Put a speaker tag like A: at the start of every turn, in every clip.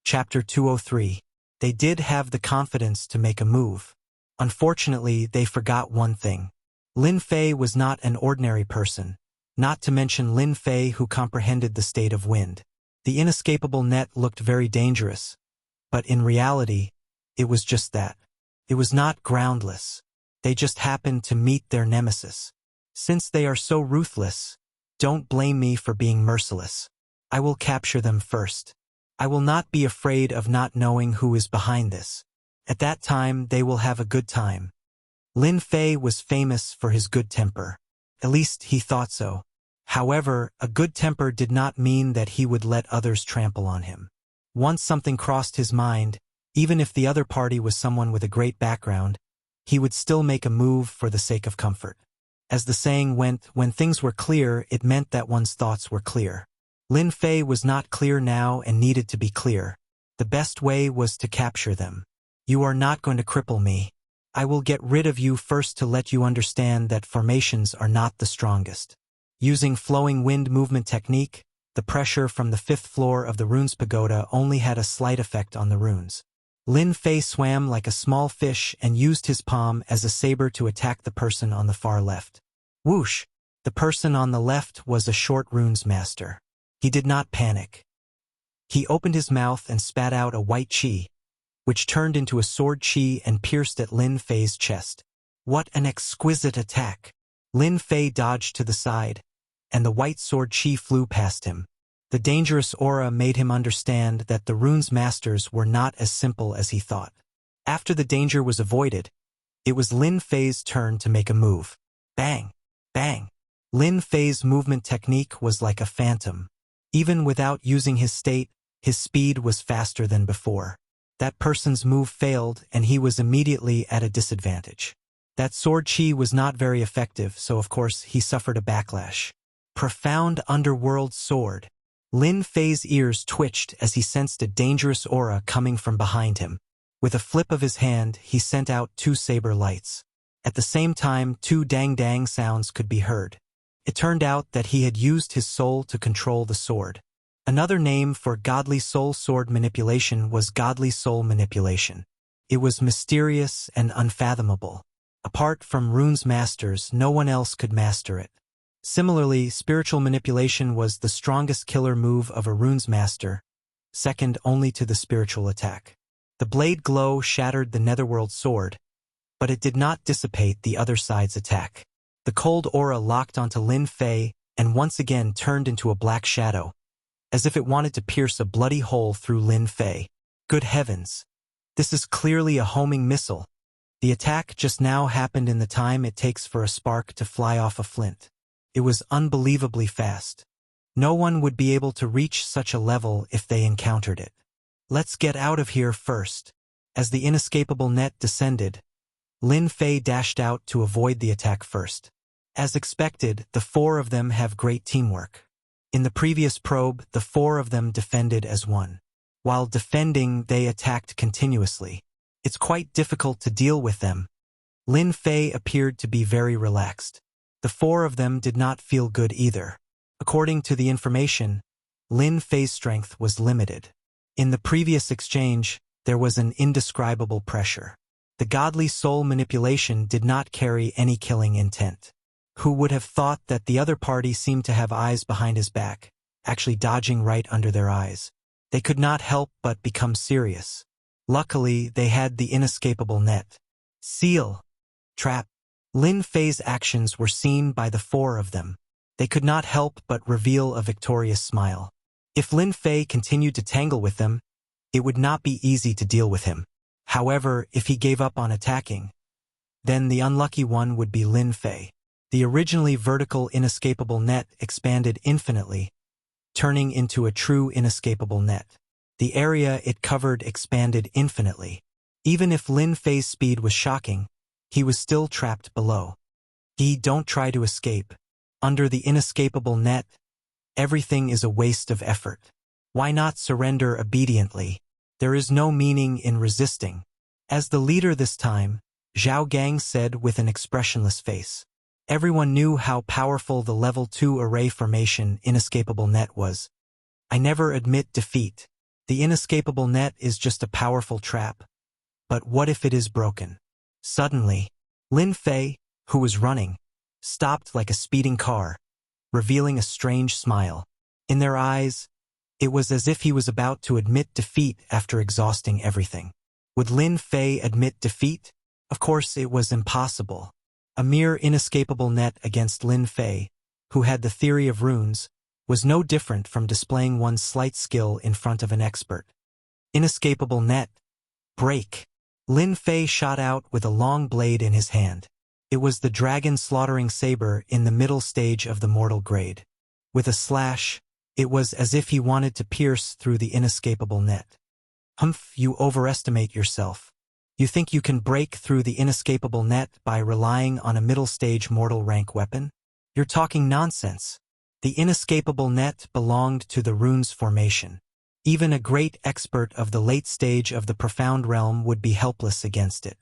A: Chapter 203. They did have the confidence to make a move. Unfortunately, they forgot one thing. Lin Fei was not an ordinary person, not to mention Lin Fei who comprehended the state of wind. The inescapable net looked very dangerous, but in reality, it was just that. It was not groundless. They just happened to meet their nemesis. Since they are so ruthless, don't blame me for being merciless. I will capture them first. I will not be afraid of not knowing who is behind this. At that time, they will have a good time. Lin Fei was famous for his good temper. At least he thought so. However, a good temper did not mean that he would let others trample on him. Once something crossed his mind, even if the other party was someone with a great background, he would still make a move for the sake of comfort. As the saying went, when things were clear, it meant that one's thoughts were clear. Lin Fei was not clear now and needed to be clear. The best way was to capture them. You are not going to cripple me. I will get rid of you first to let you understand that formations are not the strongest. Using flowing wind movement technique, the pressure from the 5th floor of the runes pagoda only had a slight effect on the runes. Lin Fei swam like a small fish and used his palm as a saber to attack the person on the far left. Whoosh! The person on the left was a short runes master. He did not panic. He opened his mouth and spat out a white chi, which turned into a sword chi and pierced at Lin Fei's chest. What an exquisite attack! Lin Fei dodged to the side, and the white sword chi flew past him. The dangerous aura made him understand that the runes masters were not as simple as he thought. After the danger was avoided, it was Lin Fei's turn to make a move. Bang! Bang! Lin Fei's movement technique was like a phantom. Even without using his state, his speed was faster than before. That person's move failed, and he was immediately at a disadvantage. That sword chi was not very effective, so of course he suffered a backlash. Profound underworld sword. Lin Fei's ears twitched as he sensed a dangerous aura coming from behind him. With a flip of his hand, he sent out 2 saber lights. At the same time, 2 dang-dang sounds could be heard. It turned out that he had used his soul to control the sword. Another name for godly soul sword manipulation was godly soul manipulation. It was mysterious and unfathomable. Apart from runes masters, no one else could master it. Similarly, spiritual manipulation was the strongest killer move of a runes master, second only to the spiritual attack. The blade glow shattered the netherworld sword, but it did not dissipate the other side's attack. The cold aura locked onto Lin Fei and once again turned into a black shadow, as if it wanted to pierce a bloody hole through Lin Fei. Good heavens! This is clearly a homing missile. The attack just now happened in the time it takes for a spark to fly off a flint. It was unbelievably fast. No one would be able to reach such a level if they encountered it. Let's get out of here first. As the inescapable net descended, Lin Fei dashed out to avoid the attack first. As expected, the 4 of them have great teamwork. In the previous probe, the 4 of them defended as one. While defending, they attacked continuously. It's quite difficult to deal with them. Lin Fei appeared to be very relaxed. The 4 of them did not feel good either. According to the information, Lin Fei's strength was limited. In the previous exchange, there was an indescribable pressure. The godly soul manipulation did not carry any killing intent. Who would have thought that the other party seemed to have eyes behind his back, actually dodging right under their eyes? They could not help but become serious. Luckily, they had the inescapable net. Seal. Trap. Lin Fei's actions were seen by the 4 of them. They could not help but reveal a victorious smile. If Lin Fei continued to tangle with them, it would not be easy to deal with him. However, if he gave up on attacking, then the unlucky one would be Lin Fei. The originally vertical inescapable net expanded infinitely, turning into a true inescapable net. The area it covered expanded infinitely. Even if Lin Fei's speed was shocking, he was still trapped below. Don't try to escape. Under the inescapable net, everything is a waste of effort. Why not surrender obediently? There is no meaning in resisting. As the leader this time, Zhao Gang said with an expressionless face. Everyone knew how powerful the level 2 array formation inescapable net was. I never admit defeat. The inescapable net is just a powerful trap. But what if it is broken? Suddenly, Lin Fei, who was running, stopped like a speeding car, revealing a strange smile. In their eyes, it was as if he was about to admit defeat after exhausting everything. Would Lin Fei admit defeat? Of course, it was impossible. A mere inescapable net against Lin Fei, who had the theory of runes, was no different from displaying one's slight skill in front of an expert. Inescapable net. Break. Lin Fei shot out with a long blade in his hand. It was the dragon slaughtering saber in the middle stage of the mortal grade. With a slash, it was as if he wanted to pierce through the inescapable net. Humph, you overestimate yourself. You think you can break through the inescapable net by relying on a middle-stage mortal rank weapon? You're talking nonsense. The inescapable net belonged to the runes formation. Even a great expert of the late stage of the profound realm would be helpless against it.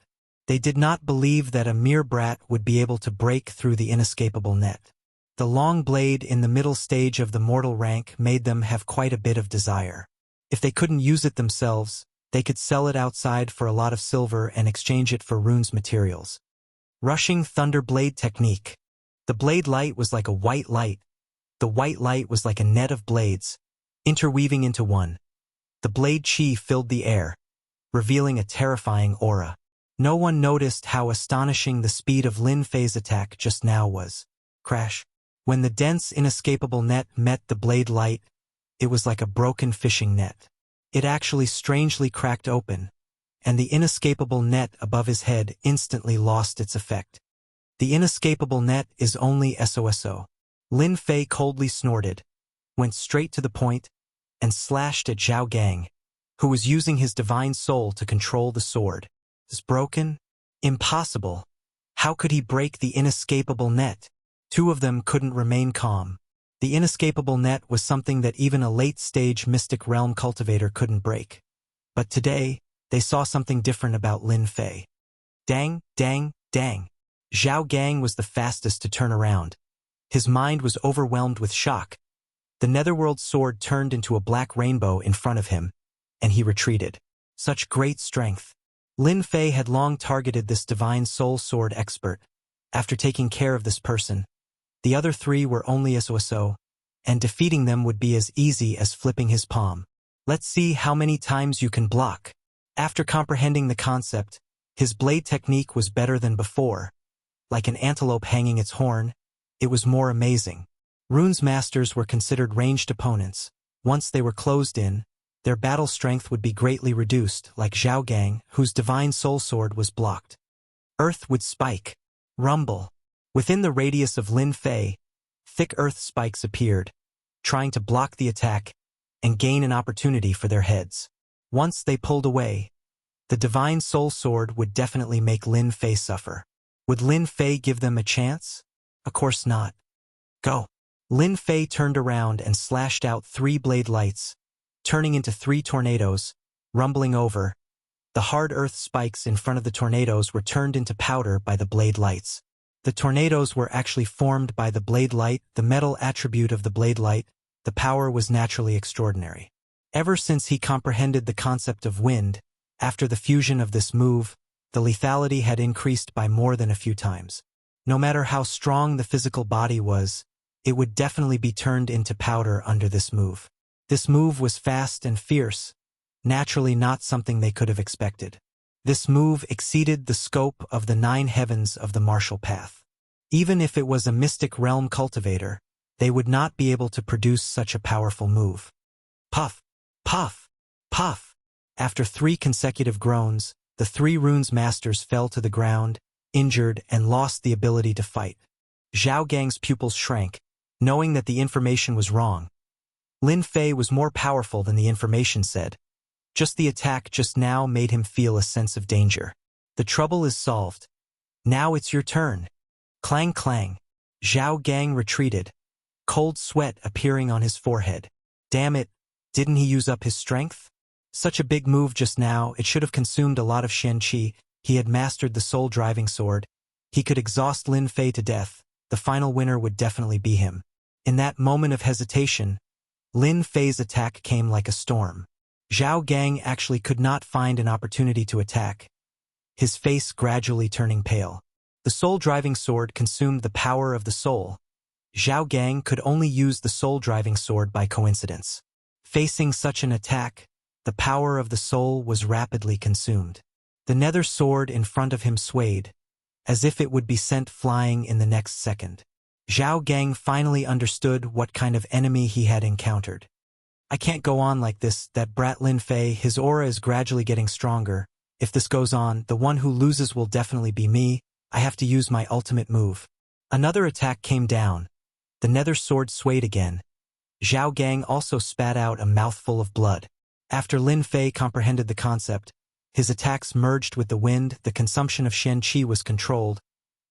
A: They did not believe that a mere brat would be able to break through the inescapable net. The long blade in the middle stage of the mortal rank made them have quite a bit of desire. If they couldn't use it themselves, they could sell it outside for a lot of silver and exchange it for runes materials. Rushing thunder blade technique. The blade light was like a white light. The white light was like a net of blades, interweaving into one. The blade chi filled the air, revealing a terrifying aura. No one noticed how astonishing the speed of Lin Fei's attack just now was. Crash. When the dense, inescapable net met the blade light, it was like a broken fishing net. It actually strangely cracked open, and the inescapable net above his head instantly lost its effect. The inescapable net is only SOSO. Lin Fei coldly snorted, went straight to the point, and slashed at Zhao Gang, who was using his divine soul to control the sword. Is broken? Impossible. How could he break the inescapable net? Two of them couldn't remain calm. The inescapable net was something that even a late-stage mystic realm cultivator couldn't break. But today, they saw something different about Lin Fei. Dang, dang, dang. Zhao Gang was the fastest to turn around. His mind was overwhelmed with shock. The netherworld sword turned into a black rainbow in front of him, and he retreated. Such great strength. Lin Fei had long targeted this divine soul sword expert. After taking care of this person, the other three were only SOSO, and defeating them would be as easy as flipping his palm. Let's see how many times you can block. After comprehending the concept, his blade technique was better than before. Like an antelope hanging its horn, it was more amazing. Runes masters were considered ranged opponents. Once they were closed in, their battle strength would be greatly reduced, like Zhao Gang, whose divine soul sword was blocked. Earth would spike. Rumble. Within the radius of Lin Fei, thick earth spikes appeared, trying to block the attack and gain an opportunity for their heads. Once they pulled away, the divine soul sword would definitely make Lin Fei suffer. Would Lin Fei give them a chance? Of course not. Go. Lin Fei turned around and slashed out 3 blade lights, turning into 3 tornadoes, rumbling over. The hard earth spikes in front of the tornadoes were turned into powder by the blade lights. The tornadoes were actually formed by the blade light, the metal attribute of the blade light. The power was naturally extraordinary. Ever since he comprehended the concept of wind, after the fusion of this move, the lethality had increased by more than a few times. No matter how strong the physical body was, it would definitely be turned into powder under this move. This move was fast and fierce, naturally not something they could have expected. This move exceeded the scope of the 9 heavens of the martial path. Even if it was a mystic realm cultivator, they would not be able to produce such a powerful move. Puff, puff, puff. After 3 consecutive groans, the 3 runes masters fell to the ground, injured and lost the ability to fight. Zhao Gang's pupils shrank, knowing that the information was wrong. Lin Fei was more powerful than the information said. Just the attack just now made him feel a sense of danger. The trouble is solved. Now it's your turn. Clang clang. Zhao Gang retreated, cold sweat appearing on his forehead. Damn it, didn't he use up his strength? Such a big move just now, it should have consumed a lot of Shen Qi. He had mastered the soul-driving sword. He could exhaust Lin Fei to death. The final winner would definitely be him. In that moment of hesitation, Lin Fei's attack came like a storm. Zhao Gang actually could not find an opportunity to attack, his face gradually turning pale. The soul-driving sword consumed the power of the soul. Zhao Gang could only use the soul-driving sword by coincidence. Facing such an attack, the power of the soul was rapidly consumed. The nether sword in front of him swayed, as if it would be sent flying in the next second. Zhao Gang finally understood what kind of enemy he had encountered. I can't go on like this, that brat Lin Fei, his aura is gradually getting stronger. If this goes on, the one who loses will definitely be me. I have to use my ultimate move. Another attack came down. The nether sword swayed again. Zhao Gang also spat out a mouthful of blood. After Lin Fei comprehended the concept, his attacks merged with the wind, the consumption of Shen Qi was controlled.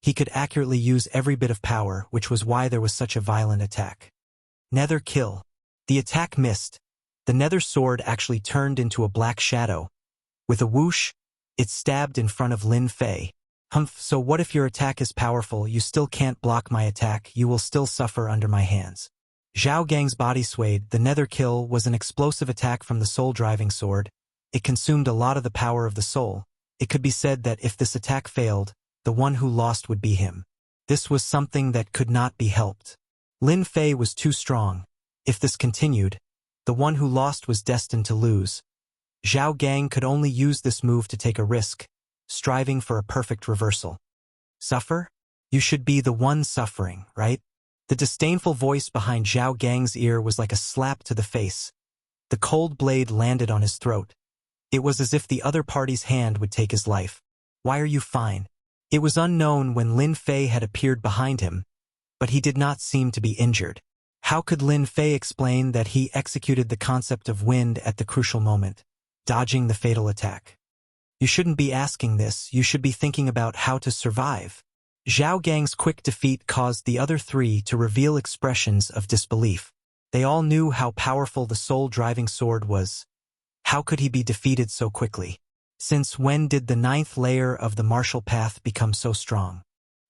A: He could accurately use every bit of power, which was why there was such a violent attack. Nether kill. The attack missed. The nether sword actually turned into a black shadow. With a whoosh, it stabbed in front of Lin Fei. Humph, so what if your attack is powerful, you still can't block my attack, you will still suffer under my hands. Zhao Gang's body swayed. The nether kill was an explosive attack from the soul-driving sword. It consumed a lot of the power of the soul. It could be said that if this attack failed, the one who lost would be him. This was something that could not be helped. Lin Fei was too strong. If this continued, the one who lost was destined to lose. Zhao Gang could only use this move to take a risk, striving for a perfect reversal. Suffer? You should be the one suffering, right? The disdainful voice behind Zhao Gang's ear was like a slap to the face. The cold blade landed on his throat. It was as if the other party's hand would take his life. Why are you fine? It was unknown when Lin Fei had appeared behind him, but he did not seem to be injured. How could Lin Fei explain that he executed the concept of wind at the crucial moment, dodging the fatal attack? You shouldn't be asking this, you should be thinking about how to survive. Zhao Gang's quick defeat caused the other three to reveal expressions of disbelief. They all knew how powerful the soul-driving sword was. How could he be defeated so quickly? Since when did the 9th layer of the martial path become so strong?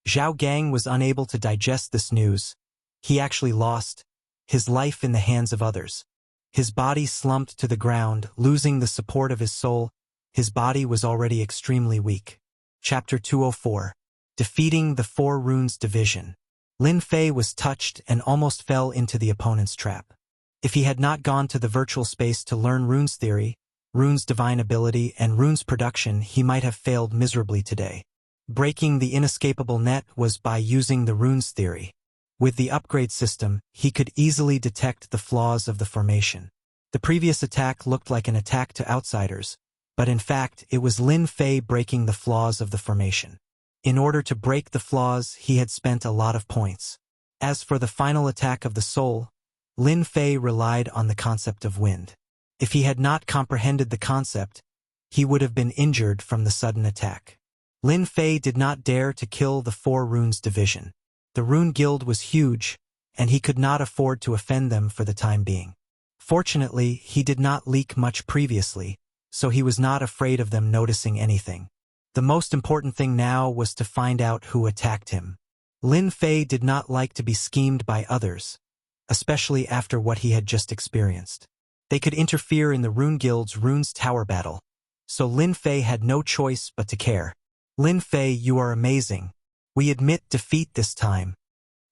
A: Zhao Gang was unable to digest this news. He actually lost his life in the hands of others. His body slumped to the ground, losing the support of his soul. His body was already extremely weak. Chapter 204. Defeating the Four Runes Division. Lin Fei was touched and almost fell into the opponent's trap. If he had not gone to the virtual space to learn runes theory, runes divine ability, and runes production, he might have failed miserably today. Breaking the inescapable net was by using the runes theory. With the upgrade system, he could easily detect the flaws of the formation. The previous attack looked like an attack to outsiders, but in fact it was Lin Fei breaking the flaws of the formation. In order to break the flaws, he had spent a lot of points. As for the final attack of the soul, Lin Fei relied on the concept of wind. If he had not comprehended the concept, he would have been injured from the sudden attack. Lin Fei did not dare to kill the Four Runes Division. The Rune Guild was huge, and he could not afford to offend them for the time being. Fortunately, he did not leak much previously, so he was not afraid of them noticing anything. The most important thing now was to find out who attacked him. Lin Fei did not like to be schemed by others, especially after what he had just experienced. They could interfere in the Rune Guild's Runes Tower battle, so Lin Fei had no choice but to care. Lin Fei, you are amazing. We admit defeat this time.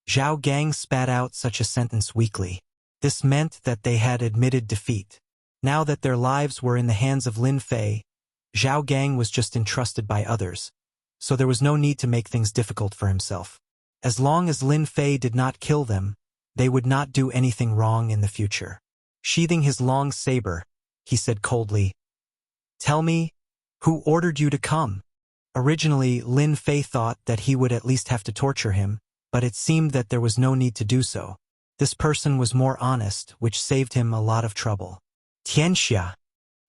A: Zhao Gang spat out such a sentence weakly. This meant that they had admitted defeat. Now that their lives were in the hands of Lin Fei, Zhao Gang was just entrusted by others, so there was no need to make things difficult for himself. As long as Lin Fei did not kill them, they would not do anything wrong in the future. Sheathing his long saber, he said coldly, "Tell me, who ordered you to come?" Originally, Lin Fei thought that he would at least have to torture him, but it seemed that there was no need to do so. This person was more honest, which saved him a lot of trouble. Tianxia.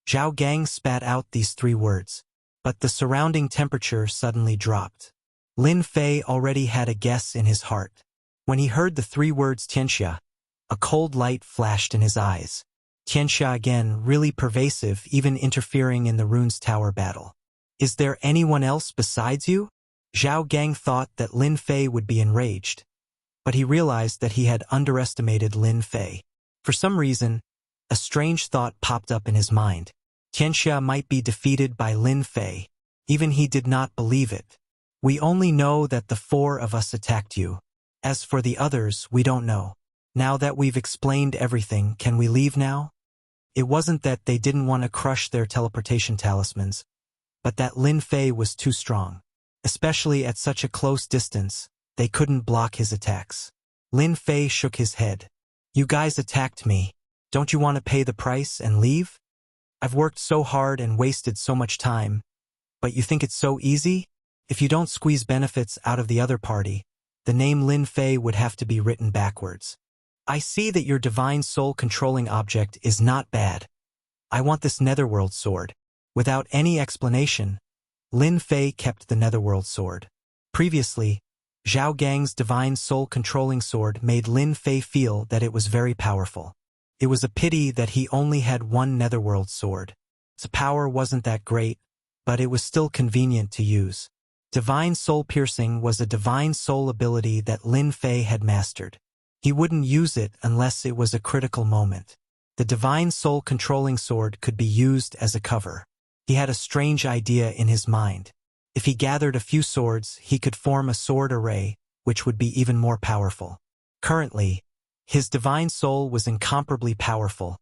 A: Zhao Gang spat out these 3 words, but the surrounding temperature suddenly dropped. Lin Fei already had a guess in his heart. When he heard the 3 words Tianxia, a cold light flashed in his eyes. Tianxia again, really pervasive, even interfering in the Runes Tower battle. Is there anyone else besides you? Zhao Gang thought that Lin Fei would be enraged, but he realized that he had underestimated Lin Fei. For some reason, A strange thought popped up in his mind. Tianxia might be defeated by Lin Fei. Even he did not believe it. We only know that the 4 of us attacked you. As for the others, we don't know. Now that we've explained everything, can we leave now? It wasn't that they didn't want to crush their teleportation talismans, but that Lin Fei was too strong. Especially at such a close distance, they couldn't block his attacks. Lin Fei shook his head. You guys attacked me. Don't you want to pay the price and leave? I've worked so hard and wasted so much time. But you think it's so easy? If you don't squeeze benefits out of the other party, the name Lin Fei would have to be written backwards. I see that your divine soul controlling object is not bad. I want this netherworld sword. Without any explanation, Lin Fei kept the netherworld sword. Previously, Zhao Gang's divine soul controlling sword made Lin Fei feel that it was very powerful. It was a pity that he only had one netherworld sword. Its power wasn't that great, but it was still convenient to use. Divine soul piercing was a divine soul ability that Lin Fei had mastered. He wouldn't use it unless it was a critical moment. The divine soul controlling sword could be used as a cover. He had a strange idea in his mind. If he gathered a few swords, he could form a sword array, which would be even more powerful. Currently, his divine soul was incomparably powerful,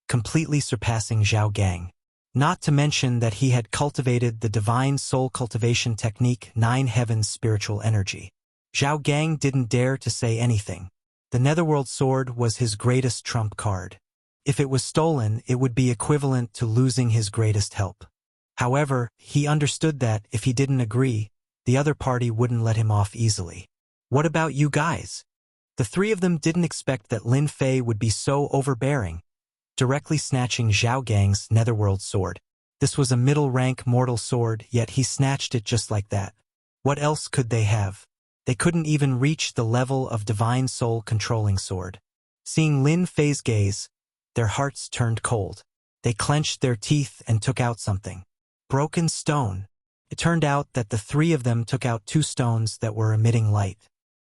A: completely surpassing Zhao Gang. Not to mention that he had cultivated the divine soul cultivation technique 9 Heavens spiritual energy. Zhao Gang didn't dare to say anything. The netherworld sword was his greatest trump card. If it was stolen, it would be equivalent to losing his greatest help. However, he understood that if he didn't agree, the other party wouldn't let him off easily. What about you guys? The 3 of them didn't expect that Lin Fei would be so overbearing, directly snatching Zhao Gang's netherworld sword. This was a middle-rank mortal sword, yet he snatched it just like that. What else could they have? They couldn't even reach the level of divine soul controlling sword. Seeing Lin Fei's gaze, their hearts turned cold. They clenched their teeth and took out something. Broken stone. It turned out that the 3 of them took out 2 stones that were emitting light.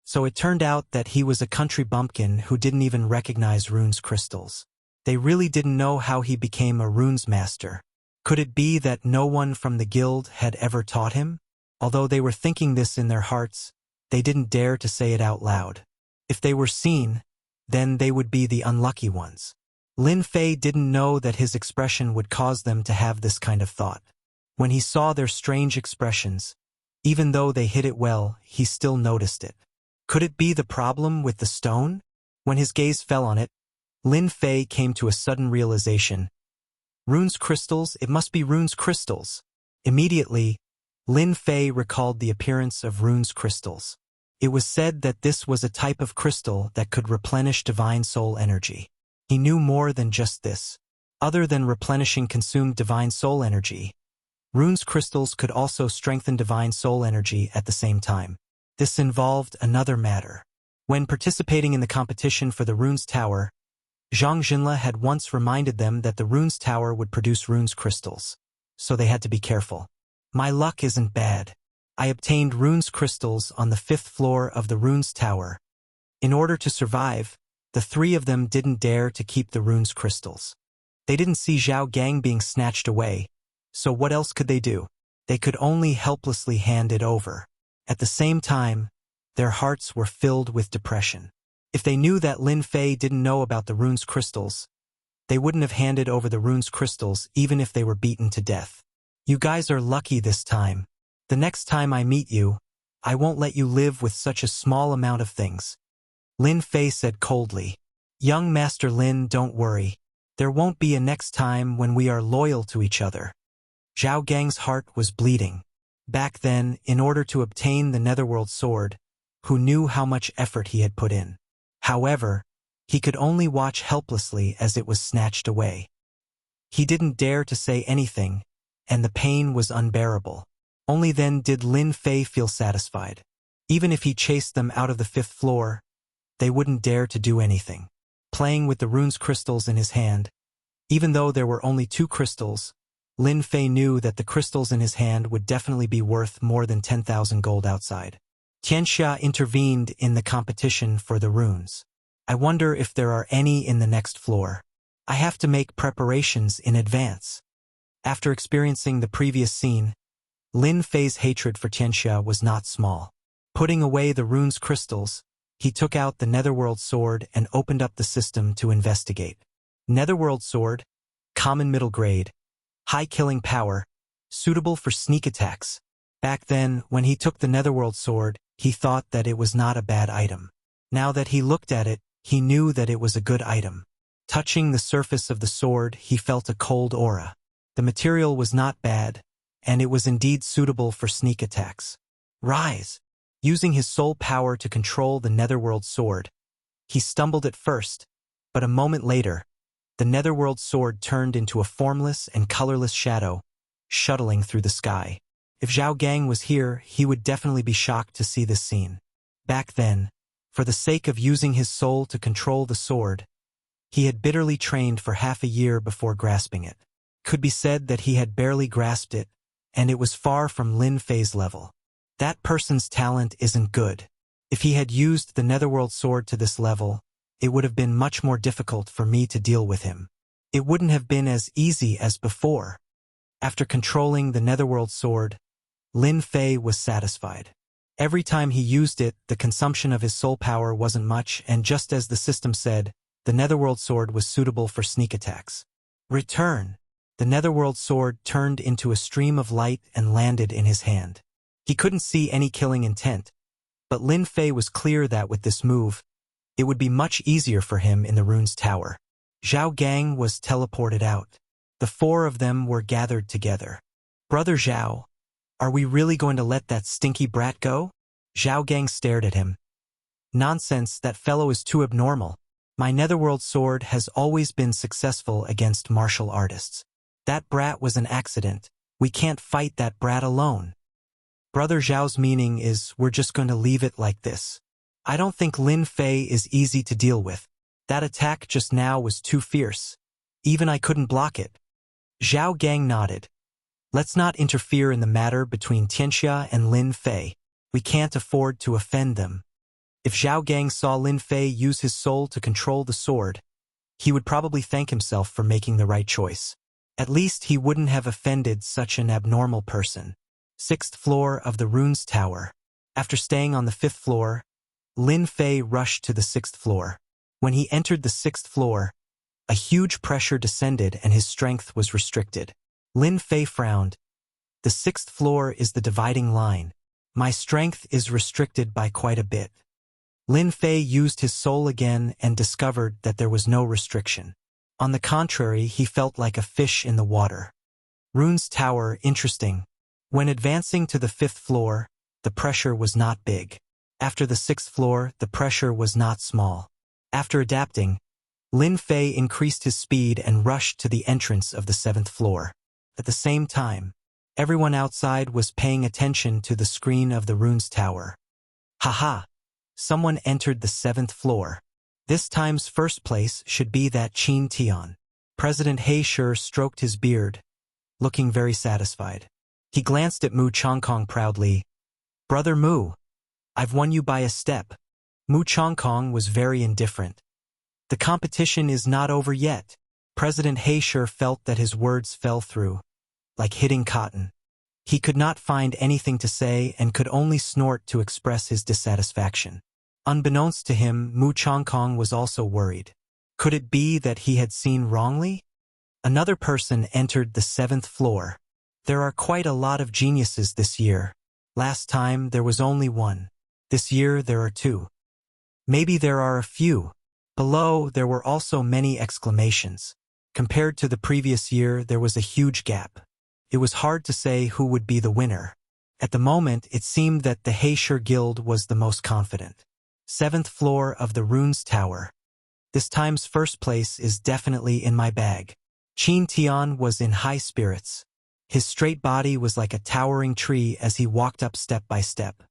A: So it turned out that he was a country bumpkin who didn't even recognize runes crystals. They really didn't know how he became a runes master. Could it be that no one from the guild had ever taught him? Although they were thinking this in their hearts, they didn't dare to say it out loud. If they were seen, then they would be the unlucky ones. Lin Fei didn't know that his expression would cause them to have this kind of thought. When he saw their strange expressions, even though they hid it well, he still noticed it. Could it be the problem with the stone? When his gaze fell on it, Lin Fei came to a sudden realization. Runes crystals, it must be runes crystals. Immediately, Lin Fei recalled the appearance of runes crystals. It was said that this was a type of crystal that could replenish divine soul energy. He knew more than just this. Other than replenishing consumed divine soul energy, runes crystals could also strengthen divine soul energy at the same time. This involved another matter. When participating in the competition for the Runes Tower, Zhang Jinle had once reminded them that the Runes Tower would produce runes crystals, so they had to be careful. My luck isn't bad. I obtained runes crystals on the 5th floor of the Runes Tower. In order to survive, the 3 of them didn't dare to keep the runes crystals. They didn't see Zhao Gang being snatched away, so what else could they do? They could only helplessly hand it over. At the same time, their hearts were filled with depression. If they knew that Lin Fei didn't know about the runes crystals, they wouldn't have handed over the runes crystals even if they were beaten to death. You guys are lucky this time. The next time I meet you, I won't let you live with such a small amount of things. Lin Fei said coldly. Young Master Lin, don't worry. There won't be a next time when we are loyal to each other. Zhao Gang's heart was bleeding. Back then, in order to obtain the netherworld sword, who knew how much effort he had put in. However, he could only watch helplessly as it was snatched away. He didn't dare to say anything, and the pain was unbearable. Only then did Lin Fei feel satisfied. Even if he chased them out of the 5th floor, they wouldn't dare to do anything. Playing with the runes crystals in his hand, even though there were only 2 crystals, Lin Fei knew that the crystals in his hand would definitely be worth more than 10,000 gold outside. Tianxia intervened in the competition for the runes. I wonder if there are any in the next floor. I have to make preparations in advance. After experiencing the previous scene, Lin Fei's hatred for Tianxia was not small. Putting away the rune's crystals, he took out the Netherworld Sword and opened up the system to investigate. Netherworld Sword, common middle grade, high killing power, suitable for sneak attacks. Back then, when he took the Netherworld Sword, he thought that it was not a bad item. Now that he looked at it, he knew that it was a good item. Touching the surface of the sword, he felt a cold aura. The material was not bad, and it was indeed suitable for sneak attacks. Rise! Using his soul power to control the Netherworld Sword, he stumbled at first, but a moment later, the Netherworld Sword turned into a formless and colorless shadow, shuttling through the sky. If Zhao Gang was here, he would definitely be shocked to see this scene. Back then, for the sake of using his soul to control the sword, he had bitterly trained for half a year before grasping it. Could be said that he had barely grasped it, and it was far from Lin Fei's level. That person's talent isn't good. If he had used the Netherworld Sword to this level, it would have been much more difficult for me to deal with him. It wouldn't have been as easy as before. After controlling the Netherworld Sword, Lin Fei was satisfied. Every time he used it, the consumption of his soul power wasn't much, and just as the system said, the Netherworld Sword was suitable for sneak attacks. Return! The Netherworld Sword turned into a stream of light and landed in his hand. He couldn't see any killing intent, but Lin Fei was clear that with this move, it would be much easier for him in the rune's tower. Zhao Gang was teleported out. The four of them were gathered together. Brother Zhao, are we really going to let that stinky brat go? Zhao Gang stared at him. Nonsense, that fellow is too abnormal. My Netherworld Sword has always been successful against martial artists. That brat was an accident. We can't fight that brat alone. Brother Zhao's meaning is we're just going to leave it like this. I don't think Lin Fei is easy to deal with. That attack just now was too fierce. Even I couldn't block it. Zhao Gang nodded. Let's not interfere in the matter between Tianxia and Lin Fei. We can't afford to offend them. If Zhao Gang saw Lin Fei use his soul to control the sword, he would probably thank himself for making the right choice. At least he wouldn't have offended such an abnormal person. 6th floor of the rune's tower. After staying on the 5th floor, Lin Fei rushed to the 6th floor. When he entered the 6th floor, a huge pressure descended and his strength was restricted. Lin Fei frowned. The 6th floor is the dividing line. My strength is restricted by quite a bit. Lin Fei used his soul again and discovered that there was no restriction. On the contrary, he felt like a fish in the water. Rune's tower, interesting. When advancing to the 5th floor, the pressure was not big. After the 6th floor, the pressure was not small. After adapting, Lin Fei increased his speed and rushed to the entrance of the 7th floor. At the same time, everyone outside was paying attention to the screen of the rune's tower. Haha! Someone entered the 7th floor. This time's first place should be that Qin Tian. President He Shi stroked his beard, looking very satisfied. He glanced at Mu Chongkong proudly. Brother Mu, I've won you by a step. Mu Chongkong was very indifferent. The competition is not over yet. President He Shi felt that his words fell through, like hitting cotton. He could not find anything to say and could only snort to express his dissatisfaction. Unbeknownst to him, Mu Chongkong was also worried. Could it be that he had seen wrongly? Another person entered the 7th floor. There are quite a lot of geniuses this year. Last time there was only one. This year there are two. Maybe there are a few. Below there were also many exclamations. Compared to the previous year, there was a huge gap. It was hard to say who would be the winner. At the moment, it seemed that the He Shi Guild was the most confident. 7th floor of the rune's tower. This time's first place is definitely in my bag. Qin Tian was in high spirits. His straight body was like a towering tree as he walked up step by step.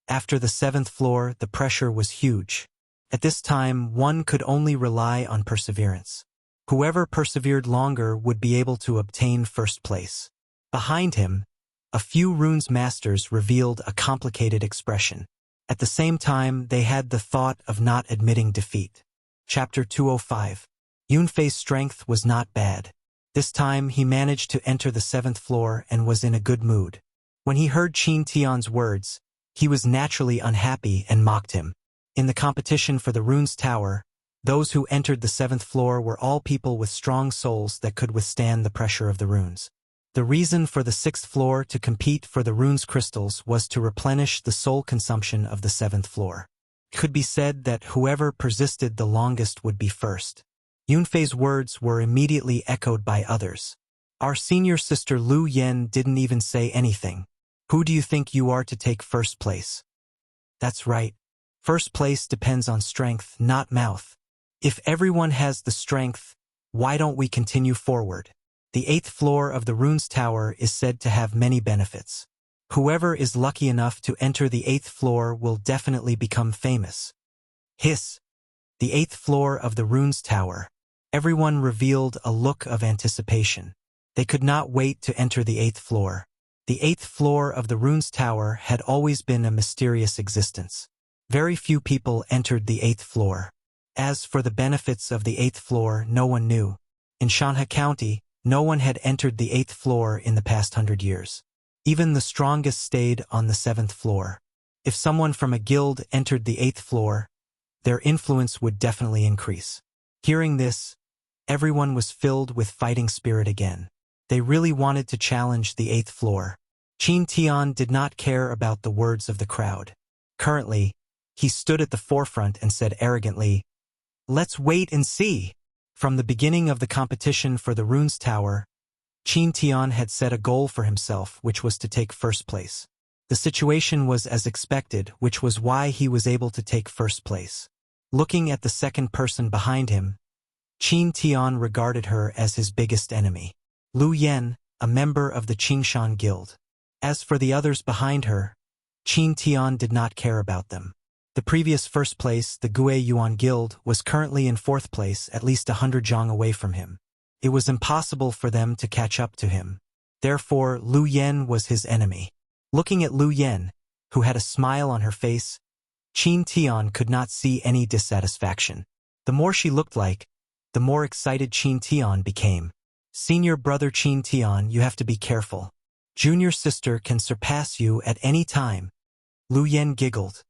A: After the 7th floor, the pressure was huge. At this time, one could only rely on perseverance. Whoever persevered longer would be able to obtain first place. Behind him, a few runes masters revealed a complicated expression. At the same time, they had the thought of not admitting defeat. Chapter 205. Yunfei's strength was not bad. This time he managed to enter the 7th floor and was in a good mood. When he heard Qin Tian's words, he was naturally unhappy and mocked him. In the competition for the rune's tower, those who entered the 7th floor were all people with strong souls that could withstand the pressure of the runes. The reason for the 6th floor to compete for the rune's crystals was to replenish the soul consumption of the 7th floor. It could be said that whoever persisted the longest would be first. Yunfei's words were immediately echoed by others. Our senior sister Lu Yen didn't even say anything. Who do you think you are to take first place? That's right. First place depends on strength, not mouth. If everyone has the strength, why don't we continue forward? The 8th floor of the rune's tower is said to have many benefits. Whoever is lucky enough to enter the 8th floor will definitely become famous. Hiss! The 8th floor of the rune's tower. Everyone revealed a look of anticipation. They could not wait to enter the 8th floor. The 8th floor of the rune's tower had always been a mysterious existence. Very few people entered the 8th floor. As for the benefits of the 8th floor, no one knew. In Shanha County, no one had entered the 8th floor in the past 100 years. Even the strongest stayed on the 7th floor. If someone from a guild entered the 8th floor, their influence would definitely increase. Hearing this, everyone was filled with fighting spirit again. They really wanted to challenge the 8th floor. Qin Tian did not care about the words of the crowd. Currently, he stood at the forefront and said arrogantly, "Let's wait and see." From the beginning of the competition for the rune's tower, Qin Tian had set a goal for himself, which was to take first place. The situation was as expected, which was why he was able to take first place. Looking at the second person behind him, Qin Tian regarded her as his biggest enemy. Lu Yen, a member of the Qingshan Guild. As for the others behind her, Qin Tian did not care about them. The previous first place, the Gue Yuan Guild, was currently in 4th place, at least 100 zhang away from him. It was impossible for them to catch up to him. Therefore, Lu Yen was his enemy. Looking at Lu Yen, who had a smile on her face, Qin Tian could not see any dissatisfaction. The more she looked like, the more excited Qin Tian became. Senior brother Qin Tian, you have to be careful. Junior sister can surpass you at any time. Lu Yen giggled.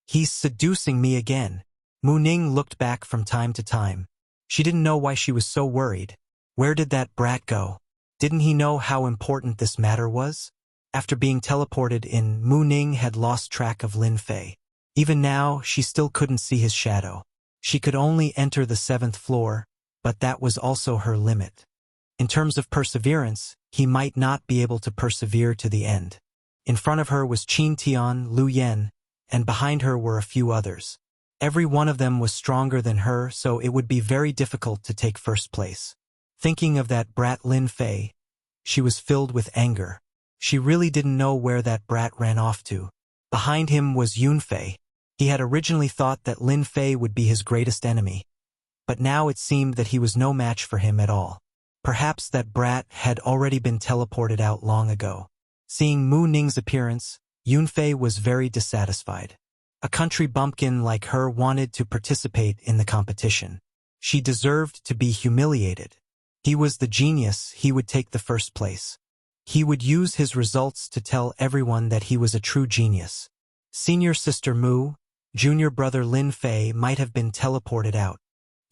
A: He's seducing me again. Mu Ning looked back from time to time. She didn't know why she was so worried. Where did that brat go? Didn't he know how important this matter was? After being teleported in, Mu Ning had lost track of Lin Fei. Even now, she still couldn't see his shadow. She could only enter the 7th floor, but that was also her limit. In terms of perseverance, he might not be able to persevere to the end. In front of her was Qin Tian, Lu Yen, and behind her were a few others. Every one of them was stronger than her, so it would be very difficult to take first place. Thinking of that brat Lin Fei, she was filled with anger. She really didn't know where that brat ran off to. Behind him was Yunfei. He had originally thought that Lin Fei would be his greatest enemy, but now it seemed that he was no match for him at all. Perhaps that brat had already been teleported out long ago. Seeing Mu Ning's appearance, Yunfei was very dissatisfied. A country bumpkin like her wanted to participate in the competition. She deserved to be humiliated. He was the genius, he would take the first place. He would use his results to tell everyone that he was a true genius. Senior sister Mu, junior brother Lin Fei might have been teleported out.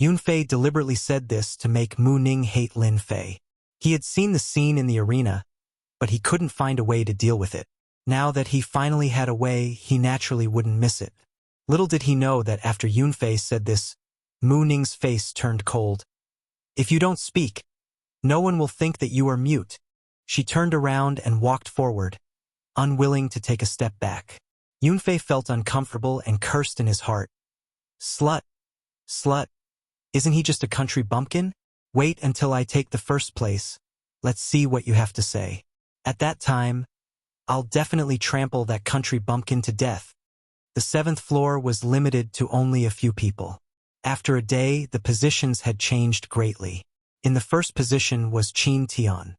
A: Yunfei deliberately said this to make Mu Ning hate Lin Fei. He had seen the scene in the arena, but he couldn't find a way to deal with it. Now that he finally had a way, he naturally wouldn't miss it. Little did he know that after Yunfei said this, Mu Ning's face turned cold. "If you don't speak, no one will think that you are mute." She turned around and walked forward, unwilling to take a step back. Yunfei felt uncomfortable and cursed in his heart. Slut! Slut! Isn't he just a country bumpkin? Wait until I take the first place. Let's see what you have to say. At that time, I'll definitely trample that country bumpkin to death. The 7th floor was limited to only a few people. After a day, the positions had changed greatly. In the first position was Qin Tian.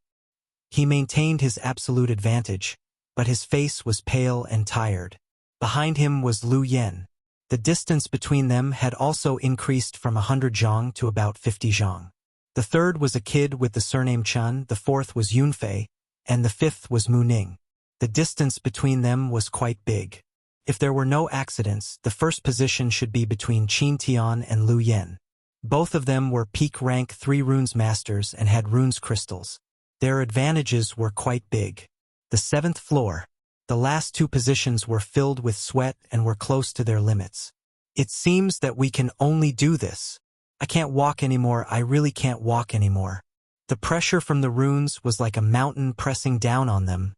A: He maintained his absolute advantage, but his face was pale and tired. Behind him was Lu Yen. The distance between them had also increased from 100 zhang to about 50 zhang. The third was a kid with the surname Chun, the fourth was Yunfei, and the fifth was Mu Ning. The distance between them was quite big. If there were no accidents, the first position should be between Qin Tian and Lu Yen. Both of them were peak rank 3 runes masters and had runes crystals. Their advantages were quite big. The 7th floor. The last 2 positions were filled with sweat and were close to their limits. It seems that we can only do this. I can't walk anymore, I really can't walk anymore. The pressure from the runes was like a mountain pressing down on them,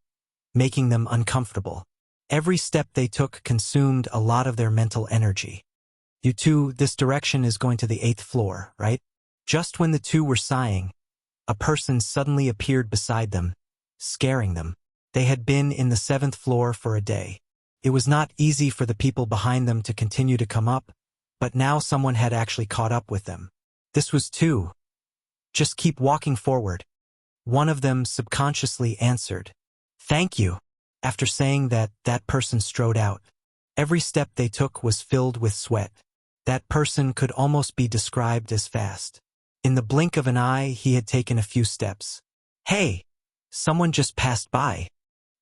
A: making them uncomfortable. Every step they took consumed a lot of their mental energy. You two, this direction is going to the 8th floor, right? Just when the two were sighing, a person suddenly appeared beside them, scaring them. They had been in the 7th floor for a day. It was not easy for the people behind them to continue to come up, but now someone had actually caught up with them. This was two. Just keep walking forward. One of them subconsciously answered, "Thank you." After saying that, that person strode out. Every step they took was filled with sweat. That person could almost be described as fast. In the blink of an eye, he had taken a few steps. Hey! Someone just passed by.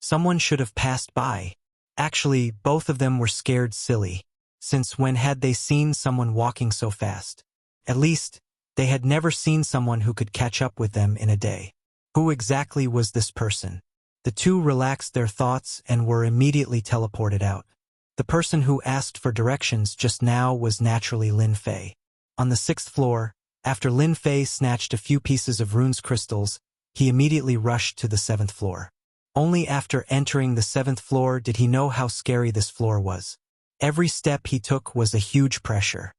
A: Someone should have passed by. Actually, both of them were scared silly. Since when had they seen someone walking so fast? At least, they had never seen someone who could catch up with them in a day. Who exactly was this person? The two relaxed their thoughts and were immediately teleported out. The person who asked for directions just now was naturally Lin Fei. On the 6th floor, after Lin Fei snatched a few pieces of runes crystals, he immediately rushed to the 7th floor. Only after entering the 7th floor did he know how scary this floor was. Every step he took was a huge pressure.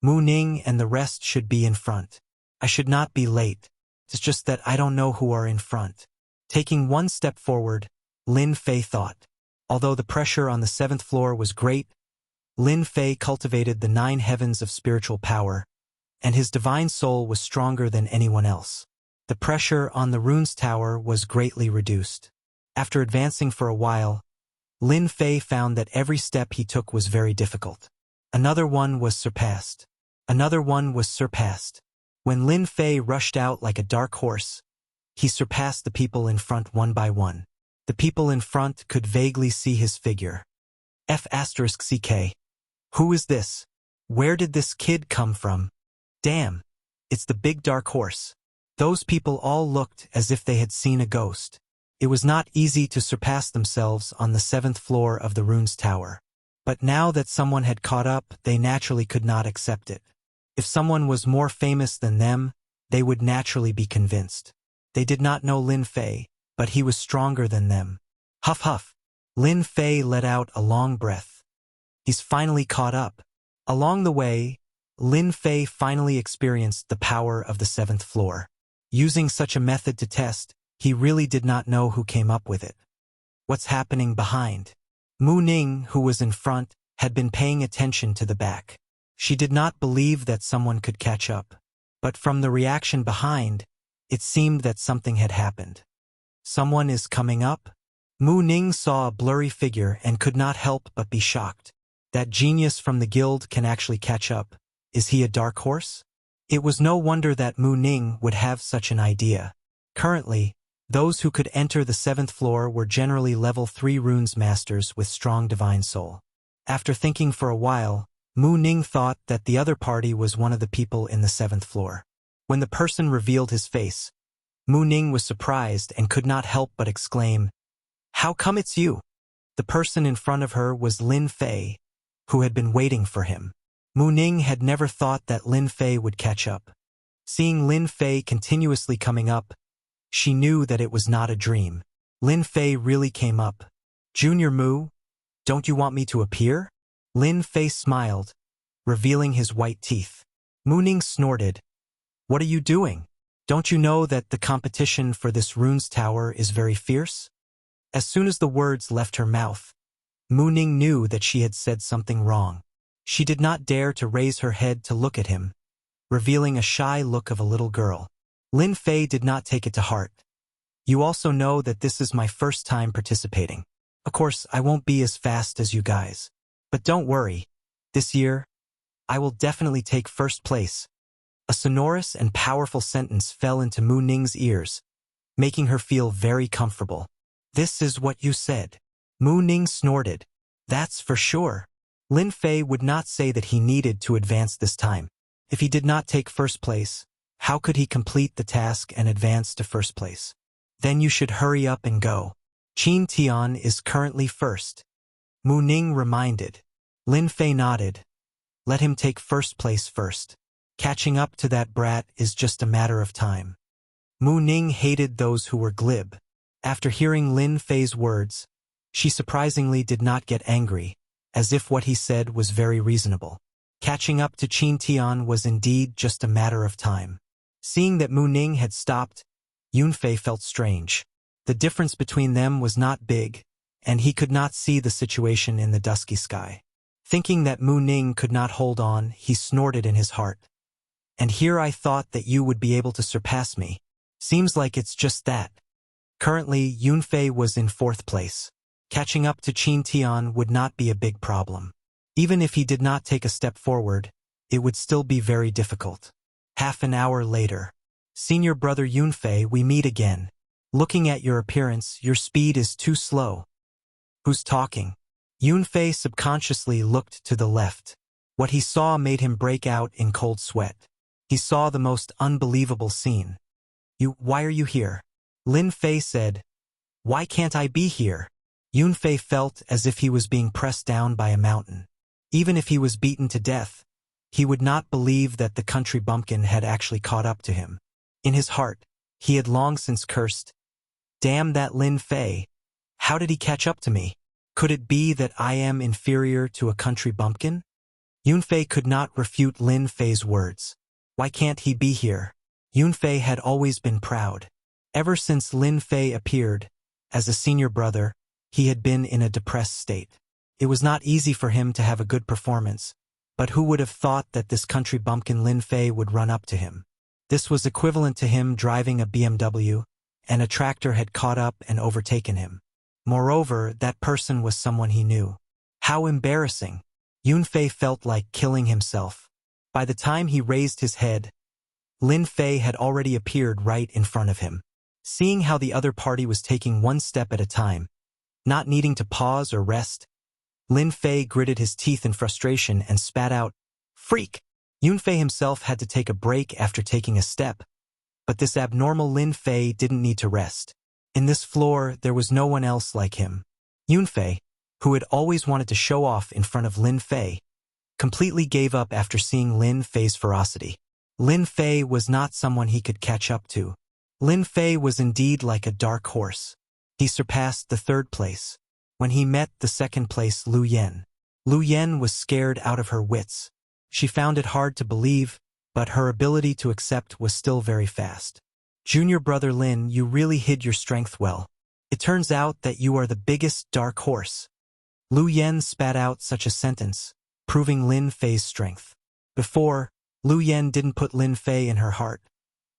A: Mu Ning and the rest should be in front. I should not be late. It's just that I don't know who are in front. Taking one step forward, Lin Fei thought. Although the pressure on the 7th floor was great, Lin Fei cultivated the 9 heavens of spiritual power, and his divine soul was stronger than anyone else. The pressure on the runes tower was greatly reduced. After advancing for a while, Lin Fei found that every step he took was very difficult. Another one was surpassed. Another one was surpassed. When Lin Fei rushed out like a dark horse, he surpassed the people in front one by one. The people in front could vaguely see his figure. F***CK. Who is this? Where did this kid come from? Damn, it's the big dark horse. Those people all looked as if they had seen a ghost. It was not easy to surpass themselves on the 7th floor of the runes tower. But now that someone had caught up, they naturally could not accept it. If someone was more famous than them, they would naturally be convinced. They did not know Lin Fei, but he was stronger than them. Huff huff. Lin Fei let out a long breath. He's finally caught up. Along the way, Lin Fei finally experienced the power of the 7th floor. Using such a method to test, he really did not know who came up with it. What's happening behind? Mu Ning, who was in front, had been paying attention to the back. She did not believe that someone could catch up. But from the reaction behind, it seemed that something had happened. Someone is coming up? Mu Ning saw a blurry figure and could not help but be shocked. That genius from the guild can actually catch up. Is he a dark horse? It was no wonder that Mu Ning would have such an idea. Currently, those who could enter the 7th floor were generally level 3 runes masters with strong divine soul. After thinking for a while, Mu Ning thought that the other party was one of the people in the 7th floor. When the person revealed his face, Mu Ning was surprised and could not help but exclaim, "How come it's you?" The person in front of her was Lin Fei, who had been waiting for him. Mu Ning had never thought that Lin Fei would catch up. Seeing Lin Fei continuously coming up, she knew that it was not a dream. Lin Fei really came up. "Junior Mu, don't you want me to appear?" Lin Fei smiled, revealing his white teeth. Mu Ning snorted. "What are you doing? Don't you know that the competition for this runes tower is very fierce?" As soon as the words left her mouth, Mu Ning knew that she had said something wrong. She did not dare to raise her head to look at him, revealing a shy look of a little girl. Lin Fei did not take it to heart. "You also know that this is my first time participating. Of course, I won't be as fast as you guys. But don't worry. This year, I will definitely take first place. A sonorous and powerful sentence fell into Mu Ning's ears, making her feel very comfortable. This is what you said. Mu Ning snorted. That's for sure. Lin Fei would not say that he needed to advance this time. If he did not take first place, how could he complete the task and advance to first place? Then you should hurry up and go. Qin Tian is currently first. Mu Ning reminded. Lin Fei nodded. Let him take first place first. Catching up to that brat is just a matter of time. Mu Ning hated those who were glib. After hearing Lin Fei's words, she surprisingly did not get angry, as if what he said was very reasonable. Catching up to Qin Tian was indeed just a matter of time. Seeing that Mu Ning had stopped, Yunfei felt strange. The difference between them was not big, and he could not see the situation in the dusky sky. Thinking that Mu Ning could not hold on, he snorted in his heart. And here I thought that you would be able to surpass me. Seems like it's just that. Currently, Yunfei was in fourth place. Catching up to Qin Tian would not be a big problem. Even if he did not take a step forward, it would still be very difficult. Half an hour later. Senior brother Yunfei, we meet again. Looking at your appearance, your speed is too slow. Who's talking? Yunfei subconsciously looked to the left. What he saw made him break out in cold sweat. He saw the most unbelievable scene. Why are you here? Lin Fei said. Why can't I be here? Yunfei felt as if he was being pressed down by a mountain. Even if he was beaten to death, he would not believe that the country bumpkin had actually caught up to him. In his heart, he had long since cursed. Damn that Lin Fei! How did he catch up to me? Could it be that I am inferior to a country bumpkin? Yunfei could not refute Lin Fei's words. Why can't he be here? Yunfei had always been proud. Ever since Lin Fei appeared, as a senior brother, he had been in a depressed state. It was not easy for him to have a good performance, but who would have thought that this country bumpkin Lin Fei would run up to him? This was equivalent to him driving a BMW, and a tractor had caught up and overtaken him. Moreover, that person was someone he knew. How embarrassing! Yunfei felt like killing himself. By the time he raised his head, Lin Fei had already appeared right in front of him. Seeing how the other party was taking one step at a time, not needing to pause or rest, Lin Fei gritted his teeth in frustration and spat out, "Freak!" Yunfei himself had to take a break after taking a step, but this abnormal Lin Fei didn't need to rest. In this floor, there was no one else like him. Yunfei, who had always wanted to show off in front of Lin Fei, completely gave up after seeing Lin Fei's ferocity. Lin Fei was not someone he could catch up to. Lin Fei was indeed like a dark horse. He surpassed the third place. When he met the second place Lu Yen. Lu Yen was scared out of her wits. She found it hard to believe, but her ability to accept was still very fast. Junior brother Lin, you really hid your strength well. It turns out that you are the biggest dark horse. Lu Yen spat out such a sentence, proving Lin Fei's strength. Before, Lu Yen didn't put Lin Fei in her heart,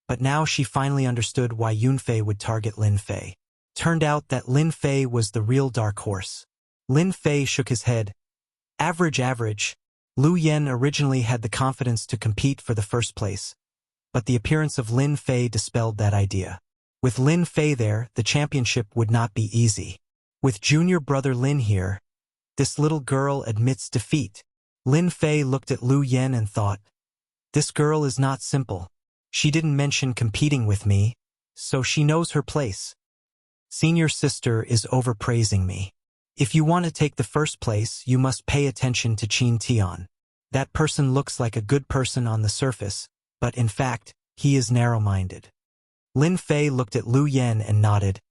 A: but now she finally understood why Yunfei would target Lin Fei. Turned out that Lin Fei was the real dark horse. Lin Fei shook his head. Average. Lu Yen originally had the confidence to compete for the first place, but the appearance of Lin Fei dispelled that idea. With Lin Fei there, the championship would not be easy. With junior brother Lin here, this little girl admits defeat. Lin Fei looked at Lu Yen and thought, this girl is not simple. She didn't mention competing with me, so she knows her place. Senior sister is overpraising me. If you want to take the first place, you must pay attention to Qin Tian. That person looks like a good person on the surface, but in fact, he is narrow-minded. Lin Fei looked at Lu Yen and nodded.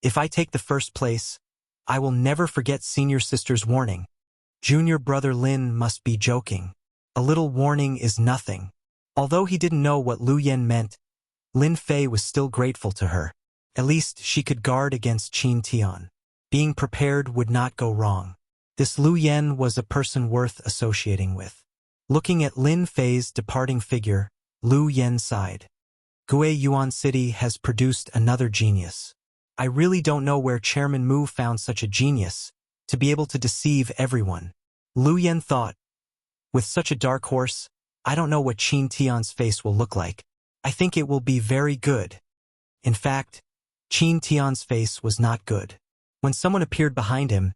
A: If I take the first place, I will never forget senior sister's warning. Junior brother Lin must be joking. A little warning is nothing. Although he didn't know what Lu Yen meant, Lin Fei was still grateful to her. At least she could guard against Qin Tian. Being prepared would not go wrong. This Lu Yen was a person worth associating with. Looking at Lin Fei's departing figure, Lu Yen sighed. Gue Yuan City has produced another genius. I really don't know where Chairman Mu found such a genius, to be able to deceive everyone. Lu Yen thought, With such a dark horse, I don't know what Qin Tian's face will look like. I think it will be very good. In fact, Qin Tian's face was not good. When someone appeared behind him,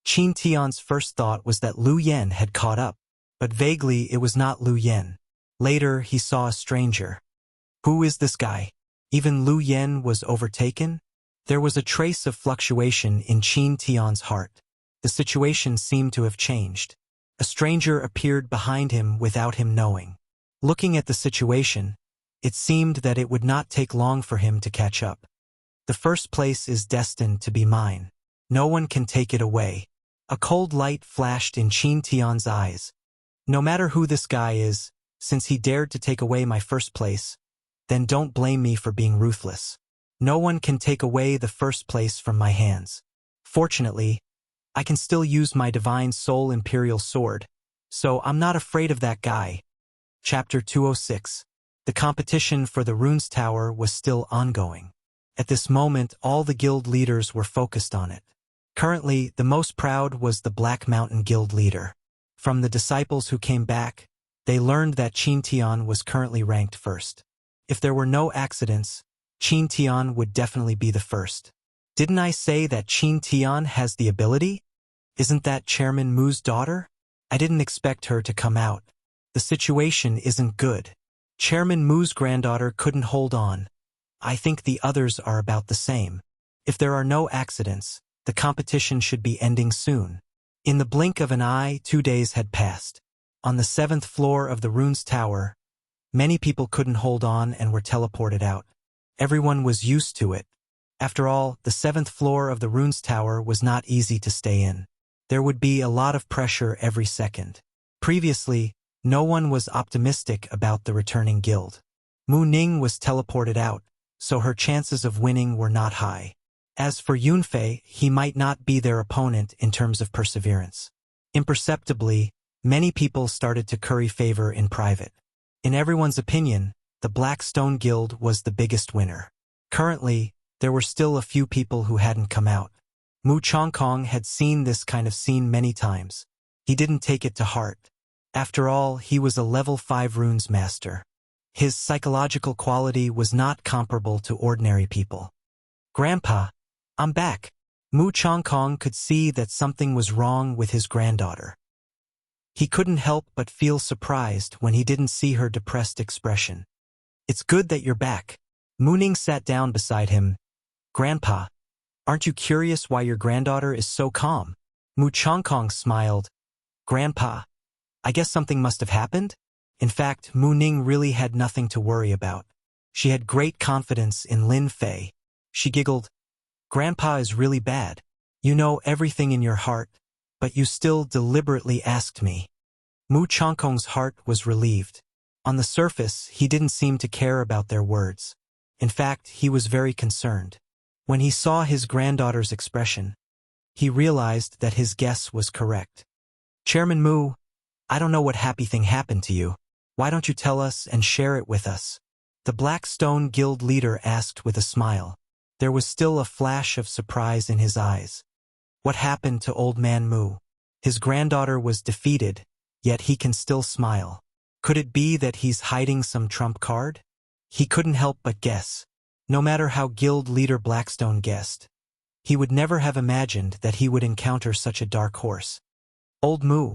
A: Qin Tian's first thought was that Lu Yen had caught up, but vaguely it was not Lu Yen. Later, he saw a stranger. Who is this guy? Even Lu Yen was overtaken? There was a trace of fluctuation in Qin Tian's heart. The situation seemed to have changed. A stranger appeared behind him without him knowing. Looking at the situation, it seemed that it would not take long for him to catch up. The first place is destined to be mine. No one can take it away. A cold light flashed in Qin Tian's eyes. No matter who this guy is, since he dared to take away my first place, then don't blame me for being ruthless. No one can take away the first place from my hands. Fortunately, I can still use my divine soul imperial sword, so I'm not afraid of that guy. Chapter 206. The competition for the runes tower was still ongoing. At this moment, all the guild leaders were focused on it. Currently, the most proud was the Black Mountain Guild leader. From the disciples who came back, they learned that Qin Tian was currently ranked first. If there were no accidents, Qin Tian would definitely be the first. Didn't I say that Qin Tian has the ability? Isn't that Chairman Mu's daughter? I didn't expect her to come out. The situation isn't good. Chairman Mu's granddaughter couldn't hold on. I think the others are about the same. If there are no accidents, the competition should be ending soon. In the blink of an eye, 2 days had passed. On the 7th floor of the runes tower, many people couldn't hold on and were teleported out. Everyone was used to it. After all, the 7th floor of the runes tower was not easy to stay in. There would be a lot of pressure every second. Previously, no one was optimistic about the returning guild. Mu Ning was teleported out, so her chances of winning were not high. As for Yunfei, he might not be their opponent in terms of perseverance. Imperceptibly, many people started to curry favor in private. In everyone's opinion, the Black Stone Guild was the biggest winner. Currently, there were still a few people who hadn't come out. Mu Chongkong had seen this kind of scene many times. He didn't take it to heart. After all, he was a level 5 runes master. His psychological quality was not comparable to ordinary people. Grandpa, I'm back. Mu Chongkong could see that something was wrong with his granddaughter. He couldn't help but feel surprised when he didn't see her depressed expression. It's good that you're back. Mu Ning sat down beside him. Grandpa, aren't you curious why your granddaughter is so calm? Mu Chongkong smiled. Grandpa, I guess something must have happened? In fact, Mu Ning really had nothing to worry about. She had great confidence in Lin Fei. She giggled. Grandpa is really bad. You know everything in your heart, but you still deliberately asked me. Mu Chongkong's heart was relieved. On the surface, he didn't seem to care about their words. In fact, he was very concerned. When he saw his granddaughter's expression, he realized that his guess was correct. Chairman Mu, I don't know what happy thing happened to you. Why don't you tell us and share it with us? The Black Stone Guild leader asked with a smile. There was still a flash of surprise in his eyes. What happened to old man Mu? His granddaughter was defeated, yet he can still smile. Could it be that he's hiding some trump card? He couldn't help but guess. No matter how Guild leader Blackstone guessed, he would never have imagined that he would encounter such a dark horse. Old Mu,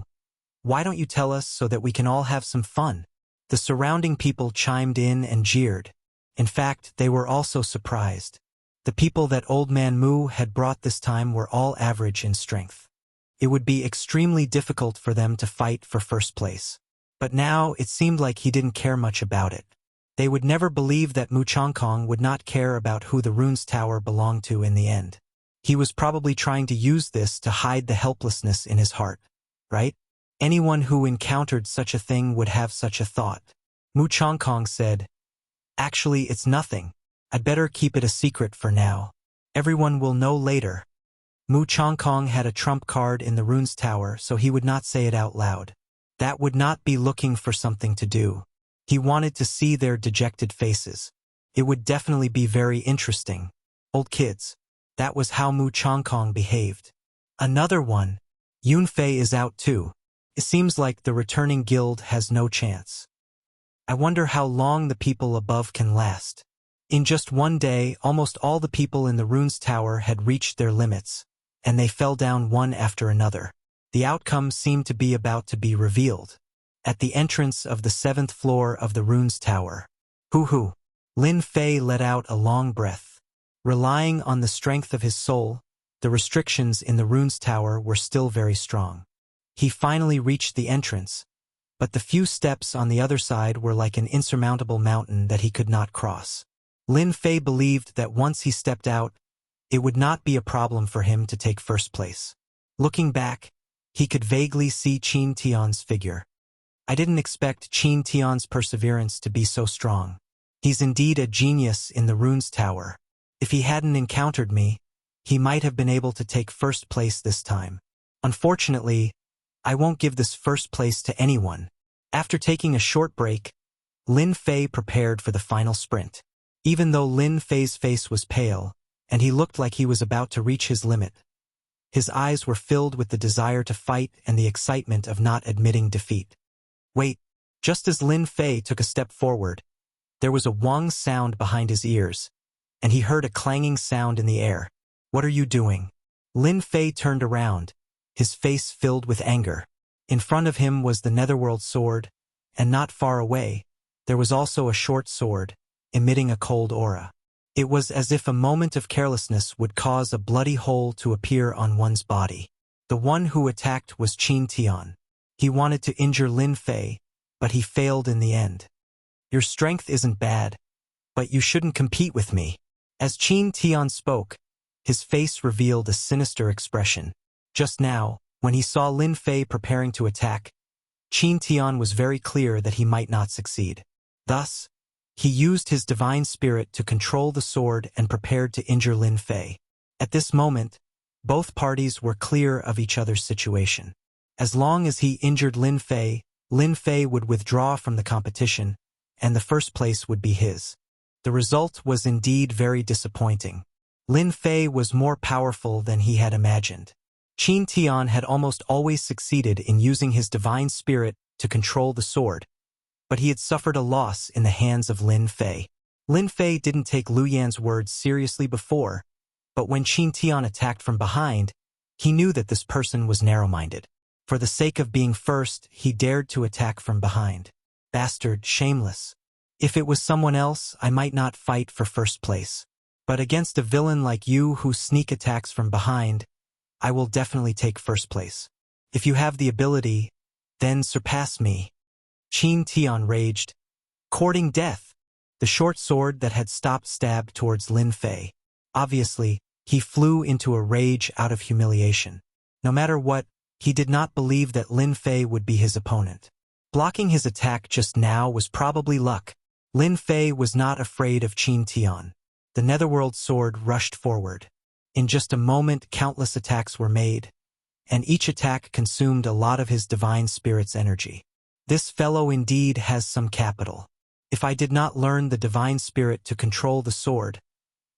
A: why don't you tell us so that we can all have some fun? The surrounding people chimed in and jeered. In fact, they were also surprised. The people that Old Man Mu had brought this time were all average in strength. It would be extremely difficult for them to fight for first place. But now it seemed like he didn't care much about it. They would never believe that Mu Chongkong would not care about who the runes tower belonged to in the end. He was probably trying to use this to hide the helplessness in his heart, right? Anyone who encountered such a thing would have such a thought. Mu Chongkong said, Actually, it's nothing. I'd better keep it a secret for now. Everyone will know later. Mu Chongkong had a trump card in the runes tower, so he would not say it out loud. That would not be looking for something to do. He wanted to see their dejected faces. It would definitely be very interesting. Old kids. That was how Mu Chongkong behaved. Another one. Yunfei is out too. It seems like the returning guild has no chance. I wonder how long the people above can last. In just one day, almost all the people in the runes tower had reached their limits, and they fell down one after another. The outcome seemed to be about to be revealed. At the entrance of the 7th floor of the runes tower. Hoo-hoo. Lin Fei let out a long breath. Relying on the strength of his soul, the restrictions in the runes tower were still very strong. He finally reached the entrance, but the few steps on the other side were like an insurmountable mountain that he could not cross. Lin Fei believed that once he stepped out, it would not be a problem for him to take first place. Looking back, he could vaguely see Qin Tian's figure. I didn't expect Qin Tian's perseverance to be so strong. He's indeed a genius in the runes tower. If he hadn't encountered me, he might have been able to take first place this time. Unfortunately, I won't give this first place to anyone. After taking a short break, Lin Fei prepared for the final sprint. Even though Lin Fei's face was pale, and he looked like he was about to reach his limit, his eyes were filled with the desire to fight and the excitement of not admitting defeat. Wait, just as Lin Fei took a step forward, there was a wong sound behind his ears, and he heard a clanging sound in the air. What are you doing? Lin Fei turned around, his face filled with anger. In front of him was the netherworld sword, and not far away, there was also a short sword, emitting a cold aura. It was as if a moment of carelessness would cause a bloody hole to appear on one's body. The one who attacked was Qin Tian. He wanted to injure Lin Fei, but he failed in the end. Your strength isn't bad, but you shouldn't compete with me. As Qin Tian spoke, his face revealed a sinister expression. Just now, when he saw Lin Fei preparing to attack, Qin Tian was very clear that he might not succeed. Thus, he used his divine spirit to control the sword and prepared to injure Lin Fei. At this moment, both parties were clear of each other's situation. As long as he injured Lin Fei would withdraw from the competition, and the first place would be his. The result was indeed very disappointing. Lin Fei was more powerful than he had imagined. Qin Tian had almost always succeeded in using his divine spirit to control the sword, but he had suffered a loss in the hands of Lin Fei. Lin Fei didn't take Lu Yan's words seriously before, but when Qin Tian attacked from behind, he knew that this person was narrow-minded. For the sake of being first, he dared to attack from behind. Bastard, shameless. If it was someone else, I might not fight for first place. But against a villain like you who sneak attacks from behind, I will definitely take first place. If you have the ability, then surpass me. Qin Tian raged, courting death. The short sword that had stopped stabbed towards Lin Fei. Obviously, he flew into a rage out of humiliation. No matter what, he did not believe that Lin Fei would be his opponent. Blocking his attack just now was probably luck. Lin Fei was not afraid of Qin Tian. The netherworld sword rushed forward. In just a moment, countless attacks were made, and each attack consumed a lot of his divine spirit's energy. This fellow indeed has some capital. If I did not learn the divine spirit to control the sword,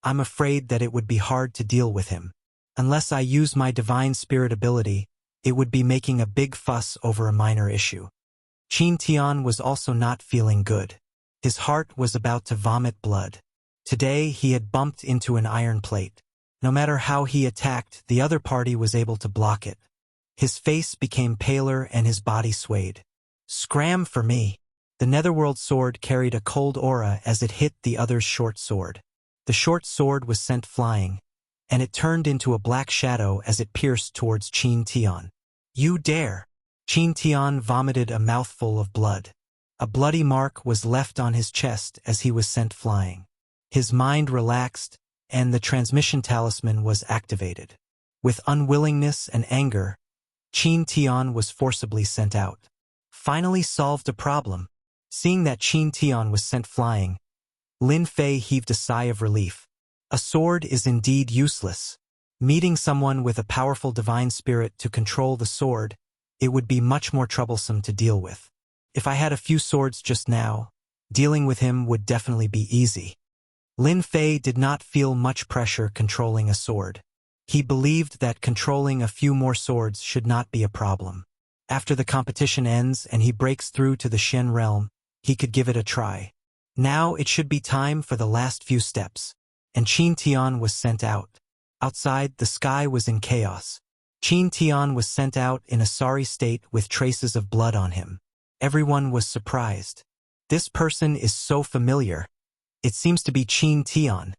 A: I'm afraid that it would be hard to deal with him. Unless I use my divine spirit ability, it would be making a big fuss over a minor issue. Qin Tian was also not feeling good. His heart was about to vomit blood. Today he had bumped into an iron plate. No matter how he attacked, the other party was able to block it. His face became paler and his body swayed. Scram for me. The netherworld sword carried a cold aura as it hit the other's short sword. The short sword was sent flying, and it turned into a black shadow as it pierced towards Qin Tian. You dare! Qin Tian vomited a mouthful of blood. A bloody mark was left on his chest as he was sent flying. His mind relaxed, and the transmission talisman was activated. With unwillingness and anger, Qin Tian was forcibly sent out. Finally solved a problem. Seeing that Qin Tian was sent flying, Lin Fei heaved a sigh of relief. A sword is indeed useless. Meeting someone with a powerful divine spirit to control the sword, it would be much more troublesome to deal with. If I had a few swords just now, dealing with him would definitely be easy. Lin Fei did not feel much pressure controlling a sword. He believed that controlling a few more swords should not be a problem. After the competition ends and he breaks through to the Shen realm, he could give it a try. Now it should be time for the last few steps. And Qin Tian was sent out. Outside, the sky was in chaos. Qin Tian was sent out in a sorry state with traces of blood on him. Everyone was surprised. This person is so familiar. It seems to be Qin Tian.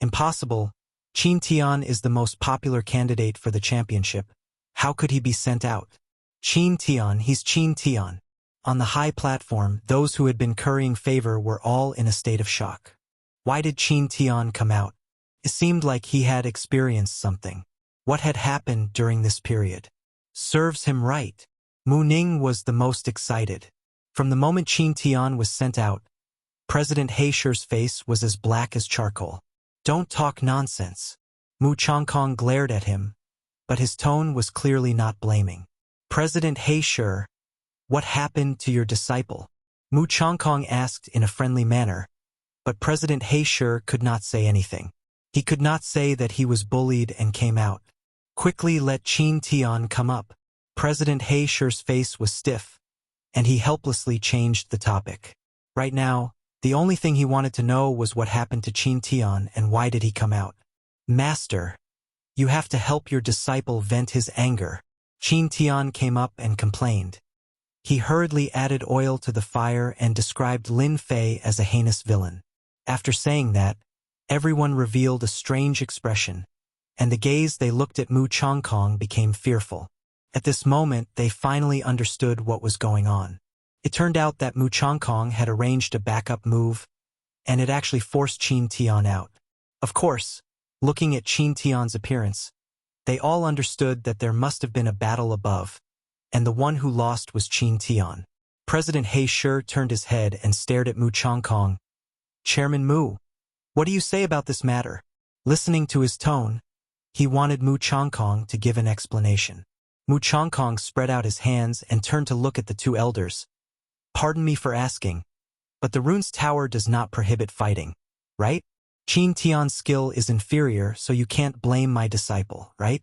A: Impossible. Qin Tian is the most popular candidate for the championship. How could he be sent out? Qin Tian, he's Qin Tian. On the high platform, those who had been currying favor were all in a state of shock. Why did Qin Tian come out? It seemed like he had experienced something. What had happened during this period? Serves him right. Mu Ning was the most excited. From the moment Qin Tian was sent out, President Heisher's face was as black as charcoal. Don't talk nonsense. Mu Changkong glared at him, but his tone was clearly not blaming. President Heisher, what happened to your disciple? Mu Changkong asked in a friendly manner, but President Heisher could not say anything. He could not say that he was bullied and came out. Quickly let Qin Tian come up. President Heisher's face was stiff, and he helplessly changed the topic. Right now, the only thing he wanted to know was what happened to Qin Tian and why did he come out. Master, you have to help your disciple vent his anger. Qin Tian came up and complained. He hurriedly added oil to the fire and described Lin Fei as a heinous villain. After saying that, everyone revealed a strange expression, and the gaze they looked at Mu Changkong became fearful. At this moment, they finally understood what was going on. It turned out that Mu Changkong had arranged a backup move, and it actually forced Qin Tian out. Of course, looking at Qin Tian's appearance, they all understood that there must have been a battle above, and the one who lost was Qin Tian. President Heisher turned his head and stared at Mu Changkong. Chairman Mu, what do you say about this matter? Listening to his tone, he wanted Mu Changkong to give an explanation. Mu Changkong spread out his hands and turned to look at the two elders. Pardon me for asking, but the rune's tower does not prohibit fighting, right? Qin Tian's skill is inferior, so you can't blame my disciple, right?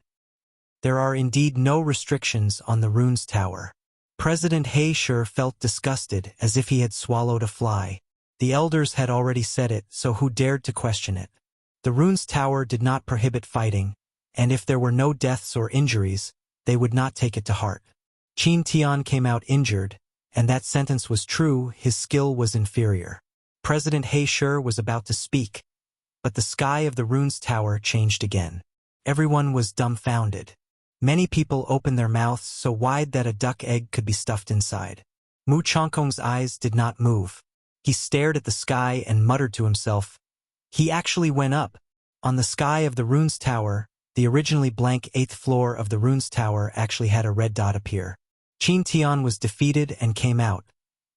A: There are indeed no restrictions on the rune's tower. President Heisher felt disgusted as if he had swallowed a fly. The elders had already said it, so who dared to question it? The rune's tower did not prohibit fighting, and if there were no deaths or injuries, they would not take it to heart. Qin Tian came out injured, and that sentence was true, his skill was inferior. President Heisher was about to speak, but the sky of the rune's tower changed again. Everyone was dumbfounded. Many people opened their mouths so wide that a duck egg could be stuffed inside. Mu Changkong's eyes did not move. He stared at the sky and muttered to himself. He actually went up. On the sky of the rune's tower, the originally blank 8th floor of the rune's tower actually had a red dot appear. Qin Tian was defeated and came out,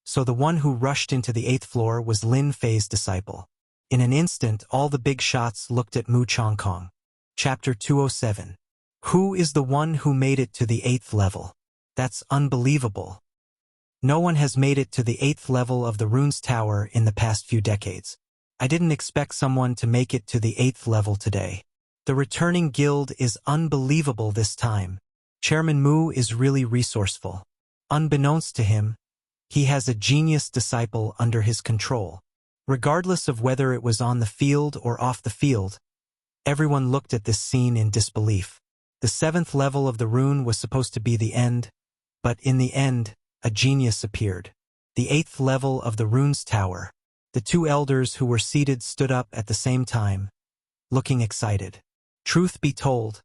A: so the one who rushed into the 8th floor was Lin Fei's disciple. In an instant, all the big shots looked at Mu Changkong. Chapter 207. Who is the one who made it to the 8th level? That's unbelievable. No one has made it to the 8th level of the rune's tower in the past few decades. I didn't expect someone to make it to the 8th level today. The returning guild is unbelievable this time. Chairman Mu is really resourceful. Unbeknownst to him, he has a genius disciple under his control. Regardless of whether it was on the field or off the field, everyone looked at this scene in disbelief. The 7th level of the rune was supposed to be the end, but in the end, a genius appeared. The 8th level of the rune's tower. The two elders who were seated stood up at the same time, looking excited. Truth be told,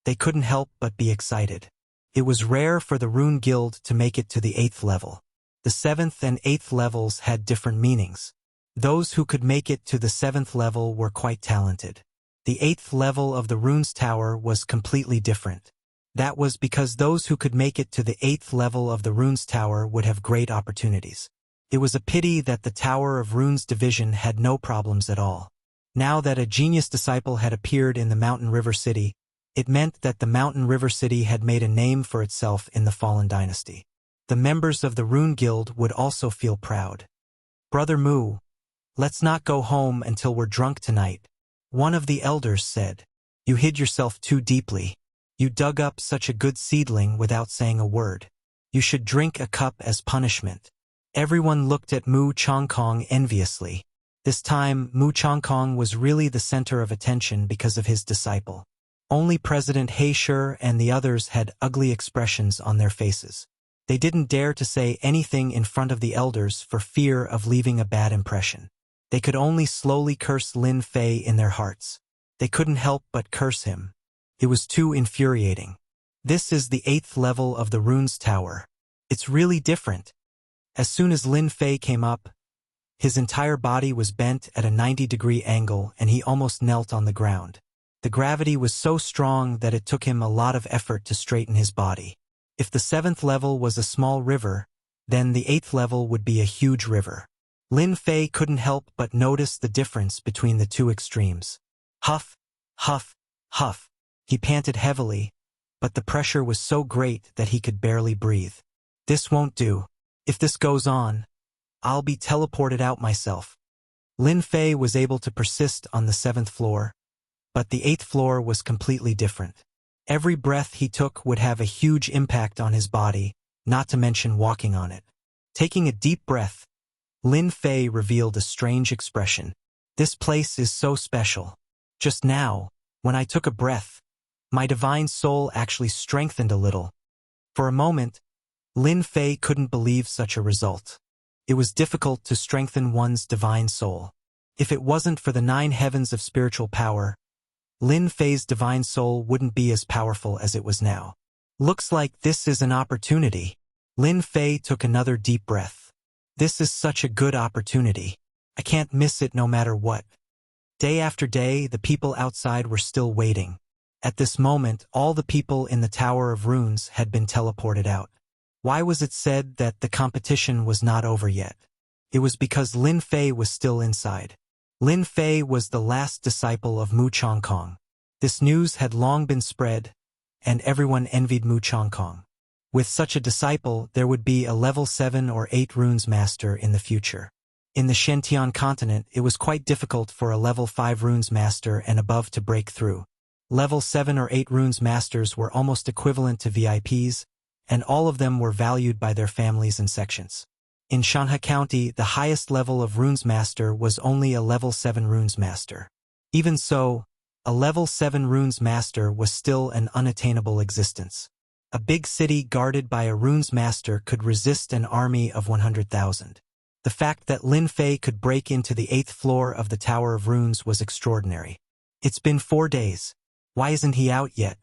A: they couldn't help but be excited. It was rare for the Rune Guild to make it to the 8th level. The 7th and 8th levels had different meanings. Those who could make it to the 7th level were quite talented. The 8th level of the rune's tower was completely different. That was because those who could make it to the 8th level of the rune's tower would have great opportunities. It was a pity that the Tower of Runes division had no problems at all. Now that a genius disciple had appeared in the Mountain River City, it meant that the Mountain River City had made a name for itself in the Fallen Dynasty. The members of the Rune Guild would also feel proud. Brother Mu, let's not go home until we're drunk tonight, one of the elders said. You hid yourself too deeply. You dug up such a good seedling without saying a word. You should drink a cup as punishment. Everyone looked at Mu Chongkong enviously. This time, Mu Chongkong was really the center of attention because of his disciple. Only President He and the others had ugly expressions on their faces. They didn't dare to say anything in front of the elders for fear of leaving a bad impression. They could only slowly curse Lin Fei in their hearts. They couldn't help but curse him. It was too infuriating. This is the 8th level of the Runes Tower. It's really different. As soon as Lin Fei came up, his entire body was bent at a 90-degree angle and he almost knelt on the ground. The gravity was so strong that it took him a lot of effort to straighten his body. If the 7th level was a small river, then the 8th level would be a huge river. Lin Fei couldn't help but notice the difference between the two extremes. Huff, huff, huff. He panted heavily, but the pressure was so great that he could barely breathe. This won't do. If this goes on, I'll be teleported out myself. Lin Fei was able to persist on the 7th floor, but the 8th floor was completely different. Every breath he took would have a huge impact on his body, not to mention walking on it. Taking a deep breath, Lin Fei revealed a strange expression. This place is so special. Just now, when I took a breath, my divine soul actually strengthened a little. For a moment, Lin Fei couldn't believe such a result. It was difficult to strengthen one's divine soul. If it wasn't for the 9 heavens of spiritual power, Lin Fei's divine soul wouldn't be as powerful as it was now. Looks like this is an opportunity. Lin Fei took another deep breath. This is such a good opportunity. I can't miss it no matter what. Day after day, the people outside were still waiting. At this moment, all the people in the Tower of Runes had been teleported out. Why was it said that the competition was not over yet? It was because Lin Fei was still inside. Lin Fei was the last disciple of Mu Chongkong. This news had long been spread, and everyone envied Mu Chongkong. With such a disciple, there would be a level 7 or 8 runes master in the future. In the Shentian continent, it was quite difficult for a level 5 runes master and above to break through. Level 7 or 8 runes masters were almost equivalent to VIPs, and all of them were valued by their families and sections. In Shanha County, the highest level of runes master was only a level 7 runes master. Even so, a level 7 runes master was still an unattainable existence. A big city guarded by a runes master could resist an army of 100,000. The fact that Lin Fei could break into the 8th floor of the Tower of Runes was extraordinary. It's been 4 days. Why isn't he out yet?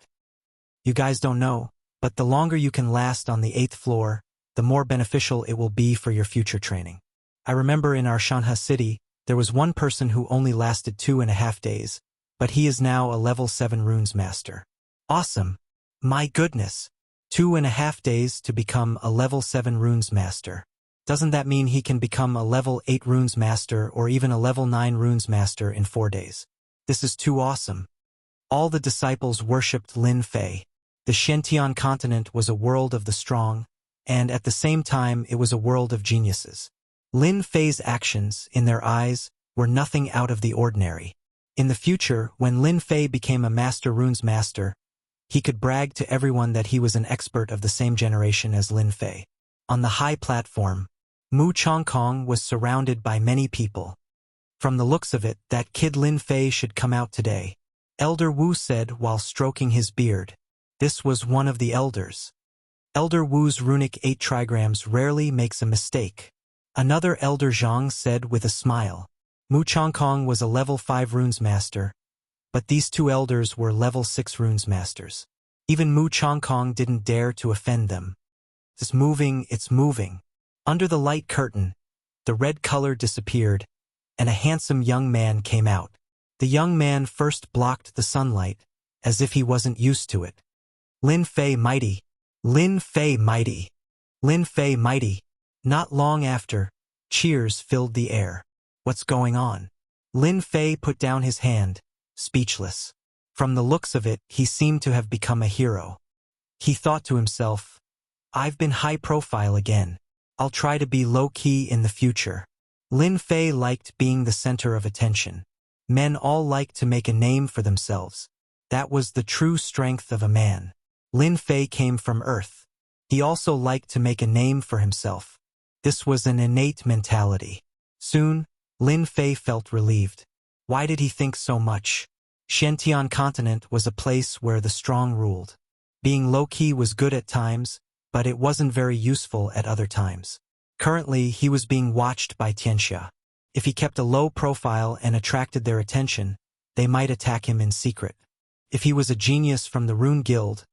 A: You guys don't know, but the longer you can last on the 8th floor, the more beneficial it will be for your future training. I remember in our Shanha city, there was one person who only lasted 2.5 days, but he is now a level 7 runes master. Awesome! My goodness! 2.5 days to become a level 7 runes master. Doesn't that mean he can become a level 8 runes master or even a level 9 runes master in 4 days? This is too awesome. All the disciples worshipped Lin Fei. The Shentian continent was a world of the strong, and at the same time it was a world of geniuses. Lin Fei's actions, in their eyes, were nothing out of the ordinary. In the future, when Lin Fei became a master runes master, he could brag to everyone that he was an expert of the same generation as Lin Fei. On the high platform, Mu Chongkong was surrounded by many people. From the looks of it, that kid Lin Fei should come out today. Elder Wu said while stroking his beard. This was one of the elders. Elder Wu's runic 8 trigrams rarely makes a mistake. Another Elder Zhang said with a smile. Mu Chongkong was a level 5 runes master, but these 2 elders were level 6 runes masters. Even Mu Chongkong didn't dare to offend them. It's moving. Under the light curtain, the red color disappeared, and a handsome young man came out. The young man first blocked the sunlight, as if he wasn't used to it. Lin Fei mighty! Lin Fei mighty! Lin Fei mighty! Not long after, cheers filled the air. What's going on? Lin Fei put down his hand, speechless. From the looks of it, he seemed to have become a hero. He thought to himself, I've been high profile again. I'll try to be low-key in the future. Lin Fei liked being the center of attention. Men all liked to make a name for themselves. That was the true strength of a man. Lin Fei came from Earth. He also liked to make a name for himself. This was an innate mentality. Soon, Lin Fei felt relieved. Why did he think so much? Xiantian continent was a place where the strong ruled. Being low-key was good at times, but it wasn't very useful at other times. Currently, he was being watched by Tianxia. If he kept a low profile and attracted their attention, they might attack him in secret. If he was a genius from the Rune Guild,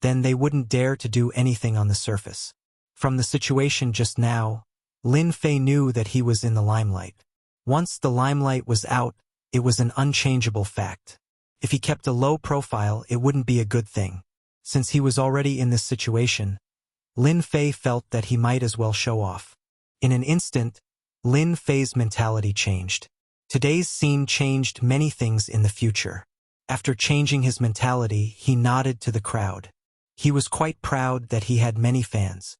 A: then they wouldn't dare to do anything on the surface. From the situation just now, Lin Fei knew that he was in the limelight. Once the limelight was out, it was an unchangeable fact. If he kept a low profile, it wouldn't be a good thing. Since he was already in this situation, Lin Fei felt that he might as well show off. In an instant, Lin Fei's mentality changed. Today's scene changed many things in the future. After changing his mentality, he nodded to the crowd. He was quite proud that he had many fans.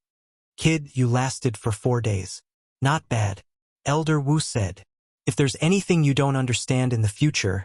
A: "Kid, you lasted for 4 days. Not bad," Elder Wu said. "If there's anything you don't understand in the future,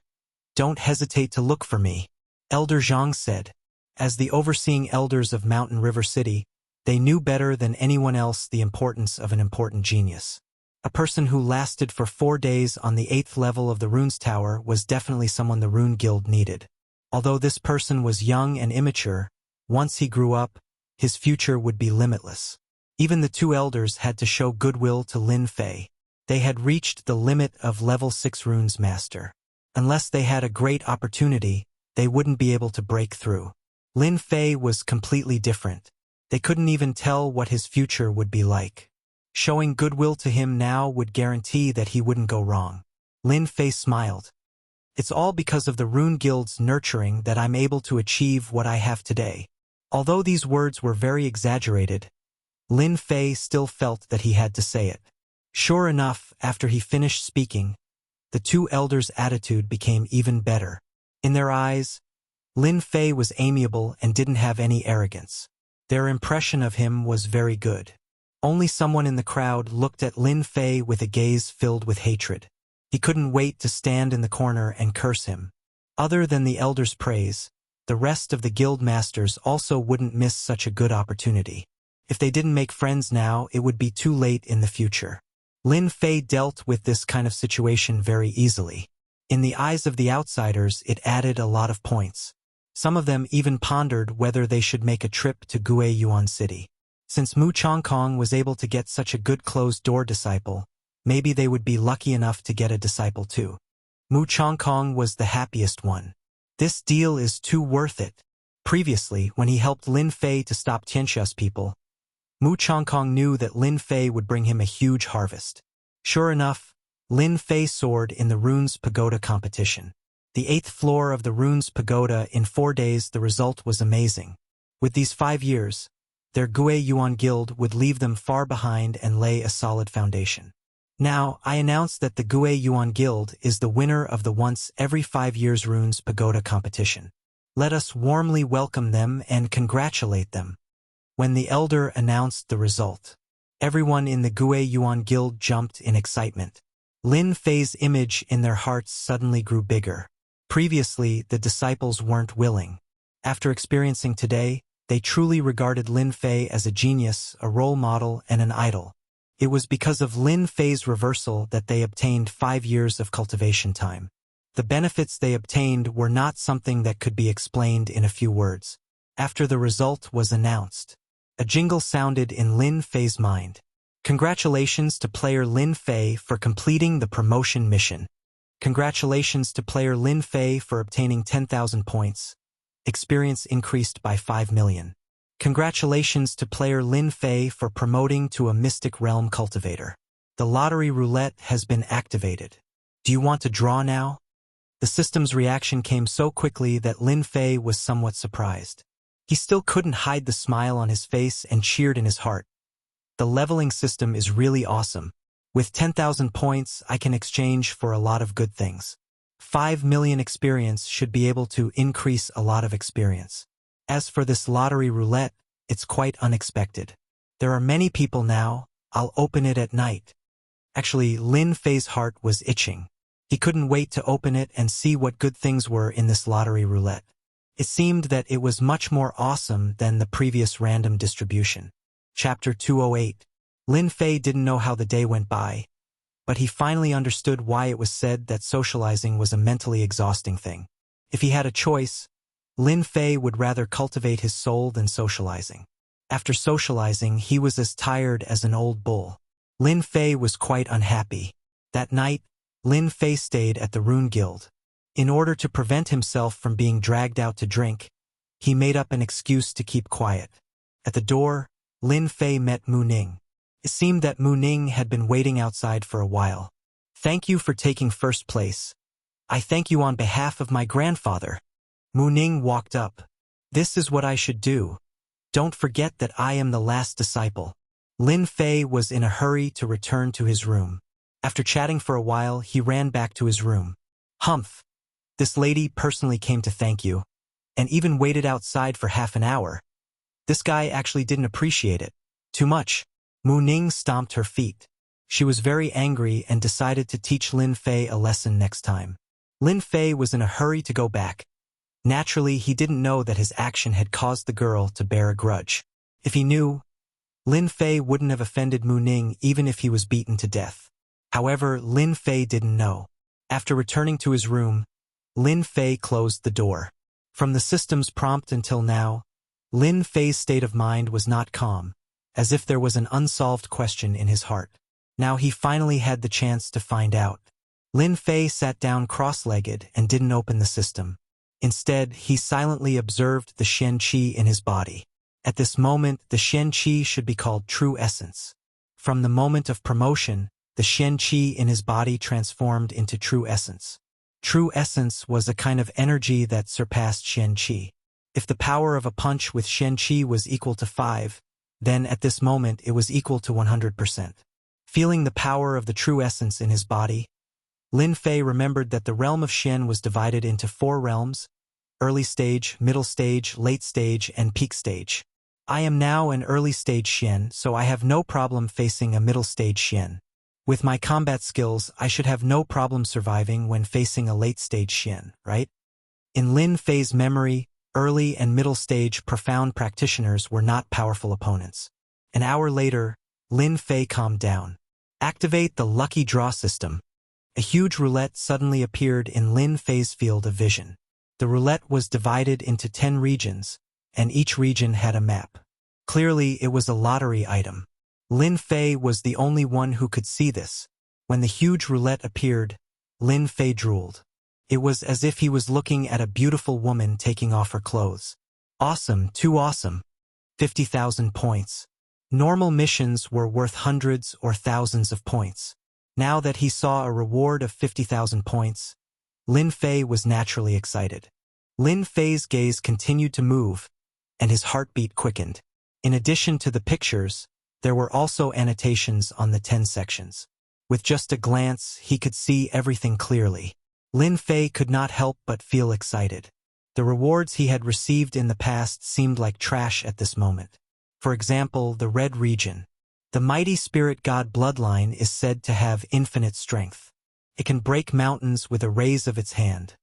A: don't hesitate to look for me," Elder Zhang said. As the overseeing elders of Mountain River City, they knew better than anyone else the importance of an important genius. A person who lasted for 4 days on the 8th level of the Runes Tower was definitely someone the Rune Guild needed. Although this person was young and immature, once he grew up, his future would be limitless. Even the two elders had to show goodwill to Lin Fei. They had reached the limit of level 6 Runes Master. Unless they had a great opportunity, they wouldn't be able to break through. Lin Fei was completely different. They couldn't even tell what his future would be like. Showing goodwill to him now would guarantee that he wouldn't go wrong. Lin Fei smiled. "It's all because of the Rune Guild's nurturing that I'm able to achieve what I have today." Although these words were very exaggerated, Lin Fei still felt that he had to say it. Sure enough, after he finished speaking, the two elders' attitude became even better. In their eyes, Lin Fei was amiable and didn't have any arrogance. Their impression of him was very good. Only someone in the crowd looked at Lin Fei with a gaze filled with hatred. He couldn't wait to stand in the corner and curse him. Other than the elders' praise, the rest of the guild masters also wouldn't miss such a good opportunity. If they didn't make friends now, it would be too late in the future. Lin Fei dealt with this kind of situation very easily. In the eyes of the outsiders, it added a lot of points. Some of them even pondered whether they should make a trip to Guiyuan City. Since Mu Chongkong was able to get such a good closed-door disciple, maybe they would be lucky enough to get a disciple too. Mu Chongkong was the happiest one. This deal is too worth it. Previously, when he helped Lin Fei to stop Tianxia's people, Mu Chongkong knew that Lin Fei would bring him a huge harvest. Sure enough, Lin Fei soared in the Runes Pagoda competition. The 8th floor of the Runes Pagoda in 4 days. The result was amazing. With these 5 years, their Guiyuan Guild would leave them far behind and lay a solid foundation. Now, I announce that the Guiyuan Guild is the winner of the once every 5 years Runes Pagoda competition. Let us warmly welcome them and congratulate them. When the elder announced the result, everyone in the Guiyuan Guild jumped in excitement. Lin Fei's image in their hearts suddenly grew bigger. Previously, the disciples weren't willing. After experiencing today, they truly regarded Lin Fei as a genius, a role model, and an idol. It was because of Lin Fei's reversal that they obtained 5 years of cultivation time. The benefits they obtained were not something that could be explained in a few words. After the result was announced, a jingle sounded in Lin Fei's mind. Congratulations to player Lin Fei for completing the promotion mission. Congratulations to player Lin Fei for obtaining 10,000 points. Experience increased by 5 million. Congratulations to player Lin Fei for promoting to a Mystic Realm Cultivator. The lottery roulette has been activated. Do you want to draw now? The system's reaction came so quickly that Lin Fei was somewhat surprised. He still couldn't hide the smile on his face and cheered in his heart. The leveling system is really awesome. With 10,000 points, I can exchange for a lot of good things. 5 million experience should be able to increase a lot of experience. As for this lottery roulette, it's quite unexpected. There are many people now. I'll open it at night. Actually, Lin Fei's heart was itching. He couldn't wait to open it and see what good things were in this lottery roulette. It seemed that it was much more awesome than the previous random distribution. Chapter 208. Lin Fei didn't know how the day went by, but he finally understood why it was said that socializing was a mentally exhausting thing. If he had a choice, Lin Fei would rather cultivate his soul than socializing. After socializing, he was as tired as an old bull. Lin Fei was quite unhappy. That night, Lin Fei stayed at the Rune Guild. In order to prevent himself from being dragged out to drink, he made up an excuse to keep quiet. At the door, Lin Fei met Mu Ning. It seemed that Mu Ning had been waiting outside for a while. "Thank you for taking first place. I thank you on behalf of my grandfather." Mu Ning walked up. "This is what I should do. Don't forget that I am the last disciple." Lin Fei was in a hurry to return to his room. After chatting for a while, he ran back to his room. "Humph. This lady personally came to thank you, and even waited outside for half an hour. This guy actually didn't appreciate it. Too much." Mu Ning stomped her feet. She was very angry and decided to teach Lin Fei a lesson next time. Lin Fei was in a hurry to go back. Naturally, he didn't know that his action had caused the girl to bear a grudge. If he knew, Lin Fei wouldn't have offended Mu Ning even if he was beaten to death. However, Lin Fei didn't know. After returning to his room, Lin Fei closed the door. From the system's prompt until now, Lin Fei's state of mind was not calm, as if there was an unsolved question in his heart. Now he finally had the chance to find out. Lin Fei sat down cross-legged and didn't open the system. Instead, he silently observed the Shen Qi in his body. At this moment, the Shen Qi should be called true essence. From the moment of promotion, the Shen Qi in his body transformed into true essence. True essence was a kind of energy that surpassed Shen Qi. If the power of a punch with Shen Qi was equal to 5, then at this moment it was equal to 100%. Feeling the power of the true essence in his body, Lin Fei remembered that the realm of Shen was divided into 4 realms: early stage, middle stage, late stage, and peak stage. I am now an early stage Shen, so I have no problem facing a middle stage Shen. With my combat skills, I should have no problem surviving when facing a late stage Shen, right? In Lin Fei's memory, early and middle stage profound practitioners were not powerful opponents. An hour later, Lin Fei calmed down. Activate the lucky draw system. A huge roulette suddenly appeared in Lin Fei's field of vision. The roulette was divided into 10 regions, and each region had a map. Clearly, it was a lottery item. Lin Fei was the only one who could see this. When the huge roulette appeared, Lin Fei drooled. It was as if he was looking at a beautiful woman taking off her clothes. Awesome, too awesome. 50,000 points. Normal missions were worth hundreds or thousands of points. Now that he saw a reward of 50,000 points, Lin Fei was naturally excited. Lin Fei's gaze continued to move, and his heartbeat quickened. In addition to the pictures, there were also annotations on the 10 sections. With just a glance, he could see everything clearly. Lin Fei could not help but feel excited. The rewards he had received in the past seemed like trash at this moment. For example, the Red Region. The mighty spirit god bloodline is said to have infinite strength. It can break mountains with a raise of its hand.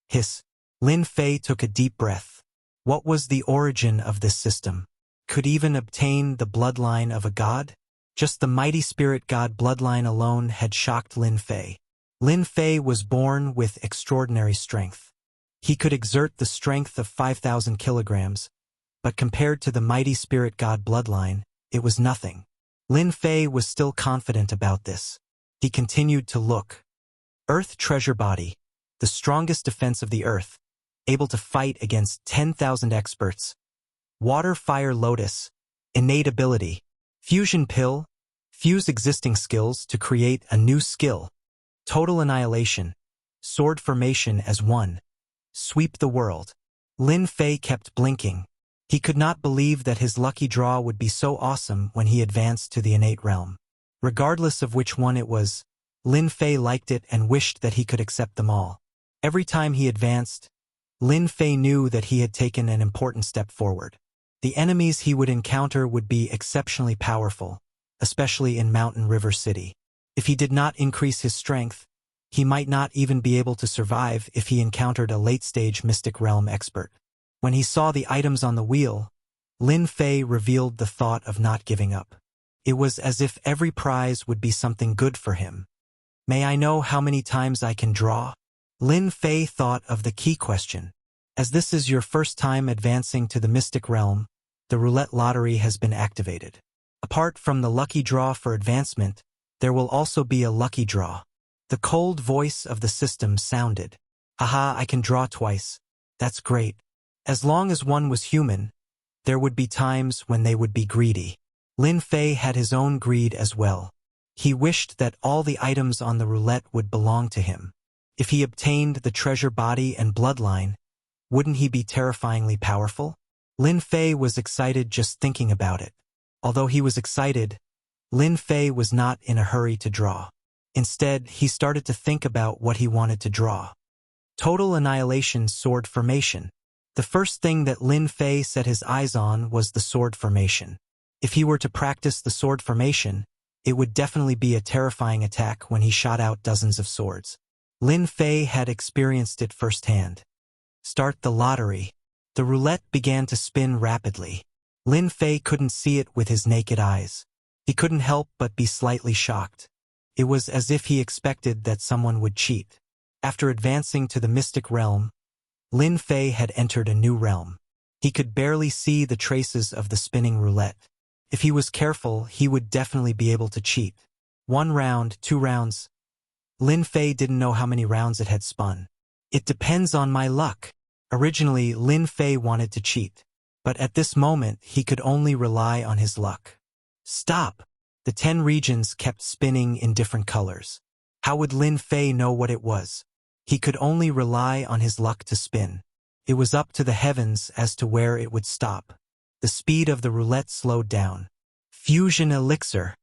A: Hiss. Lin Fei took a deep breath. What was the origin of this system? Could even obtain the bloodline of a god? Just the mighty spirit god bloodline alone had shocked Lin Fei. Lin Fei was born with extraordinary strength. He could exert the strength of 5,000 kilograms, but compared to the mighty spirit god bloodline, it was nothing. Lin Fei was still confident about this. He continued to look. Earth Treasure Body, the strongest defense of the earth, able to fight against 10,000 experts. Water Fire Lotus, innate ability. Fusion Pill, fuse existing skills to create a new skill. Total Annihilation, sword formation as one. Sweep the world. Lin Fei kept blinking. He could not believe that his lucky draw would be so awesome when he advanced to the innate realm. Regardless of which one it was, Lin Fei liked it and wished that he could accept them all. Every time he advanced, Lin Fei knew that he had taken an important step forward. The enemies he would encounter would be exceptionally powerful, especially in Mountain River City. If he did not increase his strength, he might not even be able to survive if he encountered a late-stage Mystic Realm expert. When he saw the items on the wheel, Lin Fei revealed the thought of not giving up. It was as if every prize would be something good for him. May I know how many times I can draw? Lin Fei thought of the key question. As this is your first time advancing to the mystic realm, the roulette lottery has been activated. Apart from the lucky draw for advancement, there will also be a lucky draw. The cold voice of the system sounded. Haha, I can draw twice. That's great. As long as one was human, there would be times when they would be greedy. Lin Fei had his own greed as well. He wished that all the items on the roulette would belong to him. If he obtained the treasure body and bloodline, wouldn't he be terrifyingly powerful? Lin Fei was excited just thinking about it. Although he was excited, Lin Fei was not in a hurry to draw. Instead, he started to think about what he wanted to draw. Total Annihilation Sword Formation. The first thing that Lin Fei set his eyes on was the sword formation. If he were to practice the sword formation, it would definitely be a terrifying attack when he shot out dozens of swords. Lin Fei had experienced it firsthand. Start the lottery. The roulette began to spin rapidly. Lin Fei couldn't see it with his naked eyes. He couldn't help but be slightly shocked. It was as if he expected that someone would cheat. After advancing to the mystic realm, Lin Fei had entered a new realm. He could barely see the traces of the spinning roulette. If he was careful, he would definitely be able to cheat. 1 round, 2 rounds. Lin Fei didn't know how many rounds it had spun. It depends on my luck. Originally, Lin Fei wanted to cheat. But at this moment, he could only rely on his luck. Stop! The 10 regions kept spinning in different colors. How would Lin Fei know what it was? He could only rely on his luck to spin. It was up to the heavens as to where it would stop. The speed of the roulette slowed down. Fusion Elixir.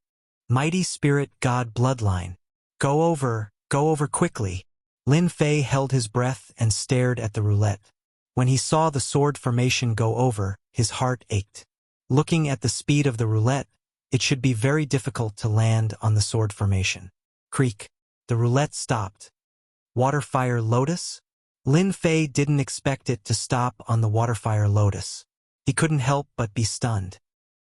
A: Mighty Spirit God Bloodline. Go over quickly. Lin Fei held his breath and stared at the roulette. When he saw the sword formation go over, his heart ached. Looking at the speed of the roulette, it should be very difficult to land on the sword formation. Creak. The roulette stopped. Waterfire Lotus? Lin Fei didn't expect it to stop on the Waterfire Lotus. He couldn't help but be stunned.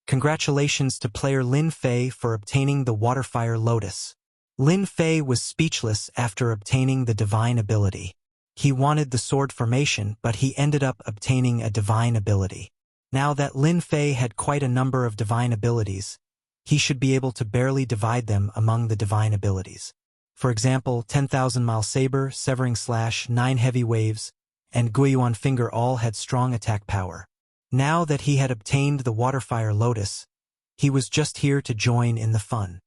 A: Congratulations to player Lin Fei for obtaining the Waterfire Lotus. Lin Fei was speechless after obtaining the divine ability. He wanted the sword formation, but he ended up obtaining a divine ability. Now that Lin Fei had quite a number of divine abilities, he should be able to barely divide them among the divine abilities. For example, 10,000-mile saber, severing slash, 9 heavy waves, and Guiyuan finger all had strong attack power. Now that he had obtained the Waterfire Lotus, he was just here to join in the fun.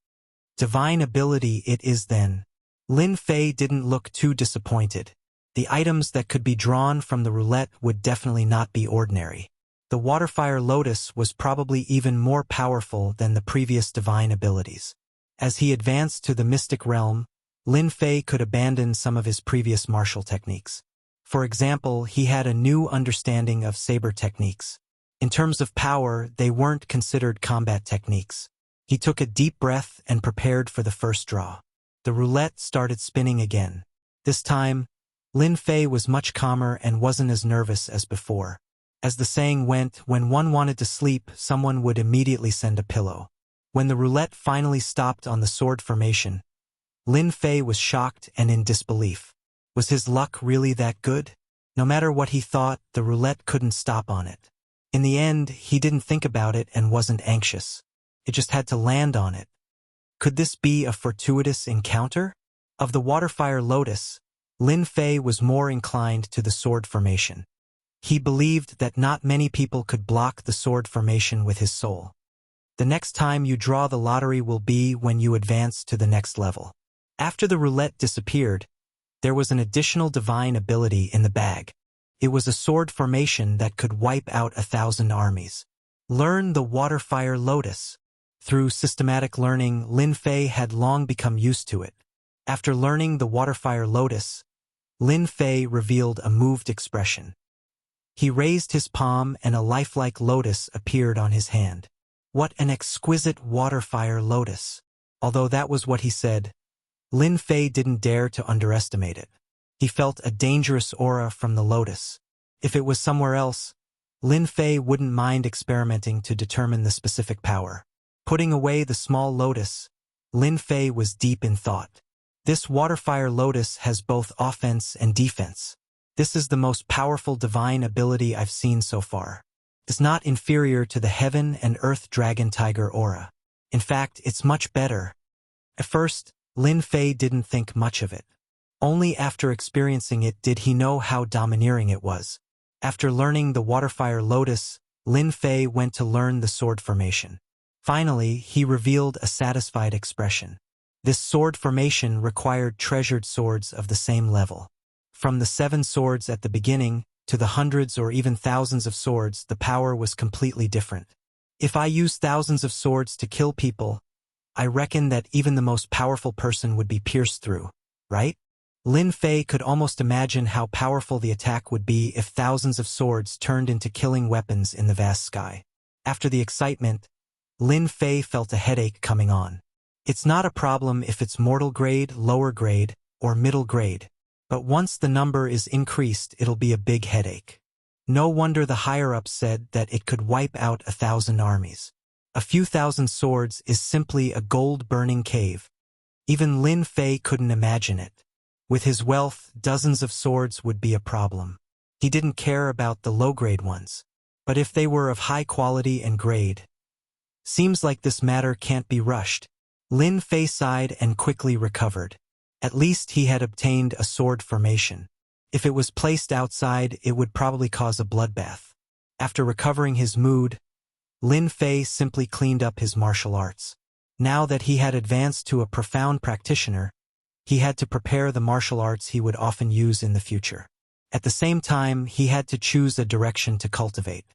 A: Divine ability it is then. Lin Fei didn't look too disappointed. The items that could be drawn from the roulette would definitely not be ordinary. The Waterfire Lotus was probably even more powerful than the previous divine abilities. As he advanced to the mystic realm, Lin Fei could abandon some of his previous martial techniques. For example, he had a new understanding of saber techniques. In terms of power, they weren't considered combat techniques. He took a deep breath and prepared for the first draw. The roulette started spinning again. This time, Lin Fei was much calmer and wasn't as nervous as before. As the saying went, when one wanted to sleep, someone would immediately send a pillow. When the roulette finally stopped on the sword formation, Lin Fei was shocked and in disbelief. Was his luck really that good? No matter what he thought, the roulette couldn't stop on it. In the end, he didn't think about it and wasn't anxious. It just had to land on it. Could this be a fortuitous encounter? Of the Waterfire Lotus, Lin Fei was more inclined to the sword formation. He believed that not many people could block the sword formation with his soul. The next time you draw the lottery will be when you advance to the next level. After the roulette disappeared, there was an additional divine ability in the bag. It was a sword formation that could wipe out 1,000 armies. Learn the Waterfire Lotus. Through systematic learning, Lin Fei had long become used to it. After learning the Waterfire Lotus, Lin Fei revealed a moved expression. He raised his palm and a lifelike lotus appeared on his hand. What an exquisite Waterfire Lotus! Although that was what he said, Lin Fei didn't dare to underestimate it. He felt a dangerous aura from the lotus. If it was somewhere else, Lin Fei wouldn't mind experimenting to determine the specific power. Putting away the small lotus, Lin Fei was deep in thought. This water-fire lotus has both offense and defense. This is the most powerful divine ability I've seen so far. It's not inferior to the heaven and earth dragon tiger aura. In fact, it's much better. At first, Lin Fei didn't think much of it. Only after experiencing it did he know how domineering it was. After learning the water-fire lotus, Lin Fei went to learn the sword formation. Finally, he revealed a satisfied expression. This sword formation required treasured swords of the same level. From the 7 swords at the beginning to the hundreds or even thousands of swords, the power was completely different. If I used thousands of swords to kill people, I reckon that even the most powerful person would be pierced through, right? Lin Fei could almost imagine how powerful the attack would be if thousands of swords turned into killing weapons in the vast sky. After the excitement, Lin Fei felt a headache coming on. It's not a problem if it's mortal grade, lower grade, or middle grade, but once the number is increased, it'll be a big headache. No wonder the higher-ups said that it could wipe out 1,000 armies. A few thousand swords is simply a gold-burning cave. Even Lin Fei couldn't imagine it. With his wealth, dozens of swords would be a problem. He didn't care about the low-grade ones, but if they were of high quality and grade, seems like this matter can't be rushed. Lin Fei sighed and quickly recovered. At least he had obtained a sword formation. If it was placed outside, it would probably cause a bloodbath. After recovering his mood, Lin Fei simply cleaned up his martial arts. Now that he had advanced to a profound practitioner, he had to prepare the martial arts he would often use in the future. At the same time, he had to choose a direction to cultivate.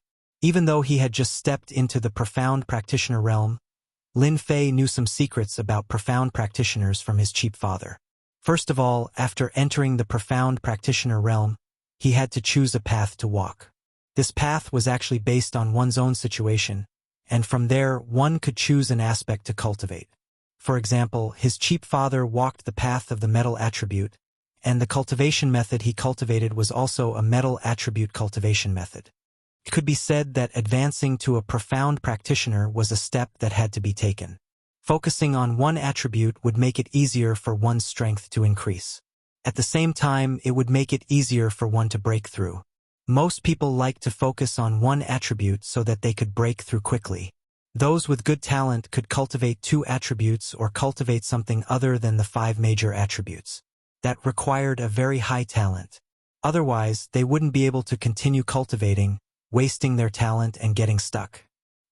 A: Even though he had just stepped into the profound practitioner realm, Lin Fei knew some secrets about profound practitioners from his cheap father. First of all, after entering the profound practitioner realm, he had to choose a path to walk. This path was actually based on one's own situation, and from there one could choose an aspect to cultivate. For example, his cheap father walked the path of the metal attribute, and the cultivation method he cultivated was also a metal attribute cultivation method. It could be said that advancing to a profound practitioner was a step that had to be taken. Focusing on one attribute would make it easier for one's strength to increase. At the same time, it would make it easier for one to break through. Most people like to focus on one attribute so that they could break through quickly. Those with good talent could cultivate 2 attributes or cultivate something other than the 5 major attributes. That required a very high talent. Otherwise, they wouldn't be able to continue cultivating, wasting their talent and getting stuck.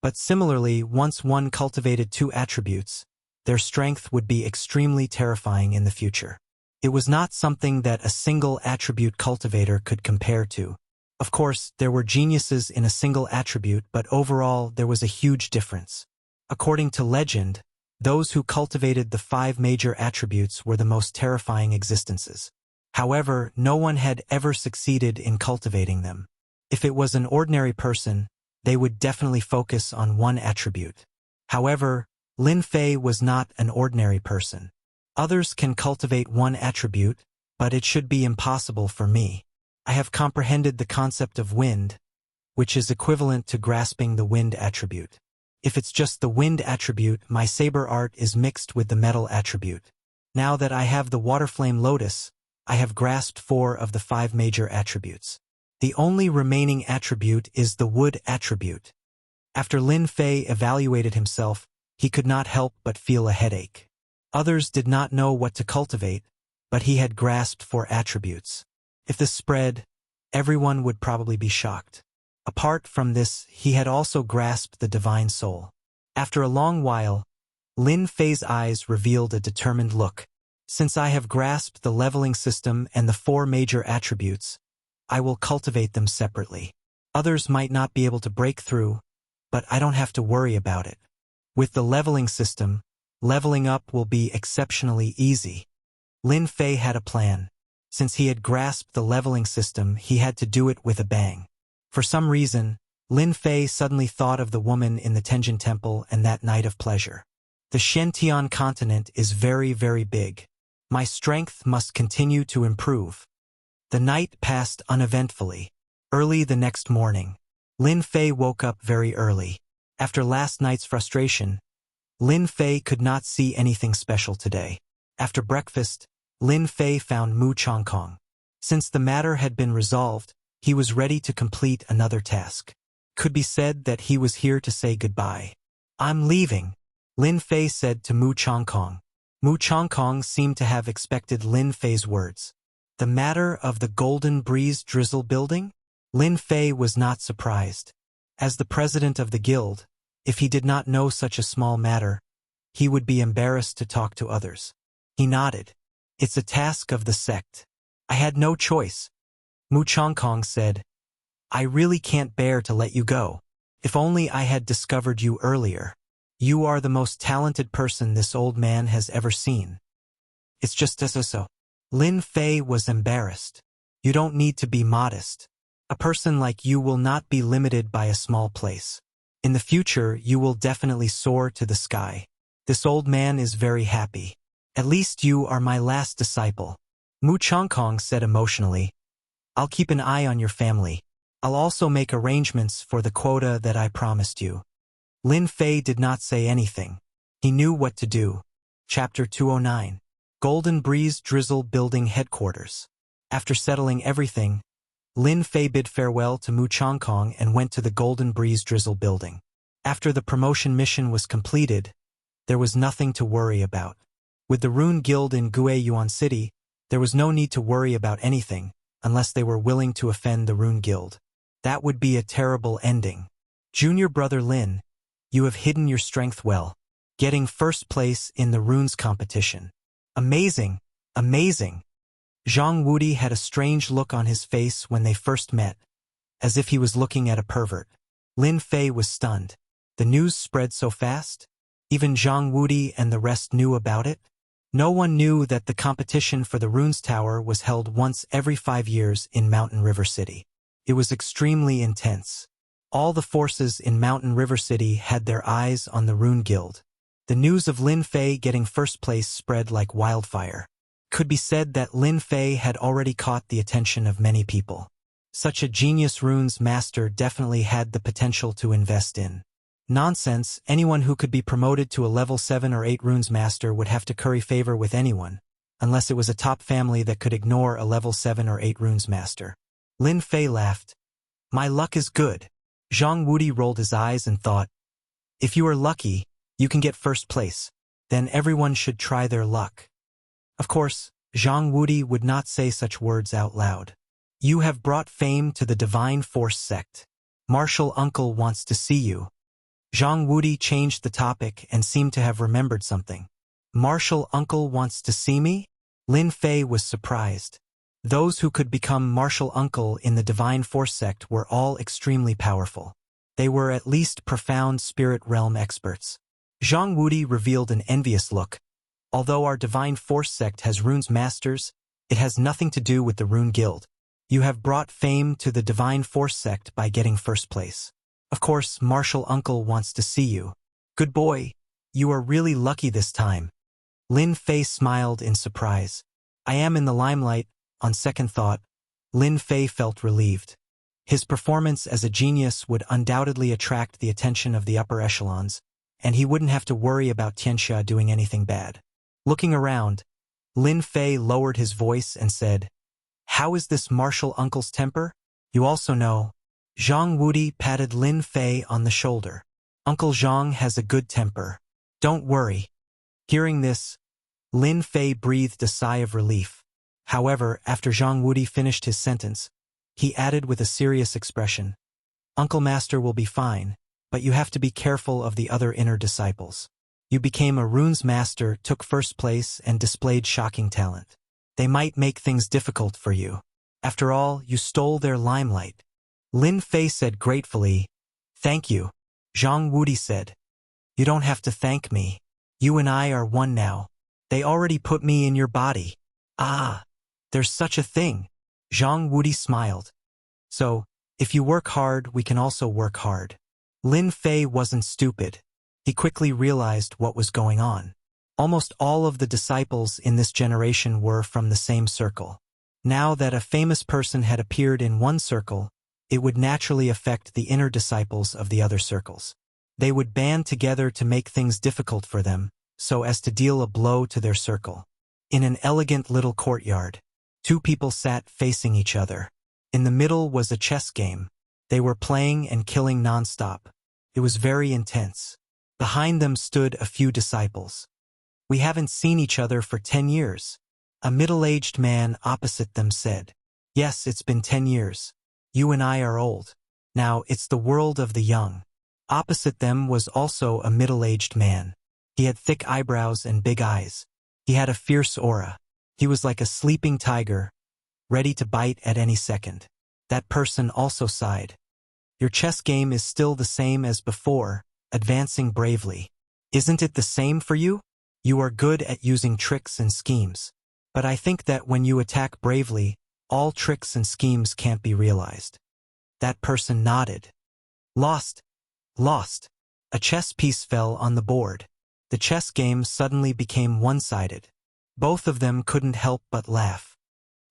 A: But similarly, once one cultivated 2 attributes, their strength would be extremely terrifying in the future. It was not something that a single attribute cultivator could compare to. Of course, there were geniuses in a single attribute, but overall there was a huge difference. According to legend, those who cultivated the 5 major attributes were the most terrifying existences. However, no one had ever succeeded in cultivating them. If it was an ordinary person, they would definitely focus on one attribute. However, Lin Fei was not an ordinary person. Others can cultivate one attribute, but it should be impossible for me. I have comprehended the concept of wind, which is equivalent to grasping the wind attribute. If it's just the wind attribute, my saber art is mixed with the metal attribute. Now that I have the water flame lotus, I have grasped 4 of the 5 major attributes. The only remaining attribute is the wood attribute. After Lin Fei evaluated himself, he could not help but feel a headache. Others did not know what to cultivate, but he had grasped 4 attributes. If this spread, everyone would probably be shocked. Apart from this, he had also grasped the divine soul. After a long while, Lin Fei's eyes revealed a determined look. Since I have grasped the leveling system and the 4 major attributes, I will cultivate them separately. Others might not be able to break through, but I don't have to worry about it. With the leveling system, leveling up will be exceptionally easy. Lin Fei had a plan. Since he had grasped the leveling system, he had to do it with a bang. For some reason, Lin Fei suddenly thought of the woman in the Tenjin Temple and that night of pleasure. The Shen-Tian continent is very, very big. My strength must continue to improve. The night passed uneventfully. Early the next morning, Lin Fei woke up very early. After last night's frustration, Lin Fei could not see anything special today. After breakfast, Lin Fei found Mu Chongkong. Since the matter had been resolved, he was ready to complete another task. Could be said that he was here to say goodbye. "I'm leaving," Lin Fei said to Mu Chongkong. Mu Chongkong seemed to have expected Lin Fei's words. The matter of the Golden Breeze Drizzle building? Lin Fei was not surprised. As the president of the guild, if he did not know such a small matter, he would be embarrassed to talk to others. He nodded. "It's a task of the sect. I had no choice." Mu Chongkong said, "I really can't bear to let you go. If only I had discovered you earlier. You are the most talented person this old man has ever seen. It's just so." Lin Fei was embarrassed. "You don't need to be modest. A person like you will not be limited by a small place. In the future, you will definitely soar to the sky. This old man is very happy. At least you are my last disciple." Mu Chongkong said emotionally, "I'll keep an eye on your family. I'll also make arrangements for the quota that I promised you." Lin Fei did not say anything. He knew what to do. Chapter 209. Golden Breeze Drizzle Building Headquarters. After settling everything, Lin Fei bid farewell to Mu Chongkong and went to the Golden Breeze Drizzle building. After the promotion mission was completed, there was nothing to worry about. With the Rune Guild in Guiyuan City, there was no need to worry about anything, unless they were willing to offend the Rune Guild. That would be a terrible ending. Junior brother Lin, you have hidden your strength well, getting first place in the runes competition. Amazing, amazing. Zhang Wudi had a strange look on his face when they first met, as if he was looking at a pervert. Lin Fei was stunned. The news spread so fast? Even Zhang Wudi and the rest knew about it? No one knew that the competition for the Runes Tower was held once every 5 years in Mountain River City. It was extremely intense. All the forces in Mountain River City had their eyes on the Rune Guild. The news of Lin Fei getting first place spread like wildfire. Could be said that Lin Fei had already caught the attention of many people. Such a genius runes master definitely had the potential to invest in. Nonsense, anyone who could be promoted to a level 7 or 8 runes master would have to curry favor with anyone, unless it was a top family that could ignore a level 7 or 8 runes master. Lin Fei laughed. "My luck is good." Zhang Wudi rolled his eyes and thought, "If you are lucky, you can get first place. Then everyone should try their luck." Of course, Zhang Wudi would not say such words out loud. "You have brought fame to the Divine Force sect. Martial Uncle wants to see you." Zhang Wudi changed the topic and seemed to have remembered something. "Martial Uncle wants to see me?" Lin Fei was surprised. Those who could become Martial Uncle in the Divine Force sect were all extremely powerful. They were at least profound spirit realm experts. Zhang Wudi revealed an envious look. "Although our Divine Force sect has runes masters, it has nothing to do with the Rune Guild. You have brought fame to the Divine Force sect by getting first place. Of course, Martial Uncle wants to see you. Good boy, you are really lucky this time." Lin Fei smiled in surprise. "I am in the limelight." On second thought, Lin Fei felt relieved. His performance as a genius would undoubtedly attract the attention of the upper echelons, and he wouldn't have to worry about Tianxia doing anything bad. Looking around, Lin Fei lowered his voice and said, "How is this Martial Uncle's temper? You also know." Zhang Wudi patted Lin Fei on the shoulder. "Uncle Zhang has a good temper. Don't worry." Hearing this, Lin Fei breathed a sigh of relief. However, after Zhang Wudi finished his sentence, he added with a serious expression, "Uncle Master will be fine, but you have to be careful of the other inner disciples. You became a runes master, took first place, and displayed shocking talent. They might make things difficult for you. After all, you stole their limelight." Lin Fei said gratefully, "Thank you." Zhang Wudi said, "You don't have to thank me. You and I are one now. They already put me in your body." "Ah, there's such a thing." Zhang Wudi smiled. "So, if you work hard, we can also work hard." Lin Fei wasn't stupid. He quickly realized what was going on. Almost all of the disciples in this generation were from the same circle. Now that a famous person had appeared in one circle, it would naturally affect the inner disciples of the other circles. They would band together to make things difficult for them, so as to deal a blow to their circle. In an elegant little courtyard, two people sat facing each other. In the middle was a chess game. They were playing and killing non-stop. It was very intense. Behind them stood a few disciples. "We haven't seen each other for 10 years. A middle-aged man opposite them said. "Yes, it's been 10 years. You and I are old. Now it's the world of the young." Opposite them was also a middle-aged man. He had thick eyebrows and big eyes. He had a fierce aura. He was like a sleeping tiger, ready to bite at any second. That person also sighed. "Your chess game is still the same as before, advancing bravely. Isn't it the same for you? You are good at using tricks and schemes. But I think that when you attack bravely, all tricks and schemes can't be realized." That person nodded. "Lost. Lost." A chess piece fell on the board. The chess game suddenly became one-sided. Both of them couldn't help but laugh.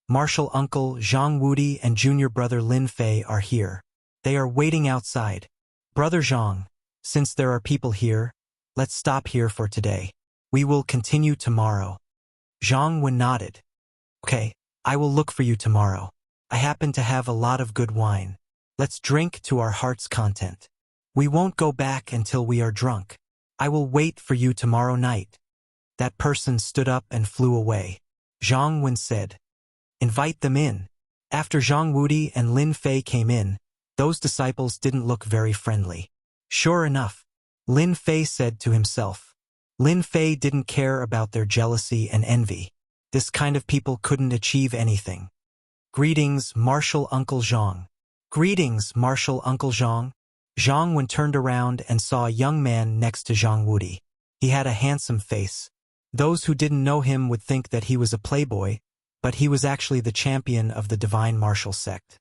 A: Martial uncle Zhang Wudi and junior brother Lin Fei are here. They are waiting outside. "Brother Zhang, since there are people here, let's stop here for today. We will continue tomorrow." Zhang Wen nodded. "Okay, I will look for you tomorrow. I happen to have a lot of good wine. Let's drink to our heart's content. We won't go back until we are drunk. I will wait for you tomorrow night." That person stood up and flew away. Zhang Wen said, "Invite them in." After Zhang Wudi and Lin Fei came in, those disciples didn't look very friendly. Sure enough, Lin Fei said to himself. Lin Fei didn't care about their jealousy and envy. This kind of people couldn't achieve anything. "Greetings, Martial Uncle Zhang." "Greetings, Martial Uncle Zhang." Zhang Wen turned around and saw a young man next to Zhang Wudi. He had a handsome face. Those who didn't know him would think that he was a playboy, but he was actually the champion of the divine martial sect.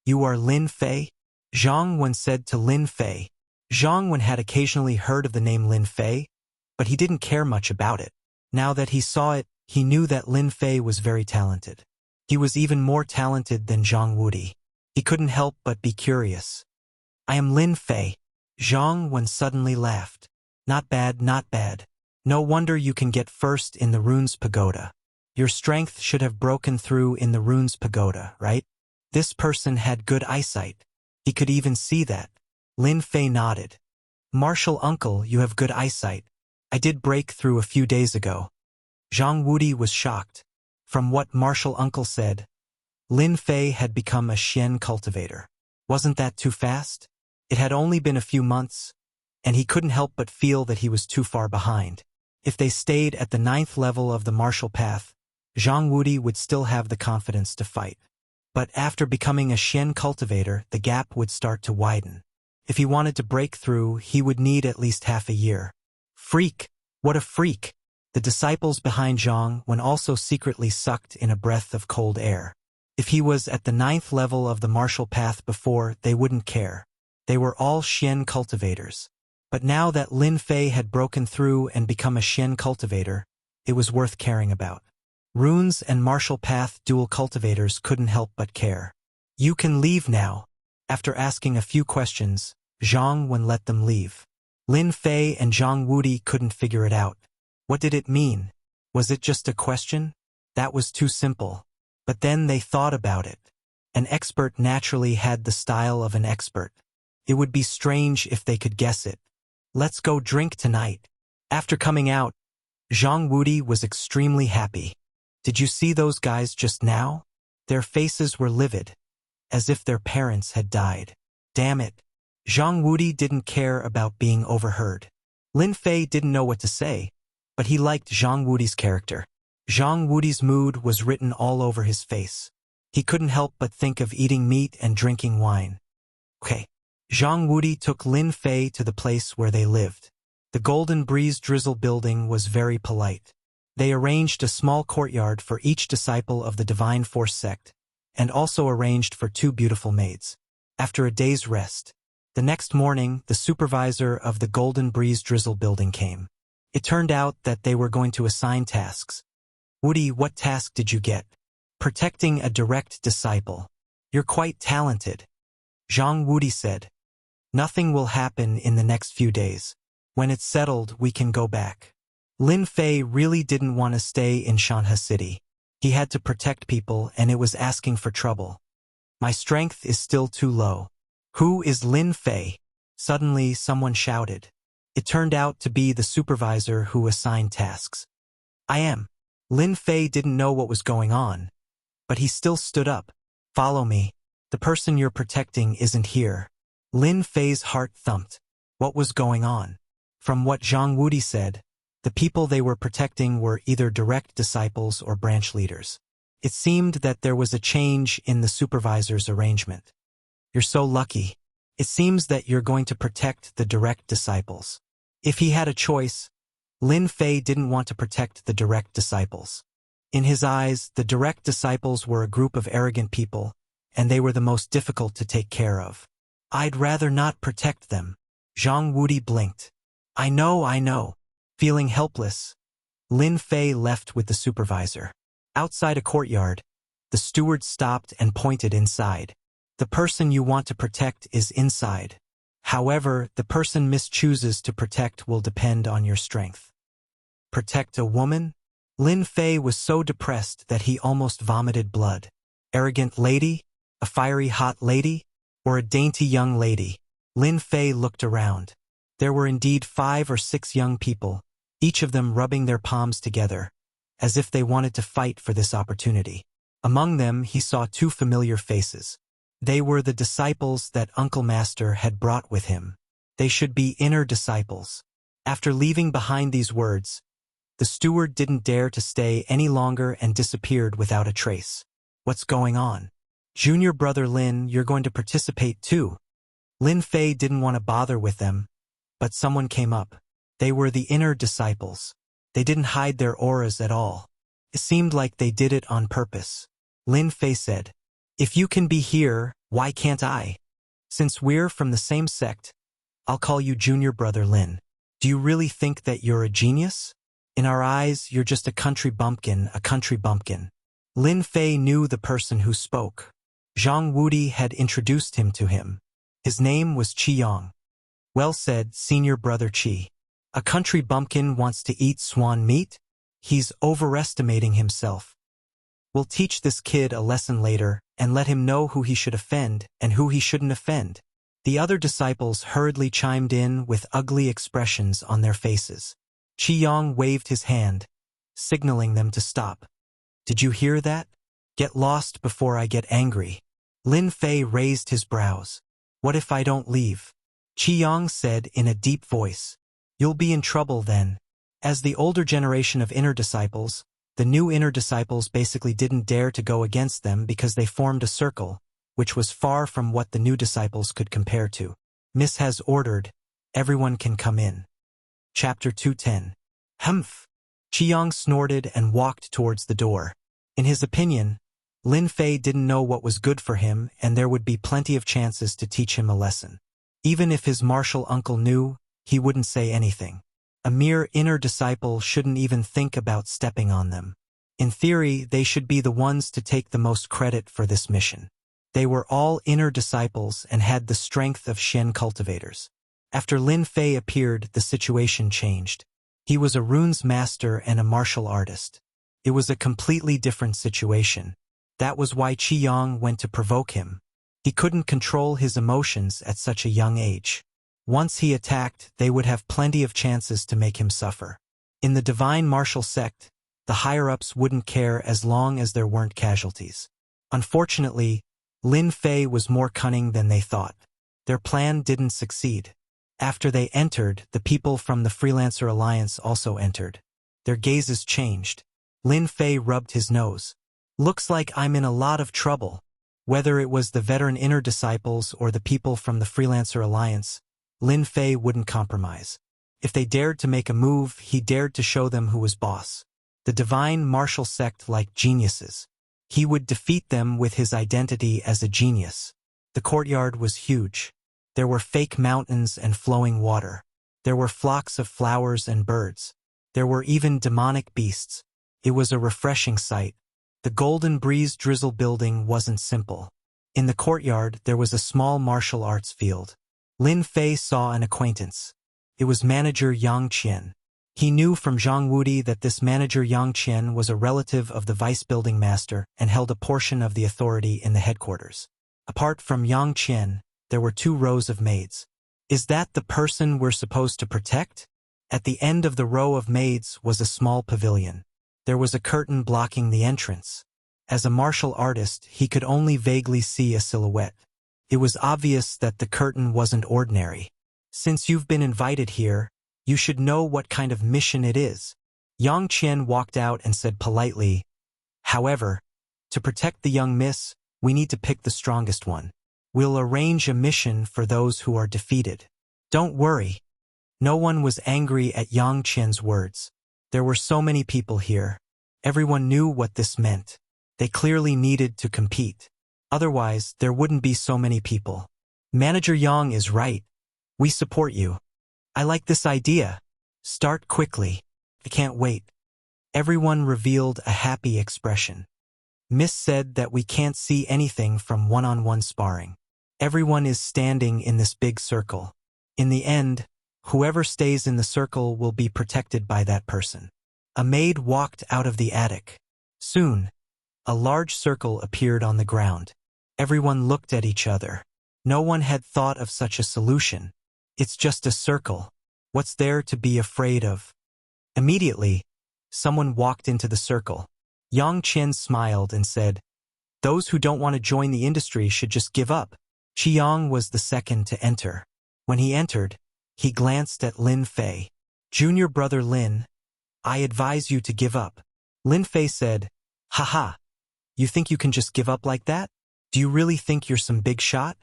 A: "You are Lin Fei?" Zhang Wen said to Lin Fei. Zhang Wen had occasionally heard of the name Lin Fei, but he didn't care much about it. Now that he saw it, he knew that Lin Fei was very talented. He was even more talented than Zhang Wudi. He couldn't help but be curious. "I am Lin Fei." Zhang Wen suddenly laughed. "Not bad, not bad. No wonder you can get first in the Runes Pagoda. Your strength should have broken through in the Runes Pagoda, right?" This person had good eyesight. He could even see that. Lin Fei nodded. "Martial uncle, you have good eyesight. I did break through a few days ago." Zhang Wudi was shocked. From what martial uncle said, Lin Fei had become a Xian cultivator. Wasn't that too fast? It had only been a few months, and he couldn't help but feel that he was too far behind. If they stayed at the 9th level of the martial path, Zhang Wudi would still have the confidence to fight. But after becoming a Xian cultivator, the gap would start to widen. If he wanted to break through, he would need at least half a year. Freak! What a freak! The disciples behind Zhang Wen also secretly sucked in a breath of cold air. If he was at the 9th level of the martial path before, they wouldn't care. They were all Xian cultivators. But now that Lin Fei had broken through and become a Xian cultivator, it was worth caring about. Runes and martial path dual cultivators couldn't help but care. "You can leave now." After asking a few questions, Zhang Wen let them leave. Lin Fei and Zhang Wudi couldn't figure it out. What did it mean? Was it just a question? That was too simple. But then they thought about it. An expert naturally had the style of an expert. It would be strange if they could guess it. "Let's go drink tonight." After coming out, Zhang Wudi was extremely happy. Did you see those guys just now? Their faces were livid, as if their parents had died. Damn it. Zhang Wudi didn't care about being overheard. Lin Fei didn't know what to say, but he liked Zhang Wudi's character. Zhang Wudi's mood was written all over his face. He couldn't help but think of eating meat and drinking wine. Okay. Zhang Wudi took Lin Fei to the place where they lived. The Golden Breeze Drizzle building was very polite. They arranged a small courtyard for each disciple of the Divine Force sect, and also arranged for 2 beautiful maids. After a day's rest, the next morning the supervisor of the Golden Breeze Drizzle building came. It turned out that they were going to assign tasks. "Wudi, what task did you get?" "Protecting a direct disciple." "You're quite talented." Zhang Wudi said. Nothing will happen in the next few days. When it's settled, we can go back. Lin Fei really didn't want to stay in Shanhe City. He had to protect people, and it was asking for trouble. My strength is still too low. Who is Lin Fei? Suddenly, someone shouted. It turned out to be the supervisor who assigned tasks. I am. Lin Fei didn't know what was going on, but he still stood up. Follow me. The person you're protecting isn't here. Lin Fei's heart thumped. What was going on? From what Zhang Wudi said, the people they were protecting were either direct disciples or branch leaders. It seemed that there was a change in the supervisor's arrangement. You're so lucky. It seems that you're going to protect the direct disciples. If he had a choice, Lin Fei didn't want to protect the direct disciples. In his eyes, the direct disciples were a group of arrogant people, and they were the most difficult to take care of. I'd rather not protect them. Zhang Wudi blinked. I know. Feeling helpless, Lin Fei left with the supervisor. Outside a courtyard, the steward stopped and pointed inside. The person you want to protect is inside. However, the person mischooses to protect will depend on your strength. Protect a woman? Lin Fei was so depressed that he almost vomited blood. Arrogant lady? A fiery hot lady? Or a dainty young lady? Lin Fei looked around. There were indeed 5 or 6 young people, each of them rubbing their palms together, as if they wanted to fight for this opportunity. Among them, he saw 2 familiar faces. They were the disciples that Uncle Master had brought with him. They should be inner disciples. After leaving behind these words, the steward didn't dare to stay any longer and disappeared without a trace. What's going on? Junior brother Lin, you're going to participate too. Lin Fei didn't want to bother with them, but someone came up. They were the inner disciples. They didn't hide their auras at all. It seemed like they did it on purpose. Lin Fei said, if you can be here, why can't I? Since we're from the same sect, I'll call you Junior Brother Lin. Do you really think that you're a genius? In our eyes, you're just a country bumpkin. Lin Fei knew the person who spoke. Zhang Wudi had introduced him to him. His name was Qi Yang. Well said, Senior Brother Qi. A country bumpkin wants to eat swan meat? He's overestimating himself. We'll teach this kid a lesson later and let him know who he should offend and who he shouldn't offend. The other disciples hurriedly chimed in with ugly expressions on their faces. Qi Yang waved his hand, signaling them to stop. Did you hear that? Get lost before I get angry. Lin Fei raised his brows. What if I don't leave? Qi Yang said in a deep voice. You'll be in trouble then. As the older generation of inner disciples, the new inner disciples basically didn't dare to go against them because they formed a circle, which was far from what the new disciples could compare to. Miss has ordered, everyone can come in. Chapter 210. Humph! Qi Yang snorted and walked towards the door. In his opinion, Lin Fei didn't know what was good for him and there would be plenty of chances to teach him a lesson. Even if his martial uncle knew, he wouldn't say anything. A mere inner disciple shouldn't even think about stepping on them. In theory, they should be the ones to take the most credit for this mission. They were all inner disciples and had the strength of Shen cultivators. After Lin Fei appeared, the situation changed. He was a runes master and a martial artist. It was a completely different situation. That was why Qi Yang went to provoke him. He couldn't control his emotions at such a young age. Once he attacked, they would have plenty of chances to make him suffer. In the divine martial sect, the higher-ups wouldn't care as long as there weren't casualties. Unfortunately, Lin Fei was more cunning than they thought. Their plan didn't succeed. After they entered, the people from the Freelancer Alliance also entered. Their gazes changed. Lin Fei rubbed his nose. Looks like I'm in a lot of trouble. Whether it was the veteran inner disciples or the people from the Freelancer Alliance, Lin Fei wouldn't compromise. If they dared to make a move, he dared to show them who was boss. The divine martial sect liked geniuses. He would defeat them with his identity as a genius. The courtyard was huge. There were fake mountains and flowing water. There were flocks of flowers and birds. There were even demonic beasts. It was a refreshing sight. The Golden Breeze Drizzle building wasn't simple. In the courtyard, there was a small martial arts field. Lin Fei saw an acquaintance. It was manager Yang Qian. He knew from Zhang Wudi that this manager Yang Qian was a relative of the vice building master and held a portion of the authority in the headquarters. Apart from Yang Qian, there were 2 rows of maids. Is that the person we're supposed to protect? At the end of the row of maids was a small pavilion. There was a curtain blocking the entrance. As a martial artist, he could only vaguely see a silhouette. It was obvious that the curtain wasn't ordinary. Since you've been invited here, you should know what kind of mission it is. Yang Qian walked out and said politely, however, to protect the young miss, we need to pick the strongest one. We'll arrange a mission for those who are defeated. Don't worry. No one was angry at Yang Qian's words. There were so many people here. Everyone knew what this meant. They clearly needed to compete. Otherwise, there wouldn't be so many people. Manager Yang is right. We support you. I like this idea. Start quickly. I can't wait. Everyone revealed a happy expression. Miss said that we can't see anything from one-on-one sparring. Everyone is standing in this big circle. In the end, whoever stays in the circle will be protected by that person. A maid walked out of the attic. Soon, a large circle appeared on the ground. Everyone looked at each other. No one had thought of such a solution. It's just a circle. What's there to be afraid of? Immediately, someone walked into the circle. Yang Qian smiled and said, those who don't want to join the industry should just give up. Qiang was the second to enter. When he entered, he glanced at Lin Fei. Junior brother Lin, I advise you to give up. Lin Fei said, haha, you think you can just give up like that? Do you really think you're some big shot?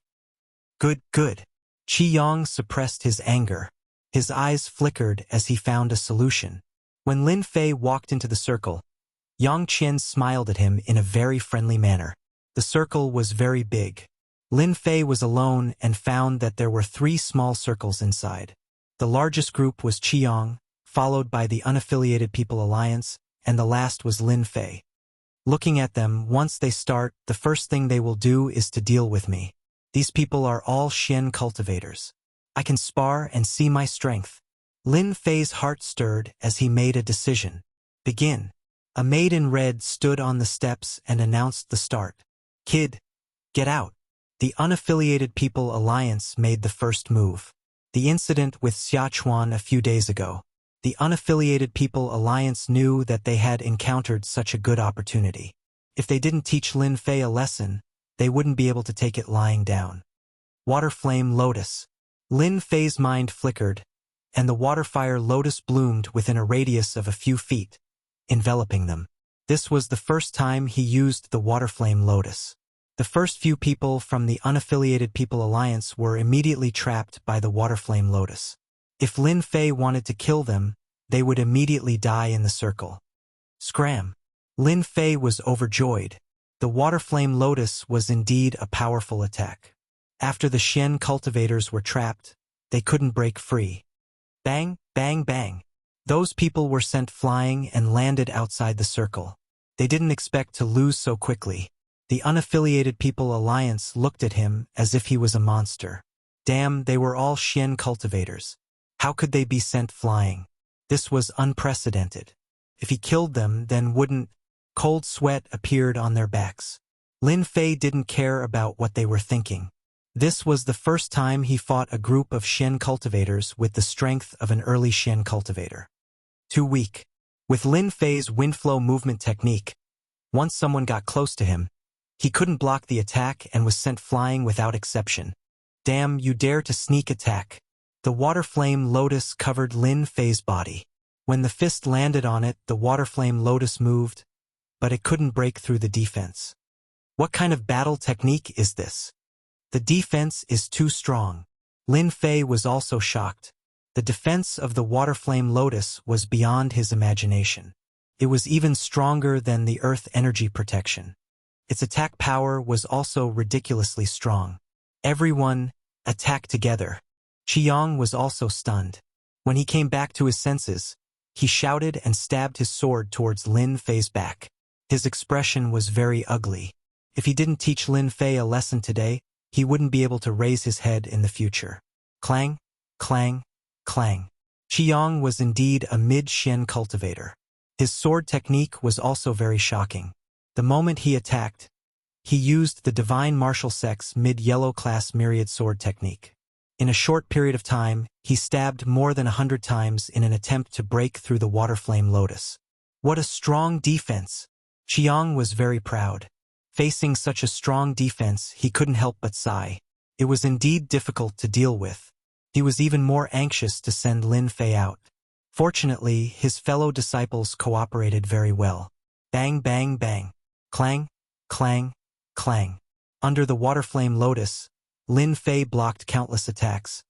A: Good, good. Qiang suppressed his anger. His eyes flickered as he found a solution. When Lin Fei walked into the circle, Yang Qian smiled at him in a very friendly manner. The circle was very big. Lin Fei was alone and found that there were 3 small circles inside. The largest group was Qiang, followed by the Unaffiliated People Alliance, and the last was Lin Fei. Looking at them, once they start, the first thing they will do is to deal with me. These people are all Xian cultivators. I can spar and see my strength. Lin Fei's heart stirred as he made a decision. Begin. A maid in red stood on the steps and announced the start. Kid, get out. The Unaffiliated People Alliance made the first move. The incident with Xiachuan a few days ago. The Unaffiliated People Alliance knew that they had encountered such a good opportunity. If they didn't teach Lin Fei a lesson, they wouldn't be able to take it lying down. Water Flame Lotus. Lin Fei's mind flickered, and the water-fire lotus bloomed within a radius of a few feet, enveloping them. This was the first time he used the water flame lotus. The first few people from the Unaffiliated People Alliance were immediately trapped by the water flame lotus. If Lin Fei wanted to kill them, they would immediately die in the circle. Scram! Lin Fei was overjoyed. The water flame lotus was indeed a powerful attack. After the Xian cultivators were trapped, they couldn't break free. Bang, bang, bang. Those people were sent flying and landed outside the circle. They didn't expect to lose so quickly. The Unaffiliated People Alliance looked at him as if he was a monster. Damn, they were all Xian cultivators. How could they be sent flying? This was unprecedented. If he killed them, then wouldn't... Cold sweat appeared on their backs. Lin Fei didn't care about what they were thinking. This was the first time he fought a group of Xian cultivators with the strength of an early Xian cultivator. Too weak. With Lin Fei's windflow movement technique, once someone got close to him, he couldn't block the attack and was sent flying without exception. Damn, you dare to sneak attack. The water flame lotus covered Lin Fei's body. When the fist landed on it, the water flame lotus moved, but it couldn't break through the defense. What kind of battle technique is this? The defense is too strong. Lin Fei was also shocked. The defense of the water flame lotus was beyond his imagination. It was even stronger than the earth energy protection. Its attack power was also ridiculously strong. Everyone attacked together. Qiang was also stunned. When he came back to his senses, he shouted and stabbed his sword towards Lin Fei's back. His expression was very ugly. If he didn't teach Lin Fei a lesson today, he wouldn't be able to raise his head in the future. Clang, clang, clang. Qiyang was indeed a mid-Xian cultivator. His sword technique was also very shocking. The moment he attacked, he used the divine martial sex mid-yellow class myriad sword technique. In a short period of time, he stabbed more than 100 times in an attempt to break through the water flame lotus. What a strong defense! Qiyang was very proud. Facing such a strong defense, he couldn't help but sigh. It was indeed difficult to deal with. He was even more anxious to send Lin Fei out. Fortunately, his fellow disciples cooperated very well. Bang, bang, bang. Clang, clang, clang. Under the water flame lotus, Lin Fei blocked countless attacks,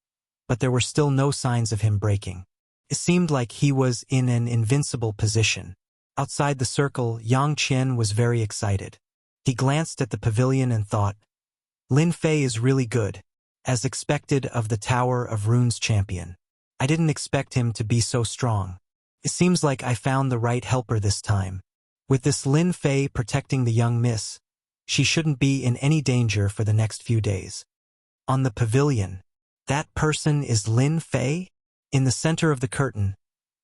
A: but there were still no signs of him breaking. It seemed like he was in an invincible position. Outside the circle, Yang Qian was very excited. He glanced at the pavilion and thought, Lin Fei is really good, as expected of the Tower of Runes champion. I didn't expect him to be so strong. It seems like I found the right helper this time. With this Lin Fei protecting the young miss, she shouldn't be in any danger for the next few days. On the pavilion, that person is Lin Fei? In the center of the curtain,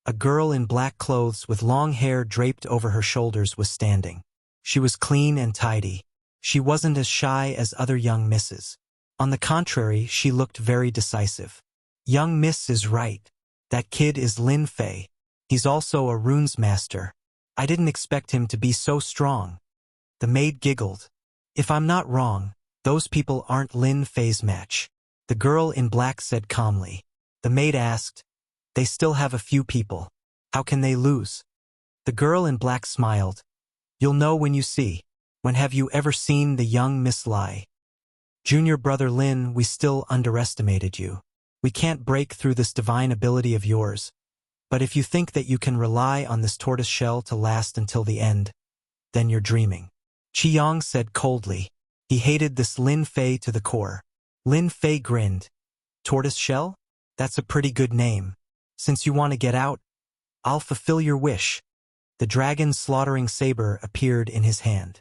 A: a girl in black clothes with long hair draped over her shoulders was standing. She was clean and tidy. She wasn't as shy as other young misses. On the contrary, she looked very decisive. Young miss is right. That kid is Lin Fei. He's also a runes master. I didn't expect him to be so strong. The maid giggled. If I'm not wrong, those people aren't Lin Fei's match. The girl in black said calmly. The maid asked, they still have a few people. How can they lose? The girl in black smiled. You'll know when you see. When have you ever seen the young Miss Lai? Junior brother Lin, we still underestimated you. We can't break through this divine ability of yours. But if you think that you can rely on this tortoise shell to last until the end, then you're dreaming. Qiyang said coldly. He hated this Lin Fei to the core. Lin Fei grinned. Tortoise shell? That's a pretty good name. Since you want to get out, I'll fulfill your wish. The dragon's slaughtering saber appeared in his hand.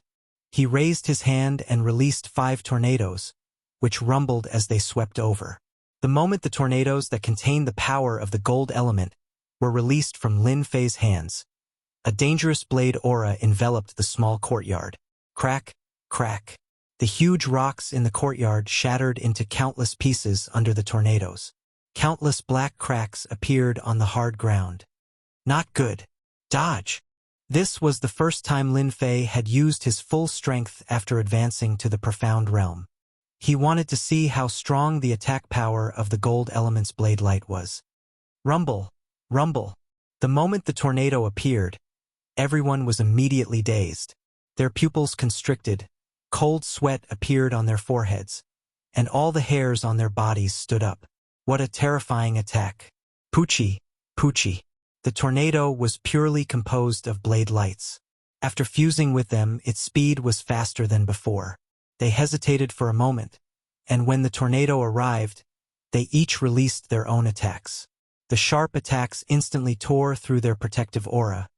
A: He raised his hand and released 5 tornadoes, which rumbled as they swept over. The moment the tornadoes that contained the power of the gold element were released from Lin Fei's hands, a dangerous blade aura enveloped the small courtyard. Crack, crack. The huge rocks in the courtyard shattered into countless pieces under the tornadoes. Countless black cracks appeared on the hard ground. Not good. Dodge. This was the first time Lin Fei had used his full strength after advancing to the profound realm. He wanted to see how strong the attack power of the gold element's blade light was. Rumble, rumble. The moment the tornado appeared, everyone was immediately dazed. Their pupils constricted, cold sweat appeared on their foreheads, and all the hairs on their bodies stood up. What a terrifying attack. Poochie, poochie. The tornado was purely composed of blade lights. After fusing with them, its speed was faster than before. They hesitated for a moment, and when the tornado arrived, they each released their own attacks. The sharp attacks instantly tore through their protective aura,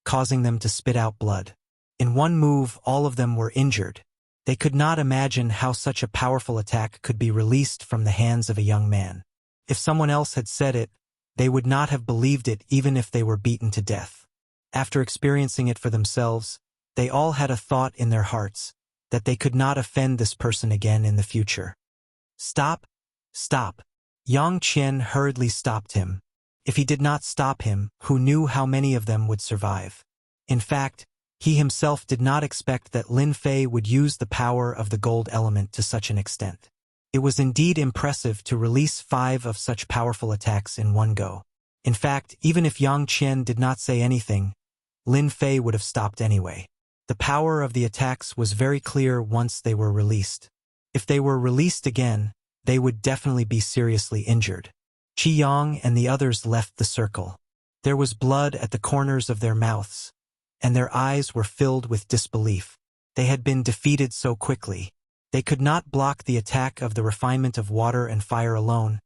A: causing them to spit out blood. In one move, all of them were injured. They could not imagine how such a powerful attack could be released from the hands of a young man. If someone else had said it, they would not have believed it even if they were beaten to death. After experiencing it for themselves, they all had a thought in their hearts that they could not offend this person again in the future. Stop! Stop! Yang Qian hurriedly stopped him. If he did not stop him, who knew how many of them would survive? In fact, he himself did not expect that Lin Fei would use the power of the gold element to such an extent. It was indeed impressive to release 5 of such powerful attacks in one go. In fact, even if Yang Qian did not say anything, Lin Fei would have stopped anyway. The power of the attacks was very clear once they were released. If they were released again, they would definitely be seriously injured. Qiyang and the others left the circle. There was blood at the corners of their mouths, and their eyes were filled with disbelief. They had been defeated so quickly. They could not block the attack of the refinement of water and fire alone,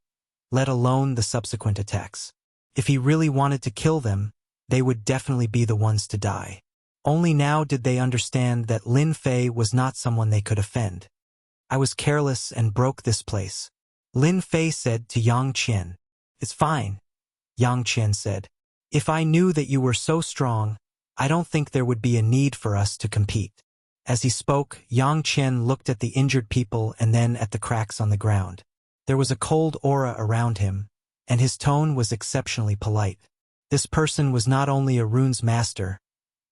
A: let alone the subsequent attacks. If he really wanted to kill them, they would definitely be the ones to die. Only now did they understand that Lin Fei was not someone they could offend. I was careless and broke this place. Lin Fei said to Yang Qian. It's fine, Yang Qian said. If I knew that you were so strong, I don't think there would be a need for us to compete. As he spoke, Yang Qian looked at the injured people and then at the cracks on the ground. There was a cold aura around him, and his tone was exceptionally polite. This person was not only a runes master,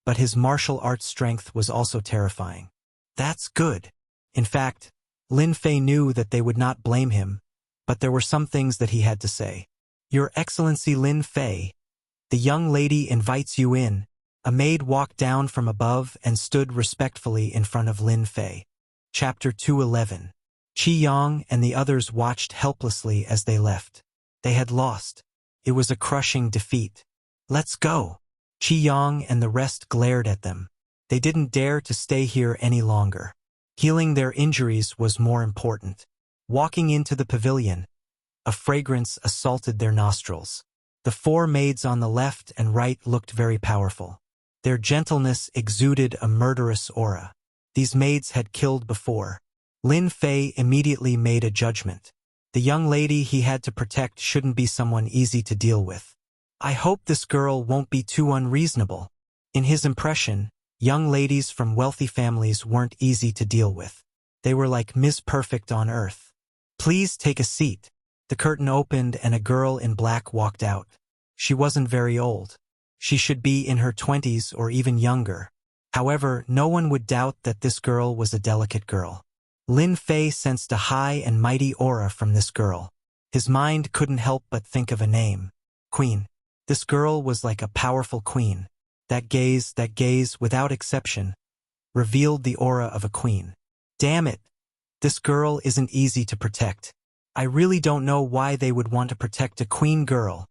A: but his martial arts strength was also terrifying. That's good. In fact, Lin Fei knew that they would not blame him, but there were some things that he had to say. Your Excellency Lin Fei, the young lady invites you in. A maid walked down from above and stood respectfully in front of Lin Fei. Chapter 211. Qi Yang and the others watched helplessly as they left. They had lost. It was a crushing defeat. Let's go. Qi Yang and the rest glared at them. They didn't dare to stay here any longer. Healing their injuries was more important. Walking into the pavilion, a fragrance assaulted their nostrils. The four maids on the left and right looked very powerful. Their gentleness exuded a murderous aura. These maids had killed before. Lin Fei immediately made a judgment. The young lady he had to protect shouldn't be someone easy to deal with. I hope this girl won't be too unreasonable. In his impression, young ladies from wealthy families weren't easy to deal with. They were like Ms. Perfect on Earth. Please take a seat. The curtain opened and a girl in black walked out. She wasn't very old. She should be in her 20s or even younger. However, no one would doubt that this girl was a delicate girl. Lin Fei sensed a high and mighty aura from this girl. His mind couldn't help but think of a name. Queen. This girl was like a powerful queen. That gaze, without exception, revealed the aura of a queen. Damn it! This girl isn't easy to protect. I really don't know why they would want to protect a queen girl.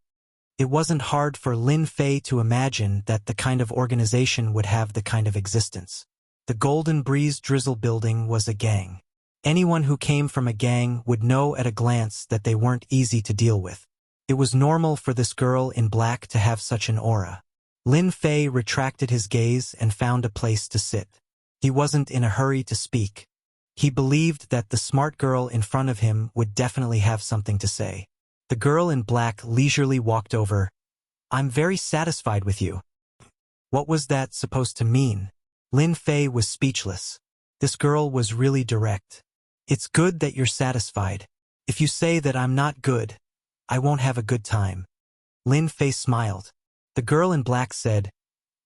A: It wasn't hard for Lin Fei to imagine that the kind of organization would have the kind of existence. The Golden Breeze Drizzle Building was a gang. Anyone who came from a gang would know at a glance that they weren't easy to deal with. It was normal for this girl in black to have such an aura. Lin Fei retracted his gaze and found a place to sit. He wasn't in a hurry to speak. He believed that the smart girl in front of him would definitely have something to say. The girl in black leisurely walked over. I'm very satisfied with you. What was that supposed to mean? Lin Fei was speechless. This girl was really direct. It's good that you're satisfied. If you say that I'm not good, I won't have a good time. Lin Fei smiled. The girl in black said,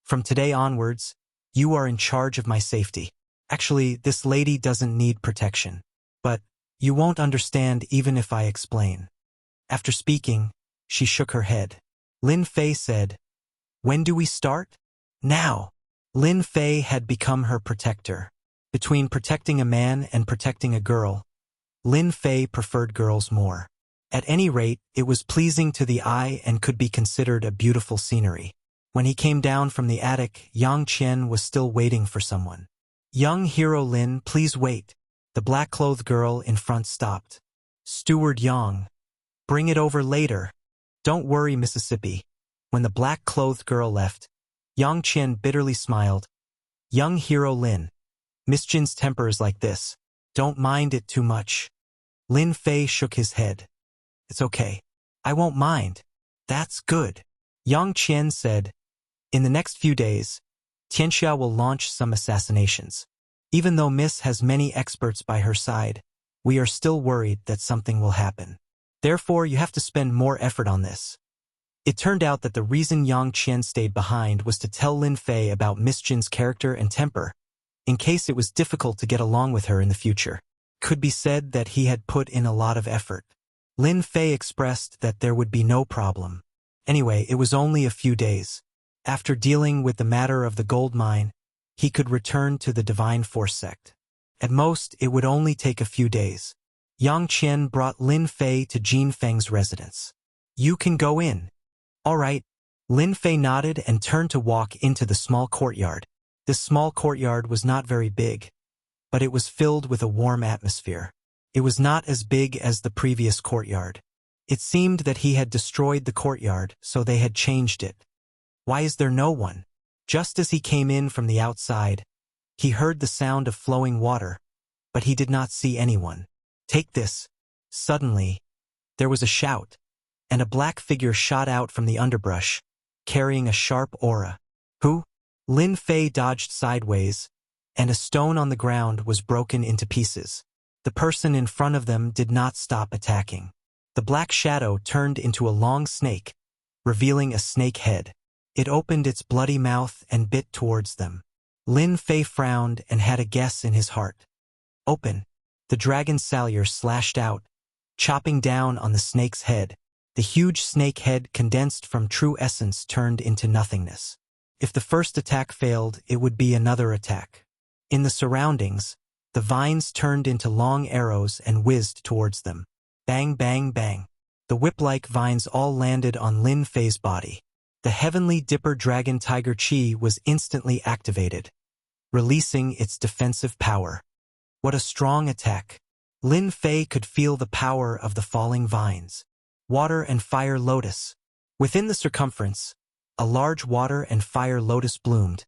A: from today onwards, you are in charge of my safety. Actually, this lady doesn't need protection. But you won't understand even if I explain. After speaking, she shook her head. Lin Fei said, when do we start? Now. Lin Fei had become her protector. Between protecting a man and protecting a girl, Lin Fei preferred girls more. At any rate, it was pleasing to the eye and could be considered a beautiful scenery. When he came down from the attic, Yang Qian was still waiting for someone. Young hero Lin, please wait. The black-clothed girl in front stopped. Steward Yang. Bring it over later. Don't worry, Mississippi. When the black-clothed girl left, Yang Qian bitterly smiled. Young hero Lin. Miss Jin's temper is like this. Don't mind it too much. Lin Fei shook his head. It's okay. I won't mind. That's good. Yang Qian said, in the next few days, Tianxia will launch some assassinations. Even though Miss has many experts by her side, we are still worried that something will happen. Therefore, you have to spend more effort on this. It turned out that the reason Yang Qian stayed behind was to tell Lin Fei about Miss Jin's character and temper, in case it was difficult to get along with her in the future. Could be said that he had put in a lot of effort. Lin Fei expressed that there would be no problem. Anyway, it was only a few days. After dealing with the matter of the gold mine, he could return to the Divine Force sect. At most, it would only take a few days. Yang Qian brought Lin Fei to Jin Feng's residence. You can go in. All right. Lin Fei nodded and turned to walk into the small courtyard. This small courtyard was not very big, but it was filled with a warm atmosphere. It was not as big as the previous courtyard. It seemed that he had destroyed the courtyard, so they had changed it. Why is there no one? Just as he came in from the outside, he heard the sound of flowing water, but he did not see anyone. "Take this." Suddenly, there was a shout, and a black figure shot out from the underbrush, carrying a sharp aura. "Who?" Lin Fei dodged sideways, and a stone on the ground was broken into pieces. The person in front of them did not stop attacking. The black shadow turned into a long snake, revealing a snake head. It opened its bloody mouth and bit towards them. Lin Fei frowned and had a guess in his heart. "Open." The dragon salyer slashed out, chopping down on the snake's head. The huge snake head, condensed from true essence, turned into nothingness. If the first attack failed, it would be another attack. In the surroundings, the vines turned into long arrows and whizzed towards them. Bang, bang, bang. The whip-like vines all landed on Lin Fei's body. The Heavenly Dipper Dragon Tiger Chi was instantly activated, releasing its defensive power. What a strong attack! Lin Fei could feel the power of the falling vines. Water and Fire Lotus. Within the circumference, a large water and fire lotus bloomed,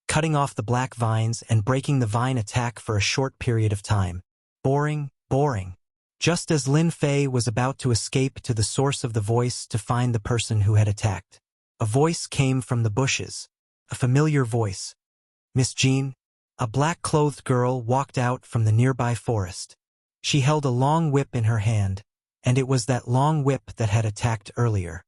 A: cutting off the black vines and breaking the vine attack for a short period of time. Boring, boring. Just as Lin Fei was about to escape to the source of the voice to find the person who had attacked, a voice came from the bushes. A familiar voice. "Miss Jean?" A black-clothed girl walked out from the nearby forest. She held a long whip in her hand, and it was that long whip that had attacked earlier.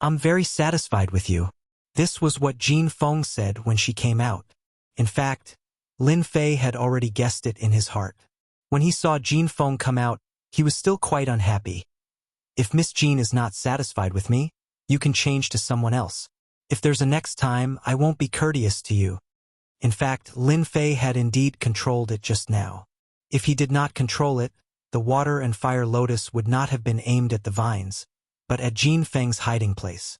A: "I'm very satisfied with you." This was what Jin Feng said when she came out. In fact, Lin Fei had already guessed it in his heart. When he saw Jin Feng come out, he was still quite unhappy. "If Miss Jean is not satisfied with me, you can change to someone else. If there's a next time, I won't be courteous to you." In fact, Lin Fei had indeed controlled it just now. If he did not control it, the water and fire lotus would not have been aimed at the vines, but at Jin Feng's hiding place.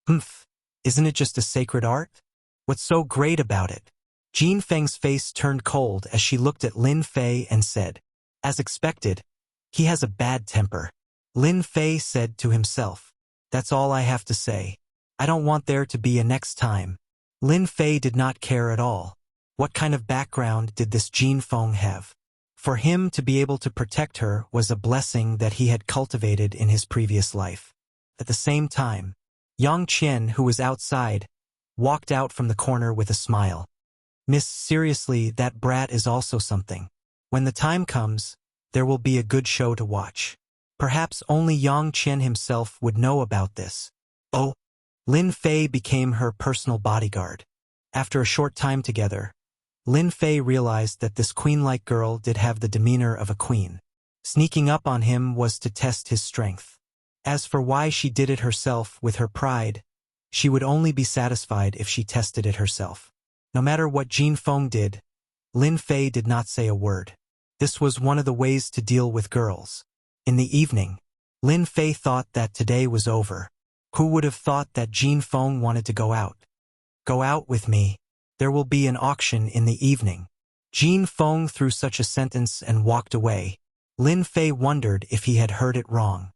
A: "Humph, isn't it just a sacred art? What's so great about it?" Jin Feng's face turned cold as she looked at Lin Fei and said, "As expected, he has a bad temper." Lin Fei said to himself, "That's all I have to say. I don't want there to be a next time." Lin Fei did not care at all. What kind of background did this Jin Feng have? For him to be able to protect her was a blessing that he had cultivated in his previous life. At the same time, Yang Qian, who was outside, walked out from the corner with a smile. "Miss, seriously, that brat is also something. When the time comes, there will be a good show to watch." Perhaps only Yang Qian himself would know about this. Oh, Lin Fei became her personal bodyguard. After a short time together, Lin Fei realized that this queen-like girl did have the demeanor of a queen. Sneaking up on him was to test his strength. As for why she did it herself with her pride, she would only be satisfied if she tested it herself. No matter what Jin Feng did, Lin Fei did not say a word. This was one of the ways to deal with girls. In the evening, Lin Fei thought that today was over. Who would have thought that Jin Feng wanted to go out? "Go out with me. There will be an auction in the evening." Jin Feng threw such a sentence and walked away. Lin Fei wondered if he had heard it wrong.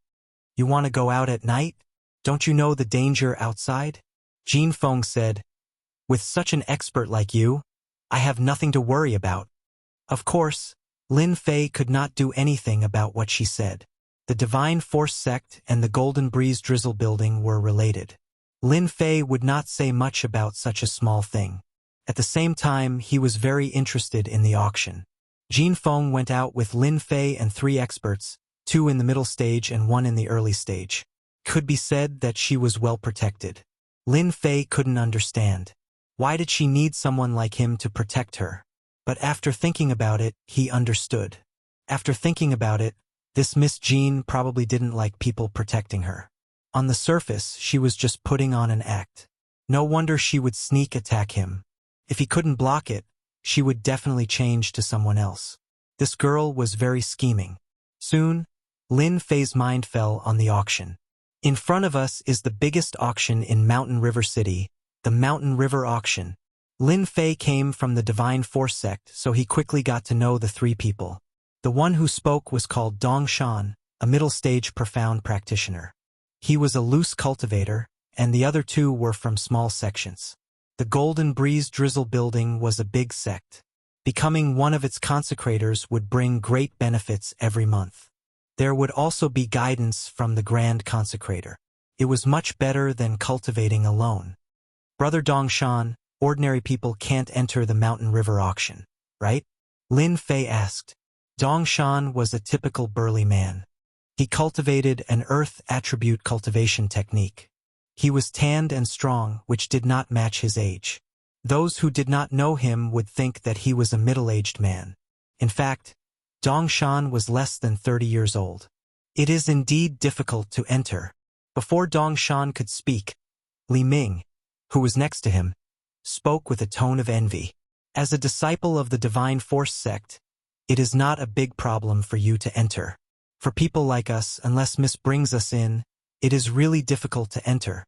A: "You want to go out at night? Don't you know the danger outside?" Jin Feng said, "With such an expert like you, I have nothing to worry about." Of course, Lin Fei could not do anything about what she said. The Divine Force sect and the Golden Breeze Drizzle building were related. Lin Fei would not say much about such a small thing. At the same time, he was very interested in the auction. Jin Feng went out with Lin Fei and 3 experts, 2 in the middle stage and 1 in the early stage. Could be said that she was well protected. Lin Fei couldn't understand. Why did she need someone like him to protect her? But after thinking about it, he understood. After thinking about it, this Miss Jean probably didn't like people protecting her. On the surface, she was just putting on an act. No wonder she would sneak attack him. If he couldn't block it, she would definitely change to someone else. This girl was very scheming. Soon, Lin Fei's mind fell on the auction. In front of us is the biggest auction in Mountain River City, the Mountain River Auction. Lin Fei came from the Divine Force sect, so he quickly got to know the 3 people. The one who spoke was called Dong Shan, a middle-stage profound practitioner. He was a loose cultivator, and the other 2 were from small sections. The Golden Breeze Drizzle building was a big sect. Becoming one of its consecrators would bring great benefits every month. There would also be guidance from the Grand Consecrator. It was much better than cultivating alone. Brother Dongshan, ordinary people can't enter the Mountain River auction, right? Lin Fei asked. Dongshan was a typical burly man. He cultivated an earth attribute cultivation technique. He was tanned and strong, which did not match his age. Those who did not know him would think that he was a middle-aged man. In fact, Dongshan was less than 30 years old. It is indeed difficult to enter. Before Dongshan could speak, Li Ming, who was next to him, spoke with a tone of envy. As a disciple of the Divine Force sect, it is not a big problem for you to enter. For people like us, unless Miss brings us in, it is really difficult to enter.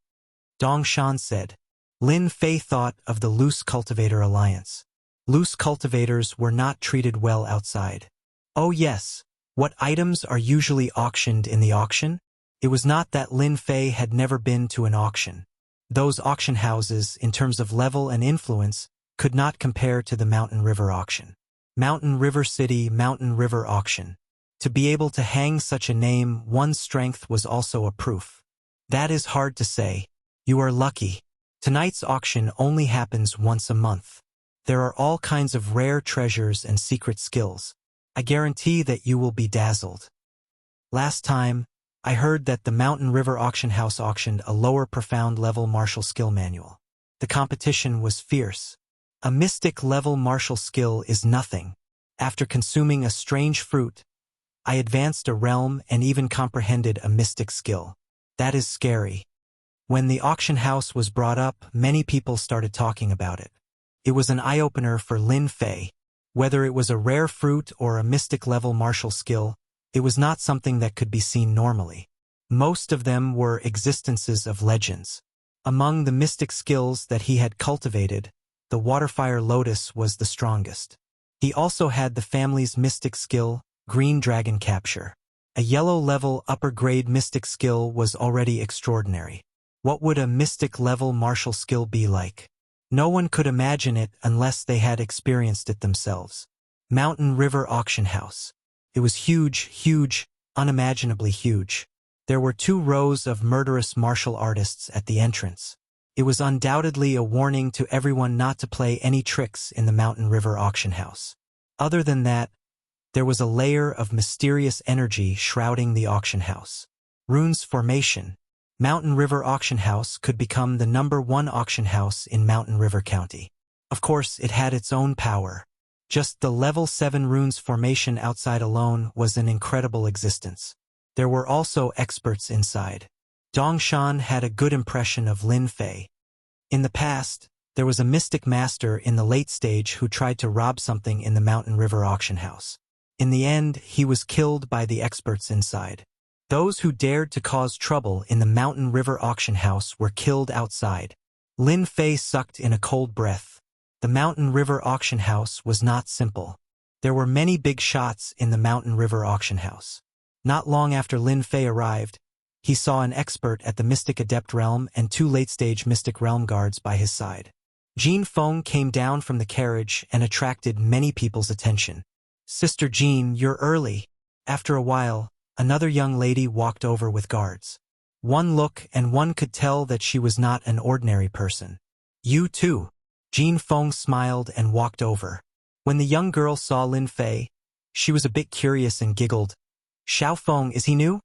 A: Dongshan said. Lin Fei thought of the Loose Cultivator Alliance. Loose cultivators were not treated well outside. Oh yes, what items are usually auctioned in the auction? It was not that Lin Fei had never been to an auction. Those auction houses, in terms of level and influence, could not compare to the Mountain River auction. Mountain River City, Mountain River auction. To be able to hang such a name, one's strength was also a proof. That is hard to say. You are lucky. Tonight's auction only happens once a month. There are all kinds of rare treasures and secret skills. I guarantee that you will be dazzled. Last time, I heard that the Mountain River Auction House auctioned a lower profound level martial skill manual. The competition was fierce. A mystic level martial skill is nothing. After consuming a strange fruit, I advanced a realm and even comprehended a mystic skill. That is scary. When the auction house was brought up, many people started talking about it. It was an eye-opener for Lin Fei. Whether it was a rare fruit or a mystic-level martial skill, it was not something that could be seen normally. Most of them were existences of legends. Among the mystic skills that he had cultivated, the Waterfire Lotus was the strongest. He also had the family's mystic skill, Green Dragon Capture. A yellow-level upper-grade mystic skill was already extraordinary. What would a mystic-level martial skill be like? No one could imagine it unless they had experienced it themselves. Mountain River Auction House. It was huge, unimaginably huge. There were 2 rows of murderous martial artists at the entrance. It was undoubtedly a warning to everyone not to play any tricks in the Mountain River Auction House. Other than that, there was a layer of mysterious energy shrouding the auction house. Runes Formation. Mountain River Auction House could become the #1 auction house in Mountain River County. Of course, it had its own power. Just the level 7 runes formation outside alone was an incredible existence. There were also experts inside. Dongshan had a good impression of Lin Fei. In the past, there was a mystic master in the late stage who tried to rob something in the Mountain River Auction House. In the end, he was killed by the experts inside. Those who dared to cause trouble in the Mountain River Auction House were killed outside. Lin Fei sucked in a cold breath. The Mountain River Auction House was not simple. There were many big shots in the Mountain River Auction House. Not long after Lin Fei arrived, he saw an expert at the Mystic Adept Realm and 2 late-stage Mystic Realm guards by his side. Jean Feng came down from the carriage and attracted many people's attention. "Sister Jean, you're early." After a while, another young lady walked over with guards. One look and one could tell that she was not an ordinary person. "You too." Jean Feng smiled and walked over. When the young girl saw Lin Fei, she was a bit curious and giggled. "Xiao Feng, is he new?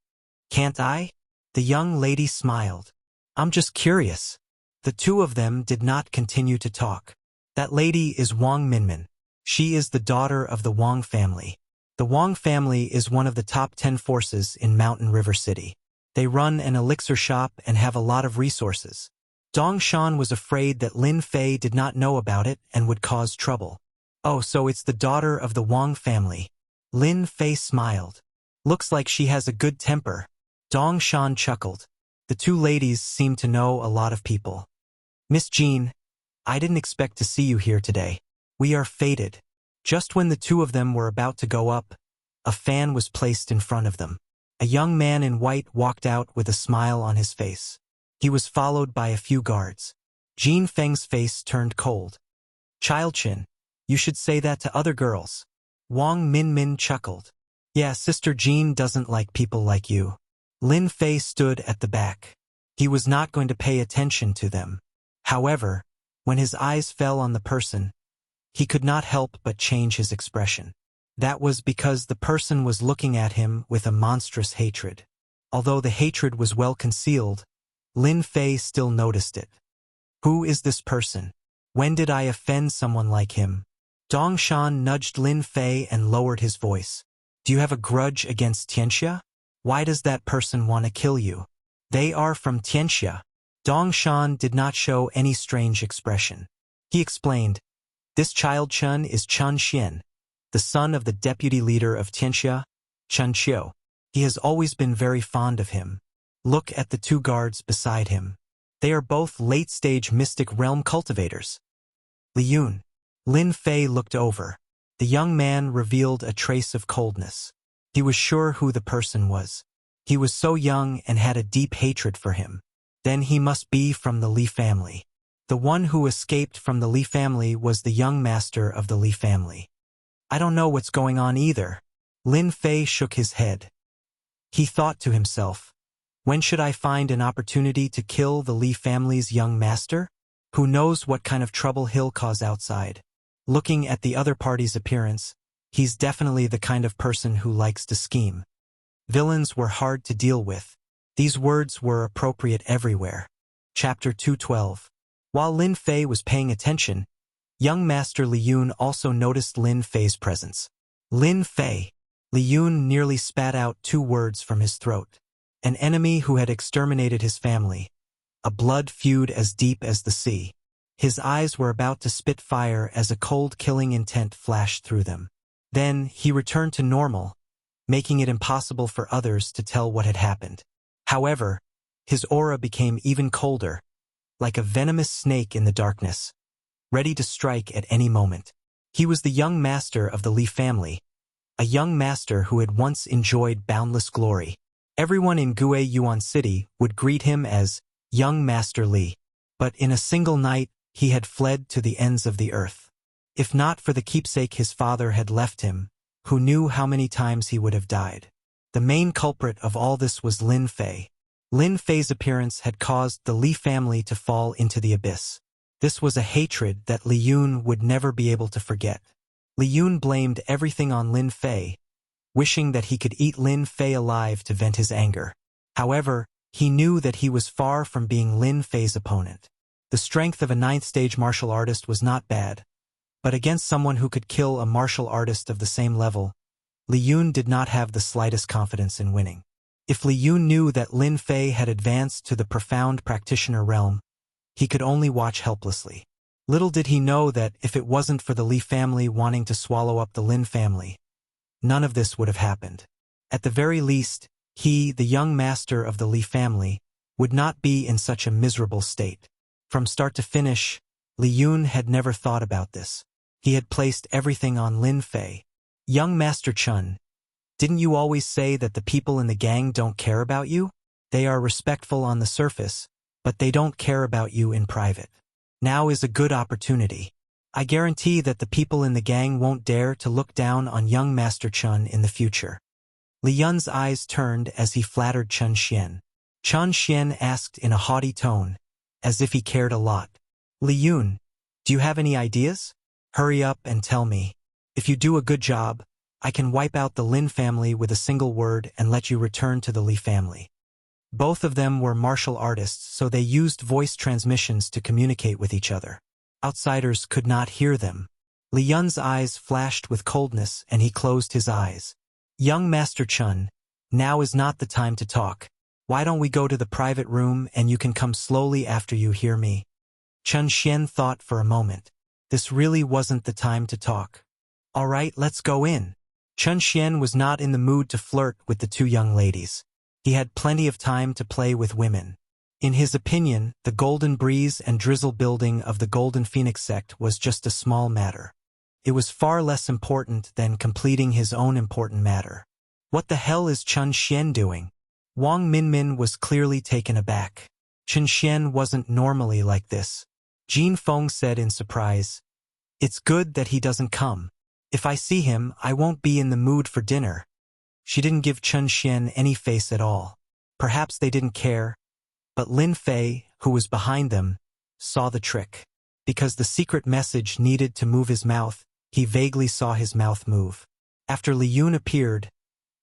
A: Can't I?" The young lady smiled. "I'm just curious." The 2 of them did not continue to talk. "That lady is Wang Minmin. She is the daughter of the Wang family. The Wang family is one of the top 10 forces in Mountain River City. They run an elixir shop and have a lot of resources." Dongshan was afraid that Lin Fei did not know about it and would cause trouble. "Oh, so it's the daughter of the Wang family." Lin Fei smiled. "Looks like she has a good temper." Dongshan chuckled. The 2 ladies seemed to know a lot of people. "Miss Jean, I didn't expect to see you here today. We are fated." Just when the 2 of them were about to go up, a fan was placed in front of them. A young man in white walked out with a smile on his face. He was followed by a few guards. Jean Feng's face turned cold. Child Chin, you should say that to other girls. Wang Minmin chuckled. Yeah, Sister Jean doesn't like people like you. Lin Fei stood at the back. He was not going to pay attention to them. However, when his eyes fell on the person, he could not help but change his expression. That was because the person was looking at him with a monstrous hatred. Although the hatred was well concealed, Lin Fei still noticed it. Who is this person? When did I offend someone like him? Dong Shan nudged Lin Fei and lowered his voice. Do you have a grudge against Tianxia? Why does that person want to kill you? They are from Tianxia. Dong Shan did not show any strange expression. He explained, this child Chen is Chen Xian, the son of the deputy leader of Tianxia, Chen Qiu. He has always been very fond of him. Look at the two guards beside him. They are both late-stage mystic realm cultivators. Li Yun. Lin Fei looked over. The young man revealed a trace of coldness. He was sure who the person was. He was so young and had a deep hatred for him. Then he must be from the Li family. The one who escaped from the Li family was the young master of the Li family. I don't know what's going on either. Lin Fei shook his head. He thought to himself, when should I find an opportunity to kill the Li family's young master? Who knows what kind of trouble he'll cause outside. Looking at the other party's appearance, he's definitely the kind of person who likes to scheme. Villains were hard to deal with. These words were appropriate everywhere. Chapter 212. While Lin Fei was paying attention, young Master Li Yun also noticed Lin Fei's presence. Lin Fei. Li Yun nearly spat out 2 words from his throat. An enemy who had exterminated his family. A blood feud as deep as the sea. His eyes were about to spit fire as a cold killing intent flashed through them. Then he returned to normal, making it impossible for others to tell what had happened. However, his aura became even colder, like a venomous snake in the darkness, ready to strike at any moment. He was the young master of the Li family, a young master who had once enjoyed boundless glory. Everyone in Gue Yuan City would greet him as Young Master Li. But in a single night, he had fled to the ends of the earth. If not for the keepsake his father had left him, who knew how many times he would have died. The main culprit of all this was Lin Fei. Lin Fei's appearance had caused the Li family to fall into the abyss. This was a hatred that Li Yun would never be able to forget. Li Yun blamed everything on Lin Fei, wishing that he could eat Lin Fei alive to vent his anger. However, he knew that he was far from being Lin Fei's opponent. The strength of a 9th-stage martial artist was not bad, but against someone who could kill a martial artist of the same level, Li Yun did not have the slightest confidence in winning. If Li Yun knew that Lin Fei had advanced to the profound practitioner realm, he could only watch helplessly. Little did he know that if it wasn't for the Li family wanting to swallow up the Lin family, none of this would have happened. At the very least, he, the young master of the Li family, would not be in such a miserable state. From start to finish, Li Yun had never thought about this. He had placed everything on Lin Fei. Young Master Chun, didn't you always say that the people in the gang don't care about you? They are respectful on the surface, but they don't care about you in private. Now is a good opportunity. I guarantee that the people in the gang won't dare to look down on young Master Chun in the future. Li Yun's eyes turned as he flattered Chen Xian. Chen Xian asked in a haughty tone, as if he cared a lot. Li Yun, do you have any ideas? Hurry up and tell me. If you do a good job, I can wipe out the Lin family with a single word and let you return to the Li family. Both of them were martial artists, so they used voice transmissions to communicate with each other. Outsiders could not hear them. Li Yun's eyes flashed with coldness and he closed his eyes. Young Master Chun, now is not the time to talk. Why don't we go to the private room and you can come slowly after you hear me? Chen Xian thought for a moment. This really wasn't the time to talk. All right, let's go in. Chen Xian was not in the mood to flirt with the 2 young ladies. He had plenty of time to play with women. In his opinion, the Golden Breeze and Drizzle building of the Golden Phoenix sect was just a small matter. It was far less important than completing his own important matter. What the hell is Chen Xian doing? Wang Minmin was clearly taken aback. Chen Xian wasn't normally like this. Jin Feng said in surprise. It's good that he doesn't come. If I see him, I won't be in the mood for dinner. She didn't give Chen Xian any face at all. Perhaps they didn't care, but Lin Fei, who was behind them, saw the trick. Because the secret message needed to move his mouth, he vaguely saw his mouth move. After Li Yun appeared,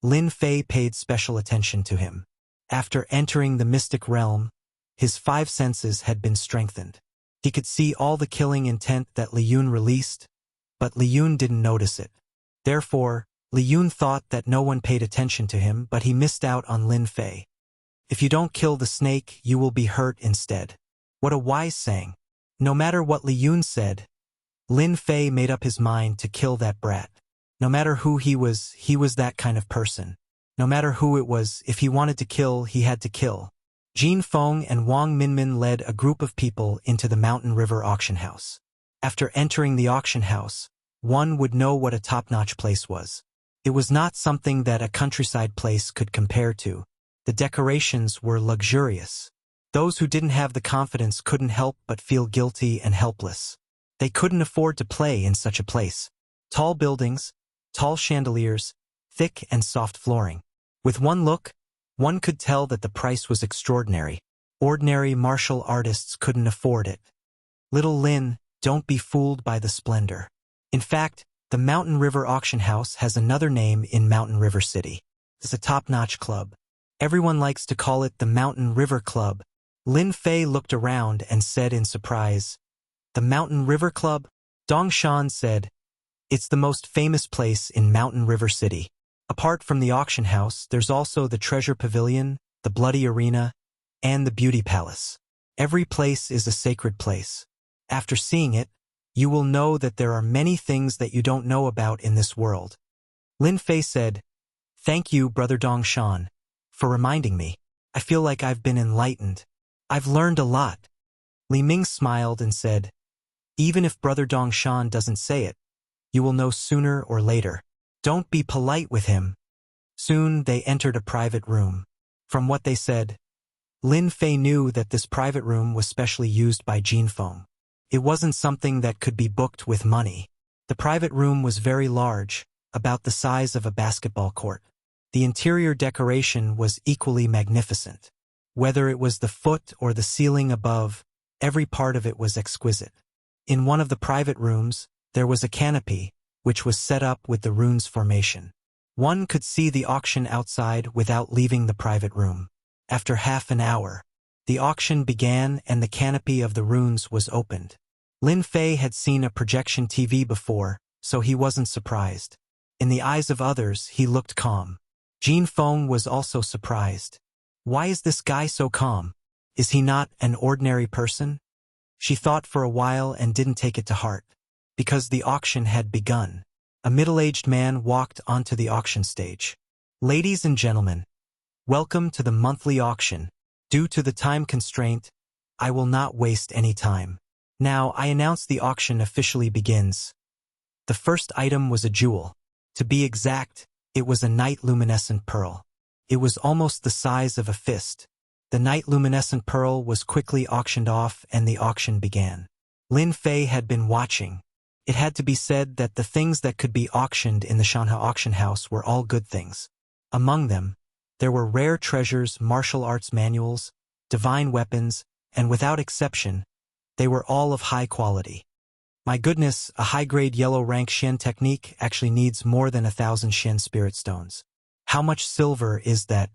A: Lin Fei paid special attention to him. After entering the mystic realm, his 5 senses had been strengthened. He could see all the killing intent that Li Yun released, but Li Yun didn't notice it. Therefore, Li Yun thought that no one paid attention to him, but he missed out on Lin Fei. If you don't kill the snake, you will be hurt instead. What a wise saying. No matter what Li Yun said, Lin Fei made up his mind to kill that brat. No matter who he was that kind of person. No matter who it was, if he wanted to kill, he had to kill. Jin Feng and Wang Minmin led a group of people into the Mountain River auction house. After entering the auction house, one would know what a top-notch place was. It was not something that a countryside place could compare to. The decorations were luxurious. Those who didn't have the confidence couldn't help but feel guilty and helpless. They couldn't afford to play in such a place. Tall buildings, tall chandeliers, thick and soft flooring. With one look, one could tell that the price was extraordinary. Ordinary martial artists couldn't afford it. Little Lin, don't be fooled by the splendor. In fact, the Mountain River Auction House has another name in Mountain River City. It's a top-notch club. Everyone likes to call it the Mountain River Club. Lin Fei looked around and said in surprise, "The Mountain River Club?" Dong Shan said, "It's the most famous place in Mountain River City. Apart from the auction house, there's also the Treasure Pavilion, the Bloody Arena, and the Beauty Palace. Every place is a sacred place. After seeing it, you will know that there are many things that you don't know about in this world." Lin Fei said, "Thank you, Brother Dong Shan, for reminding me. I feel like I've been enlightened. I've learned a lot." Li Ming smiled and said, "Even if Brother Dong Shan doesn't say it, you will know sooner or later. Don't be polite with him." Soon they entered a private room. From what they said, Lin Fei knew that this private room was specially used by Jin Feng. It wasn't something that could be booked with money. The private room was very large, about the size of a basketball court. The interior decoration was equally magnificent. Whether it was the foot or the ceiling above, every part of it was exquisite. In one of the private rooms, there was a canopy, which was set up with the runes formation. One could see the auction outside without leaving the private room. After half an hour, the auction began and the canopy of the runes was opened. Lin Fei had seen a projection TV before, so he wasn't surprised. In the eyes of others, he looked calm. Jin Feng was also surprised. Why is this guy so calm? Is he not an ordinary person? She thought for a while and didn't take it to heart. Because the auction had begun. A middle-aged man walked onto the auction stage. "Ladies and gentlemen, welcome to the monthly auction. Due to the time constraint, I will not waste any time. Now I announce the auction officially begins." The first item was a jewel. To be exact, it was a night luminescent pearl. It was almost the size of a fist. The night luminescent pearl was quickly auctioned off and the auction began. Lin Fei had been watching. It had to be said that the things that could be auctioned in the Shanha auction house were all good things. Among them, there were rare treasures, martial arts manuals, divine weapons, and without exception, they were all of high quality. My goodness, a high-grade yellow-rank Shen technique actually needs more than 1,000 Shen spirit stones. How much silver is that?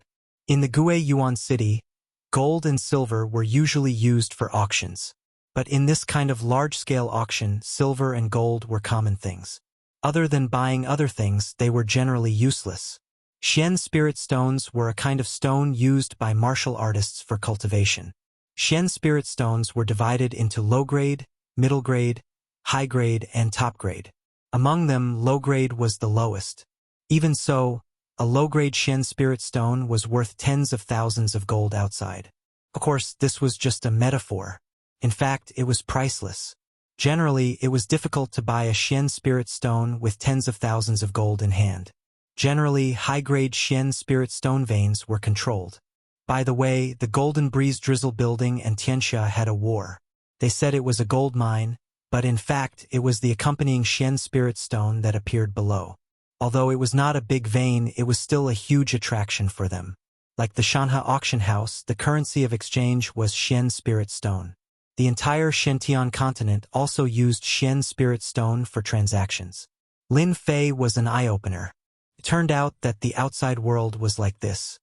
A: In the Gue Yuan city, gold and silver were usually used for auctions. But in this kind of large-scale auction, silver and gold were common things. Other than buying other things, they were generally useless. Shen spirit stones were a kind of stone used by martial artists for cultivation. Shen spirit stones were divided into low-grade, middle-grade, high-grade, and top-grade. Among them, low-grade was the lowest. Even so, a low-grade Shen spirit stone was worth tens of thousands of gold outside. Of course, this was just a metaphor. In fact, it was priceless. Generally, it was difficult to buy a Shen spirit stone with tens of thousands of gold in hand. Generally, high-grade Shen spirit stone veins were controlled. By the way, the Golden Breeze Drizzle Building and Tianxia had a war. They said it was a gold mine, but in fact it was the accompanying Xian spirit stone that appeared below. Although it was not a big vein, it was still a huge attraction for them. Like the Shanhe auction house, the currency of exchange was Xian spirit stone. The entire Shantian continent also used Xian spirit stone for transactions. Lin Fei was an eye-opener. It turned out that the outside world was like this.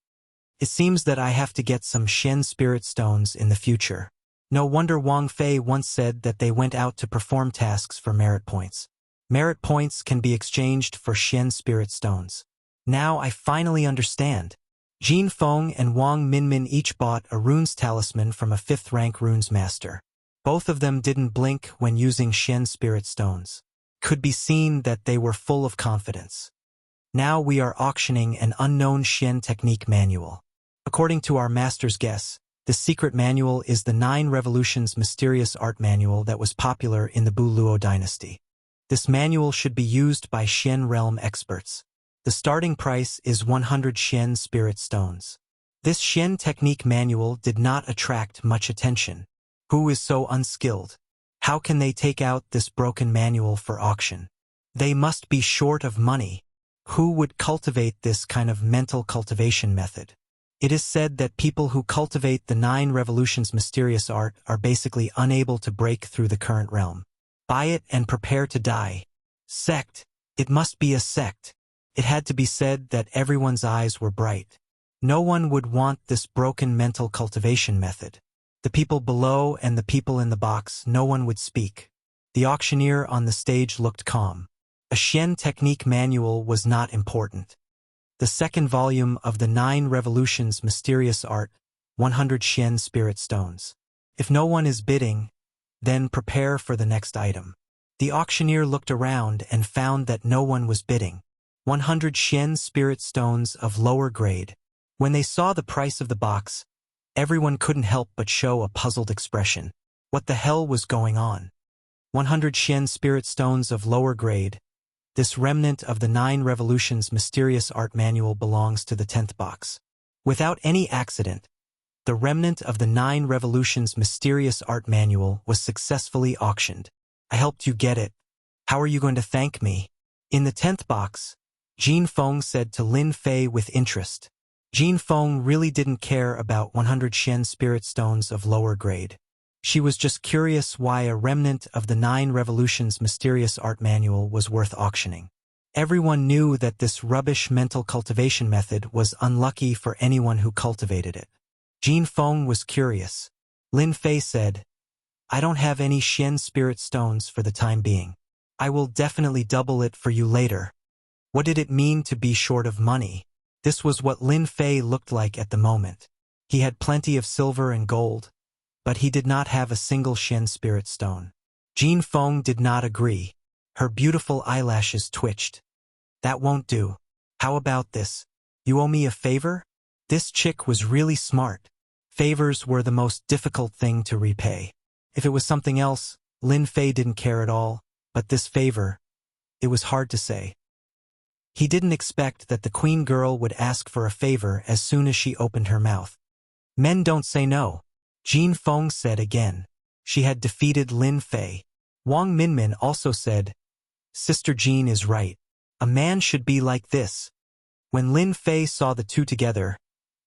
A: It seems that I have to get some Xian spirit stones in the future. No wonder Wang Fei once said that they went out to perform tasks for merit points. Merit points can be exchanged for Xian spirit stones. Now I finally understand. Jin Feng and Wang Minmin each bought a runes talisman from a 5th-rank runes master. Both of them didn't blink when using Xian spirit stones. Could be seen that they were full of confidence. Now we are auctioning an unknown Xian technique manual. According to our master's guess, the secret manual is the 9 Revolutions Mysterious Art Manual that was popular in the Bu Luo dynasty. This manual should be used by Xian realm experts. The starting price is 100 Xian spirit stones. This Xian technique manual did not attract much attention. Who is so unskilled? How can they take out this broken manual for auction? They must be short of money. Who would cultivate this kind of mental cultivation method? It is said that people who cultivate the 9 Revolutions Mysterious Art are basically unable to break through the current realm. Buy it and prepare to die. Sect. It must be a sect. It had to be said that everyone's eyes were bright. No one would want this broken mental cultivation method. The people below and the people in the box, no one would speak. The auctioneer on the stage looked calm. A Xian technique manual was not important. The second volume of the 9 Revolutions Mysterious Art, 100 Xian spirit stones. If no one is bidding, then prepare for the next item. The auctioneer looked around and found that no one was bidding. 100 Xian spirit stones of lower grade. When they saw the price of the box, everyone couldn't help but show a puzzled expression. What the hell was going on? 100 Xian spirit stones of lower grade. This remnant of the 9 Revolutions Mysterious Art Manual belongs to the 10th box. Without any accident, the remnant of the 9 Revolutions Mysterious Art Manual was successfully auctioned. I helped you get it. How are you going to thank me? In the 10th box, Jin Feng said to Lin Fei with interest. Jin Feng really didn't care about 100 Xian spirit stones of lower grade. She was just curious why a remnant of the 9 Revolutions Mysterious Art Manual was worth auctioning. Everyone knew that this rubbish mental cultivation method was unlucky for anyone who cultivated it. Jin Feng was curious. Lin Fei said, I don't have any Xian spirit stones for the time being. I will definitely double it for you later. What did it mean to be short of money? This was what Lin Fei looked like at the moment. He had plenty of silver and gold, but he did not have a single Xian spirit stone. Jin Feng did not agree. Her beautiful eyelashes twitched. That won't do. How about this? You owe me a favor? This chick was really smart. Favors were the most difficult thing to repay. If it was something else, Lin Fei didn't care at all, but this favor, it was hard to say. He didn't expect that the queen girl would ask for a favor as soon as she opened her mouth. Men don't say no. Jin Feng said again. She had defeated Lin Fei. Wang Minmin also said, Sister Jin is right. A man should be like this. When Lin Fei saw the two together,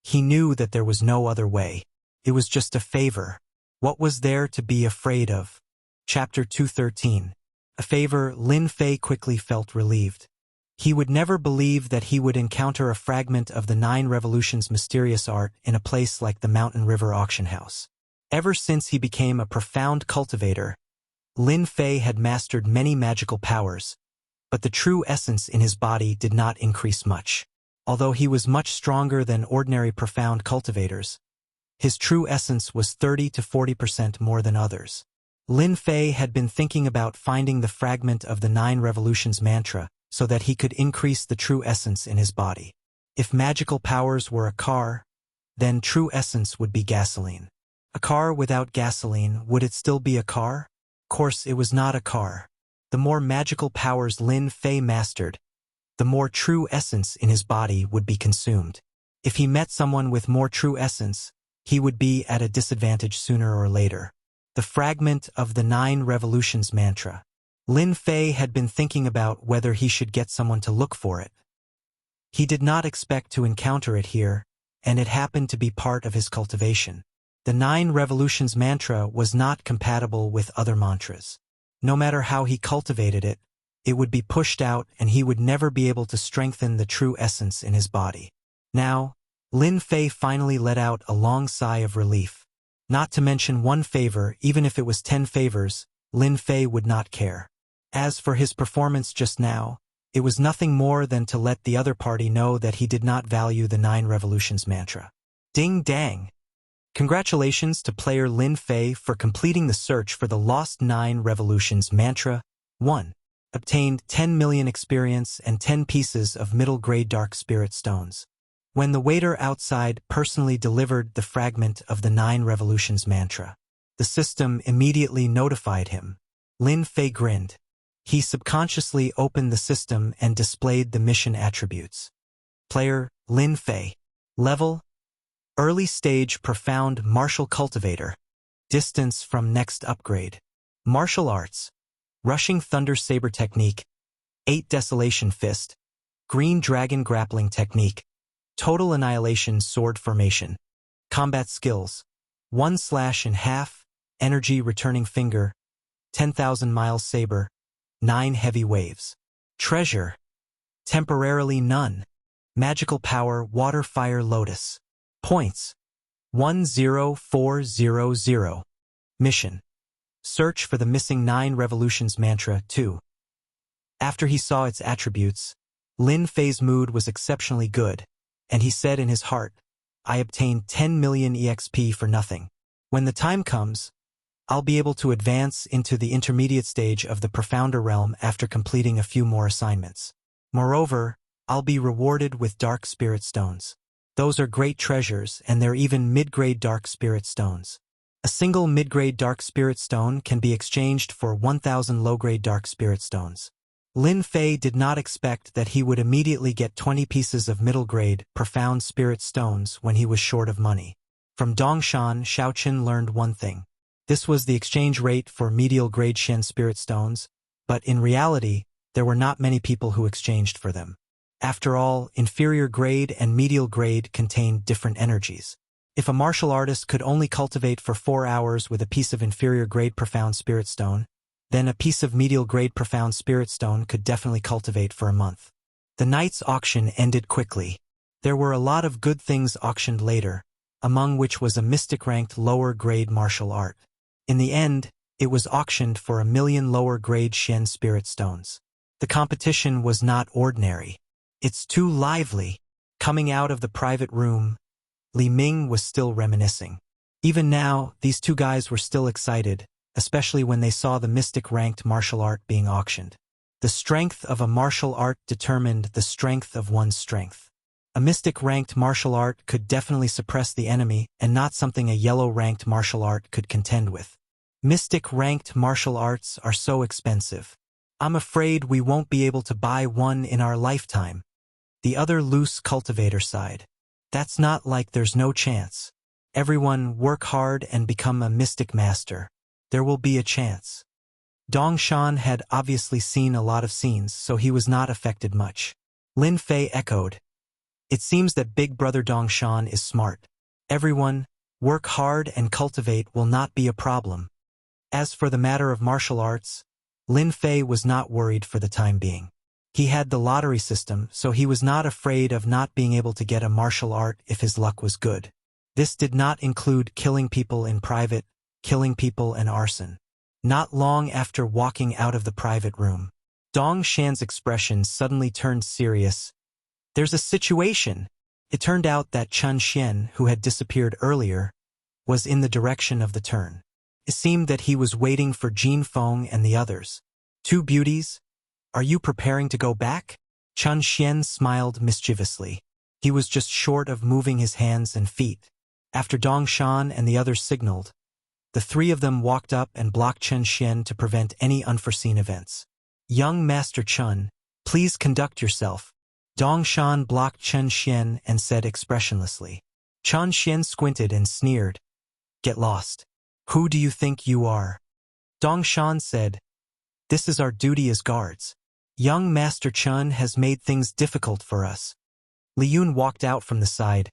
A: he knew that there was no other way. It was just a favor. What was there to be afraid of? Chapter 213. A favor. Lin Fei quickly felt relieved. He would never believe that he would encounter a fragment of the 9 Revolutions Mysterious Art in a place like the Mountain River Auction House. Ever since he became a profound cultivator, Lin Fei had mastered many magical powers, but the true essence in his body did not increase much. Although he was much stronger than ordinary profound cultivators, his true essence was 30 to 40% more than others. Lin Fei had been thinking about finding the fragment of the 9 Revolutions mantra, so that he could increase the true essence in his body. If magical powers were a car, then true essence would be gasoline. A car without gasoline, would it still be a car? Of course, it was not a car. The more magical powers Lin Fei mastered, the more true essence in his body would be consumed. If he met someone with more true essence, he would be at a disadvantage sooner or later. The the fragment of the 9 revolutions mantra. Lin Fei had been thinking about whether he should get someone to look for it. He did not expect to encounter it here, and it happened to be part of his cultivation. The 9 revolutions mantra was not compatible with other mantras. No matter how he cultivated it, it would be pushed out and he would never be able to strengthen the true essence in his body. Now, Lin Fei finally let out a long sigh of relief. Not to mention one favor, even if it was 10 favors, Lin Fei would not care. As for his performance just now, it was nothing more than to let the other party know that he did not value the 9 revolutions mantra. Ding dang! Congratulations to player Lin Fei for completing the search for the lost 9 revolutions mantra. 1. Obtained 10 million experience and 10 pieces of middle-grade dark spirit stones. When the waiter outside personally delivered the fragment of the 9 revolutions mantra, the system immediately notified him. Lin Fei grinned. He subconsciously opened the system and displayed the mission attributes. Player, Lin Fei. Level, Early Stage Profound Martial Cultivator. Distance from next upgrade. Martial Arts. Rushing Thunder Saber Technique. 8 Desolation Fist. Green Dragon Grappling Technique. Total Annihilation Sword Formation. Combat Skills. 1 Slash in Half. Energy Returning Finger. 10,000 Miles Saber. 9 Heavy Waves. Treasure. Temporarily none. Magical Power Water Fire Lotus. Points. 10400. Mission. Search for the missing 9 revolutions mantra 2. After he saw its attributes, Lin Fei's mood was exceptionally good, and he said in his heart, I obtained 10 million EXP for nothing. When the time comes, I'll be able to advance into the intermediate stage of the profounder realm after completing a few more assignments. Moreover, I'll be rewarded with dark spirit stones. Those are great treasures, and they're even mid-grade dark spirit stones. A single mid-grade dark spirit stone can be exchanged for 1,000 low-grade dark spirit stones. Lin Fei did not expect that he would immediately get 20 pieces of middle-grade, profound spirit stones when he was short of money. From Dongshan, Shaoqin learned one thing. This was the exchange rate for medial-grade Shen spirit stones, but in reality, there were not many people who exchanged for them. After all, inferior grade and medial grade contained different energies. If a martial artist could only cultivate for 4 hours with a piece of inferior grade profound spirit stone, then a piece of medial grade profound spirit stone could definitely cultivate for a month. The night's auction ended quickly. There were a lot of good things auctioned later, among which was a mystic-ranked lower-grade martial art. In the end, it was auctioned for 1 million lower-grade Shen spirit stones. The competition was not ordinary. It's too lively. Coming out of the private room, Li Ming was still reminiscing. Even now, these two guys were still excited, especially when they saw the mystic-ranked martial art being auctioned. The strength of a martial art determined the strength of one's strength. A mystic-ranked martial art could definitely suppress the enemy and not something a yellow-ranked martial art could contend with. Mystic-ranked martial arts are so expensive. I'm afraid we won't be able to buy one in our lifetime. The other loose cultivator sighed. That's not like there's no chance. Everyone work hard and become a mystic master. There will be a chance. Dongshan had obviously seen a lot of scenes, so he was not affected much. Lin Fei echoed. It seems that Big Brother Dongshan is smart. Everyone, work hard and cultivate will not be a problem. As for the matter of martial arts, Lin Fei was not worried for the time being. He had the lottery system, so he was not afraid of not being able to get a martial art if his luck was good. This did not include killing people in private, killing people and arson. Not long after walking out of the private room, Dong Shan's expression suddenly turned serious. There's a situation. It turned out that Chun Xian, who had disappeared earlier, was in the direction of the turn. It seemed that he was waiting for Jin Feng and the others. Two beauties? Are you preparing to go back? Chun Xian smiled mischievously. He was just short of moving his hands and feet. After Dong Shan and the others signaled, the three of them walked up and blocked Chun Xian to prevent any unforeseen events. Young Master Chun, please conduct yourself. Dong Shan blocked Chun Xian and said expressionlessly. Chun Xian squinted and sneered. Get lost. Who do you think you are? Dong Shan said, This is our duty as guards. Young Master Chun has made things difficult for us. Li Yun walked out from the side.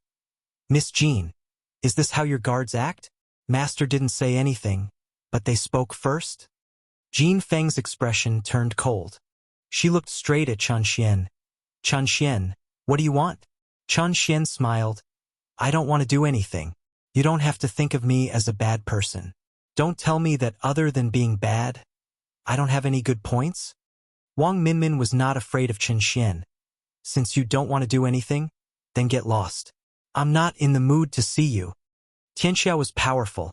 A: Miss Jean, is this how your guards act? Master didn't say anything, but they spoke first? Jean Feng's expression turned cold. She looked straight at Chun Xian. Chun Xian, what do you want? Chun Xian smiled. I don't want to do anything. You don't have to think of me as a bad person. Don't tell me that other than being bad, I don't have any good points? Wang Minmin was not afraid of Chun Xian. Since you don't want to do anything, then get lost. I'm not in the mood to see you. Tianxia was powerful,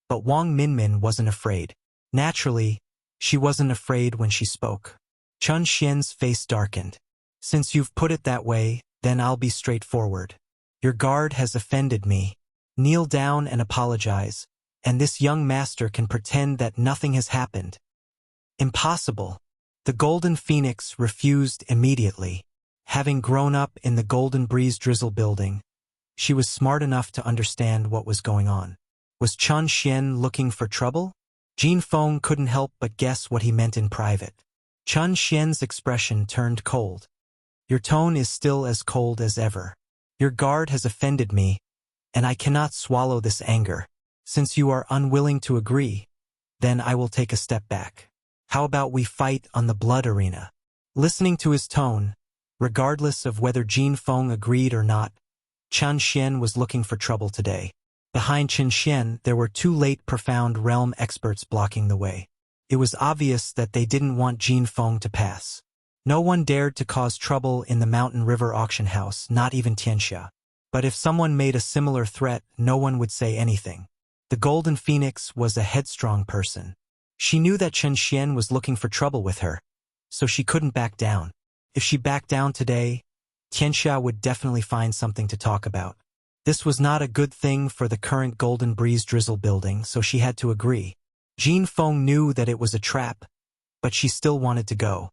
A: but Wang Minmin wasn't afraid. Naturally, she wasn't afraid when she spoke. Chun Xian's face darkened. Since you've put it that way, then I'll be straightforward. Your guard has offended me. Kneel down and apologize, and this young master can pretend that nothing has happened. Impossible. The Golden Phoenix refused immediately. Having grown up in the Golden Breeze Drizzle building, she was smart enough to understand what was going on. Was Chun Xian looking for trouble? Jin Feng couldn't help but guess what he meant in private. Chun Xian's expression turned cold. Your tone is still as cold as ever. Your guard has offended me, and I cannot swallow this anger. Since you are unwilling to agree, then I will take a step back. How about we fight on the blood arena? Listening to his tone, regardless of whether Jin Feng agreed or not, Chun Xian was looking for trouble today. Behind Chun Xian, there were two late profound realm experts blocking the way. It was obvious that they didn't want Jin Feng to pass. No one dared to cause trouble in the Mountain River auction house, not even Tianxia. But if someone made a similar threat, no one would say anything. The Golden Phoenix was a headstrong person. She knew that Chun Xian was looking for trouble with her, so she couldn't back down. If she backed down today, Tianxia would definitely find something to talk about. This was not a good thing for the current Golden Breeze Drizzle building, so she had to agree. Jin Feng knew that it was a trap, but she still wanted to go.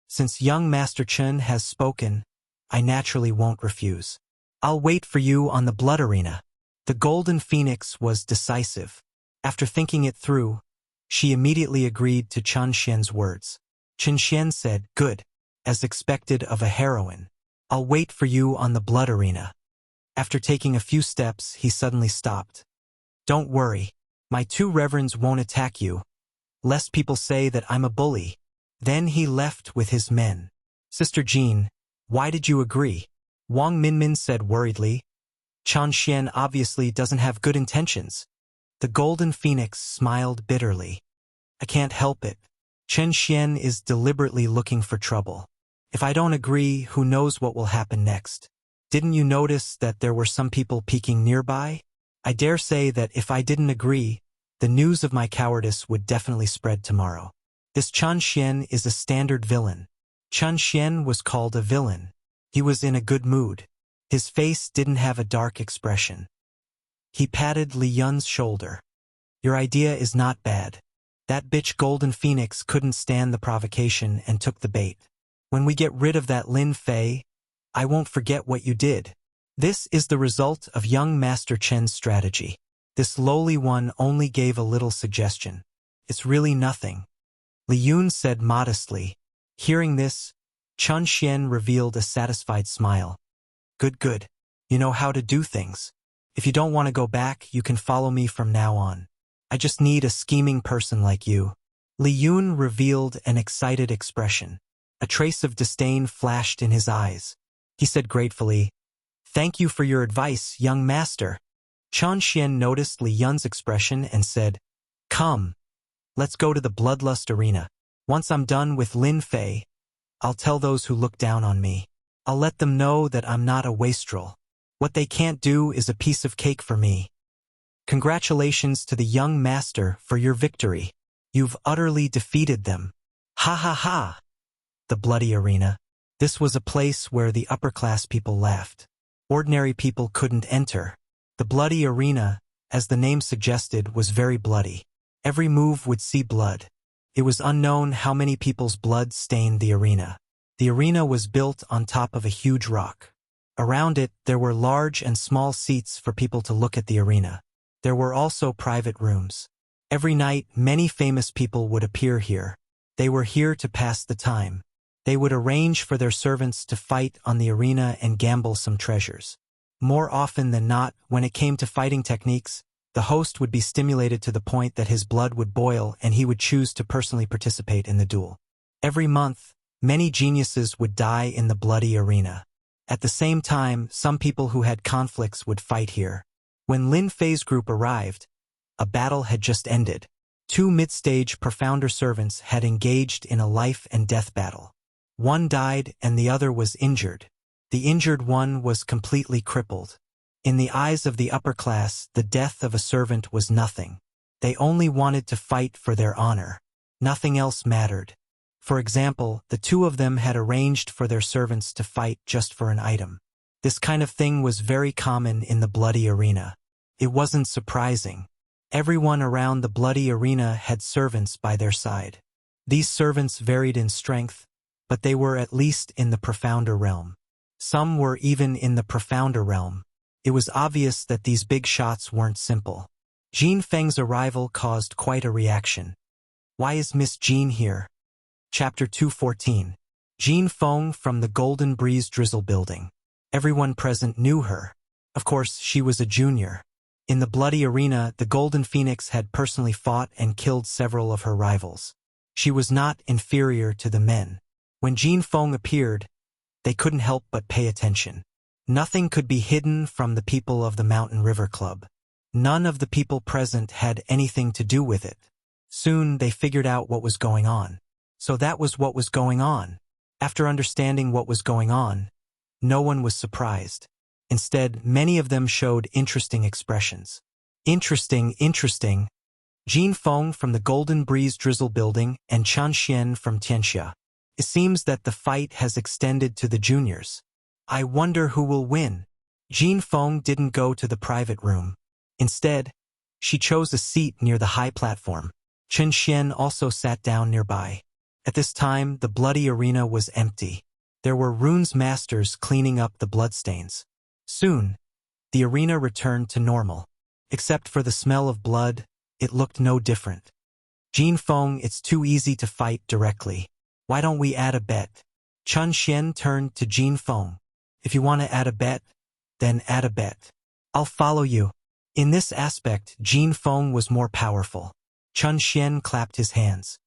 A: Since young Master Chun has spoken, I naturally won't refuse. I'll wait for you on the blood arena. The Golden Phoenix was decisive. After thinking it through, she immediately agreed to Chun Xian's words. Chun Xian said, Good, as expected of a heroine. I'll wait for you on the blood arena. After taking a few steps, he suddenly stopped. Don't worry, my two reverends won't attack you, lest people say that I'm a bully. Then he left with his men. Sister Jean, why did you agree? Wang Minmin said worriedly. Chun Xian obviously doesn't have good intentions. The Golden Phoenix smiled bitterly. I can't help it. Chun Xian is deliberately looking for trouble. If I don't agree, who knows what will happen next? Didn't you notice that there were some people peeking nearby? I dare say that if I didn't agree, the news of my cowardice would definitely spread tomorrow. This Chun Xian is a standard villain. Chun Xian was called a villain. He was in a good mood. His face didn't have a dark expression. He patted Li Yun's shoulder. Your idea is not bad. That bitch Golden Phoenix couldn't stand the provocation and took the bait. When we get rid of that Lin Fei, I won't forget what you did. This is the result of young Master Chen's strategy. This lowly one only gave a little suggestion. It's really nothing. Li Yun said modestly. Hearing this, Chun Xian revealed a satisfied smile. Good, good. You know how to do things. If you don't want to go back, you can follow me from now on. I just need a scheming person like you. Li Yun revealed an excited expression. A trace of disdain flashed in his eyes. He said gratefully, Thank you for your advice, young master. Chun Xian noticed Li Yun's expression and said, Come. Let's go to the Bloodlust Arena. Once I'm done with Lin Fei, I'll tell those who look down on me. I'll let them know that I'm not a wastrel. What they can't do is a piece of cake for me. Congratulations to the young master for your victory. You've utterly defeated them. Ha ha ha. The Bloody Arena. This was a place where the upper-class people laughed. Ordinary people couldn't enter. The Bloody Arena, as the name suggested, was very bloody. Every move would see blood. It was unknown how many people's blood stained the arena. The arena was built on top of a huge rock. Around it, there were large and small seats for people to look at the arena. There were also private rooms. Every night, many famous people would appear here. They were here to pass the time. They would arrange for their servants to fight on the arena and gamble some treasures. More often than not, when it came to fighting techniques, the host would be stimulated to the point that his blood would boil and he would choose to personally participate in the duel. Every month, many geniuses would die in the bloody arena. At the same time, some people who had conflicts would fight here. When Lin Fei's group arrived, a battle had just ended. Two mid-stage profounder servants had engaged in a life-and-death battle. One died and the other was injured. The injured one was completely crippled. In the eyes of the upper class, the death of a servant was nothing. They only wanted to fight for their honor. Nothing else mattered. For example, the two of them had arranged for their servants to fight just for an item. This kind of thing was very common in the bloody arena. It wasn't surprising. Everyone around the bloody arena had servants by their side. These servants varied in strength, but they were at least in the profounder realm. Some were even in the profounder realm. It was obvious that these big shots weren't simple. Jin Feng's arrival caused quite a reaction. Why is Miss Jin here? Chapter 214. Jin Feng from the Golden Breeze Drizzle Building. Everyone present knew her. Of course, she was a junior. In the bloody arena, the Golden Phoenix had personally fought and killed several of her rivals. She was not inferior to the men. When Jin Feng appeared, they couldn't help but pay attention. Nothing could be hidden from the people of the Mountain River Club. None of the people present had anything to do with it. Soon they figured out what was going on. So that was what was going on. After understanding what was going on, no one was surprised. Instead, many of them showed interesting expressions. Interesting. Jin Feng from the Golden Breeze Drizzle Building and Chen Xian from Tianxia. It seems that the fight has extended to the juniors. I wonder who will win. Jin Feng didn't go to the private room. Instead, she chose a seat near the high platform. Chen Xian also sat down nearby. At this time, the bloody arena was empty. There were runes masters cleaning up the bloodstains. Soon, the arena returned to normal. Except for the smell of blood, it looked no different. Jin Feng, it's too easy to fight directly. Why don't we add a bet? Chen Xian turned to Jin Feng. If you want to add a bet, then add a bet. I'll follow you. In this aspect, Jin Feng was more powerful. Chen Xian clapped his hands.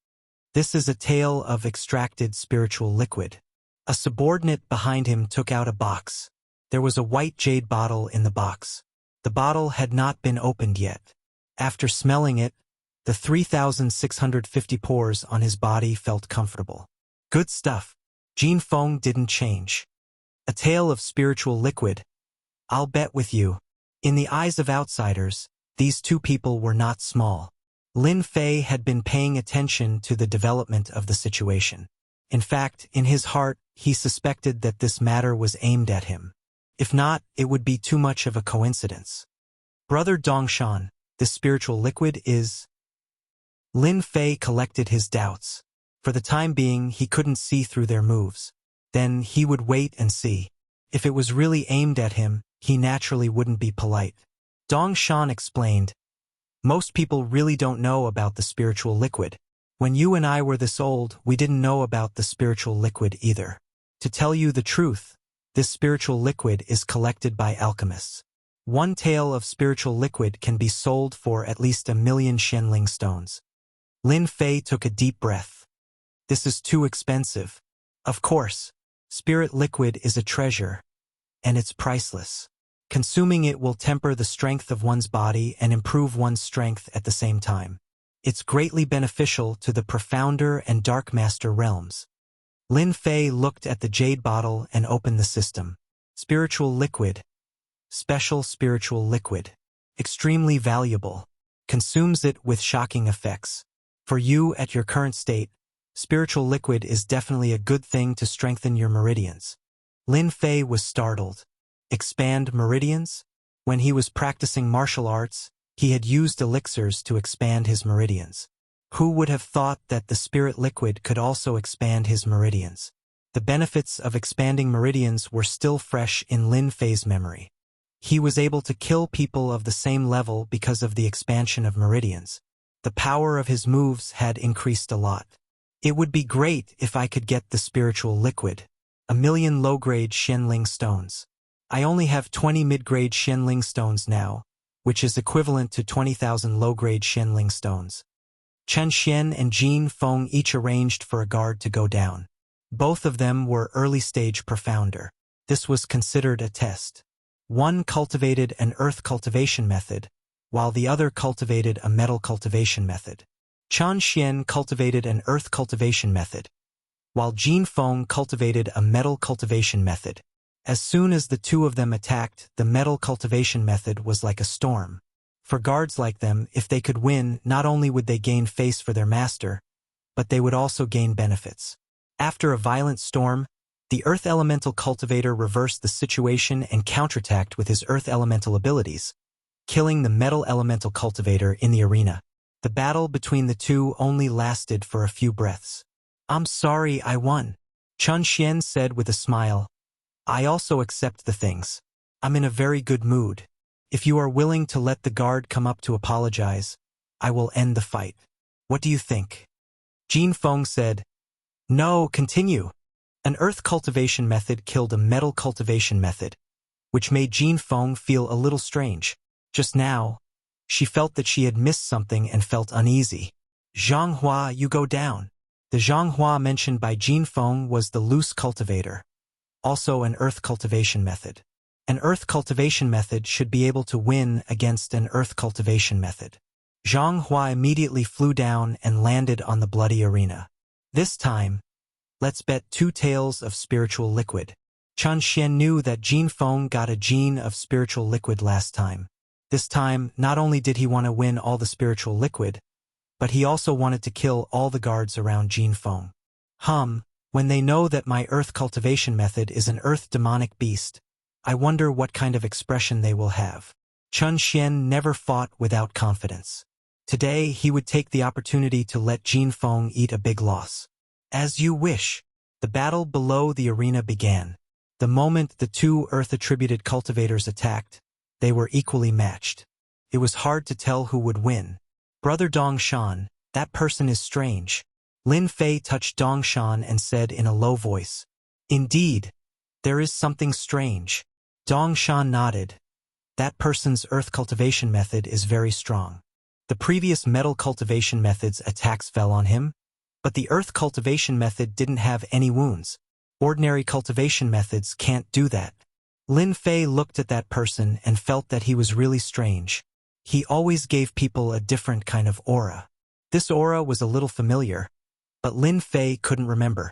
A: This is a tale of extracted spiritual liquid. A subordinate behind him took out a box. There was a white jade bottle in the box. The bottle had not been opened yet. After smelling it, the 3,650 pores on his body felt comfortable. Good stuff. Jin Feng didn't change. A tale of spiritual liquid. I'll bet with you. In the eyes of outsiders, these two people were not small. Lin Fei had been paying attention to the development of the situation. In fact, in his heart, he suspected that this matter was aimed at him. If not, it would be too much of a coincidence. Brother Dongshan, this spiritual liquid is... Lin Fei collected his doubts. For the time being, he couldn't see through their moves. Then he would wait and see. If it was really aimed at him, he naturally wouldn't be polite. Dongshan explained, most people really don't know about the spiritual liquid. When you and I were this old, we didn't know about the spiritual liquid either. To tell you the truth, this spiritual liquid is collected by alchemists. One tael of spiritual liquid can be sold for at least 1,000,000 Shenling stones. Lin Fei took a deep breath. This is too expensive. Of course, spirit liquid is a treasure, and it's priceless. Consuming it will temper the strength of one's body and improve one's strength at the same time. It's greatly beneficial to the profounder and dark master realms. Lin Fei looked at the jade bottle and opened the system. Spiritual liquid. Special spiritual liquid. Extremely valuable. Consumes it with shocking effects. For you at your current state, spiritual liquid is definitely a good thing to strengthen your meridians. Lin Fei was startled. Expand meridians? When he was practicing martial arts, he had used elixirs to expand his meridians. Who would have thought that the spirit liquid could also expand his meridians? The benefits of expanding meridians were still fresh in Lin Fei's memory. He was able to kill people of the same level because of the expansion of meridians. The power of his moves had increased a lot. It would be great if I could get the spiritual liquid. 1,000,000 low-grade Xianling stones. I only have 20 mid-grade Xianling stones now, which is equivalent to 20,000 low-grade Xianling stones. Chen Xian and Jin Feng each arranged for a guard to go down. Both of them were early-stage profounder. This was considered a test. One cultivated an earth cultivation method, while the other cultivated a metal cultivation method. Chen Xian cultivated an earth cultivation method, while Jin Feng cultivated a metal cultivation method. As soon as the two of them attacked, the metal cultivation method was like a storm. For guards like them, if they could win, not only would they gain face for their master, but they would also gain benefits. After a violent storm, the Earth Elemental Cultivator reversed the situation and counterattacked with his Earth Elemental abilities, killing the Metal Elemental Cultivator in the arena. The battle between the two only lasted for a few breaths. "I'm sorry I won," Chen Xian said with a smile. "I also accept the things. I'm in a very good mood. If you are willing to let the guard come up to apologize, I will end the fight. What do you think?" Jin Feng said, "No, continue." An earth cultivation method killed a metal cultivation method, which made Jin Feng feel a little strange. Just now, she felt that she had missed something and felt uneasy. "Zhanghua, you go down." The Zhanghua mentioned by Jin Feng was the loose cultivator, also an earth cultivation method. An earth cultivation method should be able to win against an earth cultivation method. Zhanghua immediately flew down and landed on the bloody arena. This time, let's bet 2 taels of spiritual liquid. Chen Xian knew that Jin Feng got a gene of spiritual liquid last time. This time, not only did he want to win all the spiritual liquid, but he also wanted to kill all the guards around Jin Feng. When they know that my earth cultivation method is an earth demonic beast, I wonder what kind of expression they will have. Chen Xian never fought without confidence. Today, he would take the opportunity to let Jin Feng eat a big loss. As you wish. The battle below the arena began. The moment the two earth-attributed cultivators attacked, they were equally matched. It was hard to tell who would win. "Brother Dongshan, that person is strange." Lin Fei touched Dongshan and said in a low voice, "Indeed, there is something strange." Dongshan nodded. "That person's earth cultivation method is very strong. The previous metal cultivation method's attacks fell on him, but the earth cultivation method didn't have any wounds. Ordinary cultivation methods can't do that." Lin Fei looked at that person and felt that he was really strange. He always gave people a different kind of aura. This aura was a little familiar, but Lin Fei couldn't remember.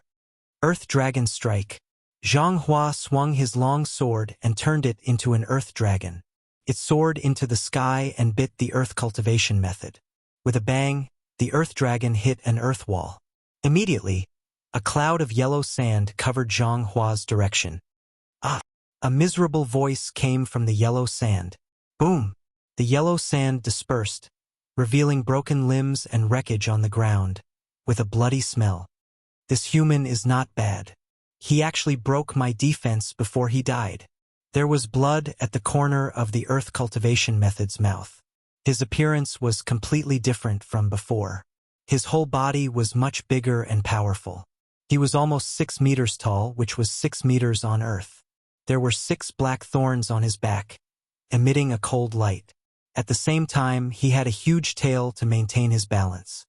A: Earth Dragon Strike. Zhanghua swung his long sword and turned it into an earth dragon. It soared into the sky and bit the earth cultivation method. With a bang, the earth dragon hit an earth wall. Immediately, a cloud of yellow sand covered Zhanghua's direction. "Ah!" A miserable voice came from the yellow sand. Boom! The yellow sand dispersed, revealing broken limbs and wreckage on the ground, with a bloody smell. "This human is not bad. He actually broke my defense before he died." There was blood at the corner of the earth cultivation method's mouth. His appearance was completely different from before. His whole body was much bigger and powerful. He was almost 6 meters tall, which was 6 meters on earth. There were 6 black thorns on his back, emitting a cold light. At the same time, he had a huge tail to maintain his balance.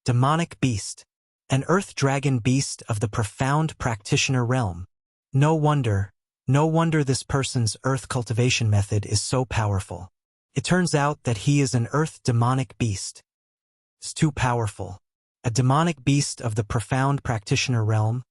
A: Demonic beast. An earth dragon beast of the profound practitioner realm. No wonder this person's earth cultivation method is so powerful. It turns out that he is an earth demonic beast. It's too powerful. A demonic beast of the profound practitioner realm,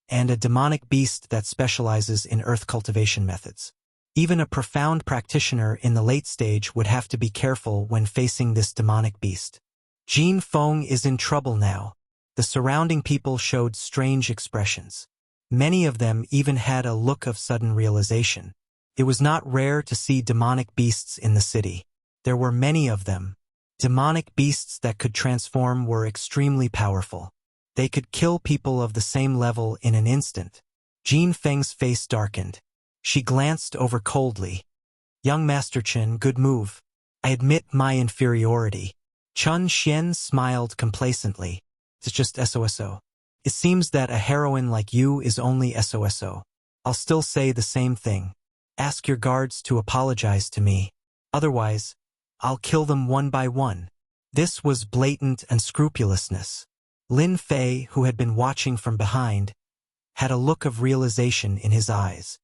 A: and a demonic beast that specializes in earth cultivation methods. Even a profound practitioner in the late stage would have to be careful when facing this demonic beast. Jin Feng is in trouble now. The surrounding people showed strange expressions. Many of them even had a look of sudden realization. It was not rare to see demonic beasts in the city. There were many of them. Demonic beasts that could transform were extremely powerful. They could kill people of the same level in an instant. Jin Feng's face darkened. She glanced over coldly. "Young Master Chen, good move. I admit my inferiority. Chun Xian smiled complacently. It's just SOSO. It seems that a heroine like you is only SOSO. I'll still say the same thing. Ask your guards to apologize to me. Otherwise, I'll kill them one by one. This was blatant unscrupulousness. Lin Fei, who had been watching from behind, had a look of realization in his eyes.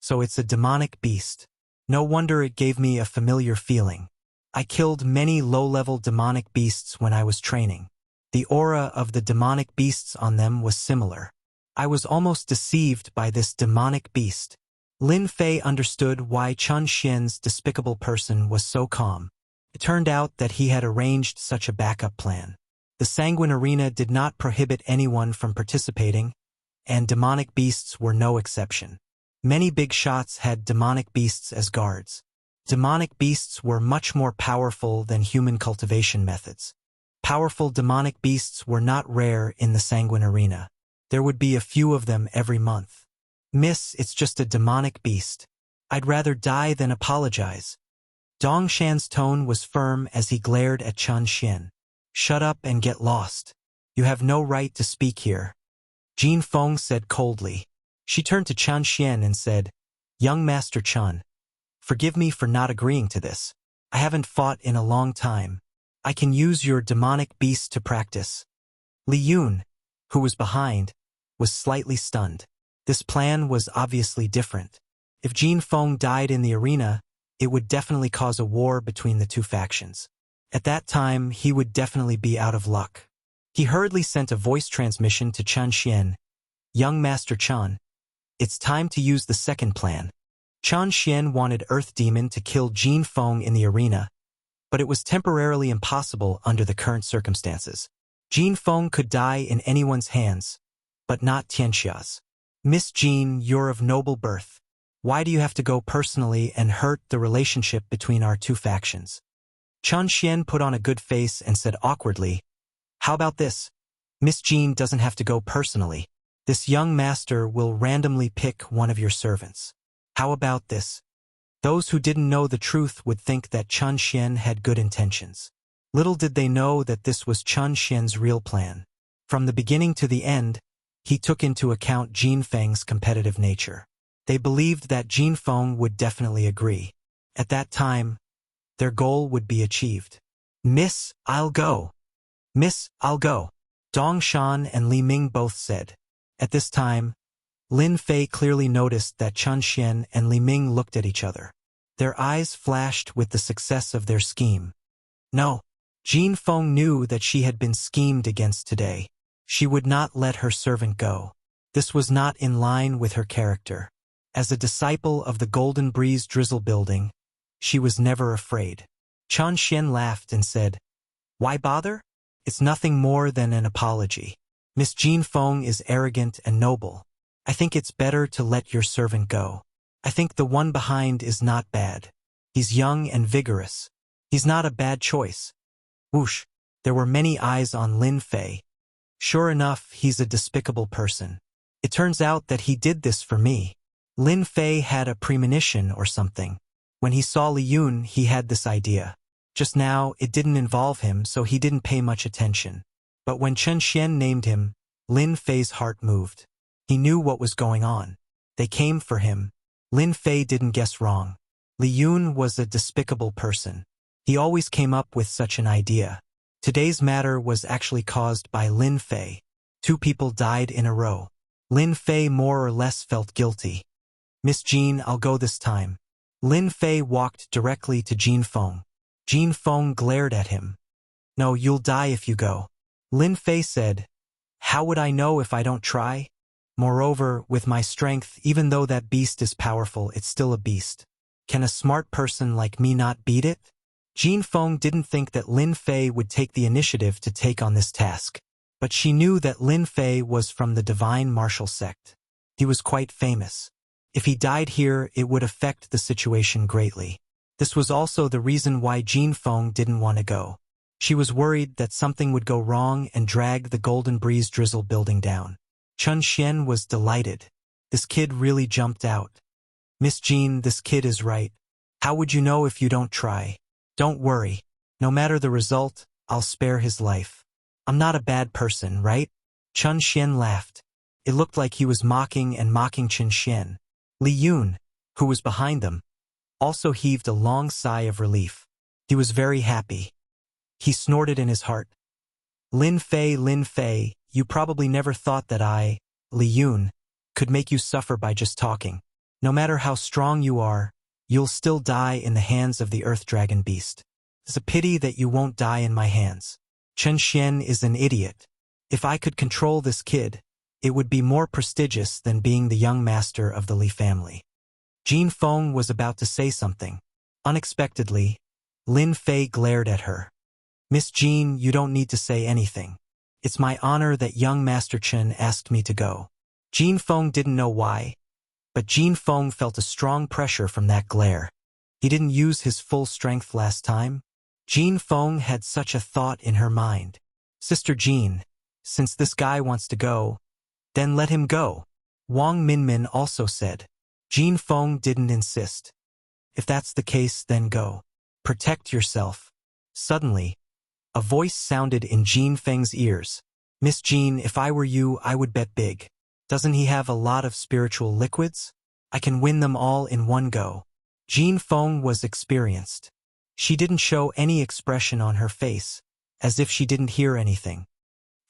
A: So it's a demonic beast. No wonder it gave me a familiar feeling. I killed many low-level demonic beasts when I was training. The aura of the demonic beasts on them was similar. I was almost deceived by this demonic beast. Lin Fei understood why Chun Xian's despicable person was so calm. It turned out that he had arranged such a backup plan. The Sanguine Arena did not prohibit anyone from participating, and demonic beasts were no exception. Many big shots had demonic beasts as guards. Demonic beasts were much more powerful than human cultivation methods. Powerful demonic beasts were not rare in the Sanguine Arena. There would be a few of them every month. Miss, it's just a demonic beast. I'd rather die than apologize. Dong Shan's tone was firm as he glared at Chun Xian. Shut up and get lost. You have no right to speak here. Jin Feng said coldly. She turned to Chun Xian and said, Young Master Chun, forgive me for not agreeing to this. I haven't fought in a long time. I can use your demonic beast to practice. Li Yun, who was behind, was slightly stunned. This plan was obviously different. If Jin Feng died in the arena, it would definitely cause a war between the two factions. At that time, he would definitely be out of luck. He hurriedly sent a voice transmission to Chun Xian. Young Master Chun, it's time to use the second plan. Chun Xian wanted Earth Demon to kill Jin Feng in the arena, but it was temporarily impossible under the current circumstances. Jin Feng could die in anyone's hands, but not Tianxia's. Miss Jin, you're of noble birth. Why do you have to go personally and hurt the relationship between our two factions? Chun Xian put on a good face and said awkwardly, How about this? Miss Jin doesn't have to go personally. This young master will randomly pick one of your servants. How about this? Those who didn't know the truth would think that Chun Xian had good intentions. Little did they know that this was Chun Xian's real plan. From the beginning to the end, he took into account Jin Feng's competitive nature. They believed that Jin Feng would definitely agree. At that time, their goal would be achieved. Miss, I'll go. Miss, I'll go. Dong Shan and Li Ming both said. At this time, Lin Fei clearly noticed that Chun Xian and Li Ming looked at each other. Their eyes flashed with the success of their scheme. No, Jin Feng knew that she had been schemed against today. She would not let her servant go. This was not in line with her character. As a disciple of the Golden Breeze Drizzle Building, she was never afraid. Chun Xian laughed and said, Why bother? It's nothing more than an apology. Miss Jin Feng is arrogant and noble. I think it's better to let your servant go. I think the one behind is not bad. He's young and vigorous. He's not a bad choice. Whoosh, there were many eyes on Lin Fei. Sure enough, he's a despicable person. It turns out that he did this for me. Lin Fei had a premonition or something. When he saw Li Yun, he had this idea. Just now, it didn't involve him, so he didn't pay much attention. But when Chun Xian named him, Lin Fei's heart moved. He knew what was going on. They came for him. Lin Fei didn't guess wrong. Li Yun was a despicable person. He always came up with such an idea. Today's matter was actually caused by Lin Fei. 2 people died in a row. Lin Fei more or less felt guilty. Miss Jin, I'll go this time. Lin Fei walked directly to Jin Feng. Jin Feng glared at him. No, you'll die if you go. Lin Fei said, How would I know if I don't try? Moreover, with my strength, even though that beast is powerful, it's still a beast. Can a smart person like me not beat it? Jin Feng didn't think that Lin Fei would take the initiative to take on this task. But she knew that Lin Fei was from the divine martial sect. He was quite famous. If he died here, it would affect the situation greatly. This was also the reason why Jin Feng didn't want to go. She was worried that something would go wrong and drag the Golden Breeze Drizzle building down. Chun Xian was delighted. This kid really jumped out. Miss Jin, this kid is right. How would you know if you don't try? Don't worry. No matter the result, I'll spare his life. I'm not a bad person, right? Chun Xian laughed. It looked like he was mocking Chun Xian. Li Yun, who was behind them, also heaved a long sigh of relief. He was very happy. He snorted in his heart. Lin Fei, you probably never thought that I, Li Yun, could make you suffer by just talking. No matter how strong you are, you'll still die in the hands of the Earth Dragon Beast. It's a pity that you won't die in my hands. Chun Xian is an idiot. If I could control this kid, it would be more prestigious than being the young master of the Li family. Jin Feng was about to say something. Unexpectedly, Lin Fei glared at her. Miss Jean, you don't need to say anything. It's my honor that young Master Chen asked me to go. Jin Feng didn't know why, but Jin Feng felt a strong pressure from that glare. He didn't use his full strength last time. Jin Feng had such a thought in her mind. Sister Jean, since this guy wants to go, then let him go. Wang Minmin also said. Jin Feng didn't insist. If that's the case, then go. Protect yourself. Suddenly, a voice sounded in Jin Feng's ears. Miss Jean, if I were you, I would bet big. Doesn't he have a lot of spiritual liquids? I can win them all in one go. Jin Feng was experienced. She didn't show any expression on her face, as if she didn't hear anything.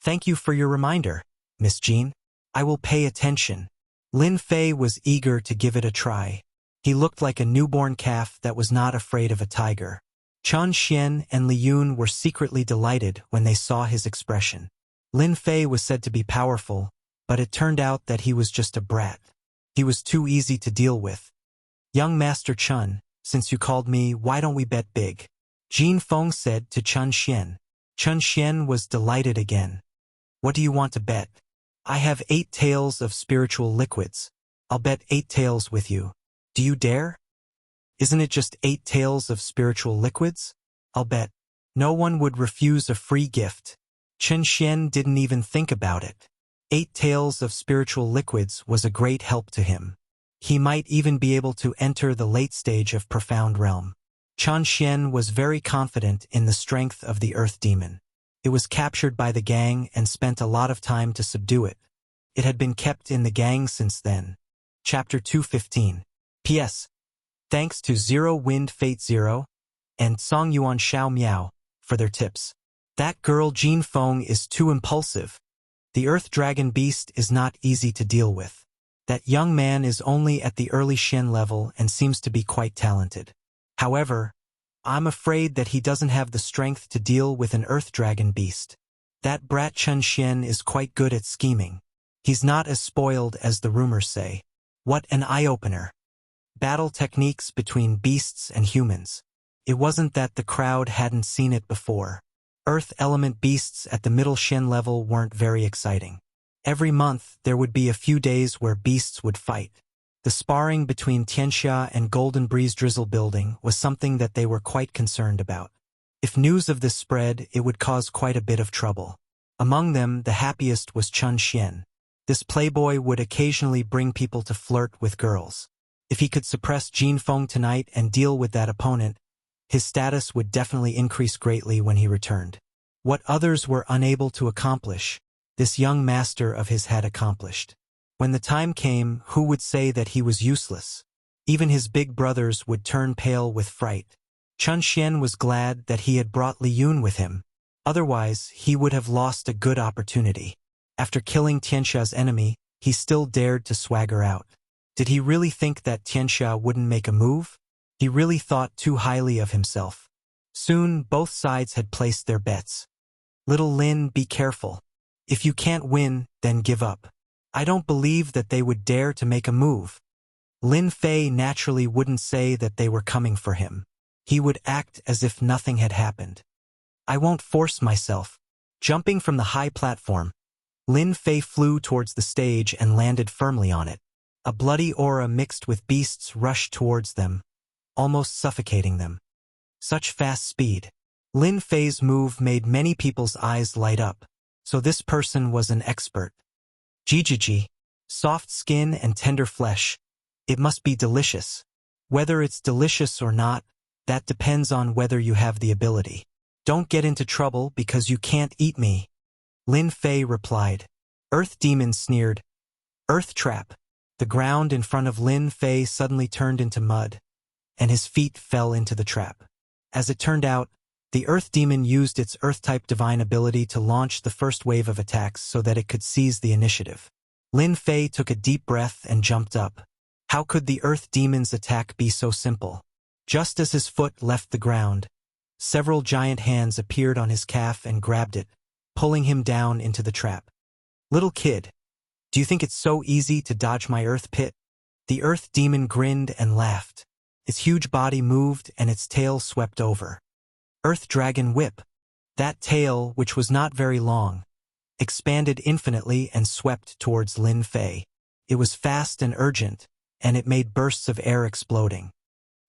A: Thank you for your reminder, Miss Jean. I will pay attention. Lin Fei was eager to give it a try. He looked like a newborn calf that was not afraid of a tiger. Chun Xian and Li Yun were secretly delighted when they saw his expression. Lin Fei was said to be powerful, but it turned out that he was just a brat. He was too easy to deal with. Young Master Chun, since you called me, why don't we bet big? Jin Feng said to Chun Xian. Chun Xian was delighted again. What do you want to bet? I have 8 taels of spiritual liquids. I'll bet 8 taels with you. Do you dare? Isn't it just 8 taels of spiritual liquids? I'll bet. No one would refuse a free gift. Chun Xian didn't even think about it. 8 taels of spiritual liquids was a great help to him. He might even be able to enter the late stage of Profound Realm. Chun Xian was very confident in the strength of the Earth Demon. It was captured by the gang and spent a lot of time to subdue it. It had been kept in the gang since then. Chapter 215. P.S. Thanks to Zero Wind Fate Zero and Song Yuan Xiao Miao for their tips. That girl Jin Feng is too impulsive. The Earth Dragon Beast is not easy to deal with. That young man is only at the early Shen level and seems to be quite talented. However, I'm afraid that he doesn't have the strength to deal with an Earth Dragon Beast. That brat Chun Xian is quite good at scheming. He's not as spoiled as the rumors say. What an eye-opener. Battle techniques between beasts and humans. It wasn't that the crowd hadn't seen it before. Earth element beasts at the middle Shen level weren't very exciting. Every month, there would be a few days where beasts would fight. The sparring between Tianxia and Golden Breeze Drizzle Building was something that they were quite concerned about. If news of this spread, it would cause quite a bit of trouble. Among them, the happiest was Chun Xian. This playboy would occasionally bring people to flirt with girls. If he could suppress Jin Feng tonight and deal with that opponent, his status would definitely increase greatly when he returned. What others were unable to accomplish, this young master of his had accomplished. When the time came, who would say that he was useless? Even his big brothers would turn pale with fright. Chun Xian was glad that he had brought Li Yun with him. Otherwise, he would have lost a good opportunity. After killing Tianxia's enemy, he still dared to swagger out. Did he really think that Tianxia wouldn't make a move? He really thought too highly of himself. Soon, both sides had placed their bets. Little Lin, be careful. If you can't win, then give up. I don't believe that they would dare to make a move. Lin Fei naturally wouldn't say that they were coming for him. He would act as if nothing had happened. I won't force myself. Jumping from the high platform, Lin Fei flew towards the stage and landed firmly on it. A bloody aura mixed with beasts rushed towards them, almost suffocating them. Such fast speed. Lin Fei's move made many people's eyes light up. So this person was an expert. Jijiji, soft skin and tender flesh. It must be delicious. Whether it's delicious or not, that depends on whether you have the ability. Don't get into trouble because you can't eat me. Lin Fei replied. Earth Demon sneered. Earth Trap. The ground in front of Lin Fei suddenly turned into mud, and his feet fell into the trap. As it turned out, the Earth Demon used its Earth-type divine ability to launch the first wave of attacks so that it could seize the initiative. Lin Fei took a deep breath and jumped up. How could the Earth Demon's attack be so simple? Just as his foot left the ground, several giant hands appeared on his calf and grabbed it, pulling him down into the trap. Little kid, do you think it's so easy to dodge my Earth Pit? The Earth Demon grinned and laughed. Its huge body moved and its tail swept over. Earth Dragon Whip. That tail, which was not very long, expanded infinitely and swept towards Lin Fei. It was fast and urgent, and it made bursts of air exploding.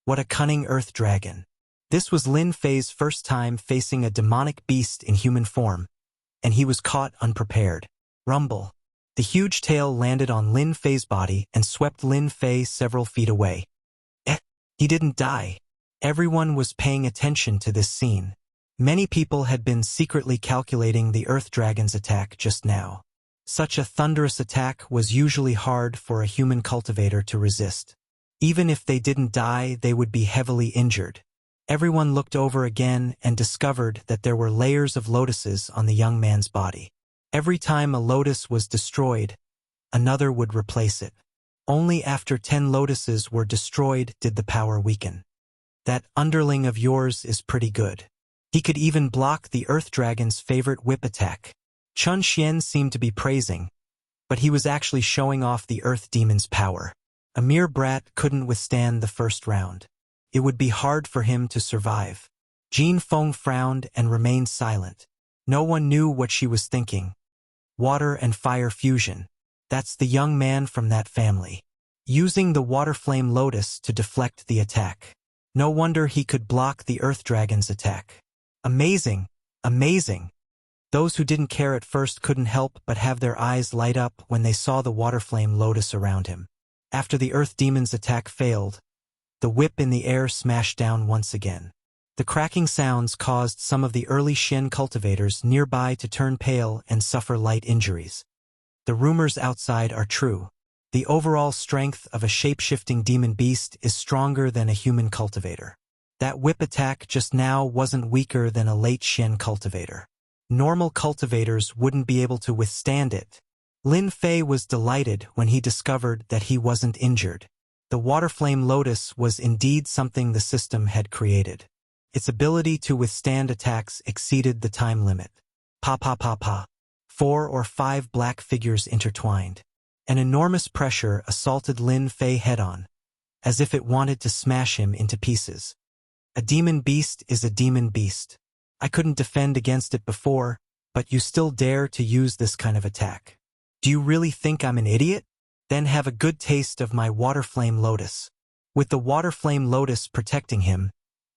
A: What a cunning Earth Dragon. This was Lin Fei's first time facing a demonic beast in human form, and he was caught unprepared. Rumble. The huge tail landed on Lin Fei's body and swept Lin Fei several feet away. He didn't die. Everyone was paying attention to this scene. Many people had been secretly calculating the Earth Dragon's attack just now. Such a thunderous attack was usually hard for a human cultivator to resist. Even if they didn't die, they would be heavily injured. Everyone looked over again and discovered that there were layers of lotuses on the young man's body. Every time a lotus was destroyed, another would replace it. Only after 10 lotuses were destroyed did the power weaken. That underling of yours is pretty good. He could even block the Earth Dragon's favorite whip attack. Chun Xian seemed to be praising, but he was actually showing off the Earth Demon's power. A mere brat couldn't withstand the first round. It would be hard for him to survive. Jin Feng frowned and remained silent. No one knew what she was thinking. Water and fire fusion. That's the young man from that family. Using the water flame lotus to deflect the attack. No wonder he could block the Earth Dragon's attack. Amazing! Amazing! Those who didn't care at first couldn't help but have their eyes light up when they saw the water flame lotus around him. After the Earth Demon's attack failed, the whip in the air smashed down once again. The cracking sounds caused some of the early Xian cultivators nearby to turn pale and suffer light injuries. The rumors outside are true. The overall strength of a shape-shifting demon beast is stronger than a human cultivator. That whip attack just now wasn't weaker than a late Xian cultivator. Normal cultivators wouldn't be able to withstand it. Lin Fei was delighted when he discovered that he wasn't injured. The water flame lotus was indeed something the system had created. Its ability to withstand attacks exceeded the time limit. Pa pa pa pa. 4 or 5 black figures intertwined. An enormous pressure assaulted Lin Fei head-on, as if it wanted to smash him into pieces. A demon beast is a demon beast. I couldn't defend against it before, but you still dare to use this kind of attack. Do you really think I'm an idiot? Then have a good taste of my water flame lotus. With the water flame lotus protecting him,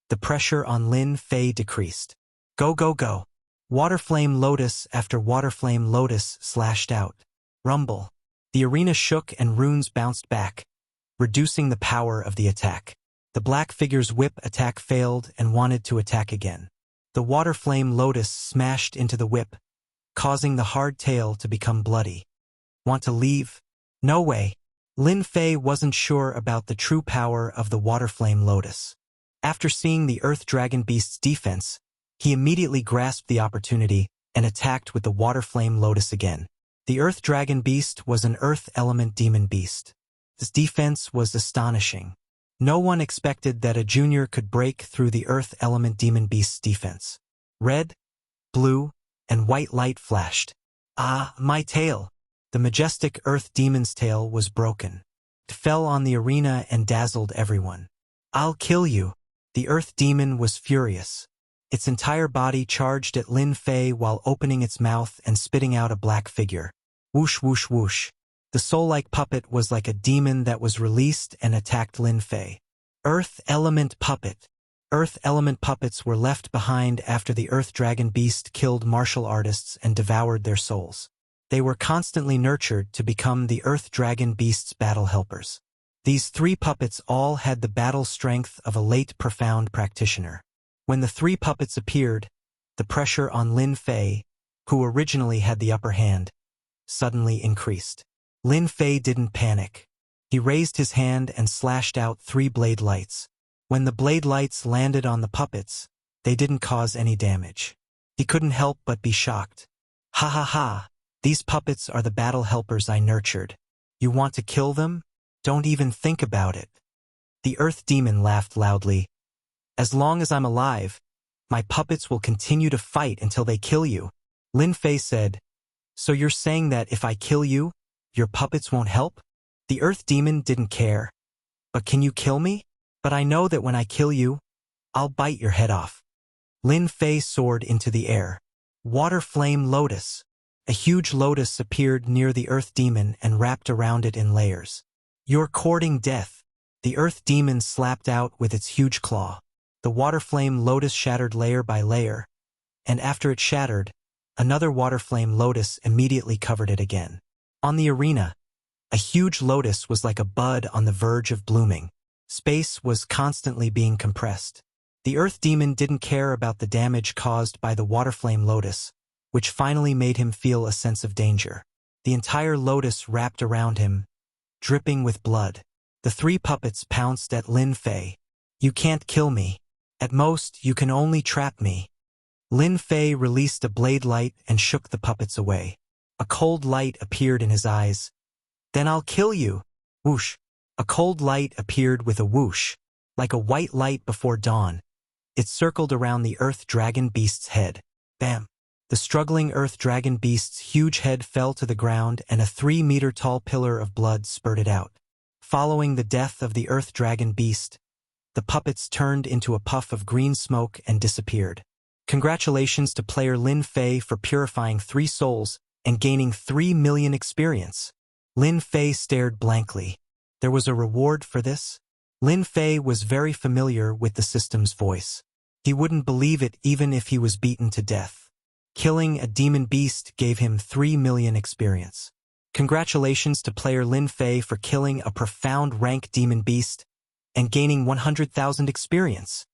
A: the pressure on Lin Fei decreased. Go go go. Water flame lotus after water flame lotus slashed out. Rumble. The arena shook and runes bounced back, reducing the power of the attack. The black figure's whip attack failed and wanted to attack again. The water flame lotus smashed into the whip, causing the hard tail to become bloody. Want to leave? No way. Lin Fei wasn't sure about the true power of the water flame lotus. After seeing the Earth Dragon Beast's defense, he immediately grasped the opportunity and attacked with the water flame lotus again. The Earth Dragon Beast was an Earth Element Demon Beast. His defense was astonishing. No one expected that a junior could break through the Earth Element Demon Beast's defense. Red, blue, and white light flashed. Ah, my tail! The majestic Earth Demon's tail was broken. It fell on the arena and dazzled everyone. I'll kill you! The Earth Demon was furious. Its entire body charged at Lin Fei while opening its mouth and spitting out a black figure. Whoosh whoosh whoosh. The soul-like puppet was like a demon that was released and attacked Lin Fei. Earth Element Puppet. Earth Element puppets were left behind after the Earth Dragon Beast killed martial artists and devoured their souls. They were constantly nurtured to become the Earth Dragon Beast's battle helpers. These 3 puppets all had the battle strength of a late profound practitioner. When the 3 puppets appeared, The pressure on Lin Fei, who originally had the upper hand, suddenly increased. Lin Fei didn't panic. He raised his hand and slashed out 3 blade lights. When the blade lights landed on the puppets, they didn't cause any damage. He couldn't help but be shocked. Ha ha ha, these puppets are the battle helpers I nurtured. You want to kill them? Don't even think about it. The Earth Demon laughed loudly. As long as I'm alive, my puppets will continue to fight until they kill you. Lin Fei said, so you're saying that if I kill you, your puppets won't help? The Earth Demon didn't care. But can you kill me? But I know that when I kill you, I'll bite your head off. Lin Fei soared into the air. Water Flame Lotus. A huge lotus appeared near the Earth Demon and wrapped around it in layers. You're courting death. The Earth Demon slapped out with its huge claw. The Water Flame Lotus shattered layer by layer, and after it shattered, another Water Flame Lotus immediately covered it again. On the arena, a huge lotus was like a bud on the verge of blooming. Space was constantly being compressed. The Earth Demon didn't care about the damage caused by the Water Flame Lotus, which finally made him feel a sense of danger. The entire lotus wrapped around him, dripping with blood. The 3 puppets pounced at Lin Fei. You can't kill me. At most, you can only trap me. Lin Fei released a blade light and shook the puppets away. A cold light appeared in his eyes. Then I'll kill you. Whoosh. A cold light appeared with a whoosh, like a white light before dawn. It circled around the Earth Dragon Beast's head. Bam! The struggling Earth Dragon Beast's huge head fell to the ground and a 3-meter-tall pillar of blood spurted out. Following the death of the Earth Dragon Beast, the puppets turned into a puff of green smoke and disappeared. Congratulations to player Lin Fei for purifying 3 souls and gaining 3 million experience. Lin Fei stared blankly. There was a reward for this? Lin Fei was very familiar with the system's voice. He wouldn't believe it even if he was beaten to death. Killing a demon beast gave him 3 million experience. Congratulations to player Lin Fei for killing a profound rank demon beast and gaining 100,000 experience.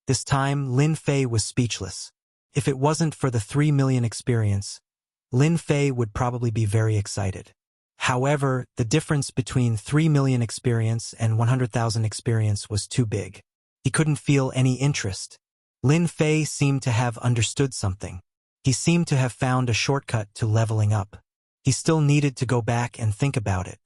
A: This time, Lin Fei was speechless. If it wasn't for the 3 million experience, Lin Fei would probably be very excited. However, the difference between 3 million experience and 100,000 experience was too big. He couldn't feel any interest. Lin Fei seemed to have understood something. He seemed to have found a shortcut to leveling up. He still needed to go back and think about it.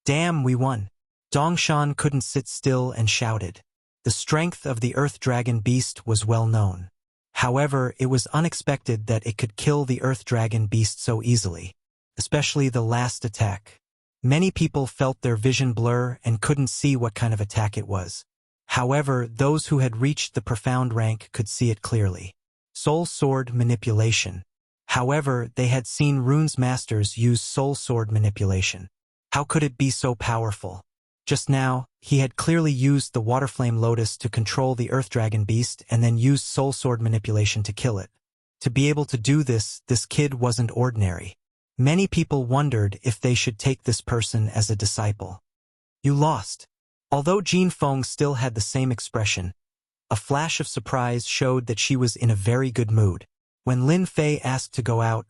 A: Damn, we won. Dongshan couldn't sit still and shouted. The strength of the Earth Dragon Beast was well known. However, it was unexpected that it could kill the Earth Dragon Beast so easily, especially the last attack. Many people felt their vision blur and couldn't see what kind of attack it was. However, those who had reached the profound rank could see it clearly. Soul Sword Manipulation. However, they had seen Rune's masters use Soul Sword Manipulation. How could it be so powerful? Just now, he had clearly used the Water Flame Lotus to control the Earth Dragon Beast and then used Soul Sword Manipulation to kill it. To be able to do this kid wasn't ordinary. Many people wondered if they should take this person as a disciple. You lost. Although Jin Feng still had the same expression, a flash of surprise showed that she was in a very good mood. When Lin Fei asked to go out,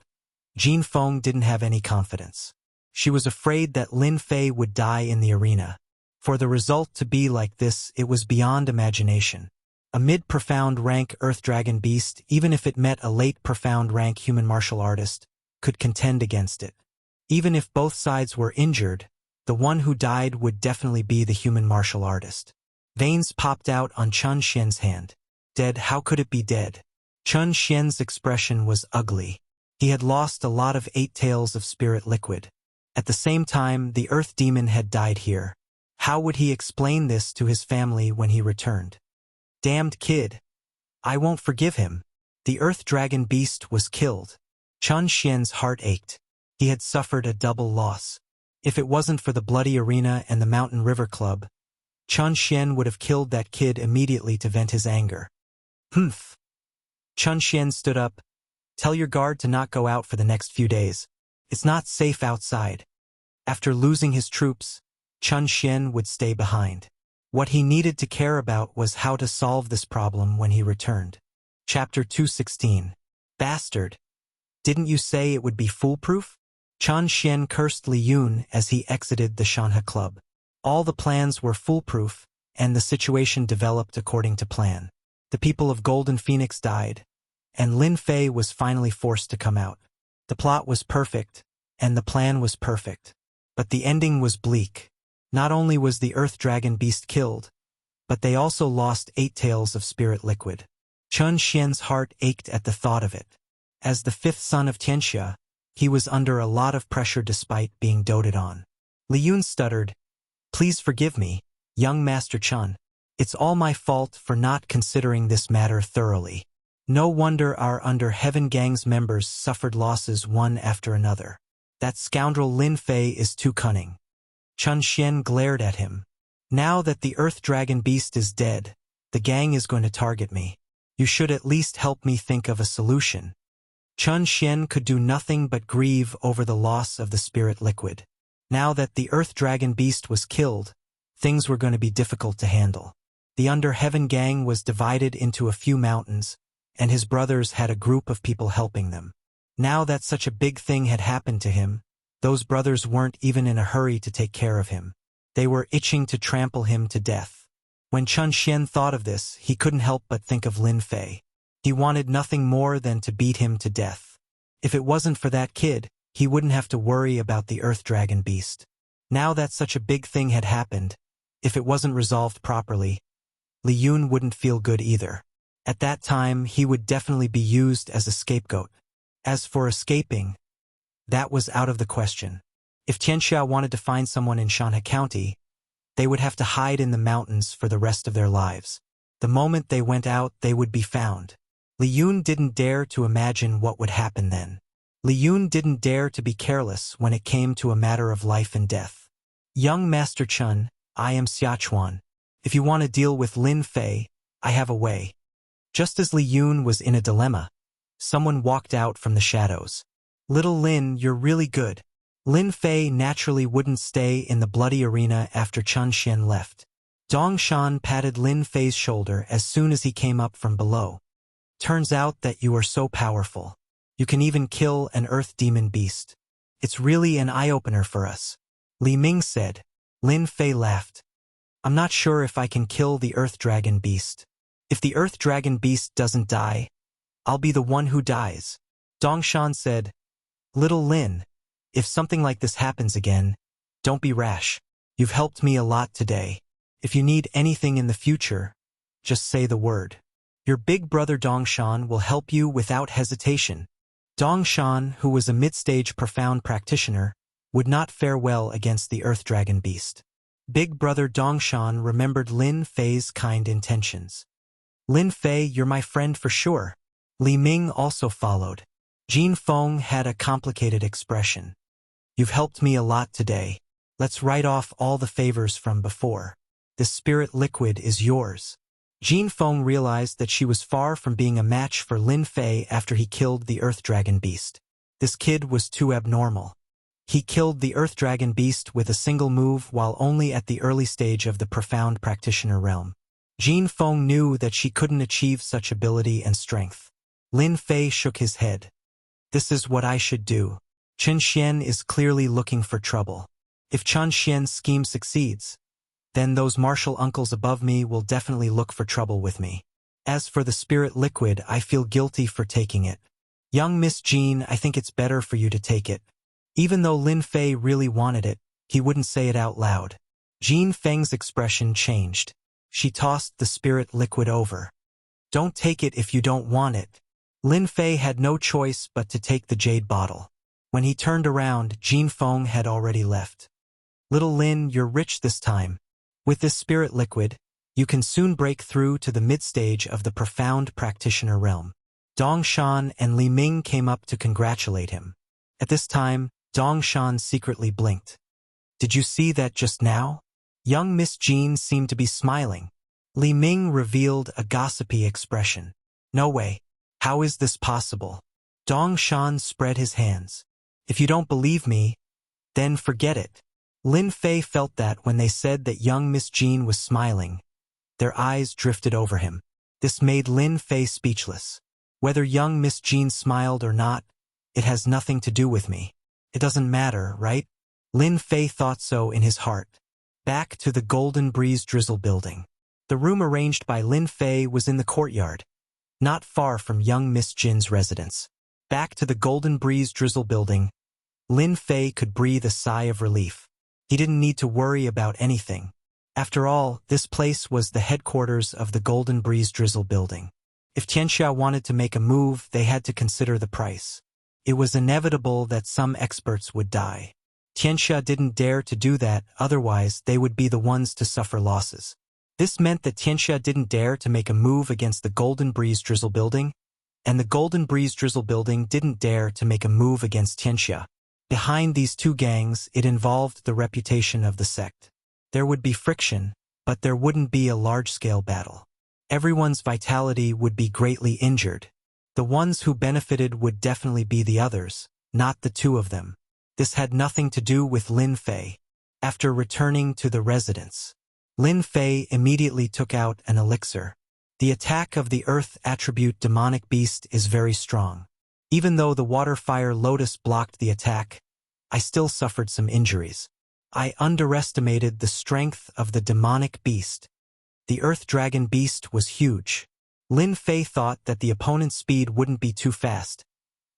A: Jin Feng didn't have any confidence. She was afraid that Lin Fei would die in the arena. For the result to be like this, it was beyond imagination. A mid-profound rank Earth Dragon Beast, even if it met a late profound rank human martial artist, could contend against it. Even if both sides were injured, the one who died would definitely be the human martial artist. Veins popped out on Chun Xian's hand. Dead, how could it be dead? Chun Xian's expression was ugly. He had lost a lot of 8 taels of spirit liquid. At the same time, the Earth Demon had died here. How would he explain this to his family when he returned? Damned kid. I won't forgive him. The Earth Dragon Beast was killed. Chun Xian's heart ached. He had suffered a double loss. If it wasn't for the Bloody Arena and the Mountain River Club, Chun Xian would have killed that kid immediately to vent his anger. Humph. Chun Xian stood up. Tell your guard to not go out for the next few days. It's not safe outside. After losing his troops, Chun Xian would stay behind. What he needed to care about was how to solve this problem when he returned. Chapter 216. Bastard! Didn't you say it would be foolproof? Chen Xian cursed Li Yun as he exited the Shanhe club. All the plans were foolproof, and the situation developed according to plan. The people of Golden Phoenix died, and Lin Fei was finally forced to come out. The plot was perfect, and the plan was perfect. But the ending was bleak. Not only was the Earth Dragon Beast killed, but they also lost 8 tails of spirit liquid. Chen Xian's heart ached at the thought of it. As the 5th son of Tianxia, he was under a lot of pressure despite being doted on. Li Yun stuttered, "Please forgive me, young Master Chen. It's all my fault for not considering this matter thoroughly. No wonder our Under Heaven Gang's members suffered losses one after another. That scoundrel Lin Fei is too cunning." Chen Xian glared at him. "Now that the Earth Dragon Beast is dead, the gang is going to target me. You should at least help me think of a solution." Chen Xian could do nothing but grieve over the loss of the spirit liquid. Now that the Earth Dragon Beast was killed, things were going to be difficult to handle. The Under Heaven Gang was divided into a few mountains, and his brothers had a group of people helping them. Now that such a big thing had happened to him, those brothers weren't even in a hurry to take care of him. They were itching to trample him to death. When Chen Xian thought of this, he couldn't help but think of Lin Fei. He wanted nothing more than to beat him to death. If it wasn't for that kid, he wouldn't have to worry about the Earth Dragon Beast. Now that such a big thing had happened, if it wasn't resolved properly, Li Yun wouldn't feel good either. At that time, he would definitely be used as a scapegoat. As for escaping, that was out of the question. If Tianxia wanted to find someone in Shanhe County, they would have to hide in the mountains for the rest of their lives. The moment they went out, they would be found. Li Yun didn't dare to imagine what would happen then. Li Yun didn't dare to be careless when it came to a matter of life and death. "Young Master Chen, I am Xiachuan. If you want to deal with Lin Fei, I have a way." Just as Li Yun was in a dilemma, someone walked out from the shadows. "Little Lin, you're really good." Lin Fei naturally wouldn't stay in the bloody arena after Chen Xian left. Dong Shan patted Lin Fei's shoulder as soon as he came up from below. "Turns out that you are so powerful. You can even kill an earth demon beast. It's really an eye-opener for us." Li Ming said. Lin Fei laughed. "I'm not sure if I can kill the Earth Dragon Beast. If the Earth Dragon Beast doesn't die, I'll be the one who dies." Dongshan said, "Little Lin, if something like this happens again, don't be rash. You've helped me a lot today. If you need anything in the future, just say the word. Your big brother Dongshan will help you without hesitation." Dongshan, who was a mid-stage profound practitioner, would not fare well against the Earth Dragon Beast. Big brother Dongshan remembered Lin Fei's kind intentions. "Lin Fei, you're my friend for sure." Li Ming also followed. Jin Feng had a complicated expression. "You've helped me a lot today. Let's write off all the favors from before. This spirit liquid is yours." Jin Feng realized that she was far from being a match for Lin Fei after he killed the Earth Dragon Beast. This kid was too abnormal. He killed the Earth Dragon Beast with a single move while only at the early stage of the profound practitioner realm. Jin Feng knew that she couldn't achieve such ability and strength. Lin Fei shook his head. "This is what I should do. Chen Xian is clearly looking for trouble. If Chen Xian's scheme succeeds, then those martial uncles above me will definitely look for trouble with me. As for the spirit liquid, I feel guilty for taking it. Young Miss Jean, I think it's better for you to take it." Even though Lin Fei really wanted it, he wouldn't say it out loud. Jin Feng's expression changed. She tossed the spirit liquid over. "Don't take it if you don't want it." Lin Fei had no choice but to take the jade bottle. When he turned around, Jin Feng had already left. "Little Lin, you're rich this time. With this spirit liquid, you can soon break through to the mid-stage of the profound practitioner realm." Dong Shan and Li Ming came up to congratulate him. At this time, Dong Shan secretly blinked. "Did you see that just now?" Young Miss Jean seemed to be smiling. Li Ming revealed a gossipy expression. "No way. How is this possible?" Dong Shan spread his hands. "If you don't believe me, then forget it." Lin Fei felt that when they said that young Miss Jean was smiling, their eyes drifted over him. This made Lin Fei speechless. Whether young Miss Jean smiled or not, it has nothing to do with me. It doesn't matter, right? Lin Fei thought so in his heart. Back to the Golden Breeze Drizzle building. The room arranged by Lin Fei was in the courtyard, not far from young Miss Jin's residence. Back to the Golden Breeze Drizzle building, Lin Fei could breathe a sigh of relief. He didn't need to worry about anything. After all, this place was the headquarters of the Golden Breeze Drizzle building. If Tianxia wanted to make a move, they had to consider the price. It was inevitable that some experts would die. Tianxia didn't dare to do that, otherwise they would be the ones to suffer losses. This meant that Tianxia didn't dare to make a move against the Golden Breeze Drizzle building, and the Golden Breeze Drizzle building didn't dare to make a move against Tianxia. Behind these two gangs, it involved the reputation of the sect. There would be friction, but there wouldn't be a large-scale battle. Everyone's vitality would be greatly injured. The ones who benefited would definitely be the others, not the two of them. This had nothing to do with Lin Fei. After returning to the residence, Lin Fei immediately took out an elixir. The attack of the Earth attribute demonic beast is very strong. Even though the water-fire lotus blocked the attack, I still suffered some injuries. I underestimated the strength of the demonic beast. The Earth Dragon beast was huge. Lin Fei thought that the opponent's speed wouldn't be too fast,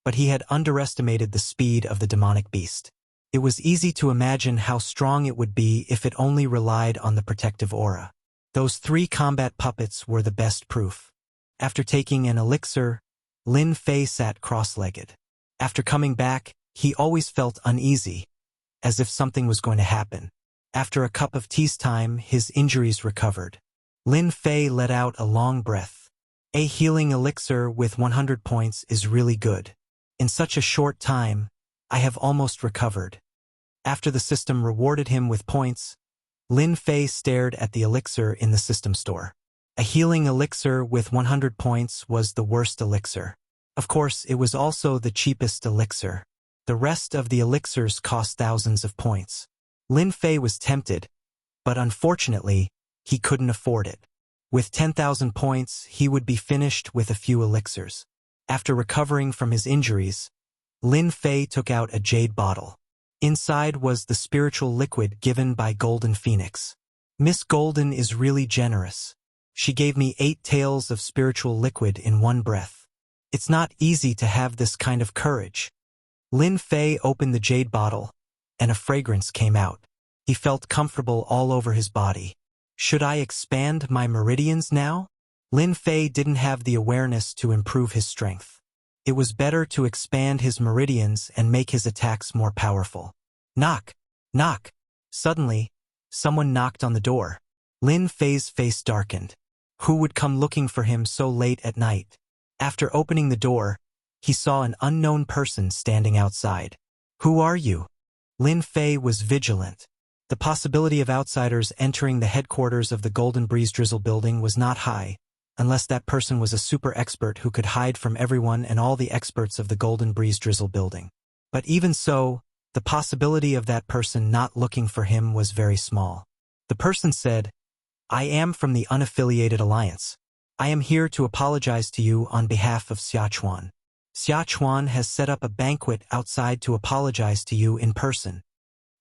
A: but he had underestimated the speed of the demonic beast. It was easy to imagine how strong it would be if it only relied on the protective aura. Those 3 combat puppets were the best proof. After taking an elixir, Lin Fei sat cross-legged. After coming back, he always felt uneasy, as if something was going to happen. After a cup of tea's time, his injuries recovered. Lin Fei let out a long breath. A healing elixir with 100 points is really good. In such a short time, I have almost recovered. After the system rewarded him with points, Lin Fei stared at the elixir in the system store. A healing elixir with 100 points was the worst elixir. Of course, it was also the cheapest elixir. The rest of the elixirs cost thousands of points. Lin Fei was tempted, but unfortunately, he couldn't afford it. With 10,000 points, he would be finished with a few elixirs. After recovering from his injuries, Lin Fei took out a jade bottle. Inside was the spiritual liquid given by Golden Phoenix. Miss Golden is really generous. She gave me 8 taels of spiritual liquid in one breath. It's not easy to have this kind of courage. Lin Fei opened the jade bottle, and a fragrance came out. He felt comfortable all over his body. Should I expand my meridians now? Lin Fei didn't have the awareness to improve his strength. It was better to expand his meridians and make his attacks more powerful. Knock! Knock! Suddenly, someone knocked on the door. Lin Fei's face darkened. Who would come looking for him so late at night? After opening the door, he saw an unknown person standing outside. Who are you? Lin Fei was vigilant. The possibility of outsiders entering the headquarters of the Golden Breeze Drizzle building was not high, unless that person was a super expert who could hide from everyone and all the experts of the Golden Breeze Drizzle building. But even so, the possibility of that person not looking for him was very small. The person said, I am from the Unaffiliated Alliance. I am here to apologize to you on behalf of Xiachuan. Xiachuan has set up a banquet outside to apologize to you in person.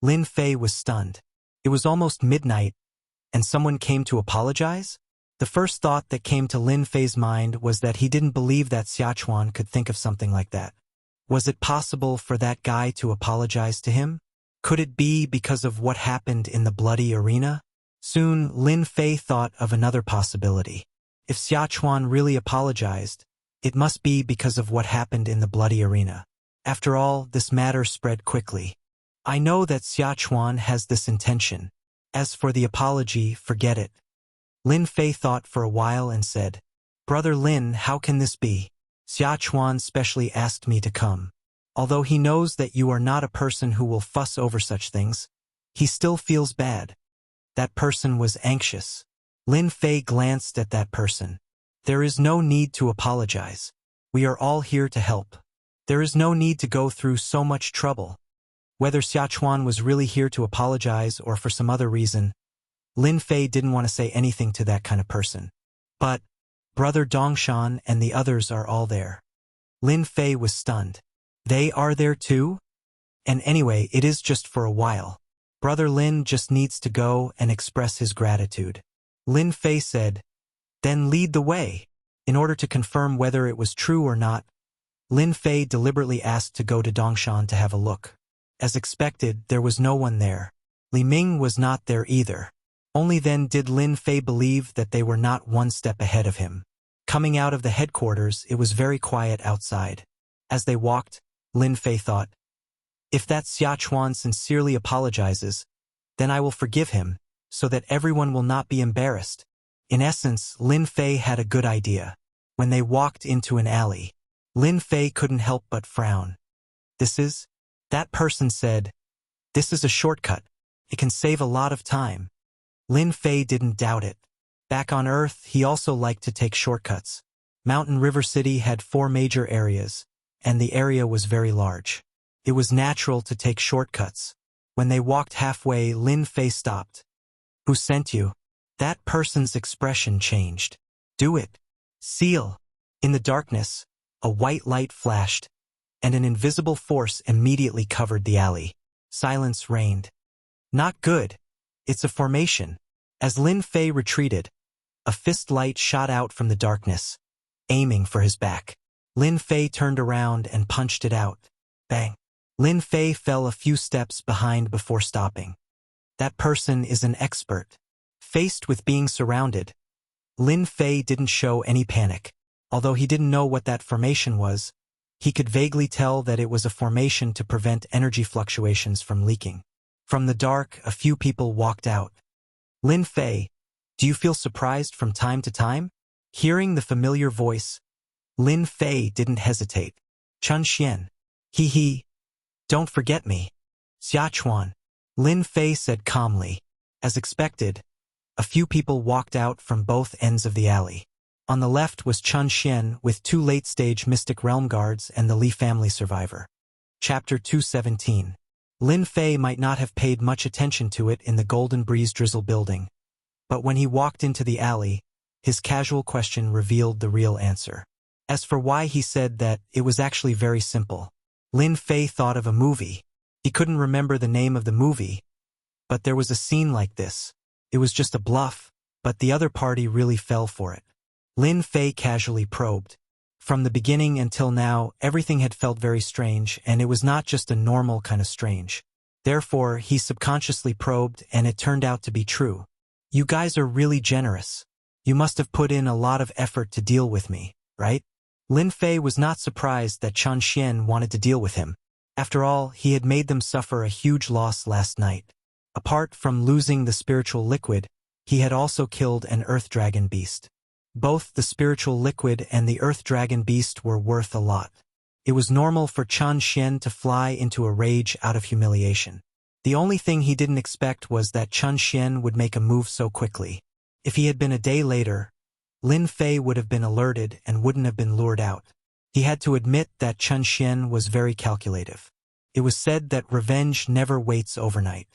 A: Lin Fei was stunned. It was almost midnight, and someone came to apologize? The first thought that came to Lin Fei's mind was that he didn't believe that Xiachuan could think of something like that. Was it possible for that guy to apologize to him? Could it be because of what happened in the bloody arena? Soon, Lin Fei thought of another possibility. If Xiachuan really apologized, it must be because of what happened in the bloody arena. After all, this matter spread quickly. I know that Xiachuan has this intention. As for the apology, forget it. Lin Fei thought for a while and said, Brother Lin, how can this be? Xiachuan specially asked me to come. Although he knows that you are not a person who will fuss over such things, he still feels bad. That person was anxious. Lin Fei glanced at that person. There is no need to apologize. We are all here to help. There is no need to go through so much trouble. Whether Xiachuan was really here to apologize or for some other reason, Lin Fei didn't want to say anything to that kind of person. But Brother Dongshan and the others are all there. Lin Fei was stunned. They are there too? And anyway, it is just for a while. Brother Lin just needs to go and express his gratitude. Lin Fei said, then lead the way. In order to confirm whether it was true or not, Lin Fei deliberately asked to go to Dongshan to have a look. As expected, there was no one there. Li Ming was not there either. Only then did Lin Fei believe that they were not one step ahead of him. Coming out of the headquarters, it was very quiet outside. As they walked, Lin Fei thought, if that Xiachuan sincerely apologizes, then I will forgive him, so that everyone will not be embarrassed. In essence, Lin Fei had a good idea. When they walked into an alley, Lin Fei couldn't help but frown. That person said, this is a shortcut. It can save a lot of time. Lin Fei didn't doubt it. Back on Earth, he also liked to take shortcuts. Mountain River City had 4 major areas, and the area was very large. It was natural to take shortcuts. When they walked halfway, Lin Fei stopped. Who sent you? That person's expression changed. Do it. Seal. In the darkness, a white light flashed, and an invisible force immediately covered the alley. Silence reigned. Not good. It's a formation. As Lin Fei retreated, a fist light shot out from the darkness, aiming for his back. Lin Fei turned around and punched it out. Bang. Lin Fei fell a few steps behind before stopping. That person is an expert. Faced with being surrounded, Lin Fei didn't show any panic. Although he didn't know what that formation was, he could vaguely tell that it was a formation to prevent energy fluctuations from leaking. From the dark, a few people walked out. Lin Fei, do you feel surprised from time to time? Hearing the familiar voice, Lin Fei didn't hesitate. Chun Xian. He. Don't forget me. Xiachuan. Lin Fei said calmly. As expected, a few people walked out from both ends of the alley. On the left was Chun Xian with 2 late-stage Mystic Realm guards and the Li family survivor. Chapter 217. Lin Fei might not have paid much attention to it in the Golden Breeze Drizzle building, but when he walked into the alley, his casual question revealed the real answer. As for why he said that, it was actually very simple. Lin Fei thought of a movie. He couldn't remember the name of the movie, but there was a scene like this. It was just a bluff, but the other party really fell for it. Lin Fei casually probed. From the beginning until now, everything had felt very strange, and it was not just a normal kind of strange. Therefore, he subconsciously probed, and it turned out to be true. You guys are really generous. You must have put in a lot of effort to deal with me, right? Lin Fei was not surprised that Chun Xian wanted to deal with him. After all, he had made them suffer a huge loss last night. Apart from losing the spiritual liquid, he had also killed an earth dragon beast. Both the spiritual liquid and the earth dragon beast were worth a lot. It was normal for Chun Xian to fly into a rage out of humiliation. The only thing he didn't expect was that Chun Xian would make a move so quickly. If he had been a day later, Lin Fei would have been alerted and wouldn't have been lured out. He had to admit that Chun Xian was very calculative. It was said that revenge never waits overnight.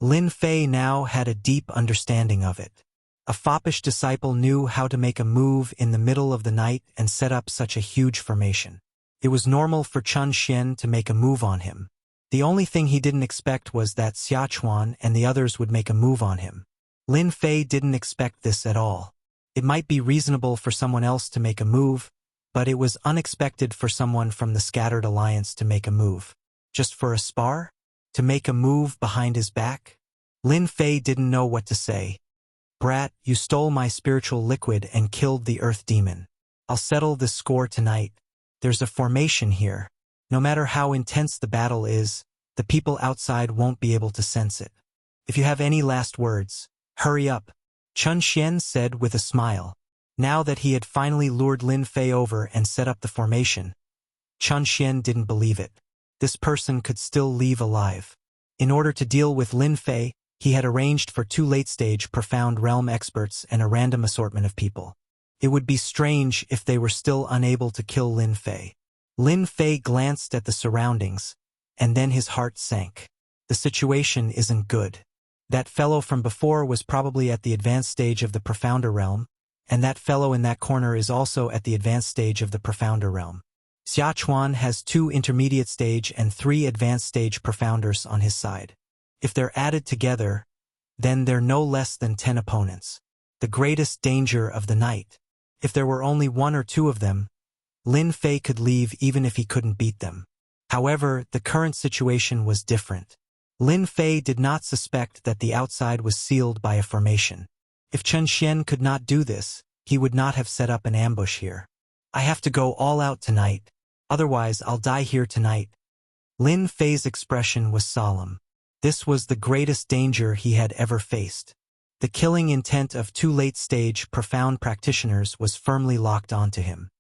A: Lin Fei now had a deep understanding of it. A foppish disciple knew how to make a move in the middle of the night and set up such a huge formation. It was normal for Chun Xian to make a move on him. The only thing he didn't expect was that Xiachuan and the others would make a move on him. Lin Fei didn't expect this at all. It might be reasonable for someone else to make a move, but it was unexpected for someone from the Scattered Alliance to make a move. Just for a spar? To make a move behind his back? Lin Fei didn't know what to say. Brat, you stole my spiritual liquid and killed the earth demon. I'll settle this score tonight. There's a formation here. No matter how intense the battle is, the people outside won't be able to sense it. If you have any last words, hurry up, Chun Xian said with a smile. Now that he had finally lured Lin Fei over and set up the formation, Chun Xian didn't believe it. This person could still leave alive. In order to deal with Lin Fei, he had arranged for 2 late-stage Profound Realm experts and a random assortment of people. It would be strange if they were still unable to kill Lin Fei. Lin Fei glanced at the surroundings, and then his heart sank. The situation isn't good. That fellow from before was probably at the advanced stage of the Profounder Realm, and that fellow in that corner is also at the advanced stage of the profounder realm. Xiachuan has 2 intermediate stage and 3 advanced stage profounders on his side. If they're added together, then they're no less than 10 opponents. The greatest danger of the night. If there were only 1 or 2 of them, Lin Fei could leave even if he couldn't beat them. However, the current situation was different. Lin Fei did not suspect that the outside was sealed by a formation. If Chen Xian could not do this, he would not have set up an ambush here. I have to go all out tonight, otherwise I'll die here tonight. Lin Fei's expression was solemn. This was the greatest danger he had ever faced. The killing intent of 2 late-stage profound practitioners was firmly locked onto him.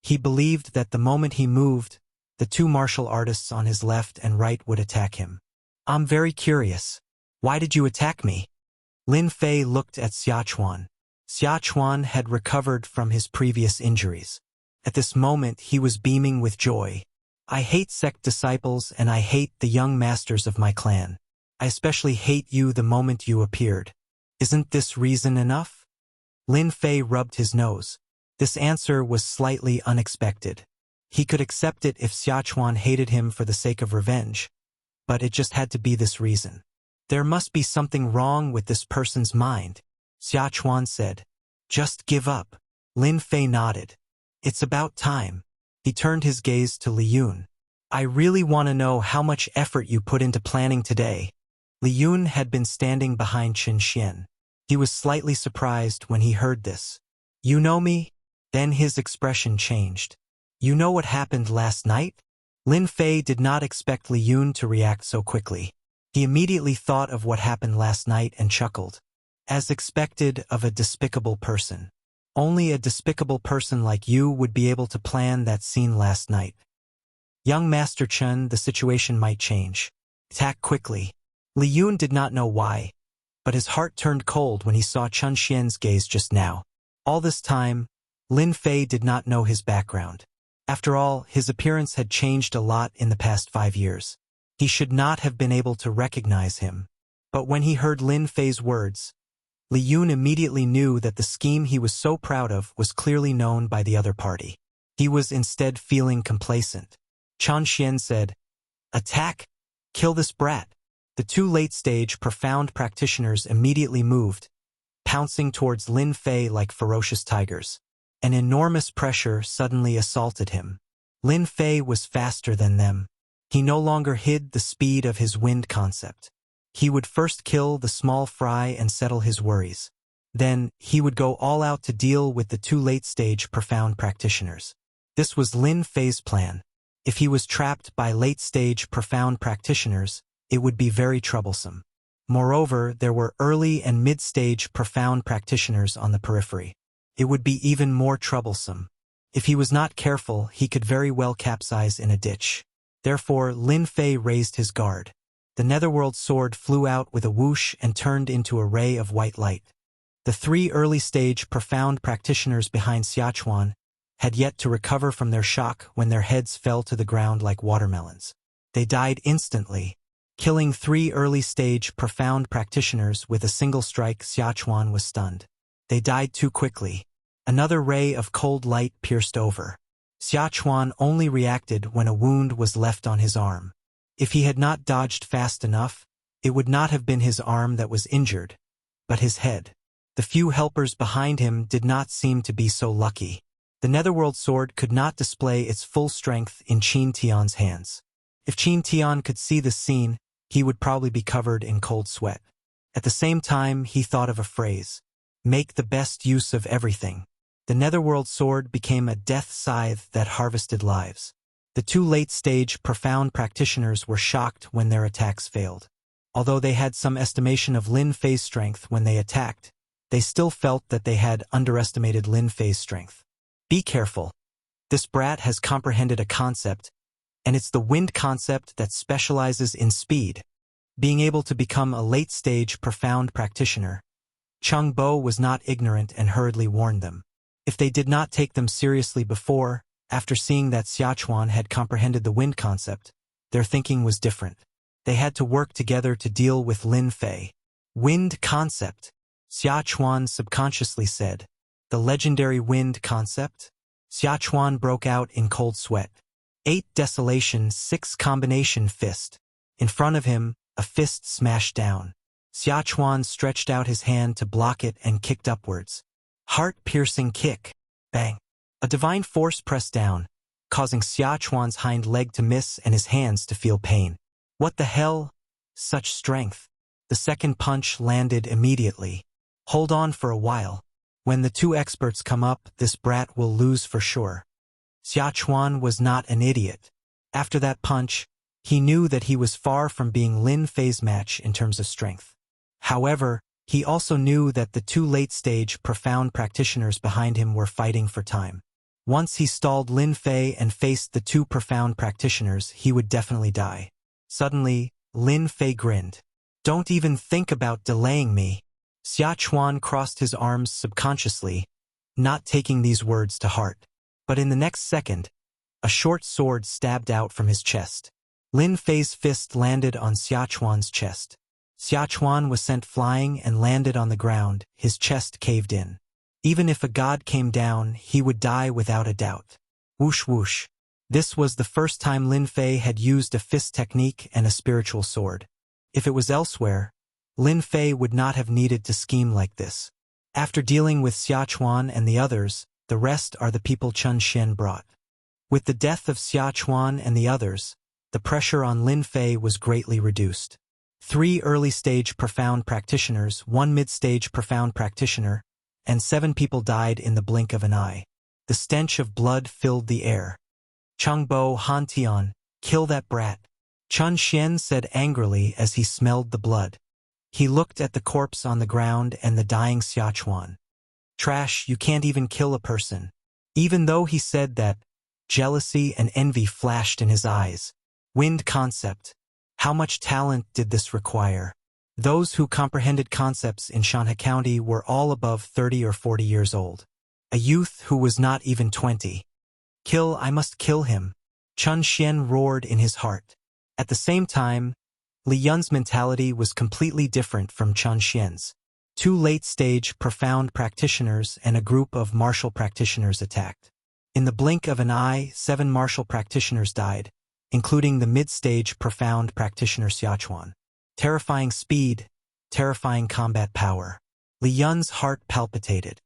A: He believed that the moment he moved, the 2 martial artists on his left and right would attack him. I'm very curious. Why did you attack me? Lin Fei looked at Xiachuan. Xiachuan had recovered from his previous injuries. At this moment he was beaming with joy. I hate sect disciples and I hate the young masters of my clan. I especially hate you the moment you appeared. Isn't this reason enough? Lin Fei rubbed his nose. This answer was slightly unexpected. He could accept it if Xiachuan hated him for the sake of revenge, but it just had to be this reason. There must be something wrong with this person's mind, Xiachuan said. Just give up. Lin Fei nodded. It's about time. He turned his gaze to Li Yun. I really want to know how much effort you put into planning today. Li Yun had been standing behind Chen Xian. He was slightly surprised when he heard this. You know me? Then his expression changed. You know what happened last night? Lin Fei did not expect Li Yun to react so quickly. He immediately thought of what happened last night and chuckled. As expected of a despicable person. Only a despicable person like you would be able to plan that scene last night. Young Master Chen, the situation might change. Attack quickly. Li Yun did not know why, but his heart turned cold when he saw Chen Xian's gaze just now. All this time, Lin Fei did not know his background. After all, his appearance had changed a lot in the past 5 years. He should not have been able to recognize him. But when he heard Lin Fei's words, Li Yun immediately knew that the scheme he was so proud of was clearly known by the other party. He was instead feeling complacent. Chen Xian said, Attack! Kill this brat! The 2 late-stage profound practitioners immediately moved, pouncing towards Lin Fei like ferocious tigers. An enormous pressure suddenly assaulted him. Lin Fei was faster than them. He no longer hid the speed of his wind concept. He would first kill the small fry and settle his worries. Then, he would go all out to deal with the 2 late-stage profound practitioners. This was Lin Fei's plan. If he was trapped by late-stage profound practitioners, it would be very troublesome. Moreover, there were early and mid-stage profound practitioners on the periphery. It would be even more troublesome. If he was not careful, he could very well capsize in a ditch. Therefore, Lin Fei raised his guard. The netherworld sword flew out with a whoosh and turned into a ray of white light. The 3 early-stage profound practitioners behind Xiachuan had yet to recover from their shock when their heads fell to the ground like watermelons. They died instantly. Killing 3 early-stage profound practitioners with a single strike, Xiachuan was stunned. They died too quickly. Another ray of cold light pierced over. Xiachuan only reacted when a wound was left on his arm. If he had not dodged fast enough, it would not have been his arm that was injured, but his head. The few helpers behind him did not seem to be so lucky. The netherworld sword could not display its full strength in Qin Tian's hands. If Qin Tian could see this scene, he would probably be covered in cold sweat. At the same time, he thought of a phrase. Make the best use of everything. The netherworld sword became a death scythe that harvested lives. The 2 late-stage profound practitioners were shocked when their attacks failed. Although they had some estimation of Lin Fei's strength when they attacked, they still felt that they had underestimated Lin Fei's strength. Be careful. This brat has comprehended a concept, and it's the wind concept that specializes in speed. Being able to become a late-stage profound practitioner, Cheng Bo was not ignorant and hurriedly warned them. If they did not take them seriously before, after seeing that Xiachuan had comprehended the wind concept, their thinking was different. They had to work together to deal with Lin Fei. Wind concept, Xiachuan subconsciously said. The legendary wind concept? Xiachuan broke out in cold sweat. 8 desolation 6 combination fist. In front of him, a fist smashed down. Xiachuan stretched out his hand to block it and kicked upwards. Heart-piercing kick. Bang. A divine force pressed down, causing Xiachuan's hind leg to miss and his hands to feel pain. What the hell? Such strength. The second punch landed immediately. Hold on for a while. When the 2 experts come up, this brat will lose for sure. Xiachuan was not an idiot. After that punch, he knew that he was far from being Lin Fei's match in terms of strength. However, he also knew that the 2 late-stage profound practitioners behind him were fighting for time. Once he stalled Lin Fei and faced the 2 profound practitioners, he would definitely die. Suddenly, Lin Fei grinned. Don't even think about delaying me. Xiachuan crossed his arms subconsciously, not taking these words to heart. But in the next second, a short sword stabbed out from his chest. Lin Fei's fist landed on Xiachuan's chest. Xiachuan was sent flying and landed on the ground, his chest caved in. Even if a god came down, he would die without a doubt. Whoosh whoosh. This was the first time Lin Fei had used a fist technique and a spiritual sword. If it was elsewhere, Lin Fei would not have needed to scheme like this. After dealing with Xiachuan and the others, the rest are the people Chen Xian brought. With the death of Xiachuan and the others, the pressure on Lin Fei was greatly reduced. 3 early-stage profound practitioners, 1 mid-stage profound practitioner, and 7 people died in the blink of an eye. The stench of blood filled the air. Chengbo Hantian, kill that brat. Chen Xian said angrily as he smelled the blood. He looked at the corpse on the ground and the dying Xiachuan. Trash, you can't even kill a person. Even though he said that, jealousy and envy flashed in his eyes. Wind concept. How much talent did this require? Those who comprehended concepts in Shanhe County were all above 30 or 40 years old. A youth who was not even 20. Kill, I must kill him. Chen Xian roared in his heart. At the same time, Li Yun's mentality was completely different from Chen Xian's. 2 late-stage profound practitioners and a group of martial practitioners attacked. In the blink of an eye, 7 martial practitioners died, including the mid-stage profound practitioner Xiachuan. Terrifying speed, terrifying combat power. Li Yun's heart palpitated.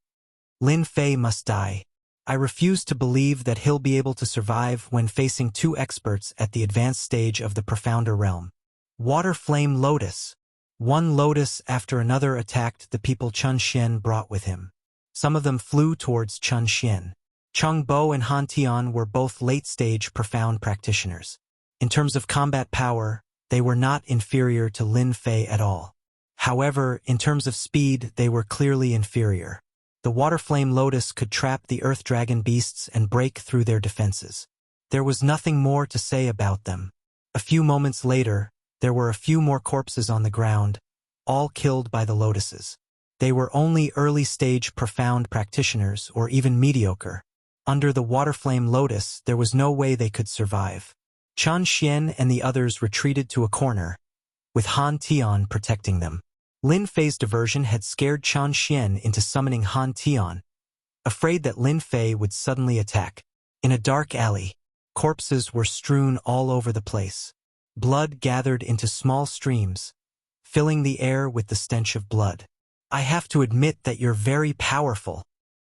A: Lin Fei must die. I refuse to believe that he'll be able to survive when facing 2 experts at the advanced stage of the profounder realm. Water Flame Lotus. 1 lotus after another attacked the people Chen Xian brought with him. Some of them flew towards Chen Xian. Chengbo and Han Tian were both late-stage profound practitioners. In terms of combat power, they were not inferior to Lin Fei at all. However, in terms of speed, they were clearly inferior. The Water Flame Lotus could trap the Earth Dragon beasts and break through their defenses. There was nothing more to say about them. A few moments later, there were a few more corpses on the ground, all killed by the lotuses. They were only early-stage profound practitioners or even mediocre. Under the Water Flame Lotus, there was no way they could survive. Chen Xian and the others retreated to a corner, with Han Tian protecting them. Lin Fei's diversion had scared Chen Xian into summoning Han Tian, afraid that Lin Fei would suddenly attack. In a dark alley, corpses were strewn all over the place. Blood gathered into small streams, filling the air with the stench of blood. I have to admit that you're very powerful.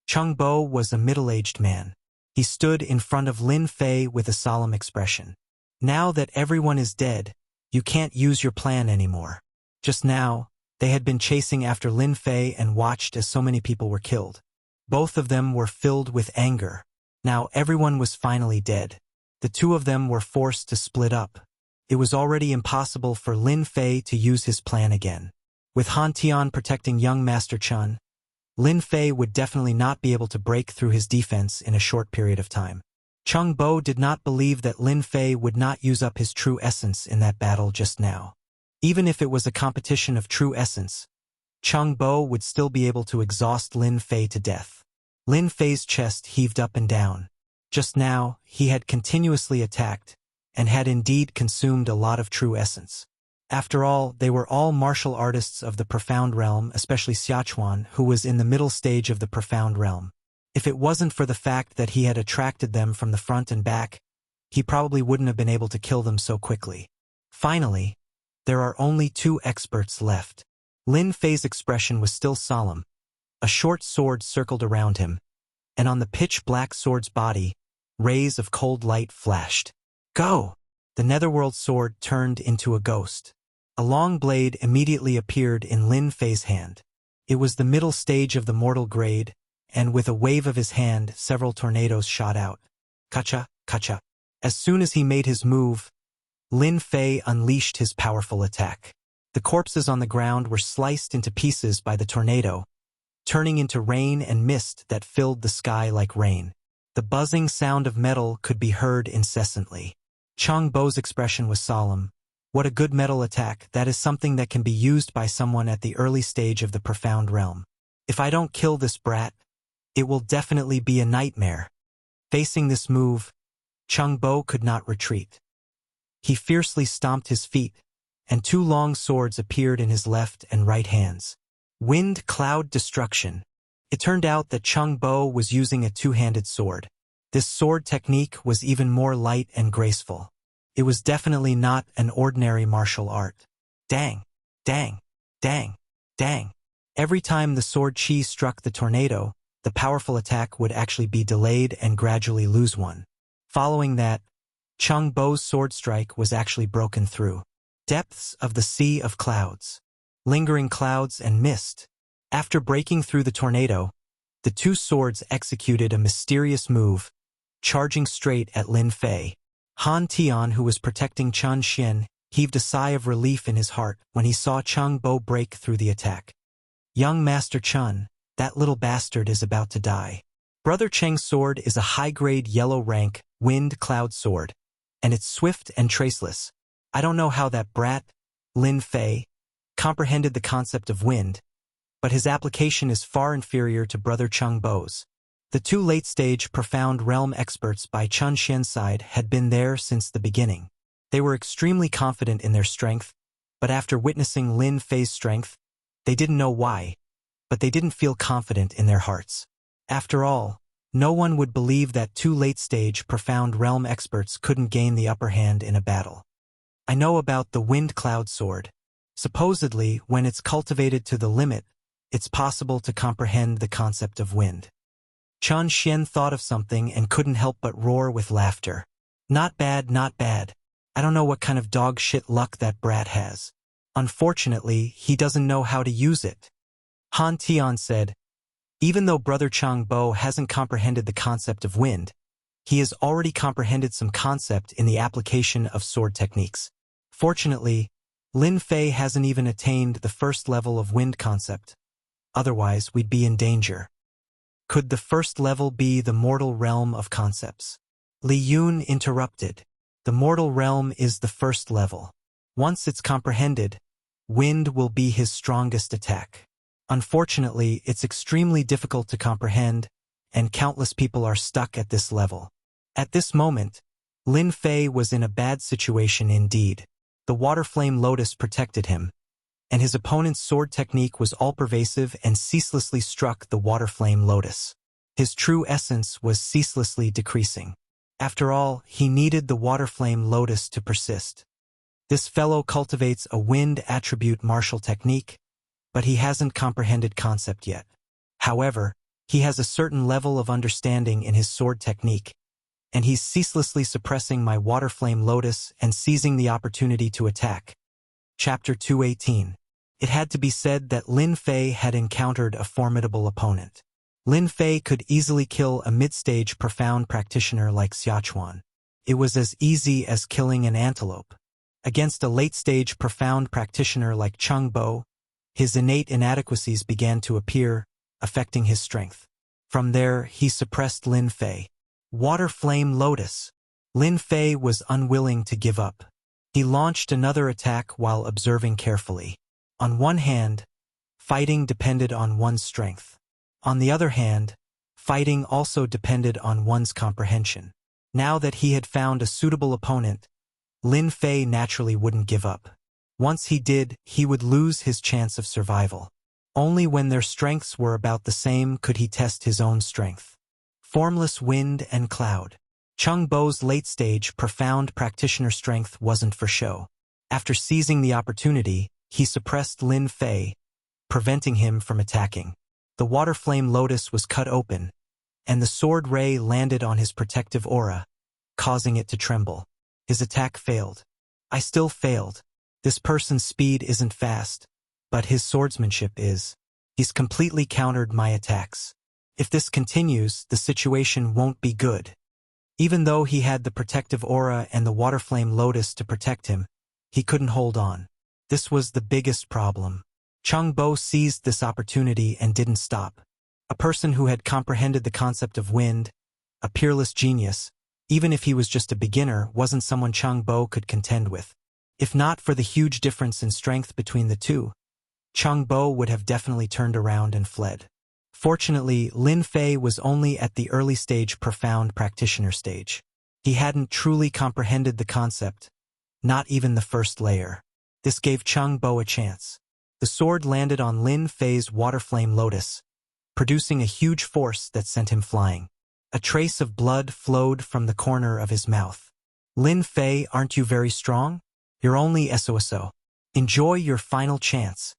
A: Chengbo was a middle-aged man. He stood in front of Lin Fei with a solemn expression. Now that everyone is dead, you can't use your plan anymore. Just now, they had been chasing after Lin Fei and watched as so many people were killed. Both of them were filled with anger. Now everyone was finally dead. The 2 of them were forced to split up. It was already impossible for Lin Fei to use his plan again. With Han Tian protecting young Master Chen, Lin Fei would definitely not be able to break through his defense in a short period of time. Chengbo did not believe that Lin Fei would not use up his true essence in that battle just now. Even if it was a competition of true essence, Chengbo would still be able to exhaust Lin Fei to death. Lin Fei's chest heaved up and down. Just now, he had continuously attacked, and had indeed consumed a lot of true essence. After all, they were all martial artists of the Profound Realm, especially Xiachuan, who was in the middle stage of the Profound Realm. If it wasn't for the fact that he had attracted them from the front and back, he probably wouldn't have been able to kill them so quickly. Finally, there are only 2 experts left. Lin Fei's expression was still solemn. A short sword circled around him, and on the pitch-black sword's body, rays of cold light flashed. Go! The netherworld sword turned into a ghost. A long blade immediately appeared in Lin Fei's hand. It was the middle stage of the mortal grade, and with a wave of his hand, several tornadoes shot out. Kacha, kacha. As soon as he made his move, Lin Fei unleashed his powerful attack. The corpses on the ground were sliced into pieces by the tornado, turning into rain and mist that filled the sky like rain. The buzzing sound of metal could be heard incessantly. Chang Bo's expression was solemn. What a good metal attack, that is something that can be used by someone at the early stage of the Profound Realm. If I don't kill this brat, it will definitely be a nightmare. Facing this move, Chang Bo could not retreat. He fiercely stomped his feet, and 2 long swords appeared in his left and right hands. Wind Cloud Destruction. It turned out that Chang Bo was using a 2-handed sword. This sword technique was even more light and graceful. It was definitely not an ordinary martial art. Dang, dang, dang, dang. Every time the sword chi struck the tornado, the powerful attack would actually be delayed and gradually lose one. Following that, Chang Bo's sword strike was actually broken through. Depths of the Sea of Clouds. Lingering clouds and mist. After breaking through the tornado, the 2 swords executed a mysterious move, charging straight at Lin Fei. Han Tian, who was protecting Chen Xian, heaved a sigh of relief in his heart when he saw Chang Bo break through the attack. Young Master Chen, that little bastard is about to die. Brother Cheng's sword is a high-grade yellow-rank, wind cloud sword, and it's swift and traceless. I don't know how that brat, Lin Fei, comprehended the concept of wind, but his application is far inferior to Brother Chang Bo's. The 2 late-stage Profound Realm experts by Chen Xian's side had been there since the beginning. They were extremely confident in their strength, but after witnessing Lin Fei's strength, they didn't know why, but they didn't feel confident in their hearts. After all, no one would believe that 2 late-stage Profound Realm experts couldn't gain the upper hand in a battle. I know about the Wind Cloud Sword. Supposedly, when it's cultivated to the limit, it's possible to comprehend the concept of wind. Chen Xian thought of something and couldn't help but roar with laughter. Not bad, not bad. I don't know what kind of dog shit luck that brat has. Unfortunately, he doesn't know how to use it. Han Tian said, even though Brother Chang Bo hasn't comprehended the concept of wind, he has already comprehended some concept in the application of sword techniques. Fortunately, Lin Fei hasn't even attained the first level of wind concept. Otherwise, we'd be in danger. Could the first level be the mortal realm of concepts? Li Yun interrupted. The mortal realm is the first level. Once it's comprehended, wind will be his strongest attack. Unfortunately, it's extremely difficult to comprehend, and countless people are stuck at this level. At this moment, Lin Fei was in a bad situation indeed. The water flame lotus protected him, and his opponent's sword technique was all-pervasive and ceaselessly struck the water flame lotus. His true essence was ceaselessly decreasing. After all, he needed the water flame lotus to persist. This fellow cultivates a wind attribute martial technique, but he hasn't comprehended concept yet. However, he has a certain level of understanding in his sword technique, and he's ceaselessly suppressing my water flame lotus and seizing the opportunity to attack. Chapter 218. It had to be said that Lin Fei had encountered a formidable opponent. Lin Fei could easily kill a mid-stage profound practitioner like Xiachuan. It was as easy as killing an antelope. Against a late-stage profound practitioner like Chang Bo, his innate inadequacies began to appear, affecting his strength. From there, he suppressed Lin Fei. Water Flame Lotus. Lin Fei was unwilling to give up. He launched another attack while observing carefully. On one hand, fighting depended on one's strength. On the other hand, fighting also depended on one's comprehension. Now that he had found a suitable opponent, Lin Fei naturally wouldn't give up. Once he did, he would lose his chance of survival. Only when their strengths were about the same could he test his own strength. Formless wind and cloud. Chung Bo's late-stage, profound practitioner strength wasn't for show. After seizing the opportunity, he suppressed Lin Fei, preventing him from attacking. The water flame lotus was cut open, and the sword ray landed on his protective aura, causing it to tremble. His attack failed. I still failed. This person's speed isn't fast, but his swordsmanship is. He's completely countered my attacks. If this continues, the situation won't be good. Even though he had the protective aura and the water flame lotus to protect him, he couldn't hold on. This was the biggest problem. Chung Bo seized this opportunity and didn't stop. A person who had comprehended the concept of wind, a peerless genius, even if he was just a beginner, wasn't someone Chung Bo could contend with. If not for the huge difference in strength between the two, Chung Bo would have definitely turned around and fled. Fortunately, Lin Fei was only at the early stage profound practitioner stage. He hadn't truly comprehended the concept, not even the first layer. This gave Chung Bo a chance. The sword landed on Lin Fei's water flame lotus, producing a huge force that sent him flying. A trace of blood flowed from the corner of his mouth. Lin Fei, aren't you very strong? You're only SOSO. Enjoy your final chance.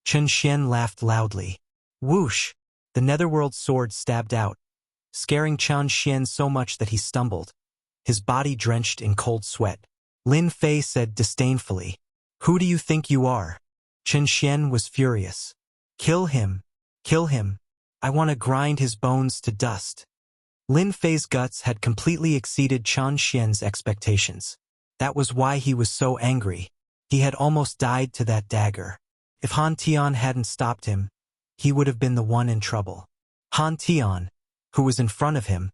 A: Chen Xian laughed loudly. Whoosh! The netherworld sword stabbed out, scaring Chen Xian so much that he stumbled, his body drenched in cold sweat. Lin Fei said disdainfully, "Who do you think you are?" Chen Xian was furious. Kill him! Kill him! I want to grind his bones to dust." Lin Fei's guts had completely exceeded Chen Xian's expectations. That was why he was so angry. He had almost died to that dagger. If Han Tian hadn't stopped him, he would have been the one in trouble. Han Tian, who was in front of him,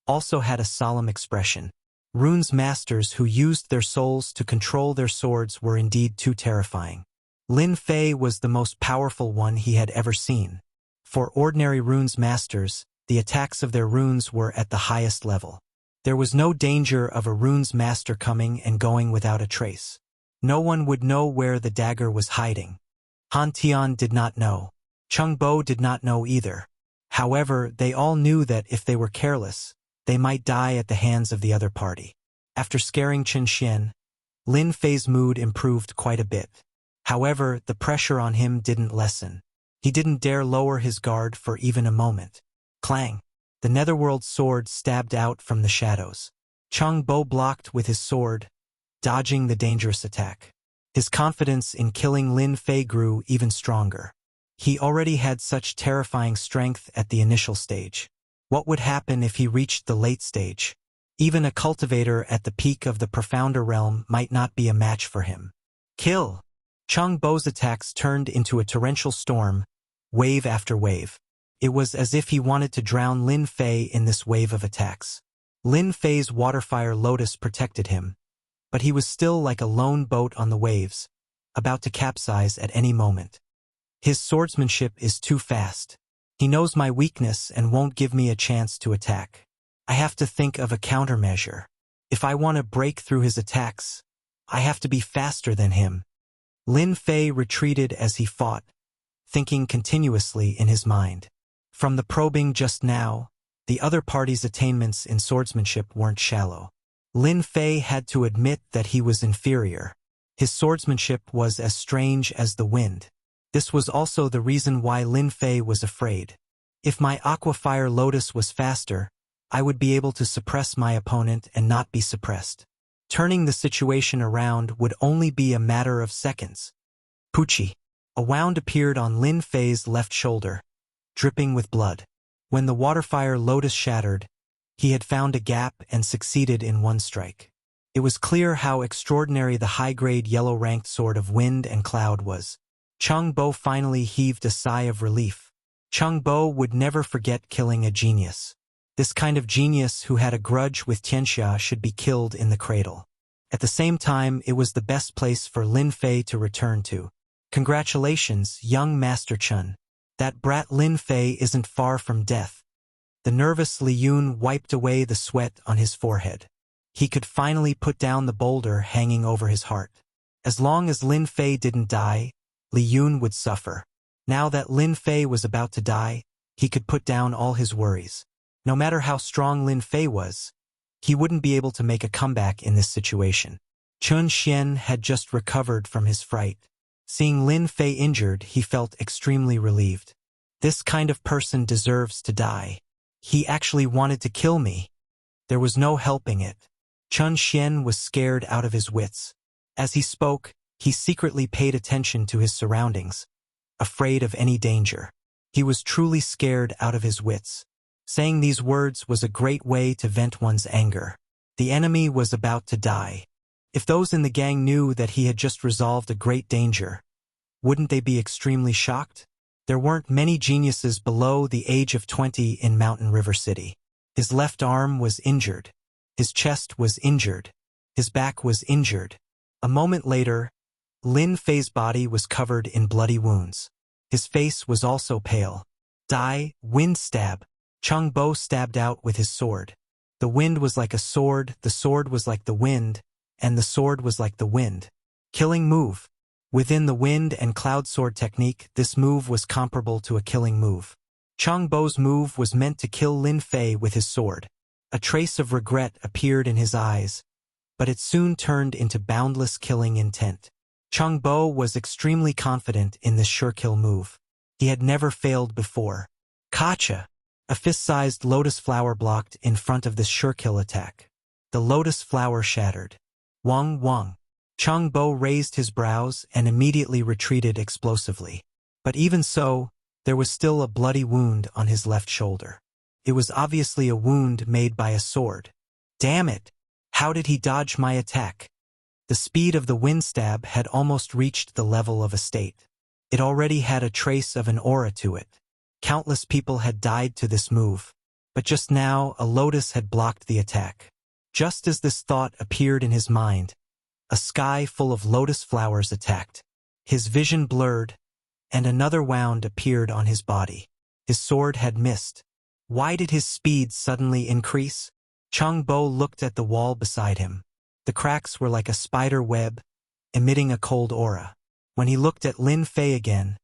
A: also had a solemn expression. Rune's masters who used their souls to control their swords were indeed too terrifying. Lin Fei was the most powerful one he had ever seen. For ordinary runes masters, the attacks of their runes were at the highest level. There was no danger of a runes master coming and going without a trace. No one would know where the dagger was hiding. Han Tian did not know. Chung Bo did not know either. However, they all knew that if they were careless, they might die at the hands of the other party. After scaring Chen Xian, Lin Fei's mood improved quite a bit. However, the pressure on him didn't lessen. He didn't dare lower his guard for even a moment. Clang! The netherworld sword stabbed out from the shadows. Chung Bo blocked with his sword, dodging the dangerous attack. His confidence in killing Lin Fei grew even stronger. He already had such terrifying strength at the initial stage. What would happen if he reached the late stage? Even a cultivator at the peak of the profounder realm might not be a match for him. Kill! Chung Bo's attacks turned into a torrential storm, wave after wave. It was as if he wanted to drown Lin Fei in this wave of attacks. Lin Fei's waterfire lotus protected him, but he was still like a lone boat on the waves, about to capsize at any moment. His swordsmanship is too fast. He knows my weakness and won't give me a chance to attack. I have to think of a countermeasure. If I want to break through his attacks, I have to be faster than him. Lin Fei retreated as he fought, thinking continuously in his mind. From the probing just now, the other party's attainments in swordsmanship weren't shallow. Lin Fei had to admit that he was inferior. His swordsmanship was as strange as the wind. This was also the reason why Lin Fei was afraid. If my aquafire lotus was faster, I would be able to suppress my opponent and not be suppressed. Turning the situation around would only be a matter of seconds. Poochie. A wound appeared on Lin Fei's left shoulder, dripping with blood. When the waterfire lotus shattered, he had found a gap and succeeded in one strike. It was clear how extraordinary the high-grade yellow-ranked sword of wind and cloud was. Chung Bo finally heaved a sigh of relief. Chung Bo would never forget killing a genius. This kind of genius who had a grudge with Tianxia should be killed in the cradle. At the same time, it was the best place for Lin Fei to return to. Congratulations, young Master Chen. That brat Lin Fei isn't far from death. The nervous Li Yun wiped away the sweat on his forehead. He could finally put down the boulder hanging over his heart. As long as Lin Fei didn't die, Li Yun would suffer. Now that Lin Fei was about to die, he could put down all his worries. No matter how strong Lin Fei was, he wouldn't be able to make a comeback in this situation. Chun Xian had just recovered from his fright. Seeing Lin Fei injured, he felt extremely relieved. This kind of person deserves to die. He actually wanted to kill me. There was no helping it. Chun Xian was scared out of his wits. As he spoke, he secretly paid attention to his surroundings, afraid of any danger. He was truly scared out of his wits. Saying these words was a great way to vent one's anger. The enemy was about to die. If those in the gang knew that he had just resolved a great danger, wouldn't they be extremely shocked? There weren't many geniuses below the age of 20 in Mountain River City. His left arm was injured. His chest was injured. His back was injured. A moment later, Lin Fei's body was covered in bloody wounds. His face was also pale. Wind stab. Chang Bo stabbed out with his sword. The wind was like a sword, the sword was like the wind, and the sword was like the wind. Killing move. Within the wind and cloud sword technique, this move was comparable to a killing move. Chang Bo's move was meant to kill Lin Fei with his sword. A trace of regret appeared in his eyes, but it soon turned into boundless killing intent. Chang Bo was extremely confident in this sure-kill move. He had never failed before. Kacha! A fist-sized lotus flower blocked in front of this sure-kill attack. The lotus flower shattered. Wang Wang. Chang Bo raised his brows and immediately retreated explosively. But even so, there was still a bloody wound on his left shoulder. It was obviously a wound made by a sword. Damn it! How did he dodge my attack? The speed of the wind stab had almost reached the level of a state. It already had a trace of an aura to it. Countless people had died to this move. But just now, a lotus had blocked the attack. Just as this thought appeared in his mind, a sky full of lotus flowers attacked. His vision blurred, and another wound appeared on his body. His sword had missed. Why did his speed suddenly increase? Chang Bo looked at the wall beside him. The cracks were like a spider web, emitting a cold aura. When he looked at Lin Fei again,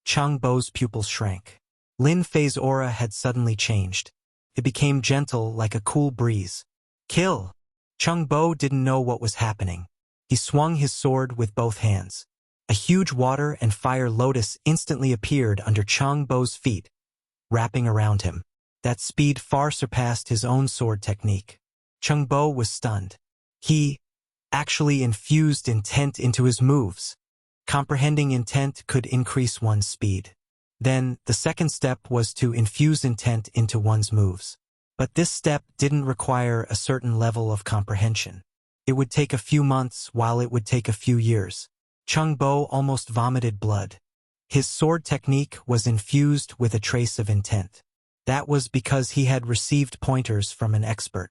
A: Chang Bo's pupils shrank. Lin Fei's aura had suddenly changed. It became gentle like a cool breeze. Kill! Chang Bo didn't know what was happening. He swung his sword with both hands. A huge water and fire lotus instantly appeared under Chang Bo's feet, wrapping around him. That speed far surpassed his own sword technique. Chang Bo was stunned. He actually infused intent into his moves. Comprehending intent could increase one's speed. Then, the second step was to infuse intent into one's moves. But this step didn't require a certain level of comprehension. It would take a few months while it would take a few years. Chang Bo almost vomited blood. His sword technique was infused with a trace of intent. That was because he had received pointers from an expert.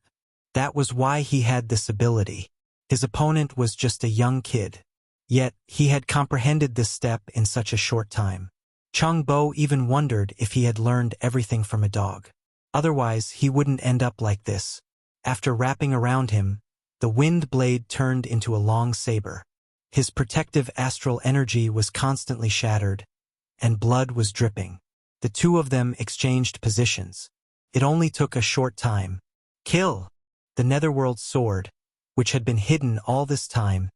A: That was why he had this ability. His opponent was just a young kid. Yet, he had comprehended this step in such a short time. Chang Bo even wondered if he had learned everything from a dog. Otherwise, he wouldn't end up like this. After wrapping around him, the wind blade turned into a long saber. His protective astral energy was constantly shattered, and blood was dripping. The two of them exchanged positions. It only took a short time. Kill! The netherworld sword, which had been hidden all this time,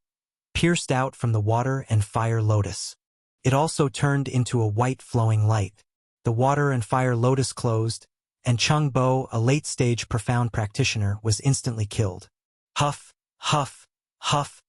A: pierced out from the water and fire lotus. It also turned into a white flowing light. The water and fire lotus closed, and Chang Bo, a late-stage profound practitioner, was instantly killed. Huff, huff, huff.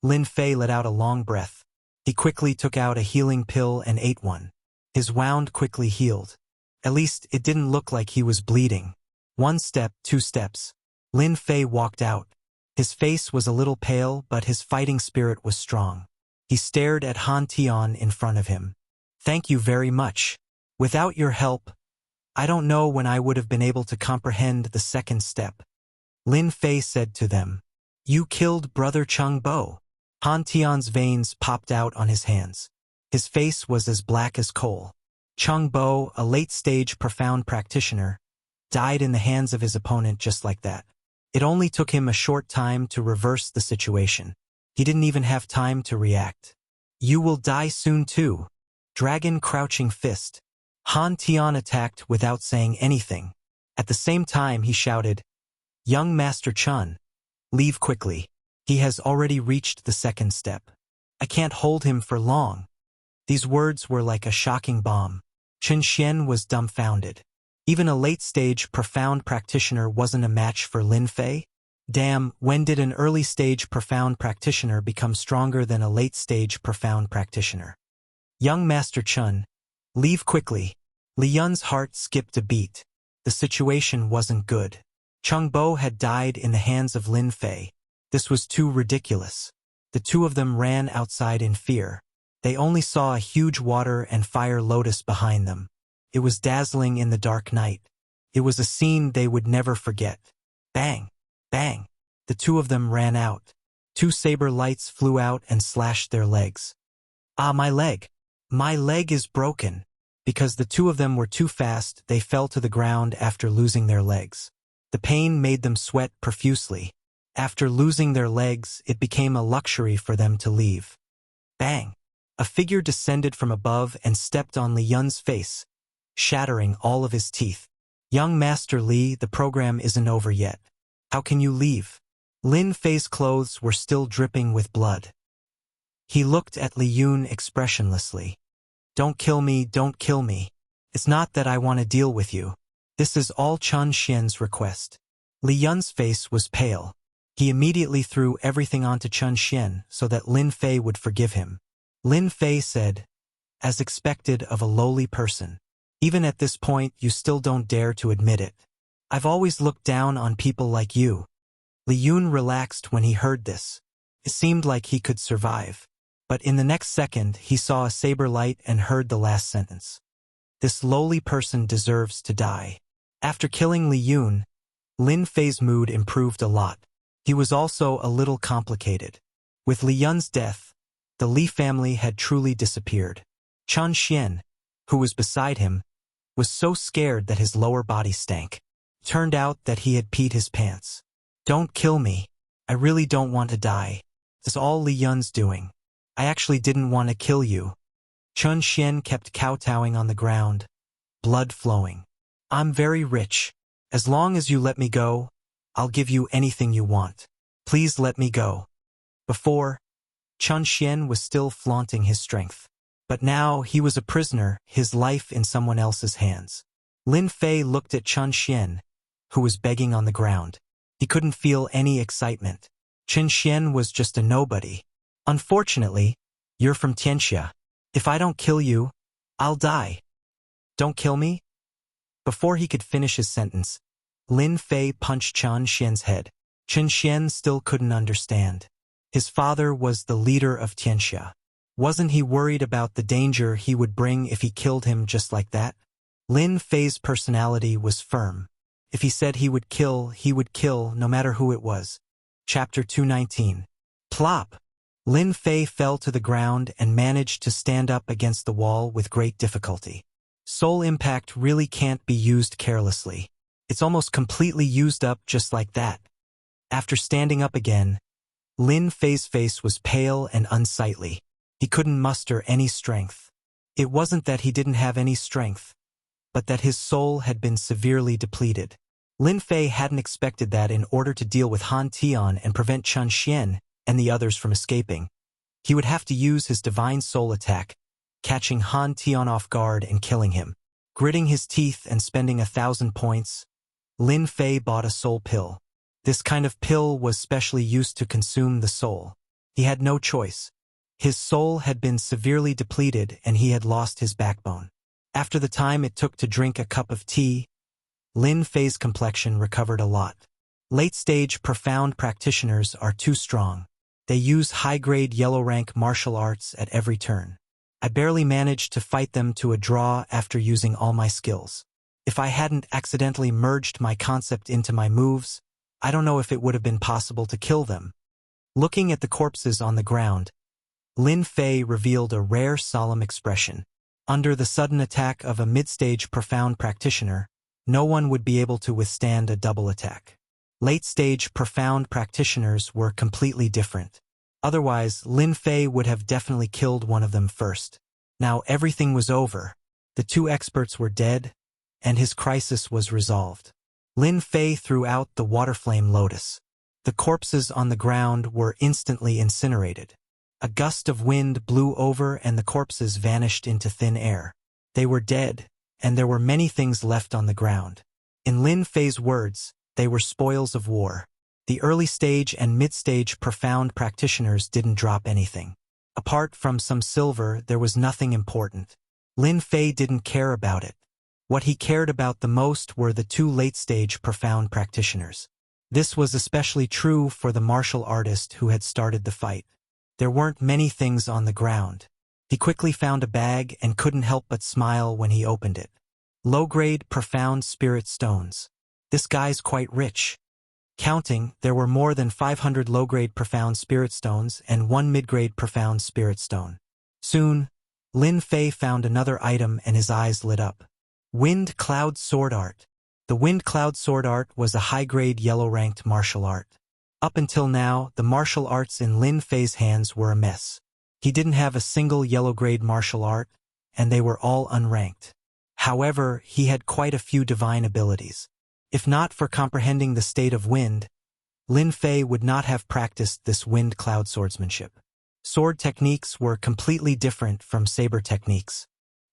A: Lin Fei let out a long breath. He quickly took out a healing pill and ate one. His wound quickly healed. At least it didn't look like he was bleeding. 1 step, 2 steps. Lin Fei walked out. His face was a little pale, but his fighting spirit was strong. He stared at Han Tian in front of him. Thank you very much. Without your help, I don't know when I would have been able to comprehend the second step. Lin Fei said to them. You killed Brother Chang Bo. Han Tian's veins popped out on his hands. His face was as black as coal. Chang Bo, a late-stage profound practitioner, died in the hands of his opponent just like that. It only took him a short time to reverse the situation. He didn't even have time to react. You will die soon too. Dragon crouching fist. Han Tian attacked without saying anything. At the same time he shouted, Young Master Chun, leave quickly. He has already reached the second step. I can't hold him for long. These words were like a shocking bomb. Chen Xian was dumbfounded. Even a late-stage profound practitioner wasn't a match for Lin Fei? Damn, when did an early-stage profound practitioner become stronger than a late-stage profound practitioner? Young Master Chun, leave quickly. Li Yun's heart skipped a beat. The situation wasn't good. Chung Bo had died in the hands of Lin Fei. This was too ridiculous. The two of them ran outside in fear. They only saw a huge water and fire lotus behind them. It was dazzling in the dark night. It was a scene they would never forget. Bang! Bang! The two of them ran out. Two saber lights flew out and slashed their legs. Ah, my leg! My leg is broken. Because the two of them were too fast, they fell to the ground after losing their legs. The pain made them sweat profusely. After losing their legs, it became a luxury for them to leave. Bang! A figure descended from above and stepped on Li Yun's face, shattering all of his teeth. Young Master Li, the program isn't over yet. How can you leave? Lin Fei's clothes were still dripping with blood. He looked at Li Yun expressionlessly. Don't kill me, don't kill me. It's not that I want to deal with you. This is all Chen Xian's request. Li Yun's face was pale. He immediately threw everything onto Chen Xian so that Lin Fei would forgive him. Lin Fei said, as expected of a lowly person. Even at this point, you still don't dare to admit it. I've always looked down on people like you. Li Yun relaxed when he heard this. It seemed like he could survive. But in the next second, he saw a saber light and heard the last sentence. This lowly person deserves to die. After killing Li Yun, Lin Fei's mood improved a lot. He was also a little complicated. With Li Yun's death, the Li family had truly disappeared. Chen Xian, who was beside him, was so scared that his lower body stank. Turned out that he had peed his pants. Don't kill me. I really don't want to die. That's all Li Yun's doing. I actually didn't want to kill you. Chen Xian kept kowtowing on the ground, blood flowing. I'm very rich. As long as you let me go, I'll give you anything you want. Please let me go. Before, Chen Xian was still flaunting his strength. But now he was a prisoner, his life in someone else's hands. Lin Fei looked at Chen Xian, who was begging on the ground. He couldn't feel any excitement. Chen Xian was just a nobody. Unfortunately, you're from Tianxia. If I don't kill you, I'll die. Don't kill me? Before he could finish his sentence, Lin Fei punched Chen Xian's head. Chen Xian still couldn't understand. His father was the leader of Tianxia. Wasn't he worried about the danger he would bring if he killed him just like that? Lin Fei's personality was firm. If he said he would kill no matter who it was. Chapter 219. Plop! Lin Fei fell to the ground and managed to stand up against the wall with great difficulty. Soul impact really can't be used carelessly. It's almost completely used up just like that. After standing up again, Lin Fei's face was pale and unsightly. He couldn't muster any strength. It wasn't that he didn't have any strength, but that his soul had been severely depleted. Lin Fei hadn't expected that in order to deal with Han Tian and prevent Chen Xian and the others from escaping, he would have to use his divine soul attack, catching Han Tian off guard and killing him. Gritting his teeth and spending 1,000 points, Lin Fei bought a soul pill. This kind of pill was specially used to consume the soul. He had no choice. His soul had been severely depleted and he had lost his backbone. After the time it took to drink a cup of tea, Lin Fei's complexion recovered a lot. Late-stage profound practitioners are too strong. They use high-grade yellow-rank martial arts at every turn. I barely managed to fight them to a draw after using all my skills. If I hadn't accidentally merged my concept into my moves, I don't know if it would have been possible to kill them. Looking at the corpses on the ground, Lin Fei revealed a rare solemn expression. Under the sudden attack of a mid-stage profound practitioner, no one would be able to withstand a double attack. Late-stage profound practitioners were completely different. Otherwise, Lin Fei would have definitely killed one of them first. Now everything was over. The two experts were dead, and his crisis was resolved. Lin Fei threw out the water flame lotus. The corpses on the ground were instantly incinerated. A gust of wind blew over and the corpses vanished into thin air. They were dead, and there were many things left on the ground. In Lin Fei's words, they were spoils of war. The early stage and mid-stage profound practitioners didn't drop anything. Apart from some silver, there was nothing important. Lin Fei didn't care about it. What he cared about the most were the two late-stage profound practitioners. This was especially true for the martial artist who had started the fight. There weren't many things on the ground. He quickly found a bag and couldn't help but smile when he opened it. Low-grade profound spirit stones. This guy's quite rich. Counting, there were more than 500 low-grade profound spirit stones and one mid-grade profound spirit stone. Soon, Lin Fei found another item and his eyes lit up. Wind Cloud Sword Art. The Wind Cloud Sword Art was a high-grade yellow-ranked martial art. Up until now, the martial arts in Lin Fei's hands were a mess. He didn't have a single yellow-grade martial art, and they were all unranked. However, he had quite a few divine abilities. If not for comprehending the state of wind, Lin Fei would not have practiced this wind cloud swordsmanship. Sword techniques were completely different from saber techniques.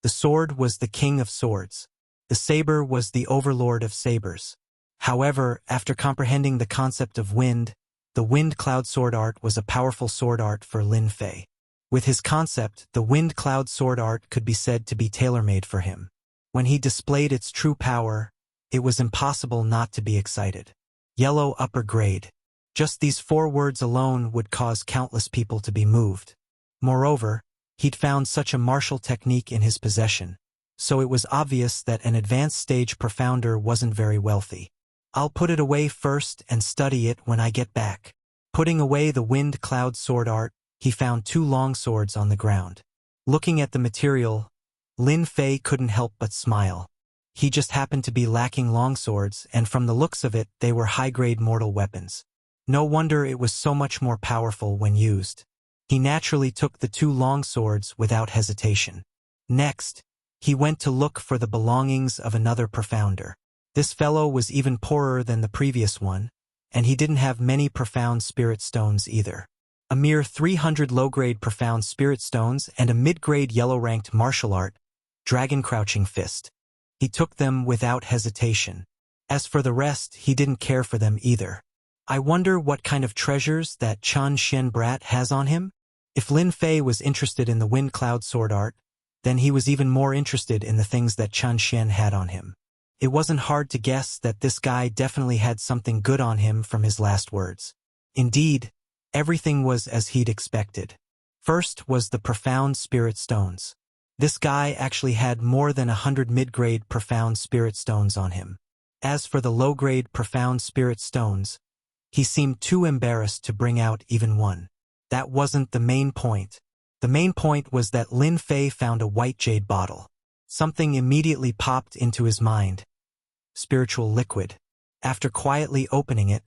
A: The sword was the king of swords. The saber was the overlord of sabers. However, after comprehending the concept of wind, the wind cloud sword art was a powerful sword art for Lin Fei. With his concept, the wind cloud sword art could be said to be tailor-made for him. When he displayed its true power, it was impossible not to be excited. Yellow upper grade. Just these 4 words alone would cause countless people to be moved. Moreover, he'd found such a martial technique in his possession, so it was obvious that an advanced stage profounder wasn't very wealthy. I'll put it away first and study it when I get back. Putting away the wind cloud sword art, he found 2 long swords on the ground. Looking at the material, Lin Fei couldn't help but smile. He just happened to be lacking long swords, and from the looks of it, they were high-grade mortal weapons. No wonder it was so much more powerful when used. He naturally took the 2 long swords without hesitation. Next, he went to look for the belongings of another profounder. This fellow was even poorer than the previous one, and he didn't have many profound spirit stones either. A mere 300 low-grade profound spirit stones and a mid-grade yellow-ranked martial art, Dragon Crouching Fist. He took them without hesitation. As for the rest, he didn't care for them either. I wonder what kind of treasures that Chun Xian brat has on him? If Lin Fei was interested in the wind cloud sword art, then he was even more interested in the things that Chun Xian had on him. It wasn't hard to guess that this guy definitely had something good on him from his last words. Indeed, everything was as he'd expected. First was the profound spirit stones. This guy actually had more than 100 mid-grade profound spirit stones on him. As for the low-grade profound spirit stones, he seemed too embarrassed to bring out even one. That wasn't the main point. The main point was that Lin Fei found a white jade bottle. Something immediately popped into his mind. Spiritual liquid. After quietly opening it,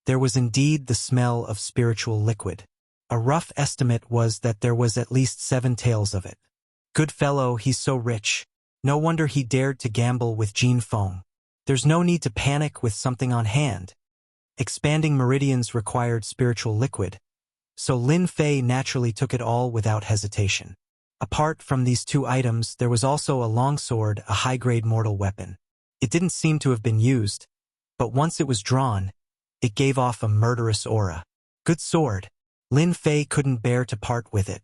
A: there was indeed the smell of spiritual liquid. A rough estimate was that there was at least 7 taels of it. Good fellow, he's so rich. No wonder he dared to gamble with Jin Feng. There's no need to panic with something on hand. Expanding meridians required spiritual liquid, so Lin Fei naturally took it all without hesitation. Apart from these 2 items, there was also a longsword, a high-grade mortal weapon. It didn't seem to have been used, but once it was drawn, it gave off a murderous aura. Good sword. Lin Fei couldn't bear to part with it.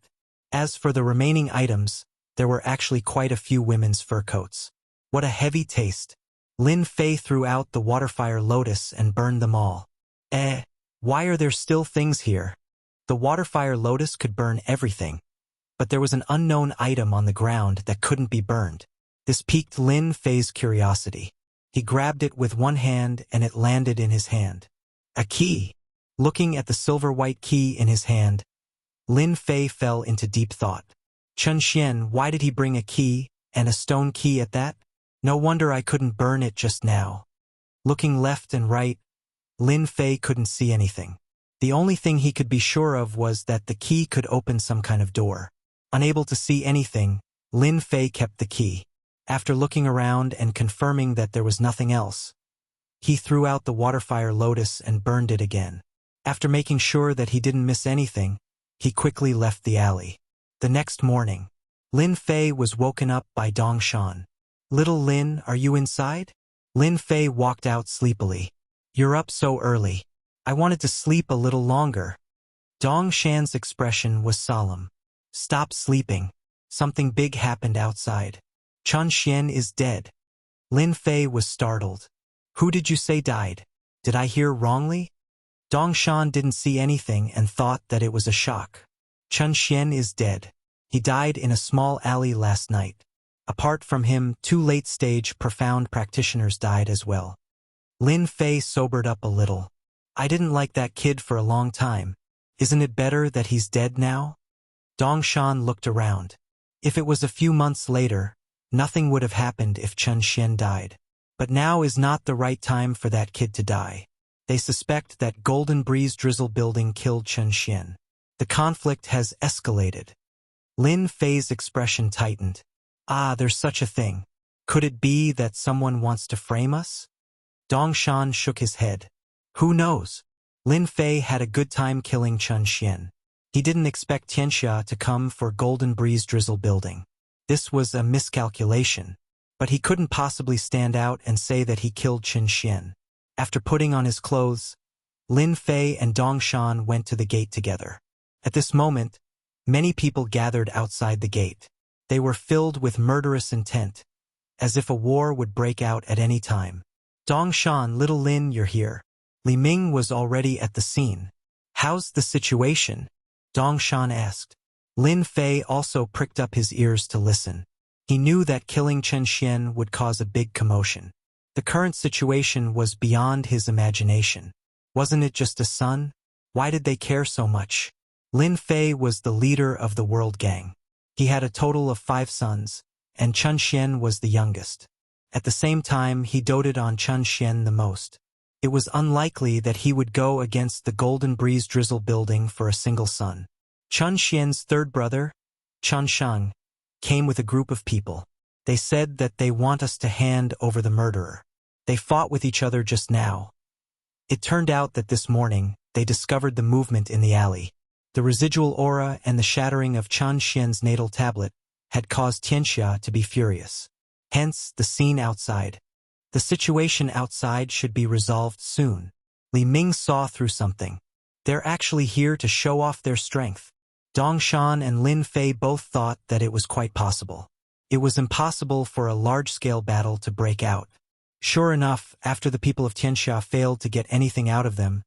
A: As for the remaining items, there were actually quite a few women's fur coats. What a heavy taste. Lin Fei threw out the waterfire lotus and burned them all. Why are there still things here? The waterfire lotus could burn everything, but there was an unknown item on the ground that couldn't be burned. This piqued Lin Fei's curiosity. He grabbed it with one hand and it landed in his hand. A key. Looking at the silver-white key in his hand, Lin Fei fell into deep thought. Chun Xian, why did he bring a key, and a stone key at that? No wonder I couldn't burn it just now. Looking left and right, Lin Fei couldn't see anything. The only thing he could be sure of was that the key could open some kind of door. Unable to see anything, Lin Fei kept the key. After looking around and confirming that there was nothing else, he threw out the waterfire lotus and burned it again. After making sure that he didn't miss anything, he quickly left the alley. The next morning, Lin Fei was woken up by Dong Shan. "Little Lin, are you inside?" Lin Fei walked out sleepily. "You're up so early. I wanted to sleep a little longer." Dong Shan's expression was solemn. "Stop sleeping. Something big happened outside. Chun Xian is dead." Lin Fei was startled. "Who did you say died? Did I hear wrongly?" Dong Shan didn't see anything and thought that it was a shock. "Chun Xian is dead. He died in a small alley last night. Apart from him, 2 late-stage profound practitioners died as well." Lin Fei sobered up a little. "I didn't like that kid for a long time. Isn't it better that he's dead now?" Dong Shan looked around. If it was a few months later, nothing would have happened if Chun Xian died. But now is not the right time for that kid to die. They suspect that Golden Breeze Drizzle building killed Chun Xian. The conflict has escalated. Lin Fei's expression tightened. "Ah, there's such a thing. Could it be that someone wants to frame us?" Dong Shan shook his head. "Who knows? Lin Fei had a good time killing Chun Xian. He didn't expect Tianxia to come for Golden Breeze Drizzle building. This was a miscalculation. But he couldn't possibly stand out and say that he killed Chun Xian." After putting on his clothes, Lin Fei and Dong Shan went to the gate together. At this moment, many people gathered outside the gate. They were filled with murderous intent, as if a war would break out at any time. "Dong Shan, little Lin, you're here." Li Ming was already at the scene. "How's the situation?" Dong Shan asked. Lin Fei also pricked up his ears to listen. He knew that killing Chun Xian would cause a big commotion. The current situation was beyond his imagination. Wasn't it just a son? Why did they care so much? Lin Fei was the leader of the World Gang. He had a total of 5 sons, and Chun Xian was the youngest. At the same time, he doted on Chun Xian the most. It was unlikely that he would go against the Golden Breeze Drizzle building for a single son. Chun Xian's third brother, Chun Shang, came with a group of people. They said that they want us to hand over the murderer. They fought with each other just now. It turned out that this morning, they discovered the movement in the alley. The residual aura and the shattering of Chun Xian's natal tablet had caused Tianxia to be furious. Hence, the scene outside. The situation outside should be resolved soon. Li Ming saw through something. They're actually here to show off their strength. Dong Shan and Lin Fei both thought that it was quite possible. It was impossible for a large-scale battle to break out. Sure enough, after the people of Tianxia failed to get anything out of them,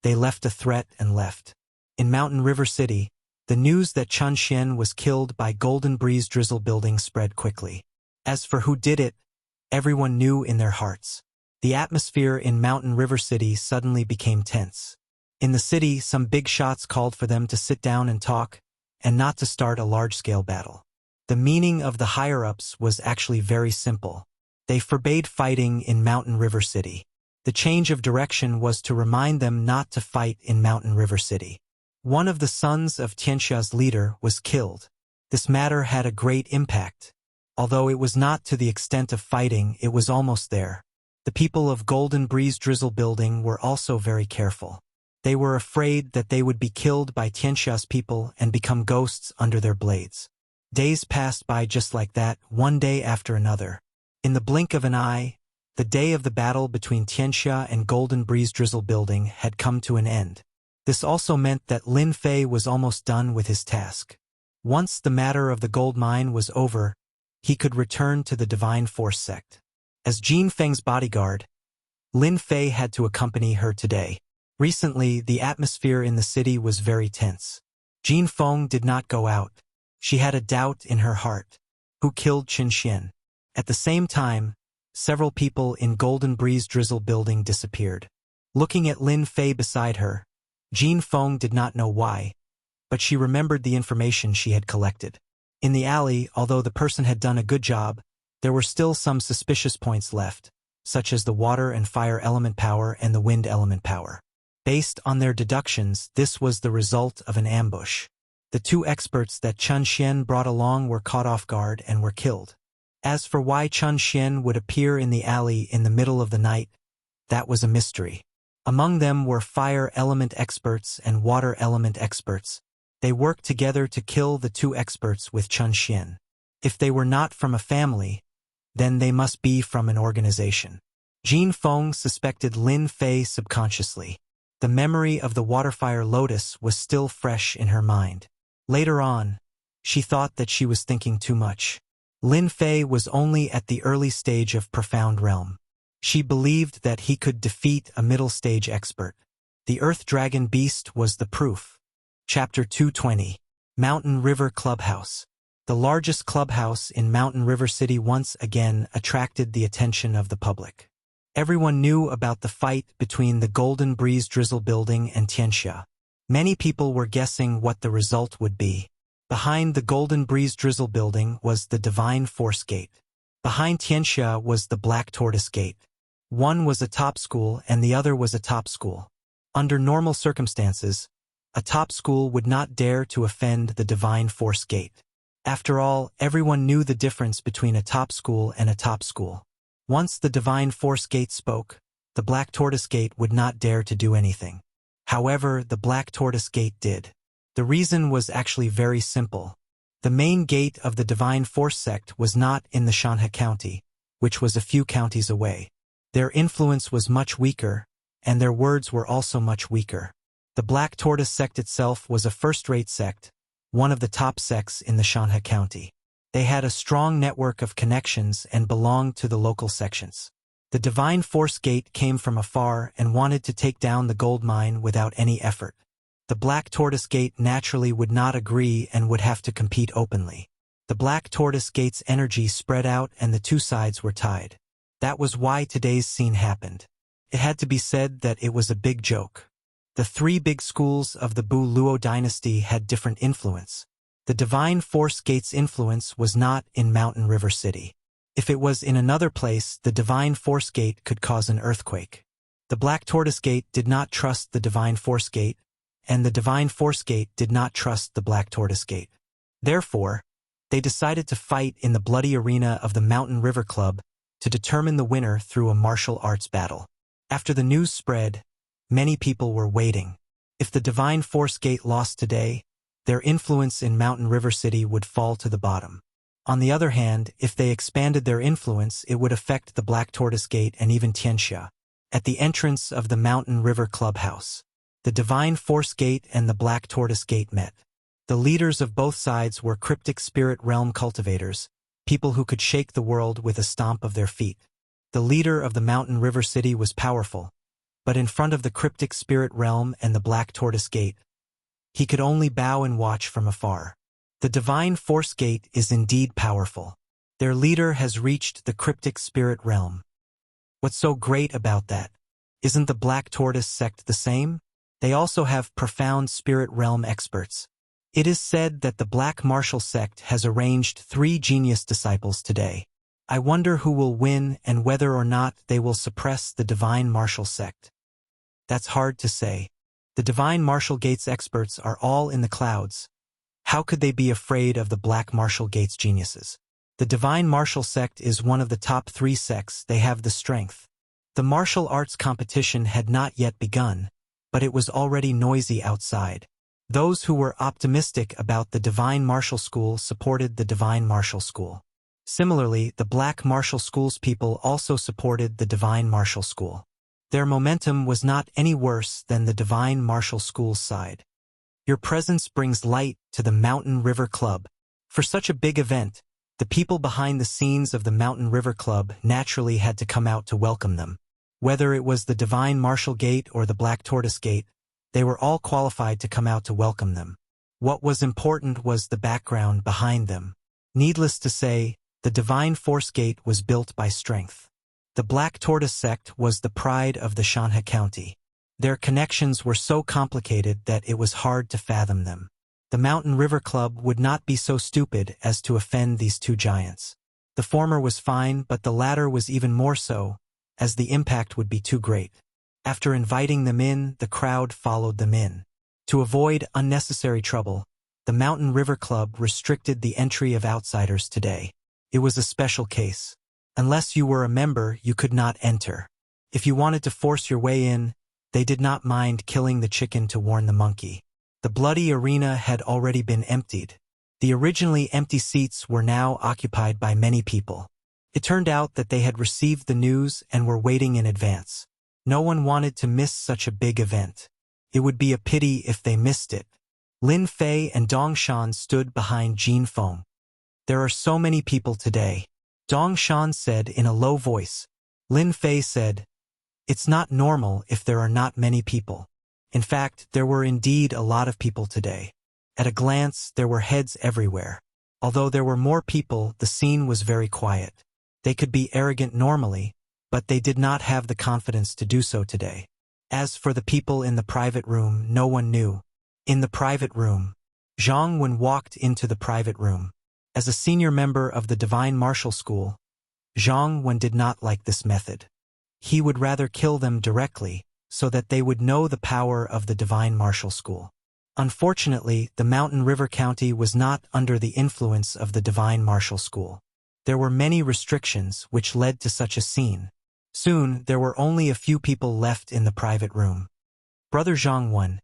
A: they left a threat and left. In Mountain River City, the news that Chun Xian was killed by Golden Breeze Drizzle building spread quickly. As for who did it, everyone knew in their hearts. The atmosphere in Mountain River City suddenly became tense. In the city, some big shots called for them to sit down and talk, and not to start a large-scale battle. The meaning of the higher-ups was actually very simple. They forbade fighting in Mountain River City. The change of direction was to remind them not to fight in Mountain River City. One of the sons of Tianxia's leader was killed. This matter had a great impact. Although it was not to the extent of fighting, it was almost there. The people of Golden Breeze Drizzle building were also very careful. They were afraid that they would be killed by Tianxia's people and become ghosts under their blades. Days passed by just like that, one day after another. In the blink of an eye, the day of the battle between Tianxia and Golden Breeze Drizzle building had come to an end. This also meant that Lin Fei was almost done with his task. Once the matter of the gold mine was over, he could return to the Divine Force sect. As Jin Feng's bodyguard, Lin Fei had to accompany her today. Recently, the atmosphere in the city was very tense. Jin Feng did not go out. She had a doubt in her heart. Who killed Chun Xian? At the same time, several people in Golden Breeze Drizzle building disappeared. Looking at Lin Fei beside her, Jin Feng did not know why, but she remembered the information she had collected. In the alley, although the person had done a good job, there were still some suspicious points left, such as the water and fire element power and the wind element power. Based on their deductions, this was the result of an ambush. The two experts that Chun Xian brought along were caught off guard and were killed. As for why Chun Xian would appear in the alley in the middle of the night, that was a mystery. Among them were fire element experts and water element experts. They worked together to kill the two experts with Chun Xian. If they were not from a family, then they must be from an organization. Jin Feng suspected Lin Fei subconsciously. The memory of the waterfire lotus was still fresh in her mind. Later on, she thought that she was thinking too much. Lin Fei was only at the early stage of profound realm. She believed that he could defeat a middle stage expert. The Earth Dragon Beast was the proof. Chapter 220. Mountain River Clubhouse. The largest clubhouse in Mountain River City once again attracted the attention of the public. Everyone knew about the fight between the Golden Breeze Drizzle Building and Tianxia. Many people were guessing what the result would be. Behind the Golden Breeze Drizzle Building was the Divine Force Gate. Behind Tianxia was the Black Tortoise Gate. One was a top school and the other was a top school. Under normal circumstances, a top school would not dare to offend the Divine Force Gate. After all, everyone knew the difference between a top school and a top school. Once the Divine Force Gate spoke, the Black Tortoise Gate would not dare to do anything. However, the Black Tortoise Gate did. The reason was actually very simple. The main gate of the Divine Force sect was not in the Shanhe County, which was a few counties away. Their influence was much weaker, and their words were also much weaker. The Black Tortoise sect itself was a first-rate sect, one of the top sects in the Shanhe County. They had a strong network of connections and belonged to the local sections. The Divine Force Gate came from afar and wanted to take down the gold mine without any effort. The Black Tortoise Gate naturally would not agree and would have to compete openly. The Black Tortoise Gate's energy spread out and the two sides were tied. That was why today's scene happened. It had to be said that it was a big joke. The three big schools of the Bu Luo dynasty had different influence. The Divine Force Gate's influence was not in Mountain River City. If it was in another place, the Divine Force Gate could cause an earthquake. The Black Tortoise Gate did not trust the Divine Force Gate, and the Divine Force Gate did not trust the Black Tortoise Gate. Therefore, they decided to fight in the bloody arena of the Mountain River Club to determine the winner through a martial arts battle. After the news spread, many people were waiting. If the Divine Force Gate lost today, their influence in Mountain River City would fall to the bottom. On the other hand, if they expanded their influence, it would affect the Black Tortoise Gate and even Tianxia. At the entrance of the Mountain River Clubhouse, the Divine Force Gate and the Black Tortoise Gate met. The leaders of both sides were cryptic spirit realm cultivators, people who could shake the world with a stomp of their feet. The leader of the Mountain River City was powerful, but in front of the cryptic spirit realm and the Black Tortoise Gate, he could only bow and watch from afar. The Divine Force Gate is indeed powerful. Their leader has reached the cryptic spirit realm. What's so great about that? Isn't the Black Tortoise sect the same? They also have profound spirit realm experts. It is said that the Black Martial sect has arranged 3 genius disciples today. I wonder who will win and whether or not they will suppress the Divine Martial sect. That's hard to say. The Divine Martial Gate's experts are all in the clouds. How could they be afraid of the Black Martial Gate's geniuses? The Divine Martial sect is one of the top 3 sects. They have the strength. The martial arts competition had not yet begun, but it was already noisy outside. Those who were optimistic about the Divine Martial School supported the Divine Martial School. Similarly, the Black Martial School's people also supported the Divine Martial School. Their momentum was not any worse than the Divine Martial School's side. Your presence brings light to the Mountain River Club. For such a big event, the people behind the scenes of the Mountain River Club naturally had to come out to welcome them. Whether it was the Divine Martial Gate or the Black Tortoise Gate, they were all qualified to come out to welcome them. What was important was the background behind them. Needless to say, the Divine Force Gate was built by strength. The Black Tortoise sect was the pride of the Shanhe County. Their connections were so complicated that it was hard to fathom them. The Mountain River Club would not be so stupid as to offend these 2 giants. The former was fine, but the latter was even more so, as the impact would be too great. After inviting them in, the crowd followed them in. To avoid unnecessary trouble, the Mountain River Club restricted the entry of outsiders today. It was a special case. Unless you were a member, you could not enter. If you wanted to force your way in, they did not mind killing the chicken to warn the monkey. The bloody arena had already been emptied. The originally empty seats were now occupied by many people. It turned out that they had received the news and were waiting in advance. No one wanted to miss such a big event. It would be a pity if they missed it. Lin Fei and Dong Shan stood behind Jin Feng. There are so many people today, Dong Shan said in a low voice. Lin Fei said, "It's not normal if there are not many people." In fact, there were indeed a lot of people today. At a glance, there were heads everywhere. Although there were more people, the scene was very quiet. They could be arrogant normally, but they did not have the confidence to do so today. As for the people in the private room, no one knew. In the private room, Zhang Wen walked into the private room. As a senior member of the Divine Martial School, Zhang Wen did not like this method. He would rather kill them directly, so that they would know the power of the Divine Martial School. Unfortunately, the Mountain River County was not under the influence of the Divine Martial School. There were many restrictions which led to such a scene. Soon, there were only a few people left in the private room. Brother Zhang Wen,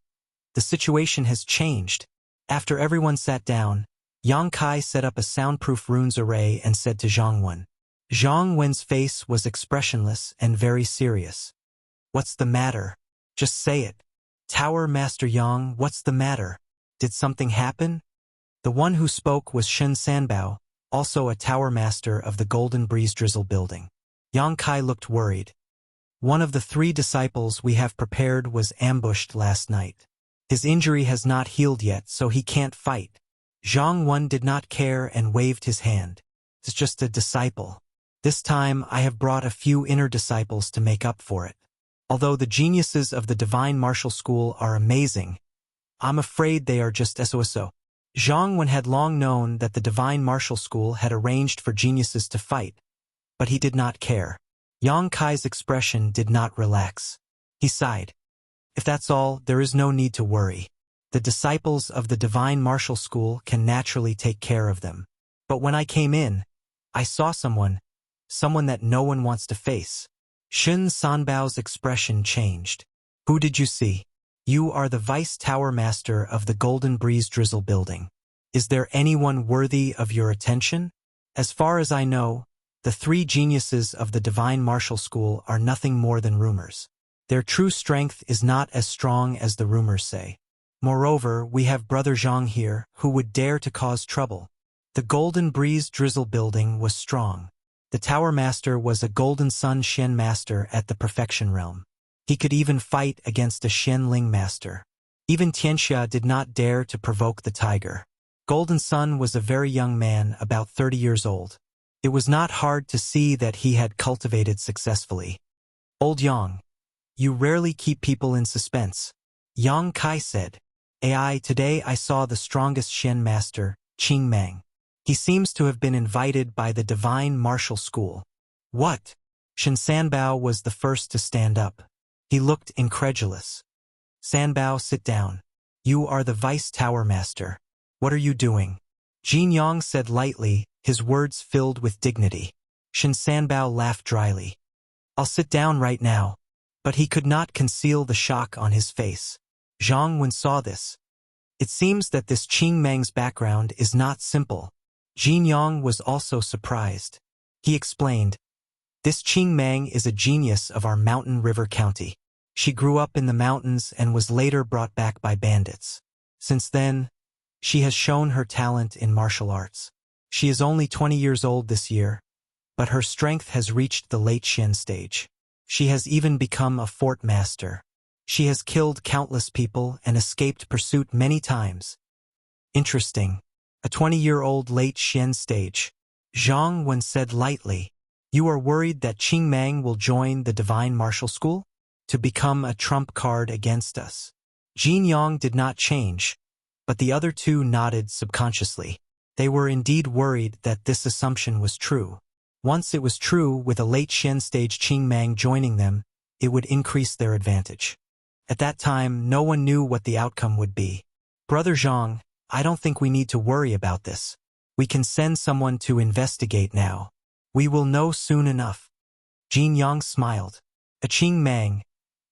A: the situation has changed. After everyone sat down, Yang Kai set up a soundproof runes array and said to Zhang Wen. Zhang Wen's face was expressionless and very serious. "What's the matter? Just say it." "Tower Master Yang, what's the matter? Did something happen?" The one who spoke was Shen Sanbao, also a tower master of the Golden Breeze Drizzle building. Yang Kai looked worried. "One of the 3 disciples we have prepared was ambushed last night. His injury has not healed yet, so he can't fight." Zhang Wen did not care and waved his hand. "It's just a disciple. This time I have brought a few inner disciples to make up for it. Although the geniuses of the Divine Martial School are amazing, I'm afraid they are just SOSO." Zhang Wen had long known that the Divine Martial School had arranged for geniuses to fight, but he did not care. Yang Kai's expression did not relax. He sighed. "If that's all, there is no need to worry. The disciples of the Divine Martial School can naturally take care of them. But when I came in, I saw someone that no one wants to face." Shen Sanbao's expression changed. "Who did you see?" "You are the Vice Tower Master of the Golden Breeze Drizzle building. Is there anyone worthy of your attention?" "As far as I know, the 3 geniuses of the Divine Martial School are nothing more than rumors. Their true strength is not as strong as the rumors say. Moreover, we have Brother Zhang here, who would dare to cause trouble." The Golden Breeze Drizzle building was strong. The Tower Master was a Golden Sun Shen Master at the Perfection Realm. He could even fight against a Shen Ling Master. Even Tianxia did not dare to provoke the tiger. Golden Sun was a very young man, about 30 years old. It was not hard to see that he had cultivated successfully. "Old Yang, you rarely keep people in suspense," Yang Kai said. Today I saw the strongest Shen Master, Qing Mang. He seems to have been invited by the Divine Martial School." "What?" Shen Sanbao was the first to stand up. He looked incredulous. "Sanbao, sit down. You are the Vice Tower Master. What are you doing?" Jin Yang said lightly, his words filled with dignity. Shen Sanbao laughed dryly. "I'll sit down right now." But he could not conceal the shock on his face. Zhang Wen saw this. It seems that this Qing Mang's background is not simple. Jin Yang was also surprised. He explained, "This Qing Mang is a genius of our Mountain River County. She grew up in the mountains and was later brought back by bandits. Since then, she has shown her talent in martial arts. She is only 20 years old this year, but her strength has reached the late Shen stage. She has even become a fort master. She has killed countless people and escaped pursuit many times." "Interesting. A 20-year-old late Shen stage," Zhang Wen said lightly. "You are worried that Qing Mang will join the Divine Martial School? To become a trump card against us?" Jin Yang did not change, but the other 2 nodded subconsciously. They were indeed worried that this assumption was true. Once it was true, with a late Shen stage Qing Mang joining them, it would increase their advantage. At that time, no one knew what the outcome would be. Brother Zhang, I don't think we need to worry about this. We can send someone to investigate now. We will know soon enough. Jin Yang smiled. A Qing Mang,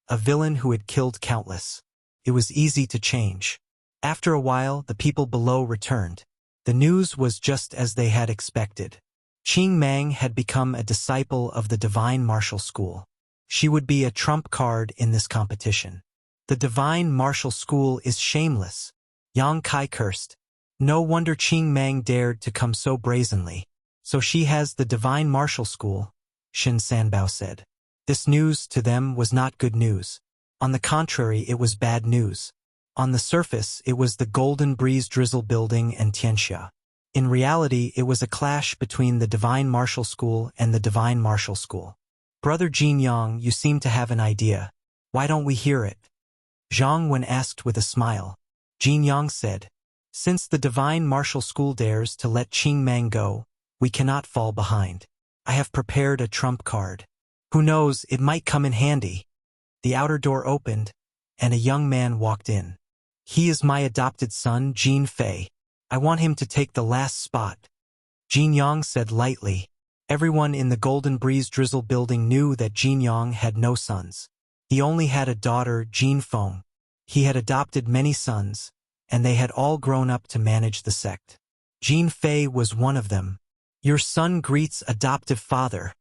A: a villain who had killed countless. It was easy to change. After a while, the people below returned. The news was just as they had expected. Qing Mang had become a disciple of the Divine Martial School. She would be a trump card in this competition. The Divine Martial School is shameless. Yang Kai cursed. No wonder Qing Mang dared to come so brazenly. So she has the Divine Martial School, Shin Sanbao said. This news to them was not good news. On the contrary, it was bad news. On the surface, it was the Golden Breeze Drizzle Building and Tianxia. In reality, it was a clash between the Divine Martial School and the Divine Martial School. Brother Jin Yang, you seem to have an idea. Why don't we hear it? Zhang Wen asked with a smile. Jin Yang said, since the Divine Martial School dares to let Qing Mang go, we cannot fall behind. I have prepared a trump card. Who knows, it might come in handy. The outer door opened, and a young man walked in. He is my adopted son, Jin Fei. I want him to take the last spot. Jin Yang said lightly. Everyone in the Golden Breeze Drizzle Building knew that Jin Yang had no sons. He only had a daughter, Jin Feng. He had adopted many sons, and they had all grown up to manage the sect. Jin Fei was one of them. Your son greets adoptive father,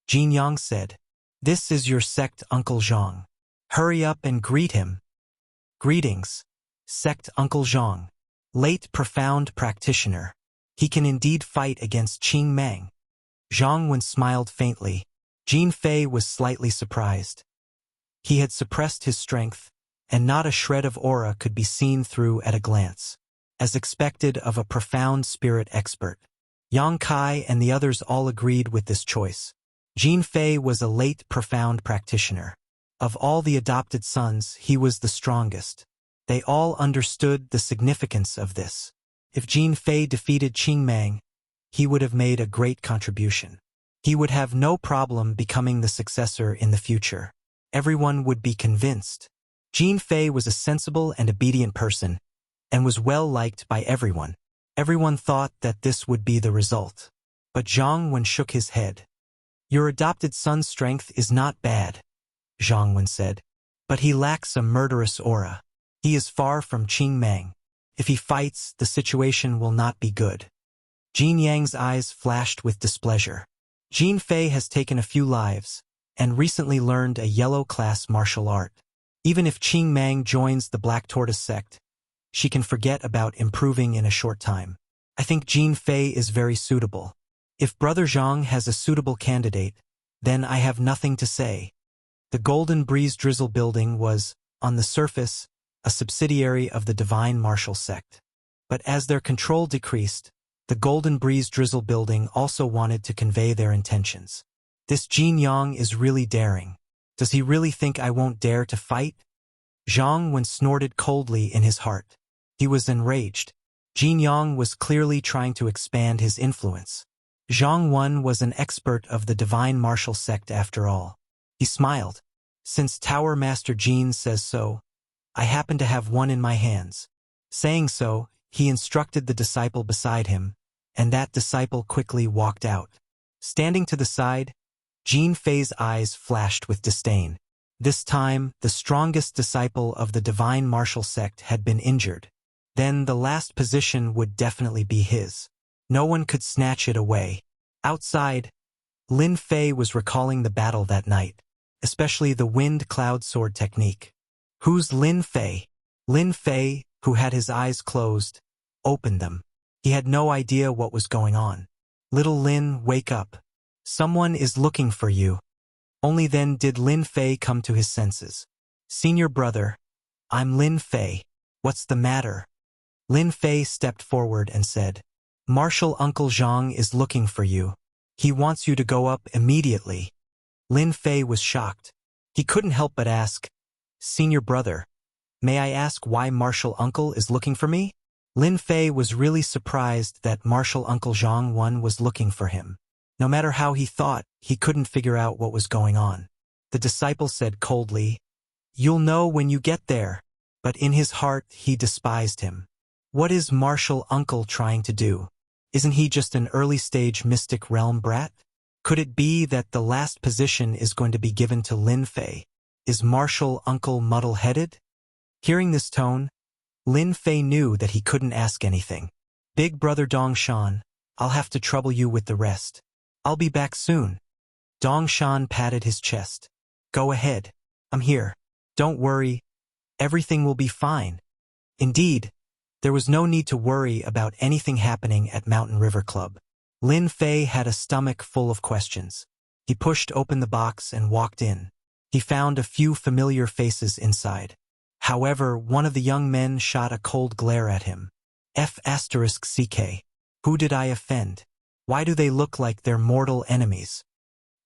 A: Jin Yang said. This is your sect Uncle Zhang. Hurry up and greet him. Greetings, sect Uncle Zhang. Late profound practitioner. He can indeed fight against Qing Mang. Zhang Wen smiled faintly. Jin Fei was slightly surprised. He had suppressed his strength, and not a shred of aura could be seen through at a glance. As expected of a profound spirit expert. Yang Kai and the others all agreed with this choice. Jin Fei was a late profound practitioner. Of all the adopted sons, he was the strongest. They all understood the significance of this. If Jin Fei defeated Qing Mang, he would have made a great contribution. He would have no problem becoming the successor in the future. Everyone would be convinced. Jin Fei was a sensible and obedient person, and was well liked by everyone. Everyone thought that this would be the result. But Zhang Wen shook his head. Your adopted son's strength is not bad, Zhang Wen said, but he lacks a murderous aura. He is far from Qing Mang. If he fights, the situation will not be good. Jin Yang's eyes flashed with displeasure. Jin Fei has taken a few lives, and recently learned a yellow-class martial art. Even if Qing Mang joins the Black Tortoise sect, she can forget about improving in a short time. I think Jin Fei is very suitable. If Brother Zhang has a suitable candidate, then I have nothing to say. The Golden Breeze Drizzle Building was, on the surface, a subsidiary of the Divine Martial Sect. But as their control decreased, the Golden Breeze Drizzle Building also wanted to convey their intentions. This Jin Yang is really daring. Does he really think I won't dare to fight? Zhang Wen snorted coldly in his heart. He was enraged. Jin Yang was clearly trying to expand his influence. Zhang Wen was an expert of the Divine Martial Sect after all. He smiled. Since Tower Master Jin says so, I happen to have one in my hands. Saying so, he instructed the disciple beside him, and that disciple quickly walked out. Standing to the side, Jin Fei's eyes flashed with disdain. This time, the strongest disciple of the Divine Martial Sect had been injured. Then the last position would definitely be his. No one could snatch it away. Outside, Lin Fei was recalling the battle that night, especially the wind cloud sword technique. Who's Lin Fei? Lin Fei, who had his eyes closed, opened them. He had no idea what was going on. Little Lin, wake up. Someone is looking for you. Only then did Lin Fei come to his senses. Senior brother, I'm Lin Fei. What's the matter? Lin Fei stepped forward and said, Martial Uncle Zhang is looking for you. He wants you to go up immediately. Lin Fei was shocked. He couldn't help but ask, Senior brother, may I ask why Martial Uncle is looking for me? Lin Fei was really surprised that Martial Uncle Zhang Wen was looking for him. No matter how he thought, he couldn't figure out what was going on. The disciple said coldly, "You'll know when you get there." But in his heart he despised him. What is martial uncle trying to do? Isn't he just an early-stage mystic realm brat? Could it be that the last position is going to be given to Lin Fei? Is martial uncle muddle-headed? Hearing this tone, Lin Fei knew that he couldn't ask anything. "Big brother Dong Shan, I'll have to trouble you with the rest. I'll be back soon." Dong Shan patted his chest. "Go ahead. I'm here. Don't worry. Everything will be fine." Indeed, there was no need to worry about anything happening at Mountain River Club. Lin Fei had a stomach full of questions. He pushed open the box and walked in. He found a few familiar faces inside. However, one of the young men shot a cold glare at him. F***CK. Who did I offend? Why do they look like they're mortal enemies?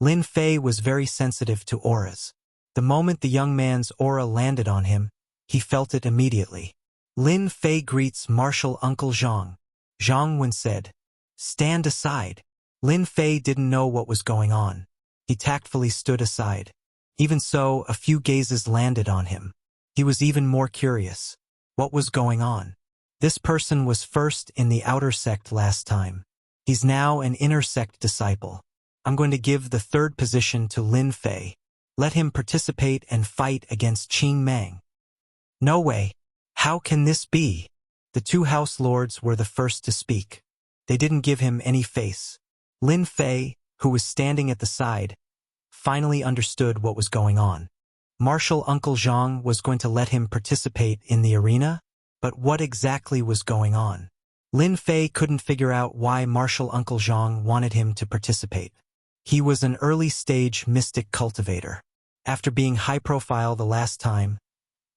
A: Lin Fei was very sensitive to auras. The moment the young man's aura landed on him, he felt it immediately. Lin Fei greets martial uncle Zhang. Zhang Wen said, "Stand aside." Lin Fei didn't know what was going on. He tactfully stood aside. Even so, a few gazes landed on him. He was even more curious. What was going on? This person was first in the outer sect last time. He's now an inner sect disciple. I'm going to give the third position to Lin Fei. Let him participate and fight against Qing Mang. No way. How can this be? The two house lords were the first to speak. They didn't give him any face. Lin Fei, who was standing at the side, finally understood what was going on. Martial Uncle Zhang was going to let him participate in the arena? But what exactly was going on? Lin Fei couldn't figure out why Martial Uncle Zhang wanted him to participate. He was an early-stage mystic cultivator. After being high-profile the last time,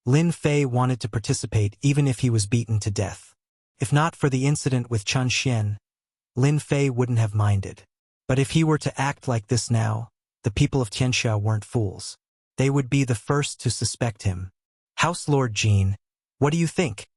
A: Lin Fei wanted to participate even if he was beaten to death. If not for the incident with Chun Xian, Lin Fei wouldn't have minded. But if he were to act like this now, the people of Tianxia weren't fools. They would be the first to suspect him. "House Lord Jin, what do you think?"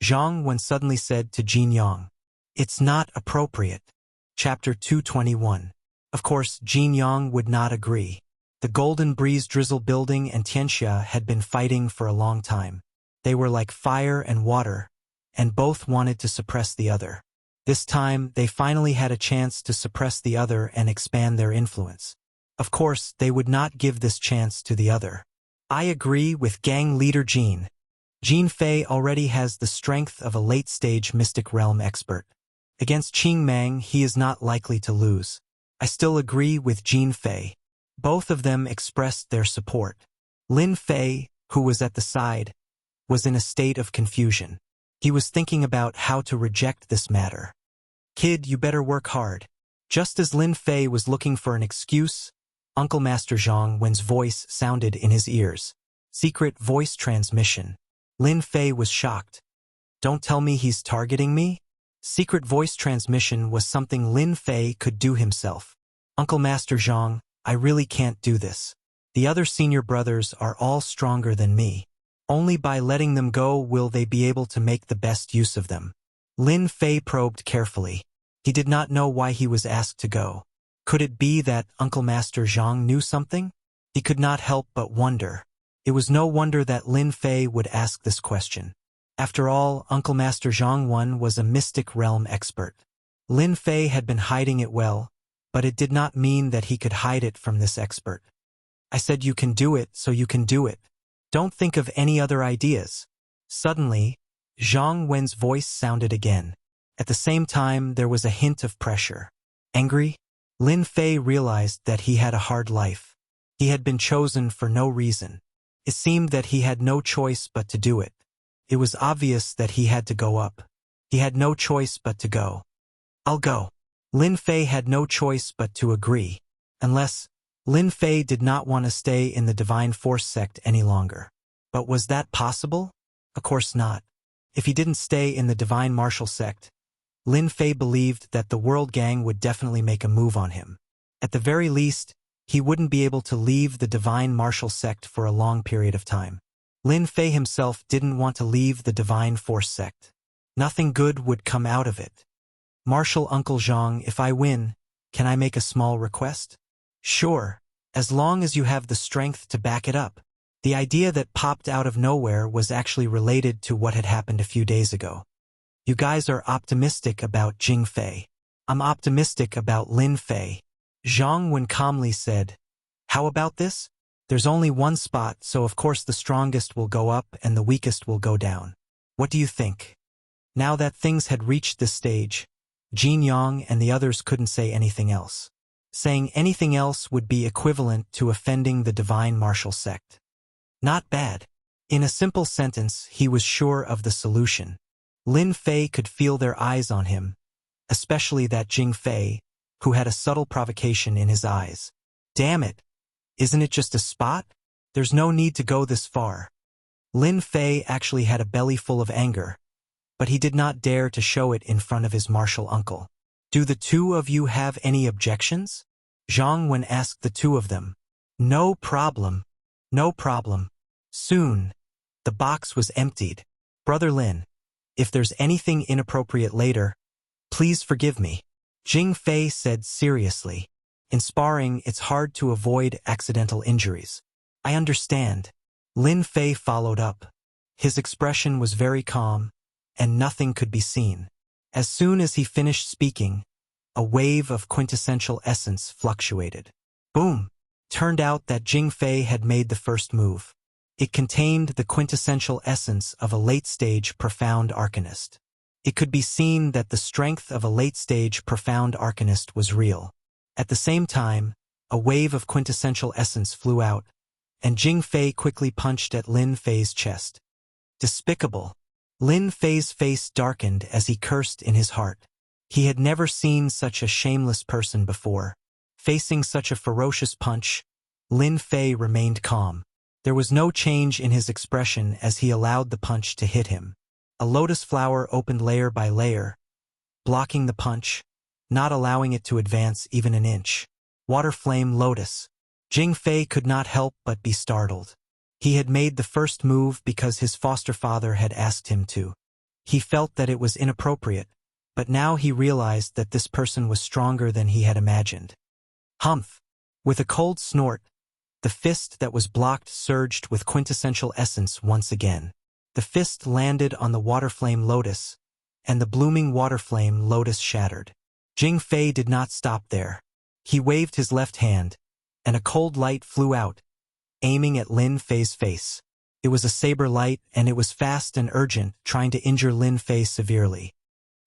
A: Zhang Wen suddenly said to Jin Yang. "It's not appropriate." Chapter 221. Of course, Jin Yang would not agree. The Golden Breeze Drizzle Building and Tianxia had been fighting for a long time. They were like fire and water, and both wanted to suppress the other. This time, they finally had a chance to suppress the other and expand their influence. Of course, they would not give this chance to the other. I agree with gang leader Jin. Jin Fei already has the strength of a late-stage mystic realm expert. Against Qing Mang, he is not likely to lose. I still agree with Jin Fei. Both of them expressed their support. Lin Fei, who was at the side, was in a state of confusion. He was thinking about how to reject this matter. "Kid, you better work hard." Just as Lin Fei was looking for an excuse, Uncle Master Zhang Wen's voice sounded in his ears. Secret voice transmission. Lin Fei was shocked. "Don't tell me he's targeting me?" Secret voice transmission was something Lin Fei could do himself. "Uncle Master Zhang, I really can't do this. The other senior brothers are all stronger than me. Only by letting them go will they be able to make the best use of them." Lin Fei probed carefully. He did not know why he was asked to go. Could it be that Uncle Master Zhang knew something? He could not help but wonder. It was no wonder that Lin Fei would ask this question. After all, Uncle Master Zhang Wen was a mystic realm expert. Lin Fei had been hiding it well, but it did not mean that he could hide it from this expert. "I said you can do it, so you can do it. Don't think of any other ideas." Suddenly, Zhang Wen's voice sounded again. At the same time, there was a hint of pressure. Angry? Lin Fei realized that he had a hard life. He had been chosen for no reason. It seemed that he had no choice but to do it. It was obvious that he had to go up. He had no choice but to go. "I'll go." Lin Fei had no choice but to agree. Unless, Lin Fei did not want to stay in the Divine Force sect any longer. But was that possible? Of course not. If he didn't stay in the Divine Martial sect, Lin Fei believed that the World Gang would definitely make a move on him. At the very least, he wouldn't be able to leave the Divine Martial sect for a long period of time. Lin Fei himself didn't want to leave the Divine Force sect. Nothing good would come out of it. "Martial Uncle Zhang, if I win, can I make a small request?" "Sure. as long as you have the strength to back it up. The idea that popped out of nowhere was actually related to what had happened a few days ago. You guys are optimistic about Jing Fei. I'm optimistic about Lin Fei. Zhang Wen calmly said, how about this? There's only one spot, so of course the strongest will go up and the weakest will go down. What do you think? Now that things had reached this stage, Jin Yang and the others couldn't say anything else. Saying anything else would be equivalent to offending the divine martial sect. Not bad. In a simple sentence, he was sure of the solution. Lin Fei could feel their eyes on him, especially that Jing Fei, who had a subtle provocation in his eyes. Damn it! Isn't it just a spot? There's no need to go this far. Lin Fei actually had a belly full of anger, but he did not dare to show it in front of his martial uncle. Do the two of you have any objections? Zhang Wen asked the two of them. No problem. No problem. Soon, the box was emptied. Brother Lin, if there's anything inappropriate later, please forgive me. Jing Fei said seriously. In sparring, it's hard to avoid accidental injuries. I understand. Lin Fei followed up. His expression was very calm, and nothing could be seen. As soon as he finished speaking, a wave of quintessential essence fluctuated. Boom! Turned out that Jing Fei had made the first move. It contained the quintessential essence of a late-stage profound arcanist. It could be seen that the strength of a late-stage profound arcanist was real. At the same time, a wave of quintessential essence flew out, and Jing Fei quickly punched at Lin Fei's chest. Despicable! Lin Fei's face darkened as he cursed in his heart. He had never seen such a shameless person before. Facing such a ferocious punch, Lin Fei remained calm. There was no change in his expression as he allowed the punch to hit him. A lotus flower opened layer by layer, blocking the punch, not allowing it to advance even an inch. Water flame lotus. Jing Fei could not help but be startled. He had made the first move because his foster father had asked him to. He felt that it was inappropriate, but now he realized that this person was stronger than he had imagined. Humph! With a cold snort, the fist that was blocked surged with quintessential essence once again. The fist landed on the water flame lotus, and the blooming water flame lotus shattered. Jing Fei did not stop there. He waved his left hand, and a cold light flew out, aiming at Lin Fei's face. It was a saber light, and it was fast and urgent, trying to injure Lin Fei severely.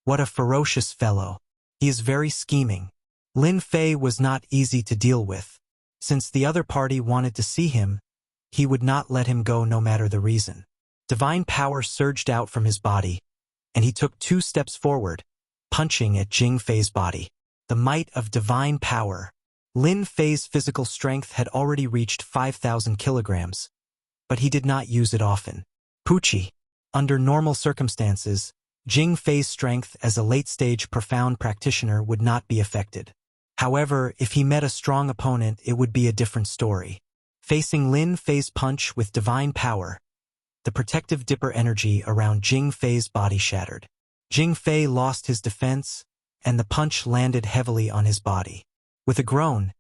A: What a ferocious fellow. He is very scheming. Lin Fei was not easy to deal with. Since the other party wanted to see him, he would not let him go no matter the reason. Divine power surged out from his body, and he took 2 steps forward, punching at Jing Fei's body. The might of divine power. Lin Fei's physical strength had already reached 5,000 kilograms, but he did not use it often. Poochie. Under normal circumstances, Jing Fei's strength as a late-stage profound practitioner would not be affected. However, if he met a strong opponent, it would be a different story. Facing Lin Fei's punch with divine power, the protective dipper energy around Jing Fei's body shattered. Jing Fei lost his defense, and the punch landed heavily on his body. With a groan,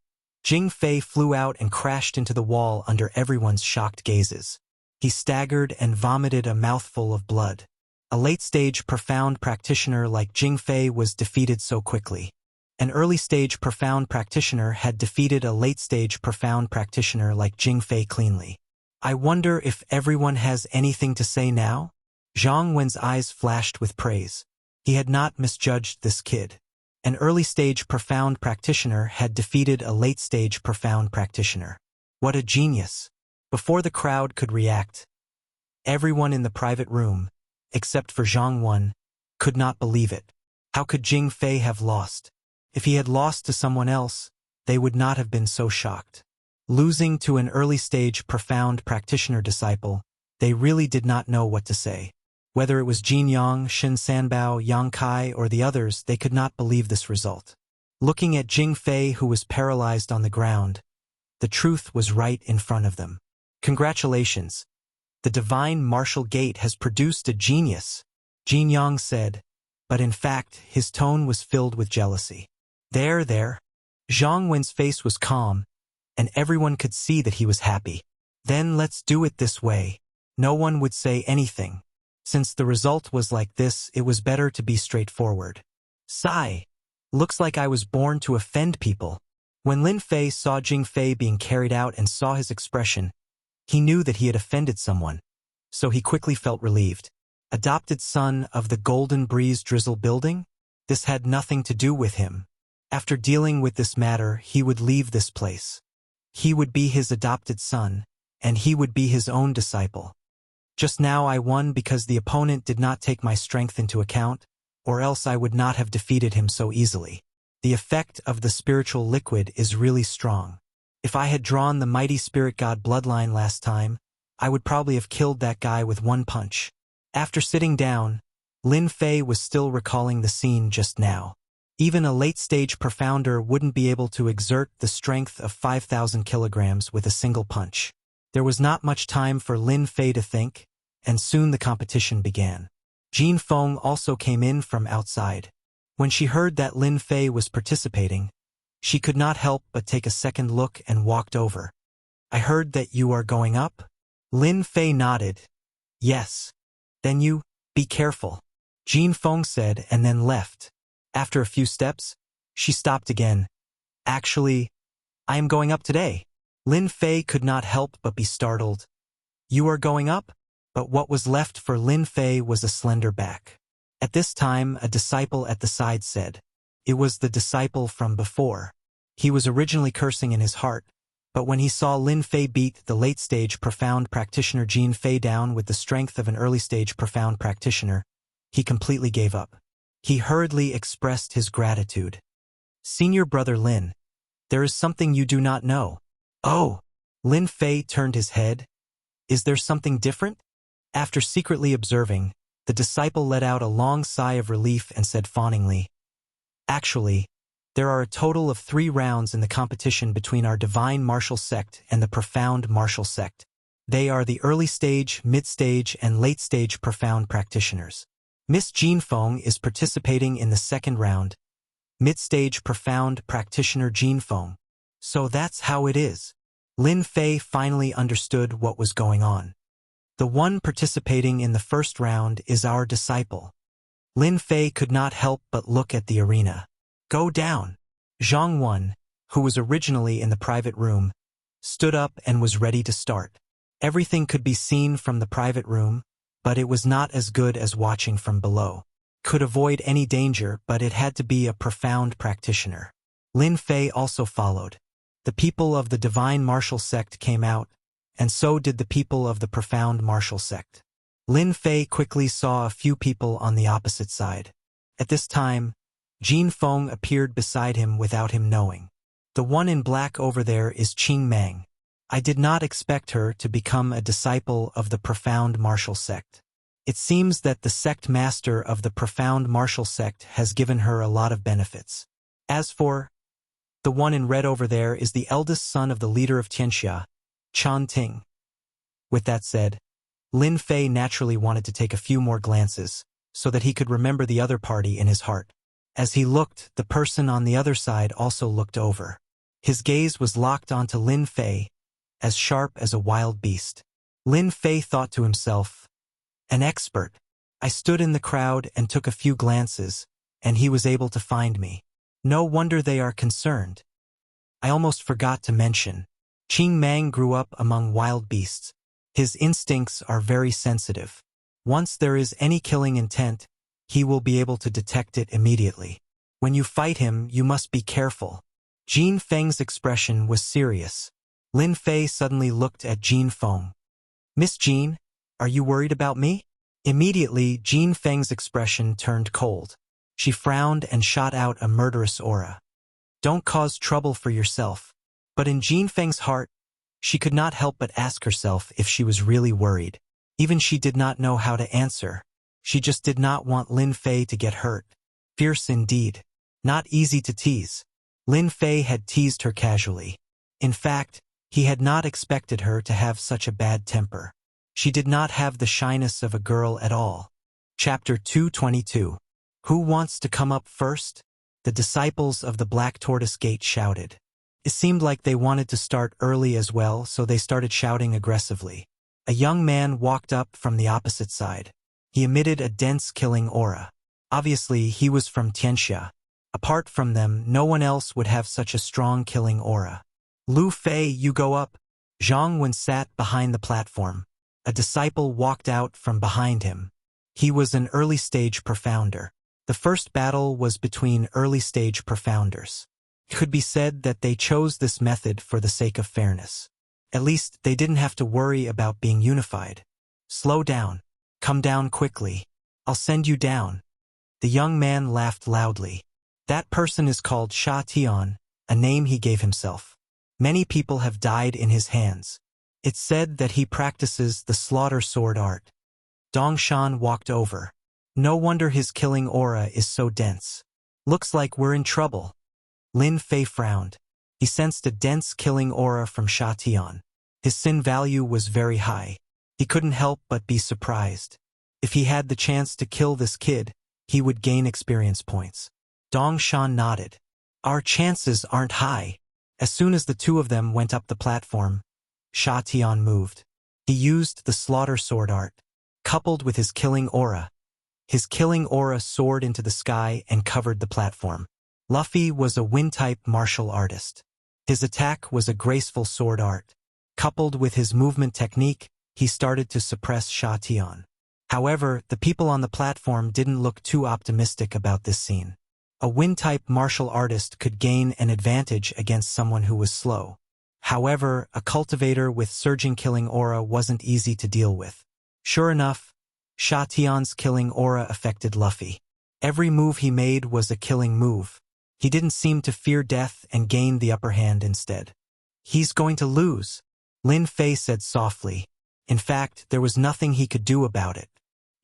A: Jing Fei flew out and crashed into the wall under everyone's shocked gazes. He staggered and vomited a mouthful of blood. A late-stage profound practitioner like Jing Fei was defeated so quickly. An early-stage profound practitioner had defeated a late-stage profound practitioner like Jing Fei cleanly. I wonder if everyone has anything to say now? Zhang Wen's eyes flashed with praise. He had not misjudged this kid. An early-stage profound practitioner had defeated a late-stage profound practitioner. What a genius! Before the crowd could react, everyone in the private room, except for Zhang Wen, could not believe it. How could Jing Fei have lost? If he had lost to someone else, they would not have been so shocked. Losing to an early-stage profound practitioner disciple, they really did not know what to say. Whether it was Jin Yang, Shin Sanbao, Yang Kai, or the others, they could not believe this result. Looking at Jing Fei, who was paralyzed on the ground, the truth was right in front of them. Congratulations. The divine martial gate has produced a genius, Jin Yang said, but in fact, his tone was filled with jealousy. There. Zhang Wen's face was calm, and everyone could see that he was happy. Then let's do it this way. No one would say anything. Since the result was like this, it was better to be straightforward. Sigh. Looks like I was born to offend people. When Lin Fei saw Jing Fei being carried out and saw his expression, he knew that he had offended someone. So he quickly felt relieved. Adopted son of the Golden Breeze Drizzle building? This had nothing to do with him. After dealing with this matter, he would leave this place. He would be his adopted son, and he would be his own disciple. Just now I won because the opponent did not take my strength into account, or else I would not have defeated him so easily. The effect of the spiritual liquid is really strong. If I had drawn the mighty spirit god bloodline last time, I would probably have killed that guy with one punch. After sitting down, Lin Fei was still recalling the scene just now. Even a late-stage profounder wouldn't be able to exert the strength of 5,000 kilograms with a single punch. There was not much time for Lin Fei to think, and soon the competition began. Jin Feng also came in from outside. When she heard that Lin Fei was participating, she could not help but take a second look and walked over. I heard that you are going up? Lin Fei nodded. Yes. Then you, be careful. Jin Feng said and then left. After a few steps, she stopped again. Actually, I am going up today. Lin Fei could not help but be startled. You are going up? But what was left for Lin Fei was a slender back. At this time, a disciple at the side said. It was the disciple from before. He was originally cursing in his heart, but when he saw Lin Fei beat the late-stage profound practitioner Jin Fei down with the strength of an early-stage profound practitioner, he completely gave up. He hurriedly expressed his gratitude. Senior brother Lin, there is something you do not know. Oh! Lin Fei turned his head. Is there something different? After secretly observing, the disciple let out a long sigh of relief and said fawningly, Actually, there are a total of 3 rounds in the competition between our divine martial sect and the profound martial sect. They are the early stage, mid-stage, and late-stage profound practitioners. Miss Jin Feng is participating in the second round, mid-stage profound practitioner Jin Feng. So that's how it is. Lin Fei finally understood what was going on. The one participating in the first round is our disciple. Lin Fei could not help but look at the arena. Go down. Zhang Wen, who was originally in the private room, stood up and was ready to start. Everything could be seen from the private room, but it was not as good as watching from below. Could avoid any danger, but it had to be a profound practitioner. Lin Fei also followed. The people of the divine martial sect came out, and so did the people of the profound martial sect. Lin Fei quickly saw a few people on the opposite side. At this time, Jin Feng appeared beside him without him knowing. The one in black over there is Qing Mang. I did not expect her to become a disciple of the profound martial sect. It seems that the sect master of the profound martial sect has given her a lot of benefits. As for the one in red over there is the eldest son of the leader of Tianxia, Chan Ting. With that said, Lin Fei naturally wanted to take a few more glances, so that he could remember the other party in his heart. As he looked, the person on the other side also looked over. His gaze was locked onto Lin Fei, as sharp as a wild beast. Lin Fei thought to himself, an expert. I stood in the crowd and took a few glances, and he was able to find me. No wonder they are concerned. I almost forgot to mention, Qing Mang grew up among wild beasts. His instincts are very sensitive. Once there is any killing intent, he will be able to detect it immediately. When you fight him, you must be careful. Jin Feng's expression was serious. Lin Fei suddenly looked at Jin Feng. Miss Jin, are you worried about me? Immediately, Jin Feng's expression turned cold. She frowned and shot out a murderous aura. Don't cause trouble for yourself. But in Jin Feng's heart, she could not help but ask herself if she was really worried. Even she did not know how to answer. She just did not want Lin Fei to get hurt. Fierce indeed. Not easy to tease. Lin Fei had teased her casually. In fact, he had not expected her to have such a bad temper. She did not have the shyness of a girl at all. Chapter 222. Who wants to come up first? The disciples of the Black Tortoise Gate shouted. It seemed like they wanted to start early as well, so they started shouting aggressively. A young man walked up from the opposite side. He emitted a dense killing aura. Obviously, he was from Tianxia. Apart from them, no one else would have such a strong killing aura. Lu Fei, you go up. Zhang Wen sat behind the platform. A disciple walked out from behind him. He was an early-stage profounder. The first battle was between early-stage profounders. It could be said that they chose this method for the sake of fairness. At least they didn't have to worry about being unified. Slow down. Come down quickly. I'll send you down. The young man laughed loudly. That person is called Sha Tian, a name he gave himself. Many people have died in his hands. It's said that he practices the slaughter sword art. Dongshan walked over. No wonder his killing aura is so dense. Looks like we're in trouble. Lin Fei frowned. He sensed a dense killing aura from Sha Tian. His sin value was very high. He couldn't help but be surprised. If he had the chance to kill this kid, he would gain experience points. Dongshan nodded. Our chances aren't high. As soon as the two of them went up the platform, Sha Tian moved. He used the slaughter sword art, coupled with his killing aura. His killing aura soared into the sky and covered the platform. Luffy was a wind-type martial artist. His attack was a graceful sword art. Coupled with his movement technique, he started to suppress Sha Tian. However, the people on the platform didn't look too optimistic about this scene. A wind-type martial artist could gain an advantage against someone who was slow. However, a cultivator with surging killing aura wasn't easy to deal with. Sure enough, Sha Tian's killing aura affected Luffy. Every move he made was a killing move. He didn't seem to fear death and gained the upper hand instead. He's going to lose, Lin Fei said softly. In fact, there was nothing he could do about it.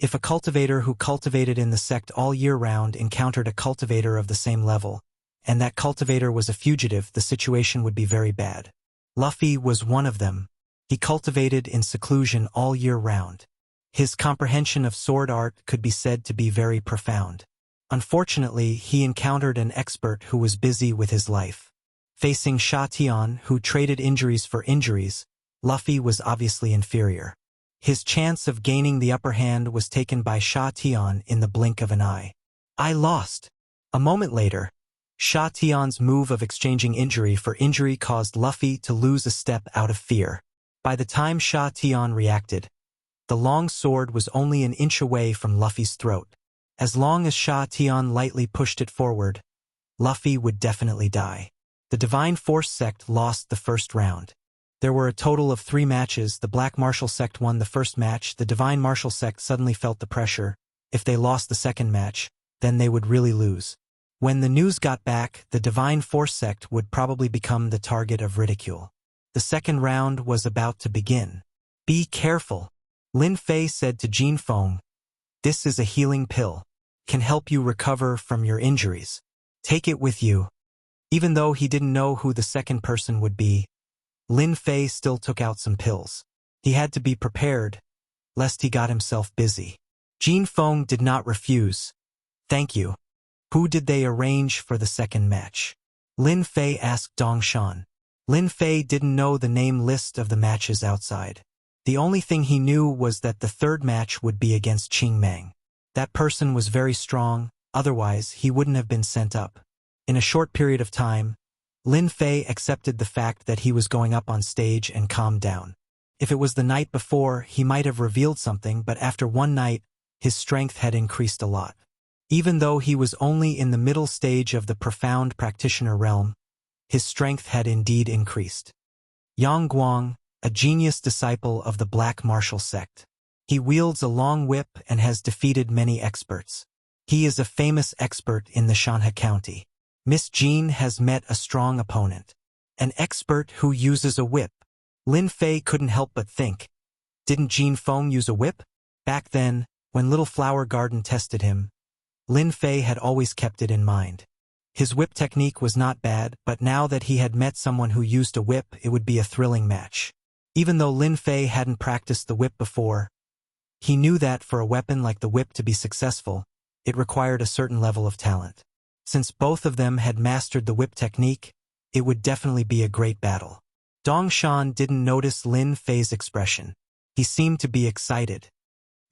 A: If a cultivator who cultivated in the sect all year round encountered a cultivator of the same level, and that cultivator was a fugitive, the situation would be very bad. Luffy was one of them. He cultivated in seclusion all year round. His comprehension of sword art could be said to be very profound. Unfortunately, he encountered an expert who was busy with his life. Facing Sha Tian, who traded injuries for injuries, Luffy was obviously inferior. His chance of gaining the upper hand was taken by Sha Tian in the blink of an eye. I lost. A moment later, Sha Tian's move of exchanging injury for injury caused Luffy to lose a step out of fear. By the time Sha Tian reacted, the long sword was only an inch away from Luffy's throat. As long as Sha Tian lightly pushed it forward, Luffy would definitely die. The Divine Force sect lost the first round. There were a total of 3 matches. The Black Martial sect won the first match. The Divine Martial sect suddenly felt the pressure. If they lost the second match, then they would really lose. When the news got back, the Divine Force sect would probably become the target of ridicule. The second round was about to begin. Be careful, Lin Fei said to Jin Feng. This is a healing pill. Can help you recover from your injuries. Take it with you. Even though he didn't know who the second person would be, Lin Fei still took out some pills. He had to be prepared, lest he got himself busy. Jin Feng did not refuse. Thank you. Who did they arrange for the second match? Lin Fei asked Dongshan. Lin Fei didn't know the name list of the matches outside. The only thing he knew was that the third match would be against Qing Mang. That person was very strong, otherwise he wouldn't have been sent up. In a short period of time, Lin Fei accepted the fact that he was going up on stage and calmed down. If it was the night before, he might have revealed something, but after one night, his strength had increased a lot. Even though he was only in the middle stage of the profound practitioner realm, his strength had indeed increased. Yang Guang, a genius disciple of the Black Martial sect. He wields a long whip and has defeated many experts. He is a famous expert in the Shanhe County. Miss Jean has met a strong opponent. An expert who uses a whip. Lin Fei couldn't help but think. Didn't Jin Feng use a whip? Back then, when Little Flower Garden tested him, Lin Fei had always kept it in mind. His whip technique was not bad, but now that he had met someone who used a whip, it would be a thrilling match. Even though Lin Fei hadn't practiced the whip before, he knew that for a weapon like the whip to be successful, it required a certain level of talent. Since both of them had mastered the whip technique, it would definitely be a great battle. Dong Shan didn't notice Lin Fei's expression. He seemed to be excited.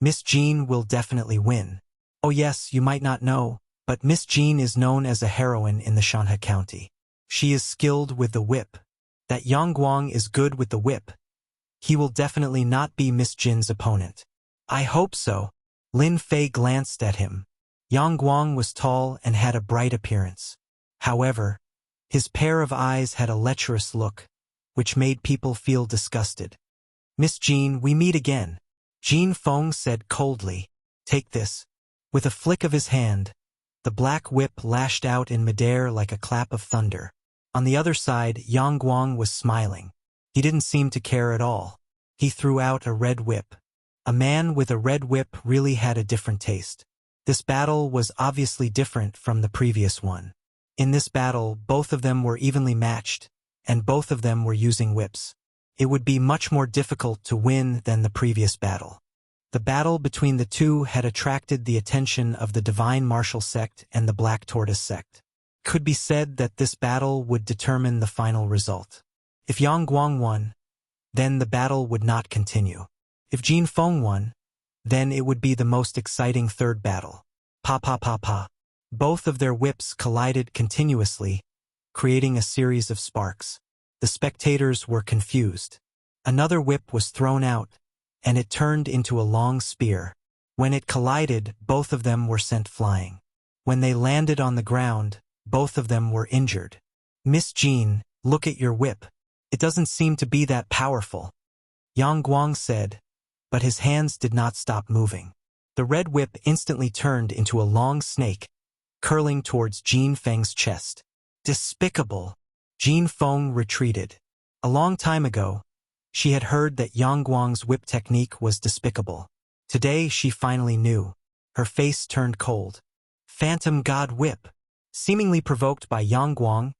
A: Miss Jean will definitely win. Oh yes, you might not know, but Miss Jean is known as a heroine in the Shanhe County. She is skilled with the whip. That Yang Guang is good with the whip. He will definitely not be Miss Jin's opponent. I hope so. Lin Fei glanced at him. Yang Guang was tall and had a bright appearance. However, his pair of eyes had a lecherous look, which made people feel disgusted. Miss Jean, we meet again. Jean Feng said coldly. Take this. With a flick of his hand, the black whip lashed out in midair like a clap of thunder. On the other side, Yang Guang was smiling. He didn't seem to care at all. He threw out a red whip. A man with a red whip really had a different taste. This battle was obviously different from the previous one. In this battle, both of them were evenly matched, and both of them were using whips. It would be much more difficult to win than the previous battle. The battle between the two had attracted the attention of the Divine Martial Sect and the Black Tortoise Sect. It could be said that this battle would determine the final result. If Yang Guang won, then the battle would not continue. If Jean Feng won, then it would be the most exciting third battle. Pa pa pa pa. Both of their whips collided continuously, creating a series of sparks. The spectators were confused. Another whip was thrown out, and it turned into a long spear. When it collided, both of them were sent flying. When they landed on the ground, both of them were injured. Miss Jean, look at your whip. It doesn't seem to be that powerful. Yang Guang said, but his hands did not stop moving. The red whip instantly turned into a long snake, curling towards Jean Feng's chest. Despicable! Jean Feng retreated. A long time ago, she had heard that Yang Guang's whip technique was despicable. Today she finally knew. Her face turned cold. Phantom God Whip. Seemingly provoked by Yang Guang,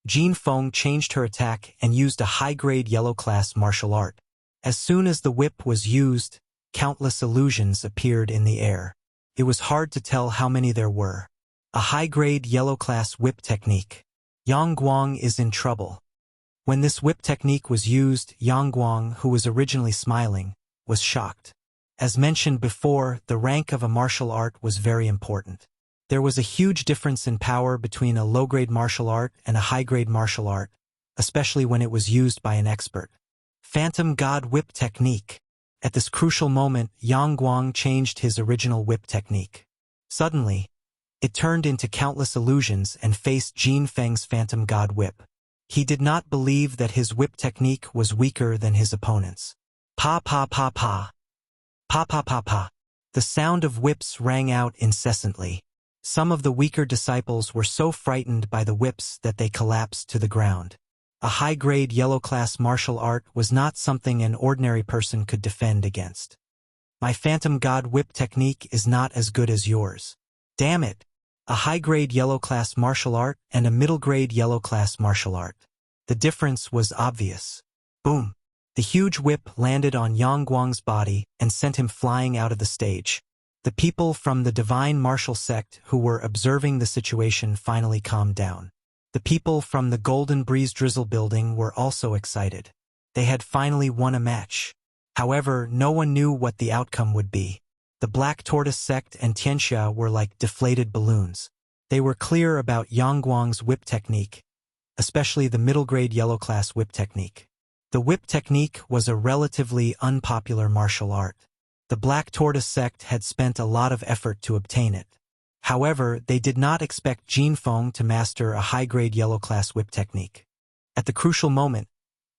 A: Jean Feng changed her attack and used a high-grade yellow-class martial art. As soon as the whip was used, countless illusions appeared in the air. It was hard to tell how many there were. A high-grade yellow-class whip technique. Yang Guang is in trouble. When this whip technique was used, Yang Guang, who was originally smiling, was shocked. As mentioned before, the rank of a martial art was very important. There was a huge difference in power between a low-grade martial art and a high-grade martial art, especially when it was used by an expert. Phantom God Whip Technique. At this crucial moment, Yang Guang changed his original whip technique. Suddenly, it turned into countless illusions and faced Jean Feng's Phantom God Whip. He did not believe that his whip technique was weaker than his opponent's. Pa pa pa pa. Pa pa pa pa. The sound of whips rang out incessantly. Some of the weaker disciples were so frightened by the whips that they collapsed to the ground. A high-grade yellow-class martial art was not something an ordinary person could defend against. My Phantom God Whip technique is not as good as yours. Damn it! A high-grade yellow-class martial art and a middle-grade yellow-class martial art. The difference was obvious. Boom! The huge whip landed on Yang Guang's body and sent him flying out of the stage. The people from the Divine Martial Sect who were observing the situation finally calmed down. The people from the Golden Breeze Drizzle building were also excited. They had finally won a match. However, no one knew what the outcome would be. The Black Tortoise Sect and Tianxia were like deflated balloons. They were clear about Yang Guang's whip technique, especially the middle-grade yellow-class whip technique. The whip technique was a relatively unpopular martial art. The Black Tortoise Sect had spent a lot of effort to obtain it. However, they did not expect Jean Feng to master a high-grade yellow-class whip technique. At the crucial moment,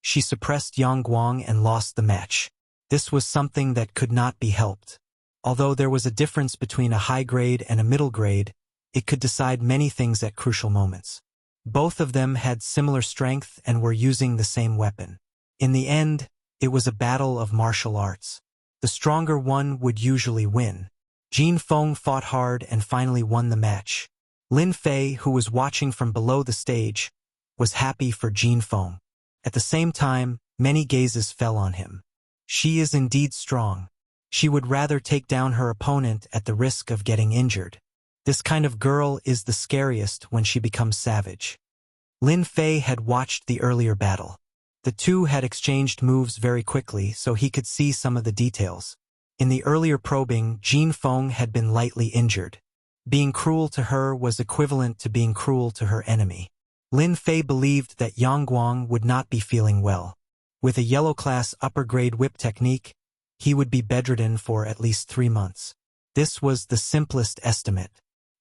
A: she suppressed Yang Guang and lost the match. This was something that could not be helped. Although there was a difference between a high-grade and a middle-grade, it could decide many things at crucial moments. Both of them had similar strength and were using the same weapon. In the end, it was a battle of martial arts. The stronger one would usually win. Jean Feng fought hard and finally won the match. Lin Fei, who was watching from below the stage, was happy for Jean Feng. At the same time, many gazes fell on him. She is indeed strong. She would rather take down her opponent at the risk of getting injured. This kind of girl is the scariest when she becomes savage. Lin Fei had watched the earlier battle. The two had exchanged moves very quickly, so he could see some of the details. In the earlier probing, Jin Feng had been lightly injured. Being cruel to her was equivalent to being cruel to her enemy. Lin Fei believed that Yang Guang would not be feeling well. With a yellow-class upper-grade whip technique, he would be bedridden for at least 3 months. This was the simplest estimate.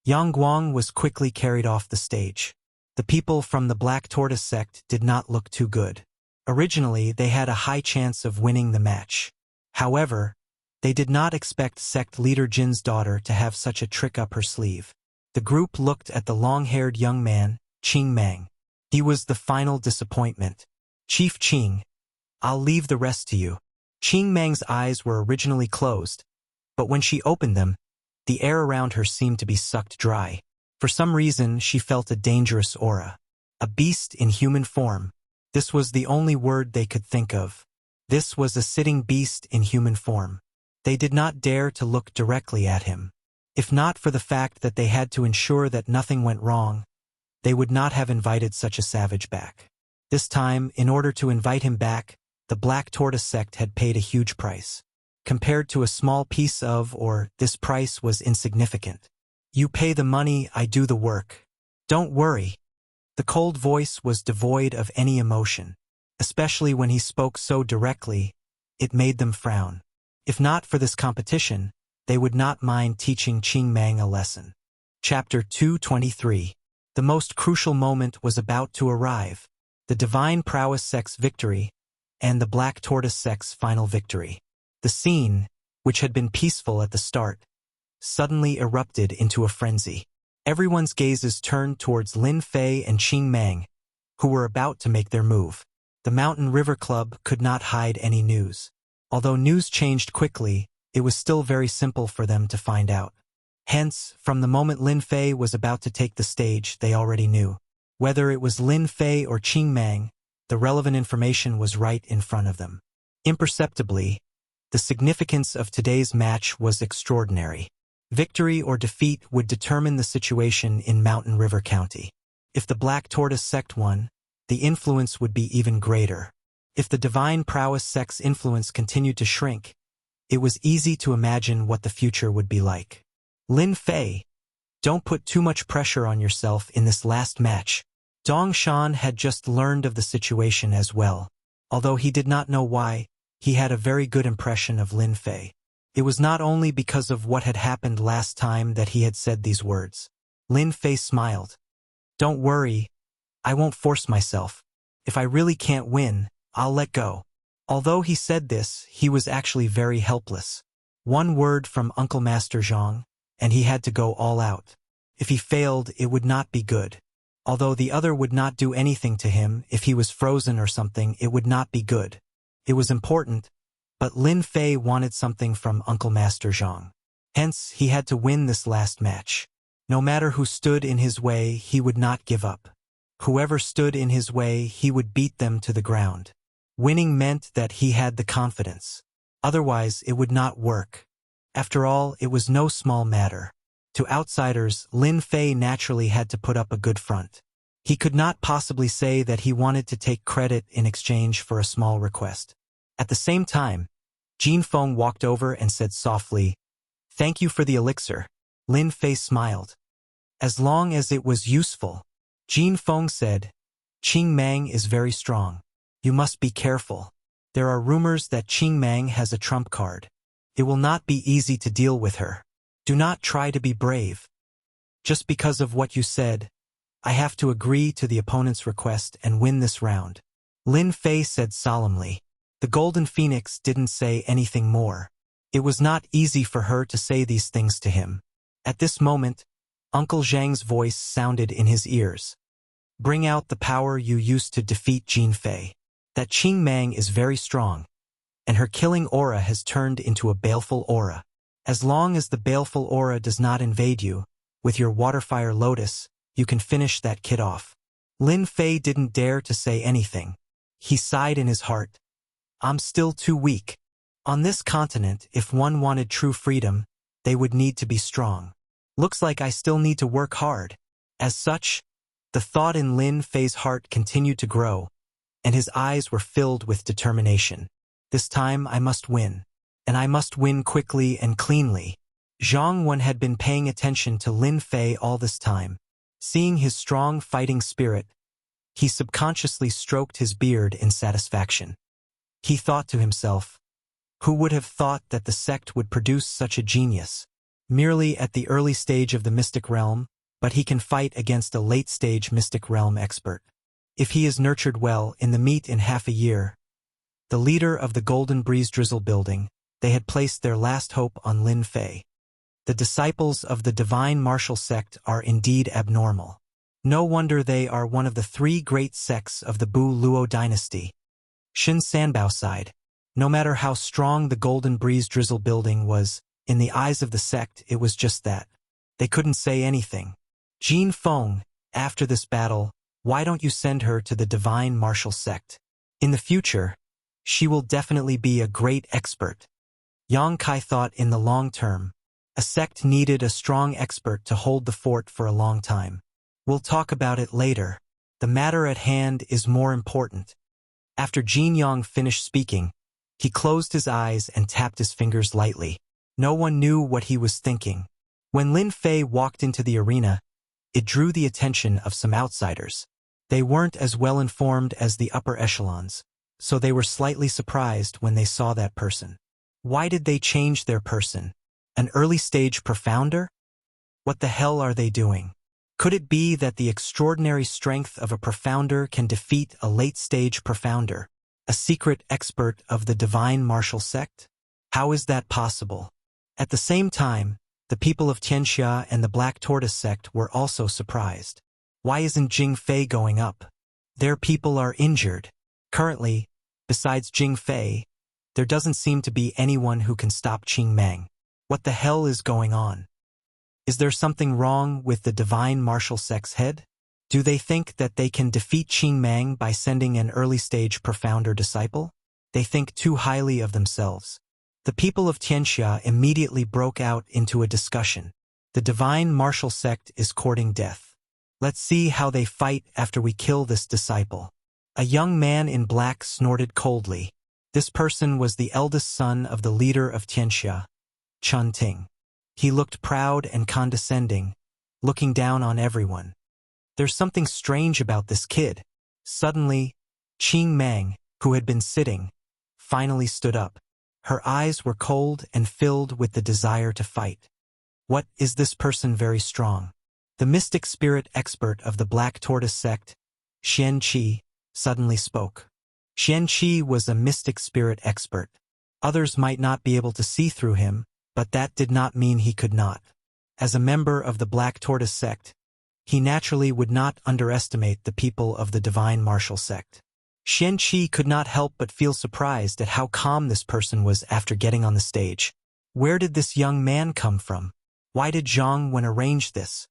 A: Yang Guang was quickly carried off the stage. The people from the Black Tortoise sect did not look too good. Originally, they had a high chance of winning the match. However, they did not expect sect leader Jin's daughter to have such a trick up her sleeve. The group looked at the long-haired young man, Qing Mang. He was the final disappointment. Chief Qing, I'll leave the rest to you. Qing Mang's eyes were originally closed, but when she opened them, the air around her seemed to be sucked dry. For some reason, she felt a dangerous aura. A beast in human form. This was the only word they could think of. This was a sitting beast in human form. They did not dare to look directly at him. If not for the fact that they had to ensure that nothing went wrong, they would not have invited such a savage back. This time, in order to invite him back, the Black Tortoise sect had paid a huge price. Compared to a small piece of, or this price was insignificant. You pay the money, I do the work. Don't worry. The cold voice was devoid of any emotion. Especially when he spoke so directly, it made them frown. If not for this competition, they would not mind teaching Qing Mang a lesson. Chapter 223. The most crucial moment was about to arrive. The Divine Prowess sect's victory, and the Black Tortoise sect's final victory. The scene, which had been peaceful at the start, suddenly erupted into a frenzy. Everyone's gazes turned towards Lin Fei and Qing Mang, who were about to make their move. The Mountain River Club could not hide any news. Although news changed quickly, it was still very simple for them to find out. Hence, from the moment Lin Fei was about to take the stage, they already knew. Whether it was Lin Fei or Qing Mang, the relevant information was right in front of them. Imperceptibly, the significance of today's match was extraordinary. Victory or defeat would determine the situation in Mountain River County. If the Black Tortoise sect won, the influence would be even greater. If the Divine Prowess sect's influence continued to shrink, it was easy to imagine what the future would be like. Lin Fei, don't put too much pressure on yourself in this last match. Dong Shan had just learned of the situation as well. Although he did not know why, he had a very good impression of Lin Fei. It was not only because of what had happened last time that he had said these words. Lin Fei smiled. Don't worry, I won't force myself. If I really can't win, I'll let go. Although he said this, he was actually very helpless. One word from Uncle Master Zhang, and he had to go all out. If he failed, it would not be good. Although the other would not do anything to him, if he was frozen or something, it would not be good. It was important, but Lin Fei wanted something from Uncle Master Zhang. Hence, he had to win this last match. No matter who stood in his way, he would not give up. Whoever stood in his way, he would beat them to the ground. Winning meant that he had the confidence. Otherwise, it would not work. After all, it was no small matter. To outsiders, Lin Fei naturally had to put up a good front. He could not possibly say that he wanted to take credit in exchange for a small request. At the same time, Jin Feng walked over and said softly, "Thank you for the elixir." Lin Fei smiled. As long as it was useful. Jin Feng said, "Qing Mang is very strong. You must be careful. There are rumors that Qing Mang has a trump card. It will not be easy to deal with her. Do not try to be brave. Just because of what you said, I have to agree to the opponent's request and win this round." Lin Fei said solemnly. The Golden Phoenix didn't say anything more. It was not easy for her to say these things to him. At this moment, Uncle Zhang's voice sounded in his ears. "Bring out the power you used to defeat Jin Fei. That Qing Mang is very strong, and her killing aura has turned into a baleful aura. As long as the baleful aura does not invade you, with your Waterfire Lotus, you can finish that kid off." Lin Fei didn't dare to say anything. He sighed in his heart. "I'm still too weak. On this continent, if one wanted true freedom, they would need to be strong. Looks like I still need to work hard. As such, The thought in Lin Fei's heart continued to grow, and his eyes were filled with determination. This time I must win. And I must win quickly and cleanly. Zhang Wen had been paying attention to Lin Fei all this time. Seeing his strong fighting spirit, he subconsciously stroked his beard in satisfaction. He thought to himself, who would have thought that the sect would produce such a genius? Merely at the early stage of the mystic realm, but he can fight against a late-stage mystic realm expert. If he is nurtured well in the meet in half a year, the leader of the Golden Breeze Drizzle building, they had placed their last hope on Lin Fei. The disciples of the divine martial sect are indeed abnormal. No wonder they are one of the three great sects of the Bu Luo dynasty. Shin Sanbao sighed. No matter how strong the Golden Breeze Drizzle building was, in the eyes of the sect it was just that. They couldn't say anything. Jin Feng, after this battle, why don't you send her to the divine martial sect? In the future, she will definitely be a great expert. Yang Kai thought in the long term, a sect needed a strong expert to hold the fort for a long time. We'll talk about it later. The matter at hand is more important. After Jin Yang finished speaking, he closed his eyes and tapped his fingers lightly. No one knew what he was thinking. When Lin Fei walked into the arena, it drew the attention of some outsiders. They weren't as well informed as the upper echelons, so they were slightly surprised when they saw that person. Why did they change their person? An early-stage profounder? What the hell are they doing? Could it be that the extraordinary strength of a profounder can defeat a late-stage profounder, a secret expert of the divine martial sect? How is that possible? At the same time, the people of Tianxia and the Black Tortoise sect were also surprised. Why isn't Jing Fei going up? Their people are injured. Currently, besides Jing Fei, there doesn't seem to be anyone who can stop Qing Mang. What the hell is going on? Is there something wrong with the divine martial sect's head? Do they think that they can defeat Qing Mang by sending an early-stage profounder disciple? They think too highly of themselves. The people of Tianxia immediately broke out into a discussion. The divine martial sect is courting death. Let's see how they fight after we kill this disciple. A young man in black snorted coldly. This person was the eldest son of the leader of Tianxia, Chun Ting. He looked proud and condescending, looking down on everyone. There's something strange about this kid. Suddenly, Qing Mang, who had been sitting, finally stood up. Her eyes were cold and filled with the desire to fight. What, is this person very strong? The mystic spirit expert of the Black Tortoise sect, Xian Qi, suddenly spoke. Xian Qi was a mystic spirit expert. Others might not be able to see through him, but that did not mean he could not. As a member of the Black Tortoise sect, he naturally would not underestimate the people of the divine martial sect. Xian Qi could not help but feel surprised at how calm this person was after getting on the stage. Where did this young man come from? Why did Zhang Wen arrange this?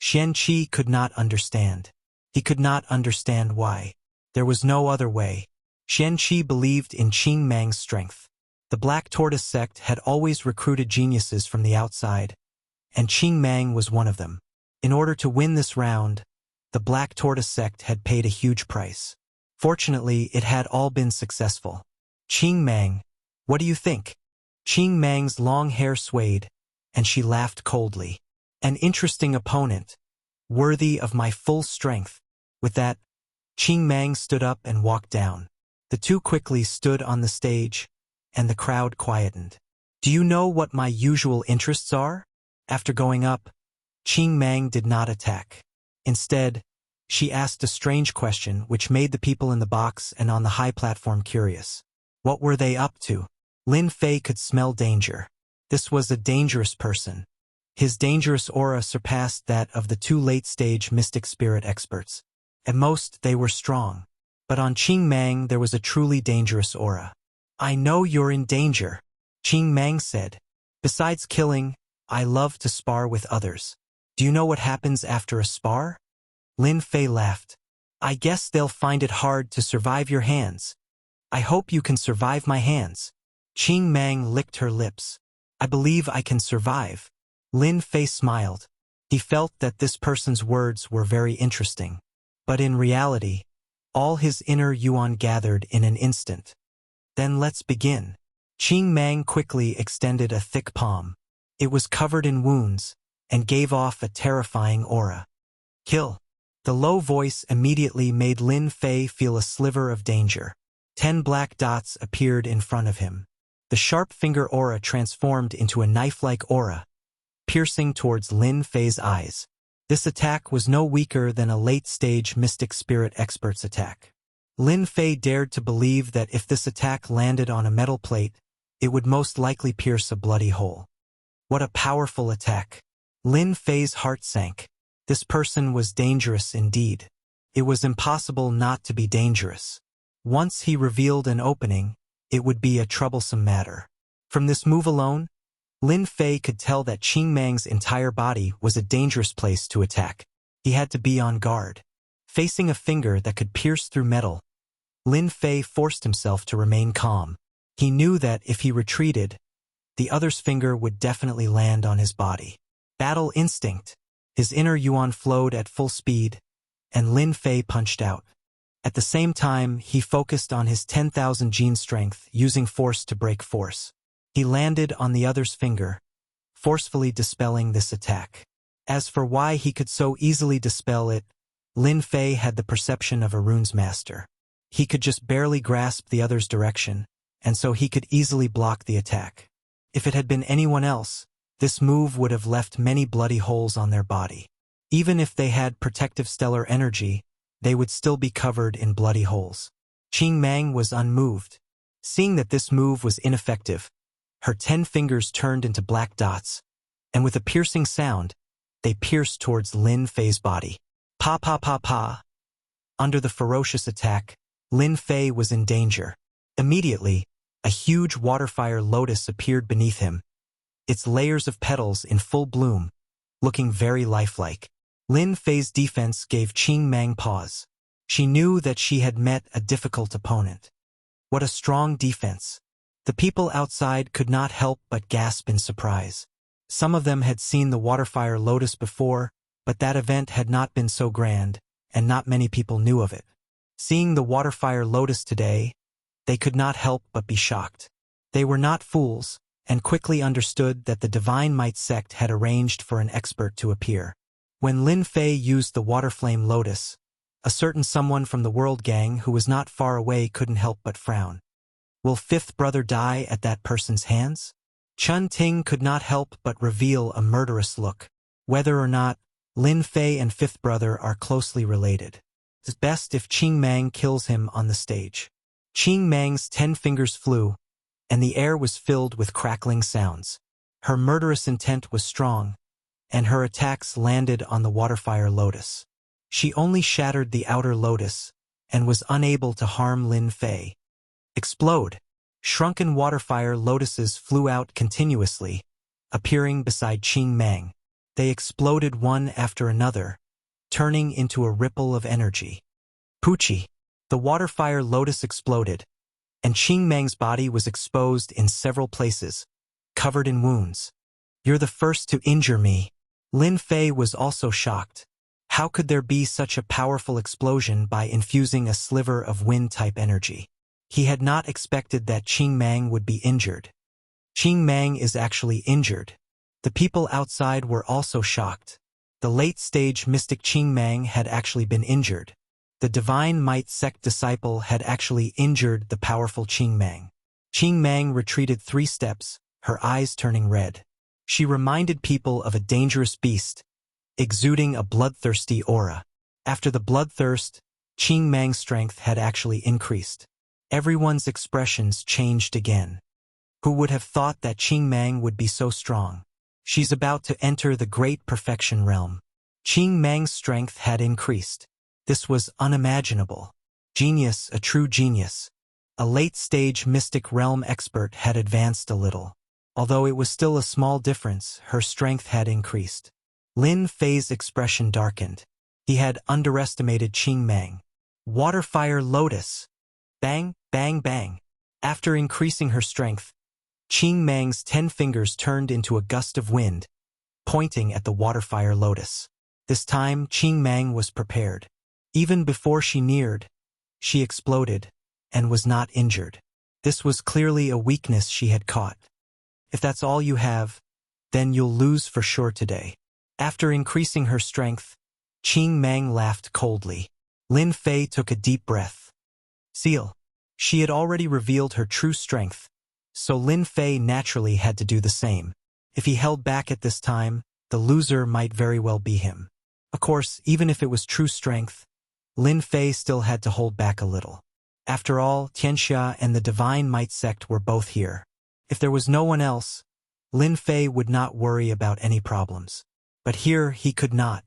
A: Xian Qi could not understand. He could not understand why. There was no other way. Xian Qi believed in Qing Mang's strength. The Black Tortoise sect had always recruited geniuses from the outside, and Qing Mang was one of them. In order to win this round, the Black Tortoise sect had paid a huge price. Fortunately, it had all been successful. Qing Mang, what do you think? Qing Mang's long hair swayed, and she laughed coldly. An interesting opponent, worthy of my full strength. With that, Qing Mang stood up and walked down. The two quickly stood on the stage, and the crowd quietened. Do you know what my usual interests are? After going up, Qing Mang did not attack. Instead, she asked a strange question which made the people in the box and on the high platform curious. What were they up to? Lin Fei could smell danger. This was a dangerous person. His dangerous aura surpassed that of the two late-stage mystic spirit experts. At most, they were strong. But on Qing Mang there was a truly dangerous aura. I know you're in danger, Qing Mang said. Besides killing, I love to spar with others. Do you know what happens after a spar? Lin Fei laughed. I guess they'll find it hard to survive your hands. I hope you can survive my hands. Qing Mang licked her lips. I believe I can survive. Lin Fei smiled. He felt that this person's words were very interesting. But in reality, all his inner yuan gathered in an instant. Then let's begin. Qing Mang quickly extended a thick palm. It was covered in wounds and gave off a terrifying aura. Kill. The low voice immediately made Lin Fei feel a sliver of danger. 10 black dots appeared in front of him. The sharp finger aura transformed into a knife-like aura, piercing towards Lin Fei's eyes. This attack was no weaker than a late-stage mystic spirit expert's attack. Lin Fei dared to believe that if this attack landed on a metal plate, it would most likely pierce a bloody hole. What a powerful attack! Lin Fei's heart sank. This person was dangerous indeed. It was impossible not to be dangerous. Once he revealed an opening, it would be a troublesome matter. From this move alone, Lin Fei could tell that Qing Mang's entire body was a dangerous place to attack. He had to be on guard. Facing a finger that could pierce through metal, Lin Fei forced himself to remain calm. He knew that if he retreated, the other's finger would definitely land on his body. Battle instinct. His inner yuan flowed at full speed, and Lin Fei punched out. At the same time, he focused on his 10,000 gene strength, using force to break force. He landed on the other's finger, forcefully dispelling this attack. As for why he could so easily dispel it, Lin Fei had the perception of a rune's master. He could just barely grasp the other's direction, and so he could easily block the attack. If it had been anyone else, this move would have left many bloody holes on their body. Even if they had protective stellar energy, they would still be covered in bloody holes. Qing Mang was unmoved. Seeing that this move was ineffective, her 10 fingers turned into black dots, and with a piercing sound, they pierced towards Lin Fei's body. Pa pa pa pa. Under the ferocious attack, Lin Fei was in danger. Immediately, a huge waterfire lotus appeared beneath him, its layers of petals in full bloom, looking very lifelike. Lin Fei's defense gave Qing Mang pause. She knew that she had met a difficult opponent. What a strong defense! The people outside could not help but gasp in surprise. Some of them had seen the waterfire lotus before, but that event had not been so grand, and not many people knew of it. Seeing the waterfire lotus today, they could not help but be shocked. They were not fools, and quickly understood that the Divine Might sect had arranged for an expert to appear. When Lin Fei used the waterflame lotus, a certain someone from the World Gang who was not far away couldn't help but frown. Will fifth brother die at that person's hands? Chun Ting could not help but reveal a murderous look. Whether or not, Lin Fei and fifth brother are closely related. It's best if Qing Mang kills him on the stage. Qing Mang's 10 fingers flew, and the air was filled with crackling sounds. Her murderous intent was strong, and her attacks landed on the waterfire lotus. She only shattered the outer lotus, and was unable to harm Lin Fei. Explode! Shrunken waterfire lotuses flew out continuously, appearing beside Qing Mang. They exploded one after another, turning into a ripple of energy. Poochie! The waterfire lotus exploded, and Qing Mang's body was exposed in several places, covered in wounds. You're the first to injure me. Lin Fei was also shocked. How could there be such a powerful explosion by infusing a sliver of wind-type energy? He had not expected that Qing Mang would be injured. Qing Mang is actually injured. The people outside were also shocked. The late-stage mystic Qing Mang had actually been injured. The Divine Might sect disciple had actually injured the powerful Qing Mang. Qing Mang retreated 3 steps, her eyes turning red. She reminded people of a dangerous beast, exuding a bloodthirsty aura. After the bloodthirst, Qing Mang's strength had actually increased. Everyone's expressions changed again. Who would have thought that Qing Mang would be so strong? She's about to enter the great perfection realm. Qing Mang's strength had increased. This was unimaginable. Genius, a true genius. A late-stage mystic realm expert had advanced a little. Although it was still a small difference, her strength had increased. Lin Fei's expression darkened. He had underestimated Qing Mang. Waterfire lotus. Bang, bang, bang. After increasing her strength, Qing Mang's 10 fingers turned into a gust of wind, pointing at the water-fire lotus. This time, Qing Mang was prepared. Even before she neared, she exploded and was not injured. This was clearly a weakness she had caught. If that's all you have, then you'll lose for sure today. After increasing her strength, Qing Mang laughed coldly. Lin Fei took a deep breath. Seal. She had already revealed her true strength, so Lin Fei naturally had to do the same. If he held back at this time, the loser might very well be him. Of course, even if it was true strength, Lin Fei still had to hold back a little. After all, Tianxia and the Divine Might sect were both here. If there was no one else, Lin Fei would not worry about any problems. But here he could not.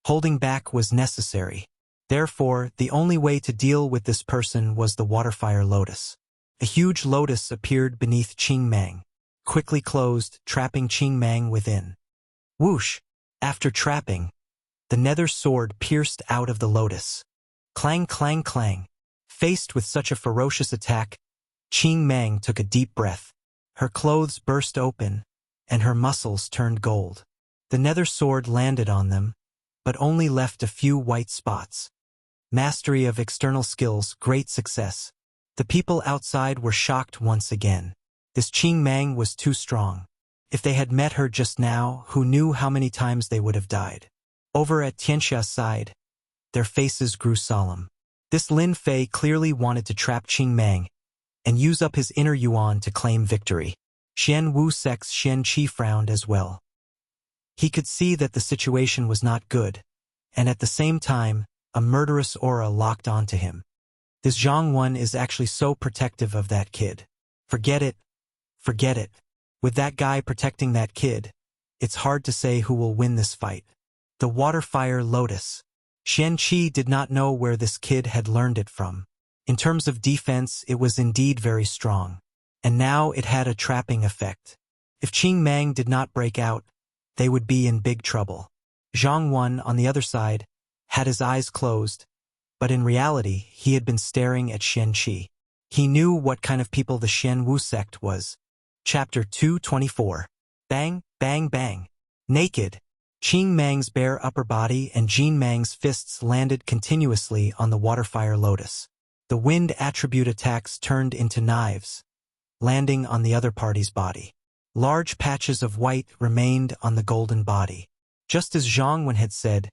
A: Holding back was necessary. Therefore, the only way to deal with this person was the water-fire lotus. A huge lotus appeared beneath Qing Mang, quickly closed, trapping Qing Mang within. Whoosh! After trapping, the nether sword pierced out of the lotus. Clang, clang, clang. Faced with such a ferocious attack, Qing Mang took a deep breath. Her clothes burst open, and her muscles turned gold. The nether sword landed on them, but only left a few white spots. Mastery of external skills, great success. The people outside were shocked once again. This Qing Mang was too strong. If they had met her just now, who knew how many times they would have died? Over at Tianxia's side, their faces grew solemn. This Lin Fei clearly wanted to trap Qing Mang and use up his inner yuan to claim victory. Xian Wu Sek's Xian Qi frowned as well. He could see that the situation was not good, and at the same time, a murderous aura locked onto him. This Zhang Wen is actually so protective of that kid. Forget it. Forget it. With that guy protecting that kid, it's hard to say who will win this fight. The water-fire lotus. Xian Qi did not know where this kid had learned it from. In terms of defense, it was indeed very strong. And now it had a trapping effect. If Qing Mang did not break out, they would be in big trouble. Zhang Wen, on the other side, had his eyes closed, but in reality, he had been staring at Xian Qi. He knew what kind of people the Xian Wu sect was. Chapter 224. Bang, bang, bang. Naked. Qing Mang's bare upper body and Jin Mang's fists landed continuously on the water-fire lotus. The wind attribute attacks turned into knives, landing on the other party's body. Large patches of white remained on the golden body. Just as Zhang Wen had said,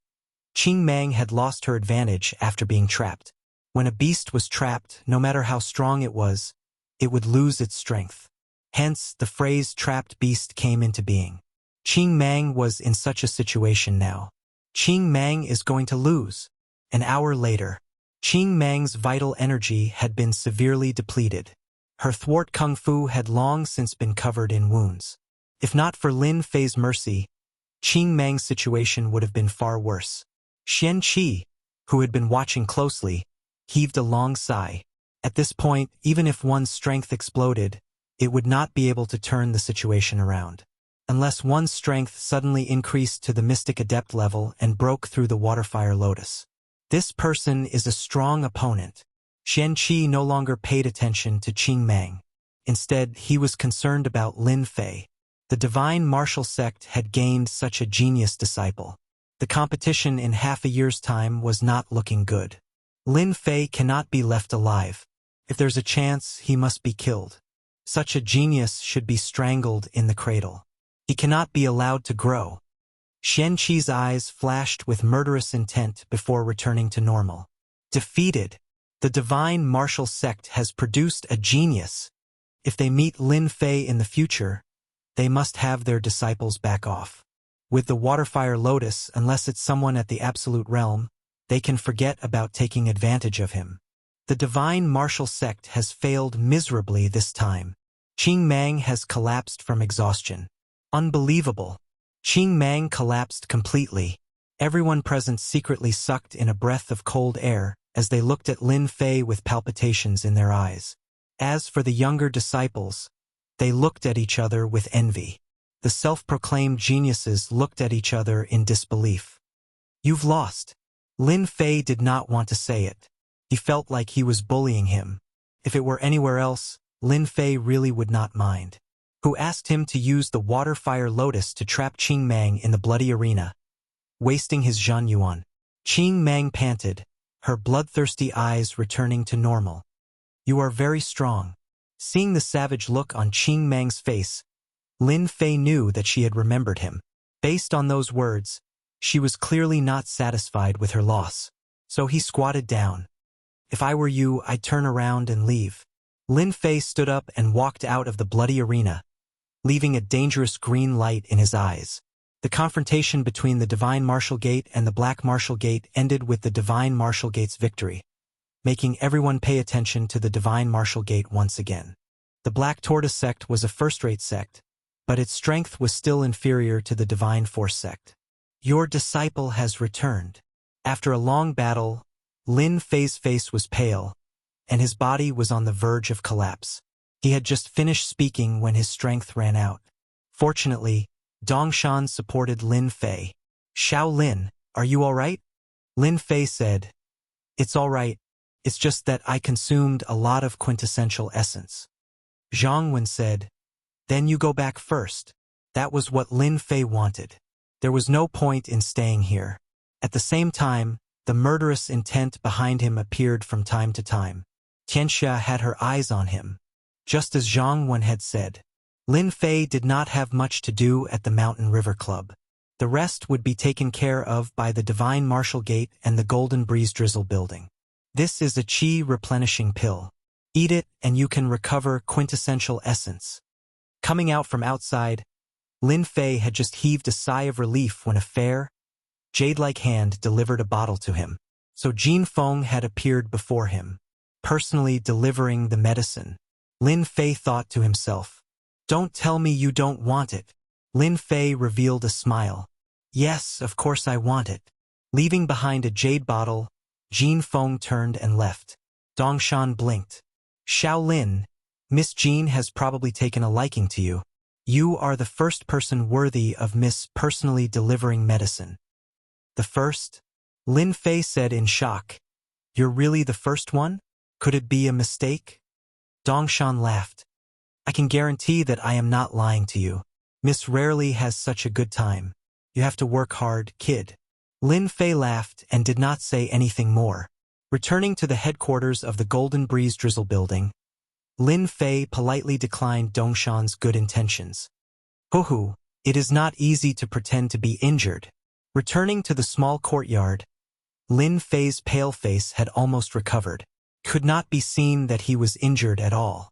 A: Qing Mang had lost her advantage after being trapped. When a beast was trapped, no matter how strong it would lose its strength. Hence, the phrase trapped beast came into being. Qing Mang was in such a situation now. Qing Mang is going to lose. An hour later, Qing Mang's vital energy had been severely depleted. Her thwart kung fu had long since been covered in wounds. If not for Lin Fei's mercy, Qing Mang's situation would have been far worse. Xian Qi, who had been watching closely, heaved a long sigh. At this point, even if one's strength exploded, it would not be able to turn the situation around. Unless one's strength suddenly increased to the mystic adept level and broke through the water-fire lotus. This person is a strong opponent. Xian Qi no longer paid attention to Qing Mang. Instead, he was concerned about Lin Fei. The divine martial sect had gained such a genius disciple. The competition in half a year's time was not looking good. Lin Fei cannot be left alive. If there's a chance, he must be killed. Such a genius should be strangled in the cradle. He cannot be allowed to grow. Xian Qi's eyes flashed with murderous intent before returning to normal. Defeated. The divine martial sect has produced a genius. If they meet Lin Fei in the future, they must have their disciples back off. With the water-fire lotus, unless it's someone at the absolute realm, they can forget about taking advantage of him. The divine martial sect has failed miserably this time. Qing Mang has collapsed from exhaustion. Unbelievable. Qing Mang collapsed completely. Everyone present secretly sucked in a breath of cold air as they looked at Lin Fei with palpitations in their eyes. As for the younger disciples, they looked at each other with envy. The self-proclaimed geniuses looked at each other in disbelief. You've lost. Lin Fei did not want to say it. He felt like he was bullying him. If it were anywhere else, Lin Fei really would not mind. who asked him to use the water-fire lotus to trap Qing Mang in the bloody arena, wasting his Zhan Yuan. Qing Mang panted, her bloodthirsty eyes returning to normal. You are very strong. Seeing the savage look on Qing Mang's face, Lin Fei knew that she had remembered him. Based on those words, she was clearly not satisfied with her loss. So he squatted down. If I were you, I'd turn around and leave. Lin Fei stood up and walked out of the bloody arena, leaving a dangerous green light in his eyes. The confrontation between the Divine Martial Gate and the Black Martial Gate ended with the Divine Martial Gate's victory, making everyone pay attention to the Divine Martial Gate once again. The Black Tortoise sect was a first-rate sect, but its strength was still inferior to the Divine Force sect. Your disciple has returned. After a long battle, Lin Fei's face was pale, and his body was on the verge of collapse. He had just finished speaking when his strength ran out. Fortunately, Dongshan supported Lin Fei. Xiao Lin, are you all right? Lin Fei said, It's all right. It's just that I consumed a lot of quintessential essence. Zhang Wen said, Then you go back first. That was what Lin Fei wanted. There was no point in staying here. At the same time, the murderous intent behind him appeared from time to time. Tianxia had her eyes on him. Just as Zhang Wen had said, Lin Fei did not have much to do at the Mountain River Club. The rest would be taken care of by the Divine Martial Gate and the Golden Breeze Drizzle building. This is a qi replenishing pill. Eat it and you can recover quintessential essence. Coming out from outside, Lin Fei had just heaved a sigh of relief when a fair, jade-like hand delivered a bottle to him. So Jin Feng had appeared before him, personally delivering the medicine. Lin Fei thought to himself, Don't tell me you don't want it. Lin Fei revealed a smile. Yes, of course I want it. Leaving behind a jade bottle, Jin Feng turned and left. Dongshan blinked. Xiao Lin, Miss Jean has probably taken a liking to you. You are the first person worthy of Miss personally delivering medicine. The first? Lin Fei said in shock. You're really the first one? Could it be a mistake? Dongshan laughed. I can guarantee that I am not lying to you. Miss rarely has such a good time. You have to work hard, kid. Lin Fei laughed and did not say anything more. Returning to the headquarters of the Golden Breeze Drizzle building, Lin Fei politely declined Dongshan's good intentions. Hoo-hoo, it is not easy to pretend to be injured. Returning to the small courtyard, Lin Fei's pale face had almost recovered. Could not be seen that he was injured at all.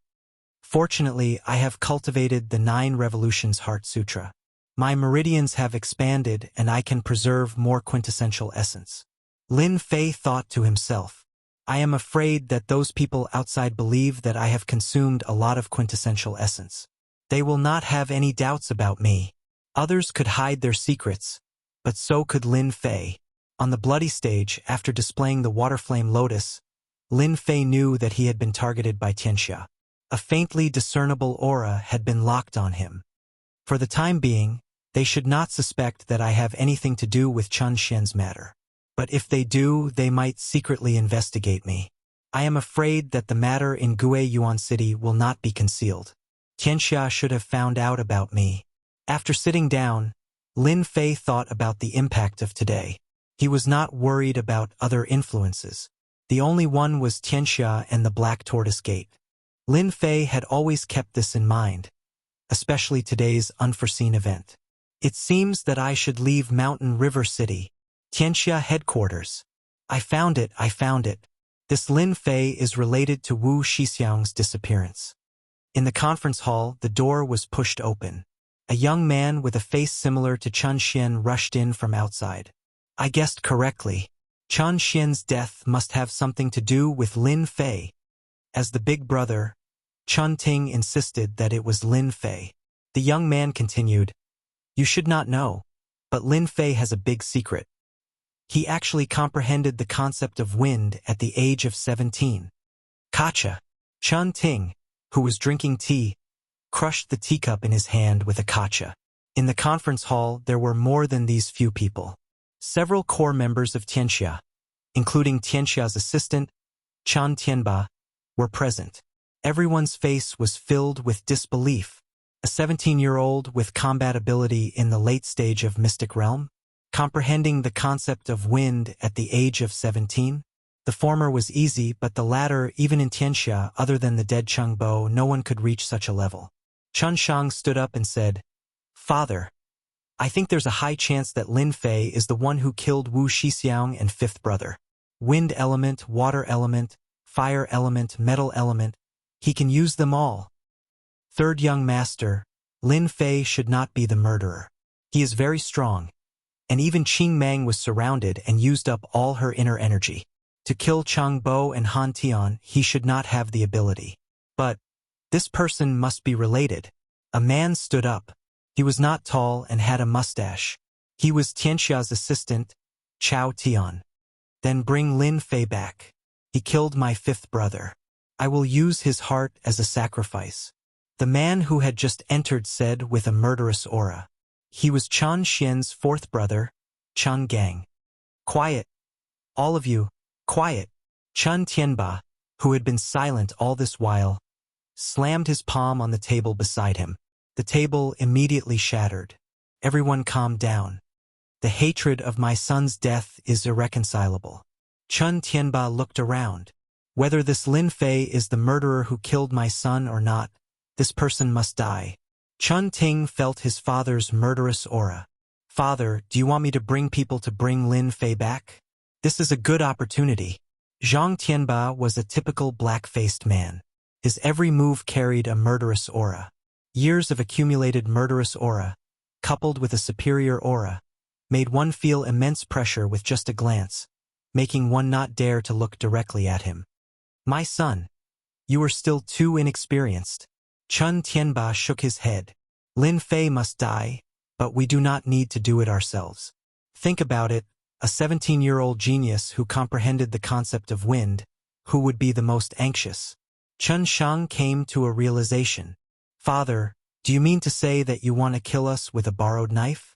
A: Fortunately, I have cultivated the 9 Revolutions Heart Sutra. My meridians have expanded and I can preserve more quintessential essence. Lin Fei thought to himself, I am afraid that those people outside believe that I have consumed a lot of quintessential essence. They will not have any doubts about me. Others could hide their secrets, but so could Lin Fei. On the bloody stage, after displaying the water-flame lotus, Lin Fei knew that he had been targeted by Tianxia. A faintly discernible aura had been locked on him. For the time being, they should not suspect that I have anything to do with Chun Xian's matter. But if they do, they might secretly investigate me. I am afraid that the matter in Gue Yuan City will not be concealed. Tianxia should have found out about me. After sitting down, Lin Fei thought about the impact of today. He was not worried about other influences. The only one was Tianxia and the Black Tortoise Gate. Lin Fei had always kept this in mind, especially today's unforeseen event. It seems that I should leave Mountain River City. Tianxia headquarters. I found it. This Lin Fei is related to Wu Shixiang's disappearance. In the conference hall, the door was pushed open. A young man with a face similar to Chun Xian rushed in from outside. I guessed correctly. Chun Xian's death must have something to do with Lin Fei. As the big brother, Chun Ting insisted that it was Lin Fei. The young man continued, You should not know, but Lin Fei has a big secret. He actually comprehended the concept of wind at the age of 17. Kacha. Chun Ting, who was drinking tea, crushed the teacup in his hand with a kacha. In the conference hall, there were more than these few people. Several core members of Tianxia, including Tianxia's assistant, Chan Tianba, were present. Everyone's face was filled with disbelief. A 17-year-old with combat ability in the late stage of Mystic Realm? Comprehending the concept of wind at the age of 17? The former was easy, but the latter, even in Tianxia, other than the dead Cheng Bo, no one could reach such a level. Chun Shang stood up and said, "Father, I think there's a high chance that Lin Fei is the one who killed Wu Shixiang and fifth brother. Wind element, water element, fire element, metal element, he can use them all. Third young master, Lin Fei should not be the murderer. He is very strong." And even Qing Meng was surrounded and used up all her inner energy. To kill Chang Bo and Han Tian, he should not have the ability. But this person must be related. A man stood up. He was not tall and had a mustache. He was Tianxia's assistant, Chao Tian. "Then bring Lin Fei back. He killed my fifth brother. I will use his heart as a sacrifice." The man who had just entered said with a murderous aura. He was Chen Xian's fourth brother, Chen Gang. "Quiet. All of you, quiet." Chen Tianba, who had been silent all this while, slammed his palm on the table beside him. The table immediately shattered. Everyone calmed down. "The hatred of my son's death is irreconcilable." Chen Tianba looked around. "Whether this Lin Fei is the murderer who killed my son or not, this person must die." Chun Ting felt his father's murderous aura. "Father, do you want me to bring people to bring Lin Fei back? This is a good opportunity." Zhang Tianba was a typical black-faced man. His every move carried a murderous aura. Years of accumulated murderous aura, coupled with a superior aura, made one feel immense pressure with just a glance, making one not dare to look directly at him. "My son, you are still too inexperienced." Chun Tianba shook his head. "Lin Fei must die, but we do not need to do it ourselves. Think about it, a 17-year-old genius who comprehended the concept of wind, who would be the most anxious?" Chun Shang came to a realization. "Father, do you mean to say that you want to kill us with a borrowed knife?"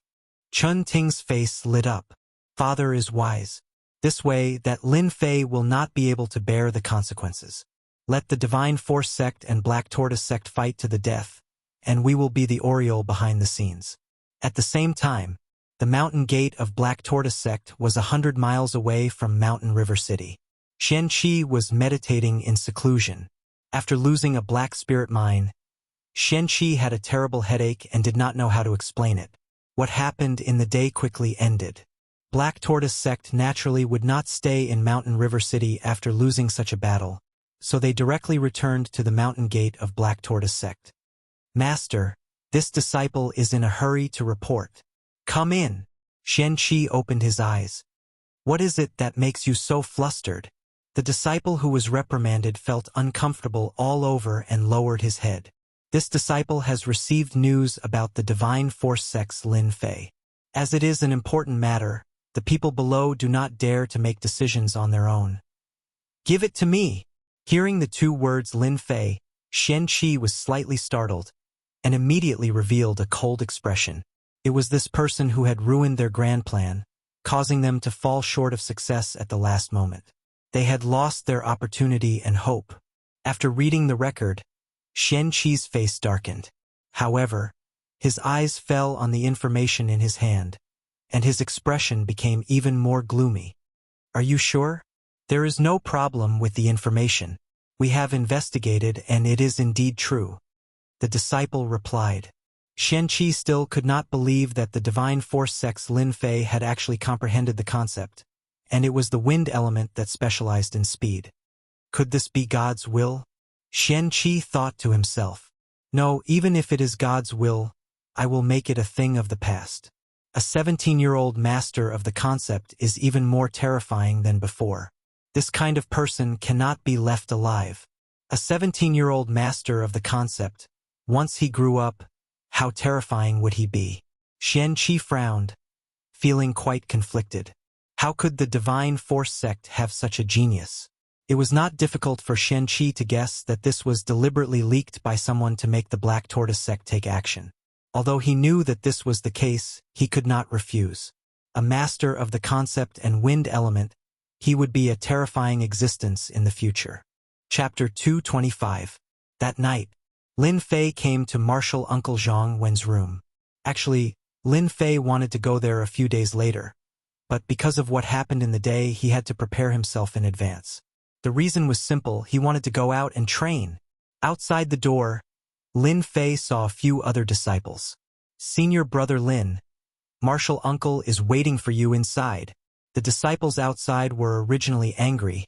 A: Chun Ting's face lit up. "Father is wise. This way, that Lin Fei will not be able to bear the consequences. Let the Divine Force sect and Black Tortoise sect fight to the death, and we will be the Oriole behind the scenes." At the same time, the mountain gate of Black Tortoise sect was 100 miles away from Mountain River City. Xian Qi was meditating in seclusion. After losing a black spirit mine, Xian Qi had a terrible headache and did not know how to explain it. What happened in the day quickly ended. Black Tortoise sect naturally would not stay in Mountain River City after losing such a battle, so they directly returned to the mountain gate of Black Tortoise sect. "Master, this disciple is in a hurry to report." "Come in." Xian Qi opened his eyes. "What is it that makes you so flustered?" The disciple who was reprimanded felt uncomfortable all over and lowered his head. "This disciple has received news about the Divine Force sect's Lin Fei. As it is an important matter, the people below do not dare to make decisions on their own." "Give it to me." Hearing the two words Lin Fei, Xian Qi was slightly startled, and immediately revealed a cold expression. It was this person who had ruined their grand plan, causing them to fall short of success at the last moment. They had lost their opportunity and hope. After reading the record, Xian Qi's face darkened. However, his eyes fell on the information in his hand, and his expression became even more gloomy. "Are you sure?" "There is no problem with the information. We have investigated and it is indeed true," the disciple replied. Xian Qi still could not believe that the Divine Force sect's Lin Fei had actually comprehended the concept, and it was the wind element that specialized in speed. Could this be God's will? Xian Qi thought to himself. "No, even if it is God's will, I will make it a thing of the past." A 17-year-old master of the concept is even more terrifying than before. This kind of person cannot be left alive. A 17-year-old master of the concept, once he grew up, how terrifying would he be? Xian Qi frowned, feeling quite conflicted. How could the Divine Force sect have such a genius? It was not difficult for Xian Qi to guess that this was deliberately leaked by someone to make the Black Tortoise sect take action. Although he knew that this was the case, he could not refuse. A master of the concept and wind element, he would be a terrifying existence in the future. Chapter 225. That night, Lin Fei came to martial Uncle Zhang Wen's room. Actually, Lin Fei wanted to go there a few days later, but because of what happened in the day, he had to prepare himself in advance. The reason was simple: he wanted to go out and train. Outside the door, Lin Fei saw a few other disciples. "Senior brother Lin, martial uncle is waiting for you inside." The disciples outside were originally angry,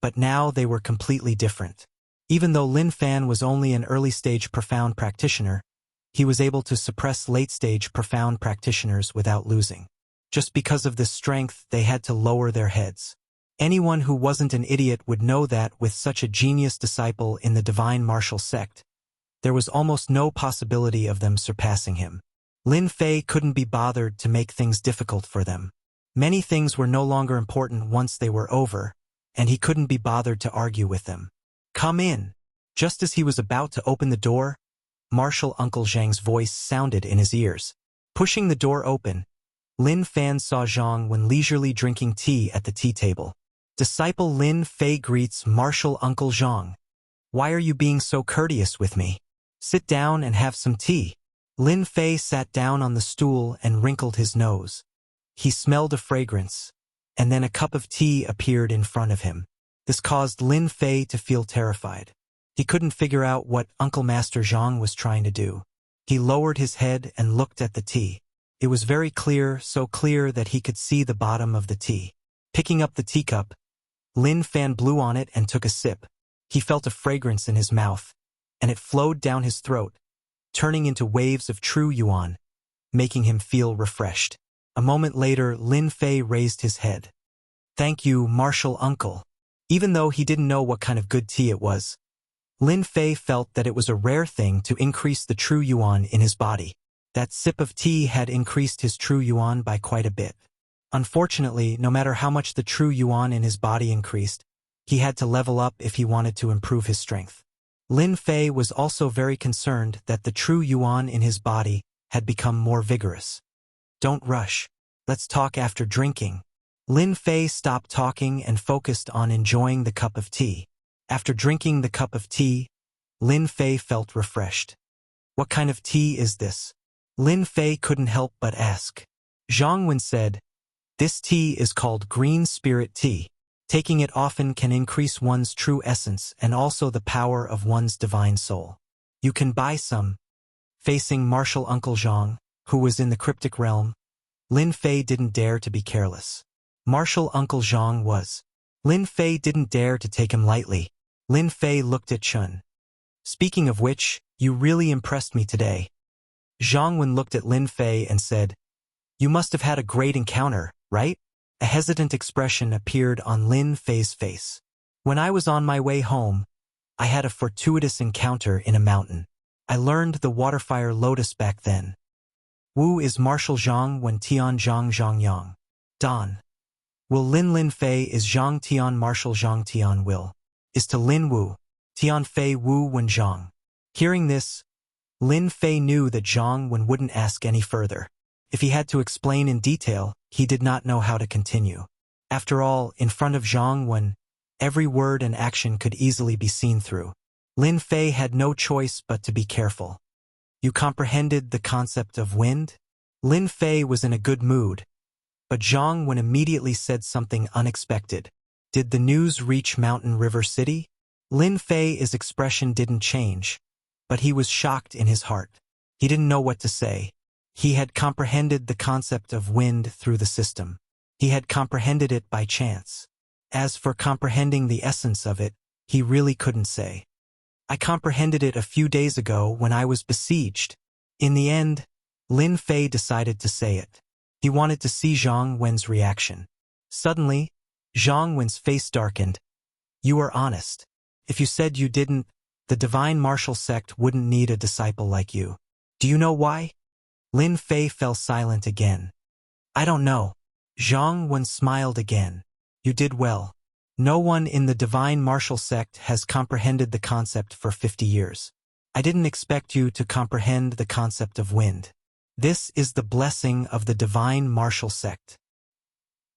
A: but now they were completely different. Even though Lin Fan was only an early-stage profound practitioner, he was able to suppress late-stage profound practitioners without losing. Just because of this strength, they had to lower their heads. Anyone who wasn't an idiot would know that with such a genius disciple in the divine martial sect, there was almost no possibility of them surpassing him. Lin Fei couldn't be bothered to make things difficult for them. Many things were no longer important once they were over, and he couldn't be bothered to argue with them. "Come in." Just as he was about to open the door, martial Uncle Zhang's voice sounded in his ears. Pushing the door open, Lin Fan saw Zhang Wen leisurely drinking tea at the tea table. Disciple Lin Fei greets martial Uncle Zhang. "Why are you being so courteous with me? Sit down and have some tea." Lin Fei sat down on the stool and wrinkled his nose. He smelled a fragrance, and then a cup of tea appeared in front of him. This caused Lin Fei to feel terrified. He couldn't figure out what Uncle Master Zhang was trying to do. He lowered his head and looked at the tea. It was very clear, so clear that he could see the bottom of the tea. Picking up the teacup, Lin Fan blew on it and took a sip. He felt a fragrance in his mouth, and it flowed down his throat, turning into waves of true yuan, making him feel refreshed. A moment later, Lin Fei raised his head. "Thank you, martial uncle." Even though he didn't know what kind of good tea it was, Lin Fei felt that it was a rare thing to increase the true yuan in his body. That sip of tea had increased his true yuan by quite a bit. Unfortunately, no matter how much the true yuan in his body increased, he had to level up if he wanted to improve his strength. Lin Fei was also very concerned that the true yuan in his body had become more vigorous. "Don't rush. Let's talk after drinking." Lin Fei stopped talking and focused on enjoying the cup of tea. After drinking the cup of tea, Lin Fei felt refreshed. "What kind of tea is this?" Lin Fei couldn't help but ask. Zhang Wen said, "This tea is called green spirit tea. Taking it often can increase one's true essence and also the power of one's divine soul. You can buy some." Facing martial Uncle Zhang, who was in the cryptic realm, Lin Fei didn't dare to be careless. Martial Uncle Zhang was. Lin Fei didn't dare to take him lightly. Lin Fei looked at Chun. "Speaking of which, you really impressed me today." Zhang Wen looked at Lin Fei and said, "You must have had a great encounter, right?" A hesitant expression appeared on Lin Fei's face. "When I was on my way home, I had a fortuitous encounter in a mountain. I learned the waterfire lotus back then." Wu is martial Zhang Wen Tian Zhang Zhang Yang. Don. Will Lin Fei is Zhang Tian martial Zhang Tian will. Is to Lin Wu. Tian Fei Wu Wen Zhang. Hearing this, Lin Fei knew that Zhang Wen wouldn't ask any further. If he had to explain in detail, he did not know how to continue. After all, in front of Zhang Wen, every word and action could easily be seen through. Lin Fei had no choice but to be careful. "You comprehended the concept of wind?" Lin Fei was in a good mood, but Zhang Wen immediately said something unexpected. "Did the news reach Mountain River City?" Lin Fei's expression didn't change, but he was shocked in his heart. He didn't know what to say. He had comprehended the concept of wind through the system. He had comprehended it by chance. As for comprehending the essence of it, he really couldn't say. "I comprehended it a few days ago when I was besieged." In the end, Lin Fei decided to say it. He wanted to see Zhang Wen's reaction. Suddenly, Zhang Wen's face darkened. "You are honest. If you said you didn't, the divine martial sect wouldn't need a disciple like you. Do you know why?" Lin Fei fell silent again. "I don't know." Zhang Wen smiled again. "You did well. No one in the divine martial sect has comprehended the concept for 50 years. I didn't expect you to comprehend the concept of wind. This is the blessing of the divine martial sect."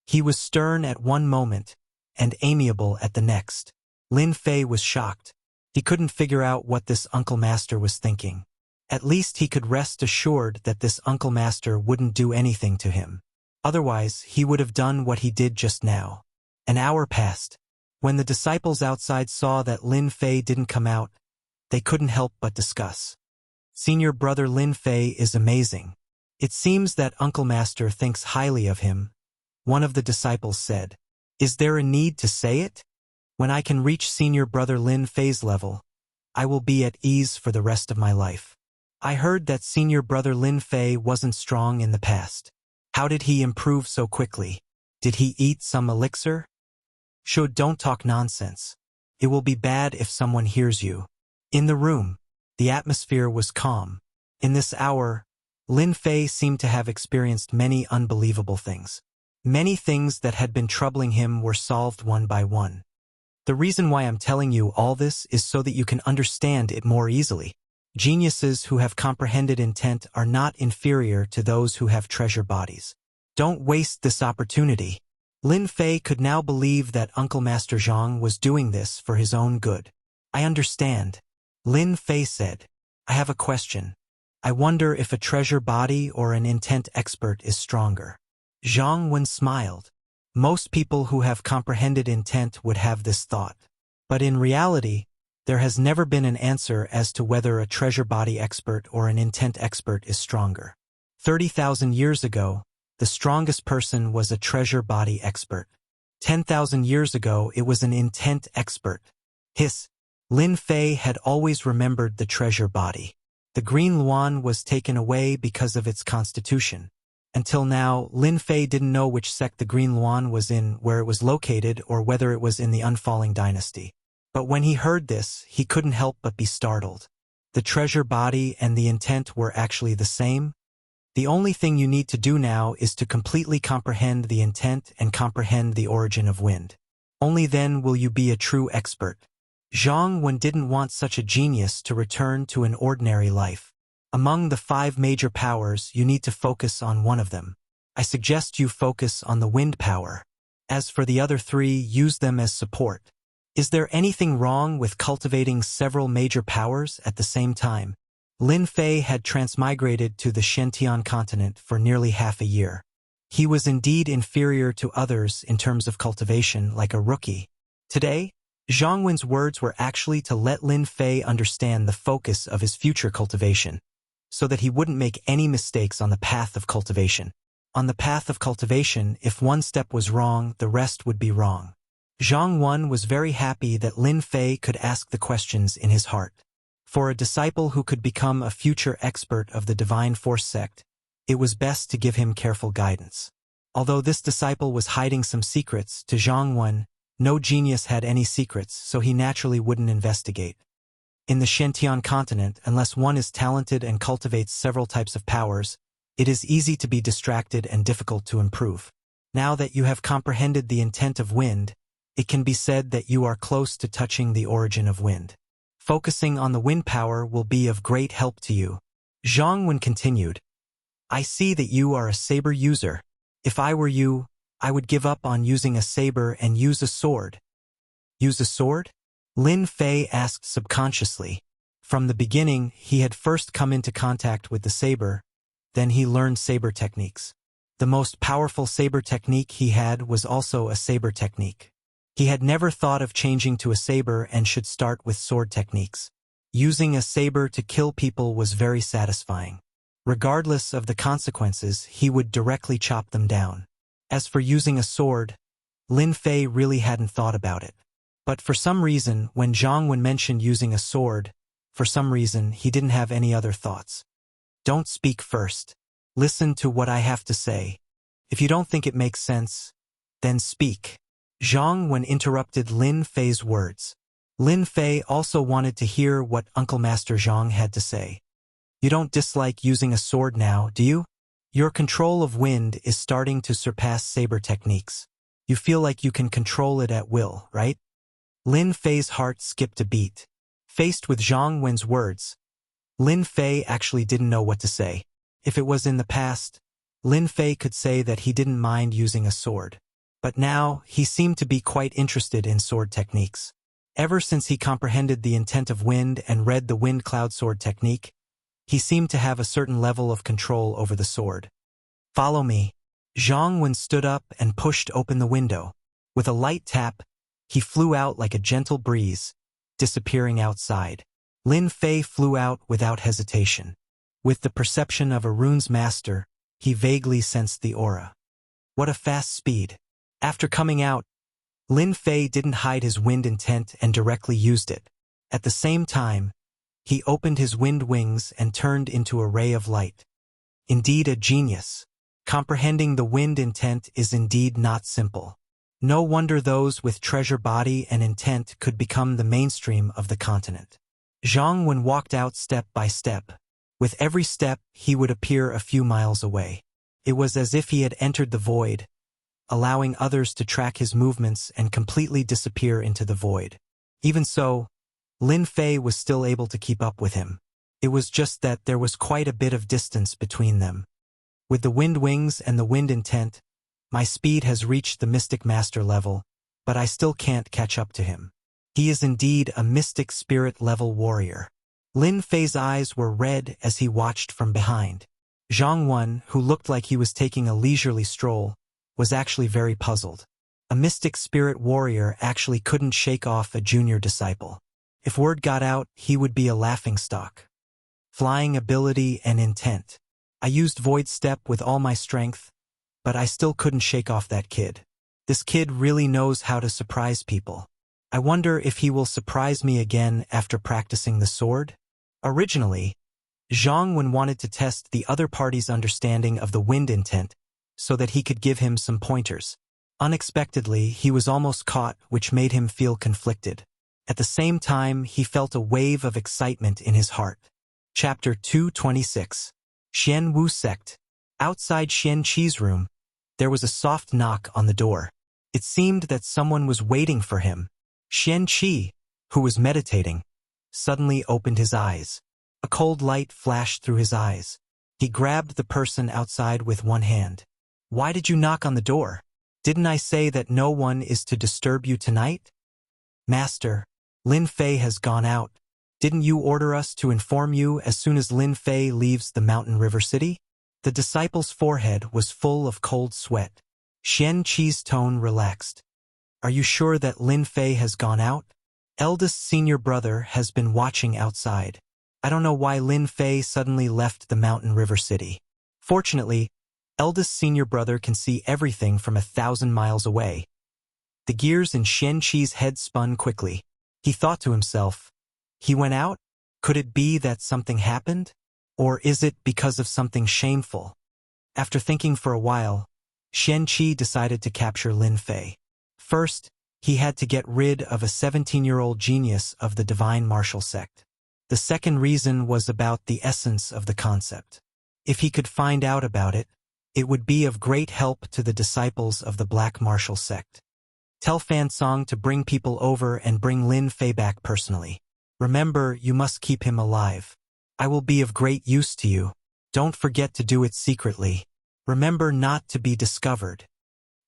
A: He was stern at one moment and amiable at the next. Lin Fei was shocked. He couldn't figure out what this Uncle Master was thinking. At least he could rest assured that this Uncle Master wouldn't do anything to him. Otherwise, he would have done what he did just now. An hour passed. When the disciples outside saw that Lin Fei didn't come out, they couldn't help but discuss. Senior brother Lin Fei is amazing. It seems that Uncle Master thinks highly of him, one of the disciples said. Is there a need to say it? When I can reach senior brother Lin Fei's level, I will be at ease for the rest of my life. I heard that senior brother Lin Fei wasn't strong in the past. How did he improve so quickly? Did he eat some elixir? Don't talk nonsense. It will be bad if someone hears you. In the room, the atmosphere was calm. In this hour, Lin Fei seemed to have experienced many unbelievable things. Many things that had been troubling him were solved one by one. The reason why I'm telling you all this is so that you can understand it more easily. Geniuses who have comprehended intent are not inferior to those who have treasure bodies. Don't waste this opportunity. Lin Fei could now believe that Uncle Master Zhang was doing this for his own good. I understand. Lin Fei said. I have a question. I wonder if a treasure body or an intent expert is stronger. Zhang Wen smiled. Most people who have comprehended intent would have this thought. But in reality, there has never been an answer as to whether a treasure body expert or an intent expert is stronger. 30,000 years ago, the strongest person was a treasure body expert. 10,000 years ago, it was an intent expert. Lin Fei had always remembered the treasure body. The green Luan was taken away because of its constitution. Until now, Lin Fei didn't know which sect the green Luan was in, where it was located, or whether it was in the Unfalling Dynasty. But when he heard this, he couldn't help but be startled. The treasure body and the intent were actually the same. The only thing you need to do now is to completely comprehend the intent and comprehend the origin of wind. Only then will you be a true expert. Zhang Wen didn't want such a genius to return to an ordinary life. Among the 5 major powers, you need to focus on one of them. I suggest you focus on the wind power. As for the other 3, use them as support. Is there anything wrong with cultivating several major powers at the same time? Lin Fei had transmigrated to the Shentian continent for nearly half a year. He was indeed inferior to others in terms of cultivation, like a rookie. Today, Zhang Wen's words were actually to let Lin Fei understand the focus of his future cultivation, so that he wouldn't make any mistakes on the path of cultivation. On the path of cultivation, if one step was wrong, the rest would be wrong. Zhang Wen was very happy that Lin Fei could ask the questions in his heart. For a disciple who could become a future expert of the Divine Force sect, it was best to give him careful guidance. Although this disciple was hiding some secrets, to Zhang Wen, no genius had any secrets, so he naturally wouldn't investigate. In the Shentian continent, unless one is talented and cultivates several types of powers, it is easy to be distracted and difficult to improve. Now that you have comprehended the intent of wind, it can be said that you are close to touching the origin of wind. Focusing on the wind power will be of great help to you. Zhang Wen continued. I see that you are a saber user. If I were you, I would give up on using a saber and use a sword. Use a sword? Lin Fei asked subconsciously. From the beginning, he had first come into contact with the saber, then he learned saber techniques. The most powerful saber technique he had was also a saber technique. He had never thought of changing to a saber and should start with sword techniques. Using a saber to kill people was very satisfying. Regardless of the consequences, he would directly chop them down. As for using a sword, Lin Fei really hadn't thought about it. But for some reason, when Zhang Wen mentioned using a sword, for some reason he didn't have any other thoughts. Don't speak first. Listen to what I have to say. If you don't think it makes sense, then speak. Zhang Wen interrupted Lin Fei's words. Lin Fei also wanted to hear what Uncle Master Zhang had to say. You don't dislike using a sword now, do you? Your control of wind is starting to surpass saber techniques. You feel like you can control it at will, right? Lin Fei's heart skipped a beat. Faced with Zhang Wen's words, Lin Fei actually didn't know what to say. If it was in the past, Lin Fei could say that he didn't mind using a sword. But now, he seemed to be quite interested in sword techniques. Ever since he comprehended the intent of wind and read the wind cloud sword technique, he seemed to have a certain level of control over the sword. "Follow me." Zhang Wen stood up and pushed open the window. With a light tap, he flew out like a gentle breeze, disappearing outside. Lin Fei flew out without hesitation. With the perception of a rune's master, he vaguely sensed the aura. What a fast speed. After coming out, Lin Fei didn't hide his wind intent and directly used it. At the same time, he opened his wind wings and turned into a ray of light. Indeed a genius. Comprehending the wind intent is indeed not simple. No wonder those with treasure body and intent could become the mainstream of the continent. Zhang Wen walked out step by step. With every step, he would appear a few miles away. It was as if he had entered the void, allowing others to track his movements and completely disappear into the void. Even so, Lin Fei was still able to keep up with him. It was just that there was quite a bit of distance between them. With the wind wings and the wind intent, my speed has reached the mystic master level, but I still can't catch up to him. He is indeed a mystic spirit level warrior. Lin Fei's eyes were red as he watched from behind. Zhang Wen, who looked like he was taking a leisurely stroll, was actually very puzzled. A mystic spirit warrior actually couldn't shake off a junior disciple. If word got out, he would be a laughingstock. Flying ability and intent. I used Void Step with all my strength, but I still couldn't shake off that kid. This kid really knows how to surprise people. I wonder if he will surprise me again after practicing the sword? Originally, Zhang Wen wanted to test the other party's understanding of the wind intent so that he could give him some pointers. Unexpectedly, he was almost caught, which made him feel conflicted. At the same time, he felt a wave of excitement in his heart. Chapter 226. Xian Wu Sect. Outside Xian Qi's room, there was a soft knock on the door. It seemed that someone was waiting for him. Xian Qi, who was meditating, suddenly opened his eyes. A cold light flashed through his eyes. He grabbed the person outside with one hand. "Why did you knock on the door? Didn't I say that no one is to disturb you tonight?" "Master, Lin Fei has gone out. Didn't you order us to inform you as soon as Lin Fei leaves the mountain river city?" The disciple's forehead was full of cold sweat. Xian Qi's tone relaxed. "Are you sure that Lin Fei has gone out? Eldest senior brother has been watching outside. I don't know why Lin Fei suddenly left the mountain river city. Fortunately, eldest senior brother can see everything from 1,000 miles away." The gears in Xian Qi's head spun quickly. He thought to himself, "He went out? Could it be that something happened? Or is it because of something shameful?" After thinking for a while, Xian Qi decided to capture Lin Fei. First, he had to get rid of a 17-year-old genius of the divine martial sect. The second reason was about the essence of the concept. If he could find out about it, it would be of great help to the disciples of the black martial sect. Tell Fan Song to bring people over and bring Lin Fei back personally. Remember, you must keep him alive. I will be of great use to you. Don't forget to do it secretly. Remember not to be discovered.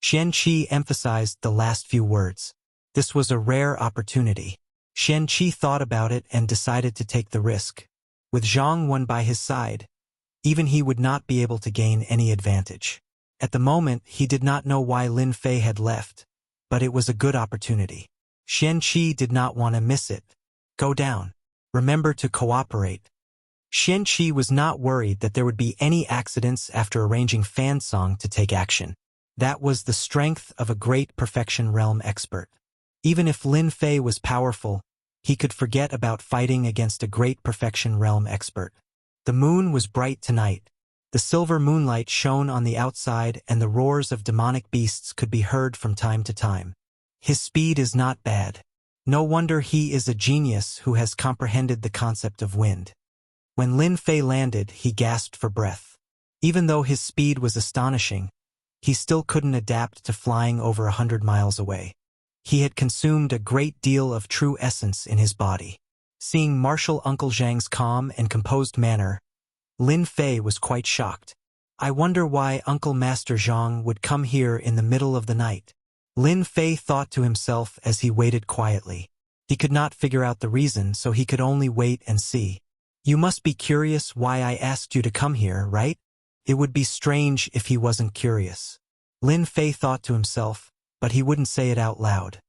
A: Xian Qi emphasized the last few words. This was a rare opportunity. Xian Qi thought about it and decided to take the risk. With Zhang Wen by his side, even he would not be able to gain any advantage. At the moment, he did not know why Lin Fei had left, but it was a good opportunity. Xian Qi did not want to miss it. Go down. Remember to cooperate. Xian Qi was not worried that there would be any accidents after arranging Fan Song to take action. That was the strength of a great perfection realm expert. Even if Lin Fei was powerful, he could forget about fighting against a great perfection realm expert. The moon was bright tonight. The silver moonlight shone on the outside and the roars of demonic beasts could be heard from time to time. His speed is not bad. No wonder he is a genius who has comprehended the concept of wind. When Lin Fei landed, he gasped for breath. Even though his speed was astonishing, he still couldn't adapt to flying over 100 miles away. He had consumed a great deal of true essence in his body. Seeing Marshal Uncle Zhang's calm and composed manner, Lin Fei was quite shocked. I wonder why Uncle Master Zhang would come here in the middle of the night. Lin Fei thought to himself as he waited quietly. He could not figure out the reason, so he could only wait and see. You must be curious why I asked you to come here, right? It would be strange if he wasn't curious. Lin Fei thought to himself, but he wouldn't say it out loud.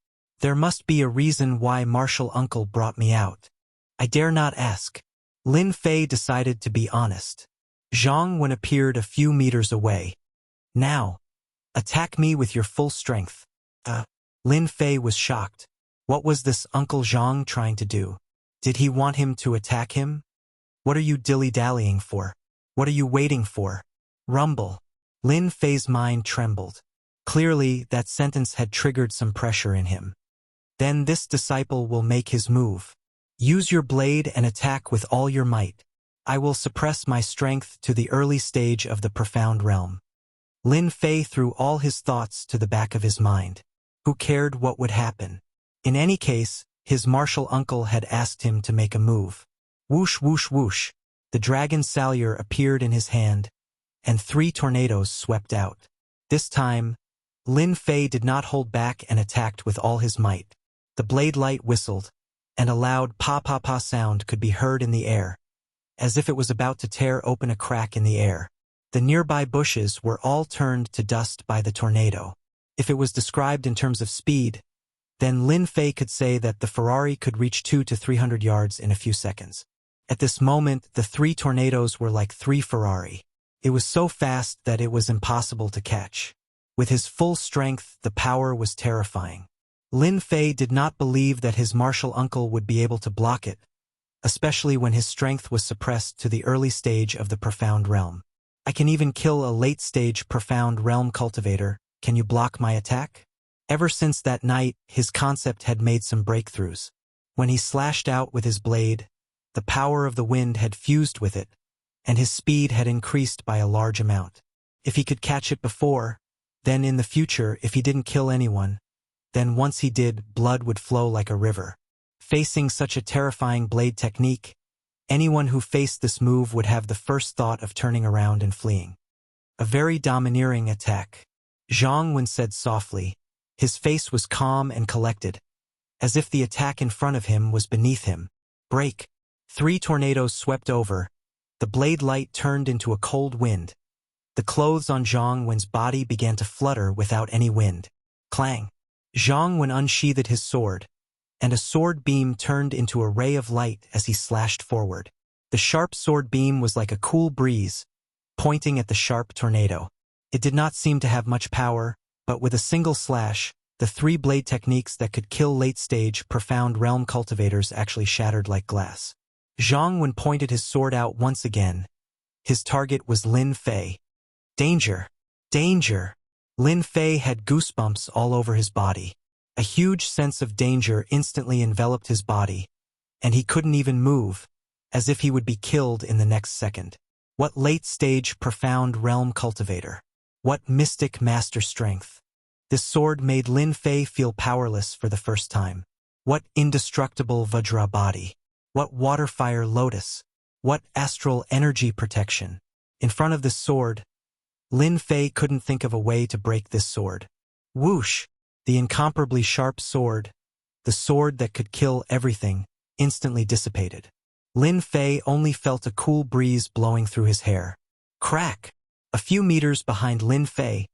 A: There must be a reason why Martial Uncle brought me out. I dare not ask. Lin Fei decided to be honest. Zhang Wen appeared a few meters away. Now, attack me with your full strength. Lin Fei was shocked. What was this Uncle Zhang trying to do? Did he want him to attack him? What are you dilly-dallying for? What are you waiting for? Rumble. Lin Fei's mind trembled. Clearly, that sentence had triggered some pressure in him. Then this disciple will make his move. Use your blade and attack with all your might. I will suppress my strength to the early stage of the profound realm. Lin Fei threw all his thoughts to the back of his mind. Who cared what would happen? In any case, his martial uncle had asked him to make a move. Whoosh, whoosh, whoosh. The dragon salure appeared in his hand, and 3 tornadoes swept out. This time, Lin Fei did not hold back and attacked with all his might. The blade light whistled, and a loud pa-pa-pa sound could be heard in the air, as if it was about to tear open a crack in the air. The nearby bushes were all turned to dust by the tornado. If it was described in terms of speed, then Lin Fei could say that the Ferrari could reach 200 to 300 yards in a few seconds. At this moment, the 3 tornadoes were like 3 Ferrari. It was so fast that it was impossible to catch. With his full strength, the power was terrifying. Lin Fei did not believe that his martial uncle would be able to block it, especially when his strength was suppressed to the early stage of the profound realm. I can even kill a late-stage profound realm cultivator. Can you block my attack? Ever since that night, his concept had made some breakthroughs. When he slashed out with his blade, the power of the wind had fused with it, and his speed had increased by a large amount. If he could catch it before, then in the future, if he didn't kill anyone, then once he did, blood would flow like a river. Facing such a terrifying blade technique, anyone who faced this move would have the first thought of turning around and fleeing. A very domineering attack. Zhang Wen said softly. His face was calm and collected, as if the attack in front of him was beneath him. Break. 3 tornadoes swept over. The blade light turned into a cold wind. The clothes on Zhang Wen's body began to flutter without any wind. Clang. Zhang Wen unsheathed his sword, and a sword beam turned into a ray of light as he slashed forward. The sharp sword beam was like a cool breeze, pointing at the sharp tornado. It did not seem to have much power, but with a single slash, the 3 blade techniques that could kill late-stage, profound realm cultivators actually shattered like glass. Zhang Wen pointed his sword out once again. His target was Lin Fei. Danger! Danger! Lin Fei had goosebumps all over his body. A huge sense of danger instantly enveloped his body, and he couldn't even move, as if he would be killed in the next second. What late-stage, profound realm cultivator! What mystic master strength! This sword made Lin Fei feel powerless for the first time. What indestructible Vajra body! What water-fire lotus! What astral energy protection! In front of this sword, Lin Fei couldn't think of a way to break this sword. Whoosh! The incomparably sharp sword, the sword that could kill everything, instantly dissipated. Lin Fei only felt a cool breeze blowing through his hair. Crack! A few meters behind Lin Fei,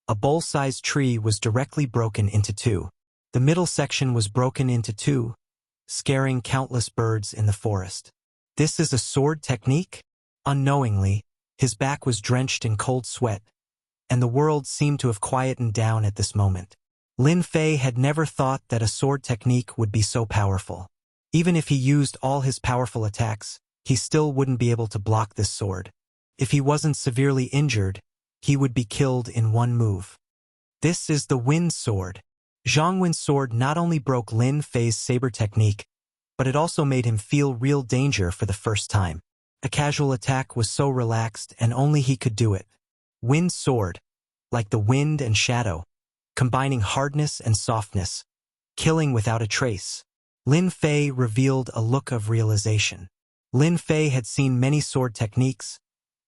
A: a bowl-sized tree was directly broken into 2. The middle section was broken into 2, scaring countless birds in the forest. This is a sword technique? Unknowingly, his back was drenched in cold sweat, and the world seemed to have quietened down at this moment. Lin Fei had never thought that a sword technique would be so powerful. Even if he used all his powerful attacks, he still wouldn't be able to block this sword. If he wasn't severely injured, he would be killed in one move. This is the wind sword. Zhang Wen's sword not only broke Lin Fei's saber technique, but it also made him feel real danger for the first time. A casual attack was so relaxed and only he could do it. Wind sword, like the wind and shadow, combining hardness and softness, killing without a trace. Lin Fei revealed a look of realization. Lin Fei had seen many sword techniques,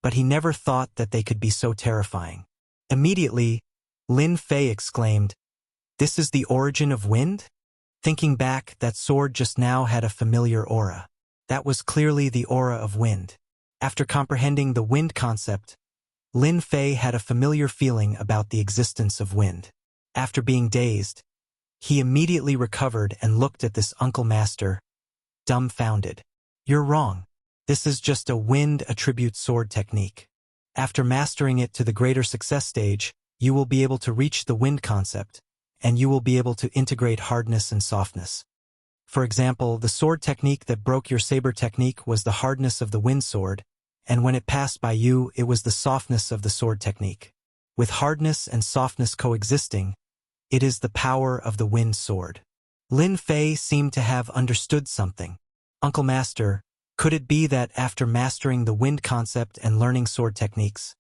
A: but he never thought that they could be so terrifying. Immediately, Lin Fei exclaimed, "This is the origin of wind?" Thinking back, that sword just now had a familiar aura. That was clearly the aura of wind. After comprehending the wind concept, Lin Fei had a familiar feeling about the existence of wind. After being dazed, he immediately recovered and looked at this uncle master, dumbfounded. "You're wrong. This is just a wind attribute sword technique. After mastering it to the greater success stage, you will be able to reach the wind concept, and you will be able to integrate hardness and softness. For example, the sword technique that broke your saber technique was the hardness of the wind sword, and when it passed by you, it was the softness of the sword technique. With hardness and softness coexisting, it is the power of the wind sword." Lin Fei seemed to have understood something. "Uncle Master, could it be that after mastering the wind concept and learning sword techniques,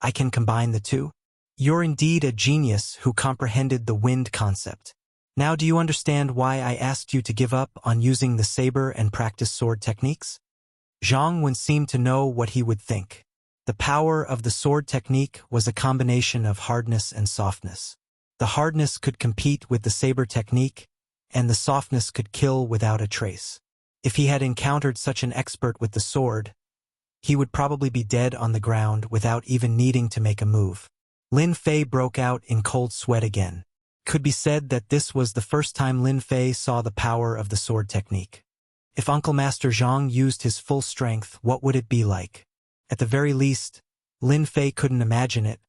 A: I can combine the two? You're indeed a genius who comprehended the wind concept. Now do you understand why I asked you to give up on using the saber and practice sword techniques?" Zhang Wen seemed to know what he would think. The power of the sword technique was a combination of hardness and softness. The hardness could compete with the saber technique, and the softness could kill without a trace. If he had encountered such an expert with the sword, he would probably be dead on the ground without even needing to make a move. Lin Fei broke out in cold sweat again. Could be said that this was the first time Lin Fei saw the power of the sword technique. If Uncle Master Zhang used his full strength, what would it be like? At the very least, Lin Fei couldn't imagine it,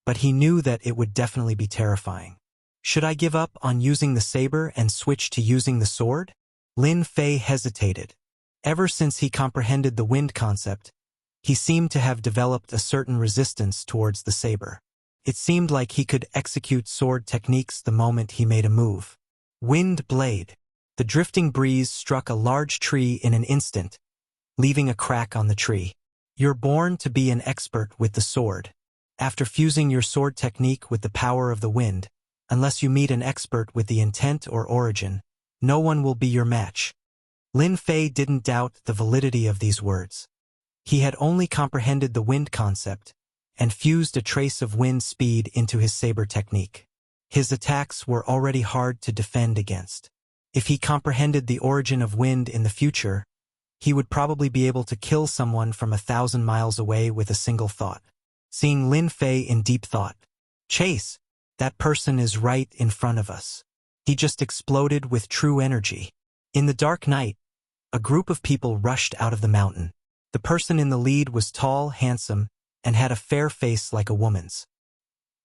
A: but he knew that it would definitely be terrifying. Should I give up on using the saber and switch to using the sword? Lin Fei hesitated. Ever since he comprehended the wind concept, he seemed to have developed a certain resistance towards the saber. It seemed like he could execute sword techniques the moment he made a move. Wind blade. The drifting breeze struck a large tree in an instant, leaving a crack on the tree. You're born to be an expert with the sword. After fusing your sword technique with the power of the wind, unless you meet an expert with the intent or origin, no one will be your match. Lin Fei didn't doubt the validity of these words. He had only comprehended the wind concept and fused a trace of wind speed into his saber technique. His attacks were already hard to defend against. If he comprehended the origin of wind in the future, he would probably be able to kill someone from 1,000 miles away with a single thought. Seeing Lin Fei in deep thought, "Chase, that person is right in front of us." He just exploded with true energy. In the dark night, a group of people rushed out of the mountain. The person in the lead was tall, handsome, and had a fair face like a woman's.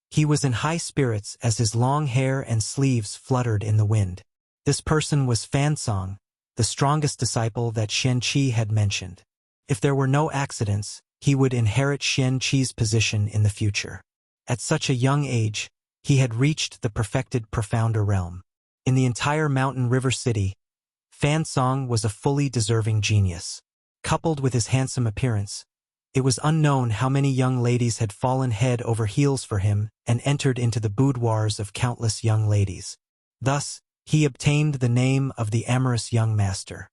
A: He was in high spirits as his long hair and sleeves fluttered in the wind. This person was Fan Song, the strongest disciple that Xian Qi had mentioned. If there were no accidents, he would inherit Xian Qi's position in the future. At such a young age, he had reached the perfected profounder realm. In the entire mountain river city, Fan Song was a fully deserving genius. Coupled with his handsome appearance, it was unknown how many young ladies had fallen head over heels for him and entered into the boudoirs of countless young ladies. Thus, he obtained the name of the amorous young master.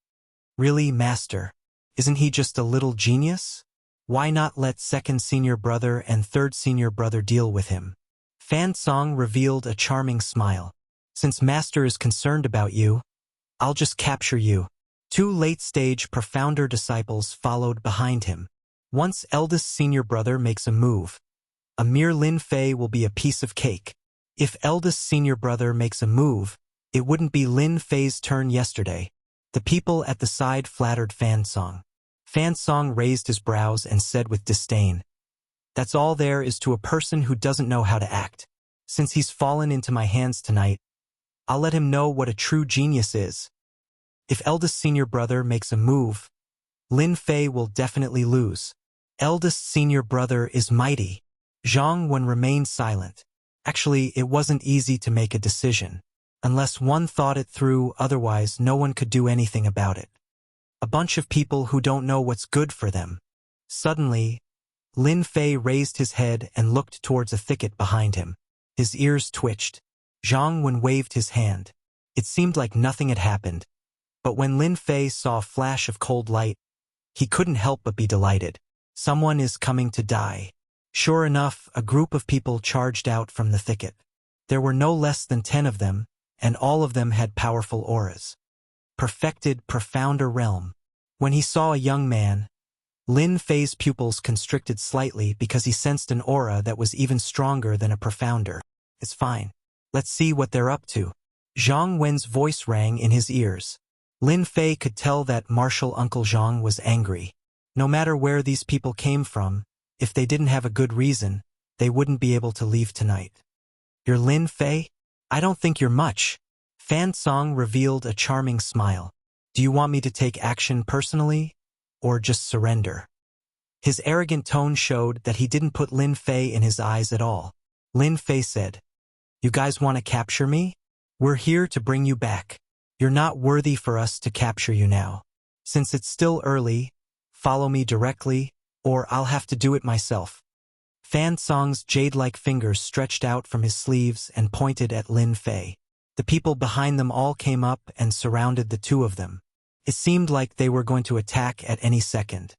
A: Really, master? Isn't he just a little genius? Why not let second senior brother and third senior brother deal with him? Fan Song revealed a charming smile. Since master is concerned about you, I'll just capture you. Two late-stage profounder disciples followed behind him. Once eldest senior brother makes a move, a mere Lin Fei will be a piece of cake. If eldest senior brother makes a move, it wouldn't be Lin Fei's turn yesterday. The people at the side flattered Fan Song. Fan Song raised his brows and said with disdain, "That's all there is to a person who doesn't know how to act. Since he's fallen into my hands tonight, I'll let him know what a true genius is. If eldest senior brother makes a move, Lin Fei will definitely lose. Eldest senior brother is mighty." Zhang Wen remained silent. Actually, it wasn't easy to make a decision. Unless one thought it through, otherwise no one could do anything about it. A bunch of people who don't know what's good for them. Suddenly, Lin Fei raised his head and looked towards a thicket behind him. His ears twitched. Zhang Wen waved his hand. It seemed like nothing had happened. But when Lin Fei saw a flash of cold light, he couldn't help but be delighted. Someone is coming to die. Sure enough, a group of people charged out from the thicket. There were no less than 10 of them, and all of them had powerful auras. Perfected profounder realm. When he saw a young man, Lin Fei's pupils constricted slightly because he sensed an aura that was even stronger than a profounder. It's fine. Let's see what they're up to. Zhang Wen's voice rang in his ears. Lin Fei could tell that martial Uncle Zhang was angry. No matter where these people came from, if they didn't have a good reason, they wouldn't be able to leave tonight. You're Lin Fei? I don't think you're much. Fan Song revealed a charming smile. Do you want me to take action personally, or just surrender? His arrogant tone showed that he didn't put Lin Fei in his eyes at all. Lin Fei said, "You guys want to capture me? We're here to bring you back. You're not worthy for us to capture you now. Since it's still early, follow me directly, or I'll have to do it myself." Fan Song's jade-like fingers stretched out from his sleeves and pointed at Lin Fei. The people behind them all came up and surrounded the two of them. It seemed like they were going to attack at any second.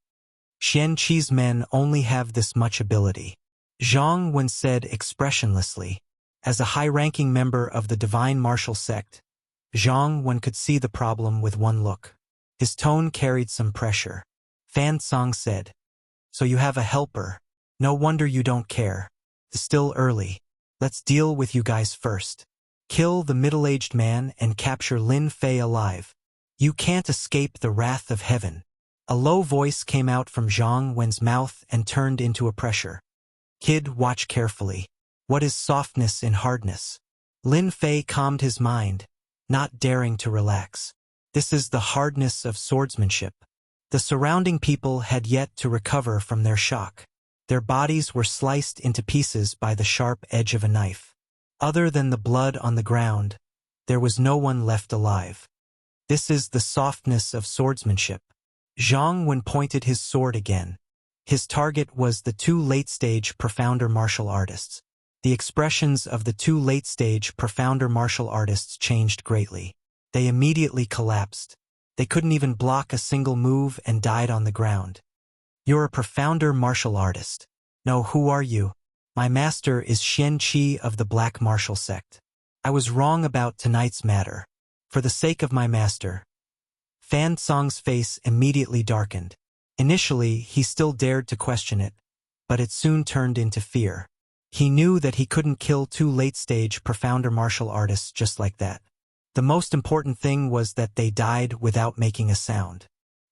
A: Xian Qi's men only have this much ability. Zhang Wen said expressionlessly. As a high-ranking member of the divine martial sect, Zhang Wen could see the problem with one look. His tone carried some pressure. Fan Song said, "So you have a helper. No wonder you don't care. It's still early. Let's deal with you guys first. Kill the middle-aged man and capture Lin Fei alive. You can't escape the wrath of heaven." A low voice came out from Zhang Wen's mouth and turned into a pressure. "Kid, watch carefully. What is softness in hardness?" Lin Fei calmed his mind, not daring to relax. This is the hardness of swordsmanship. The surrounding people had yet to recover from their shock. Their bodies were sliced into pieces by the sharp edge of a knife. Other than the blood on the ground, there was no one left alive. This is the softness of swordsmanship. Zhang Wen pointed his sword again. His target was the two late-stage profounder martial artists. The expressions of the two late-stage profounder martial artists changed greatly. They immediately collapsed. They couldn't even block a single move and died on the ground. "You're a profounder martial artist." "No, who are you?" "My master is Xian Qi of the Black Martial Sect. I was wrong about tonight's matter. For the sake of my master." Fan Song's face immediately darkened. Initially, he still dared to question it, but it soon turned into fear. He knew that he couldn't kill two late-stage profounder martial artists just like that. The most important thing was that they died without making a sound.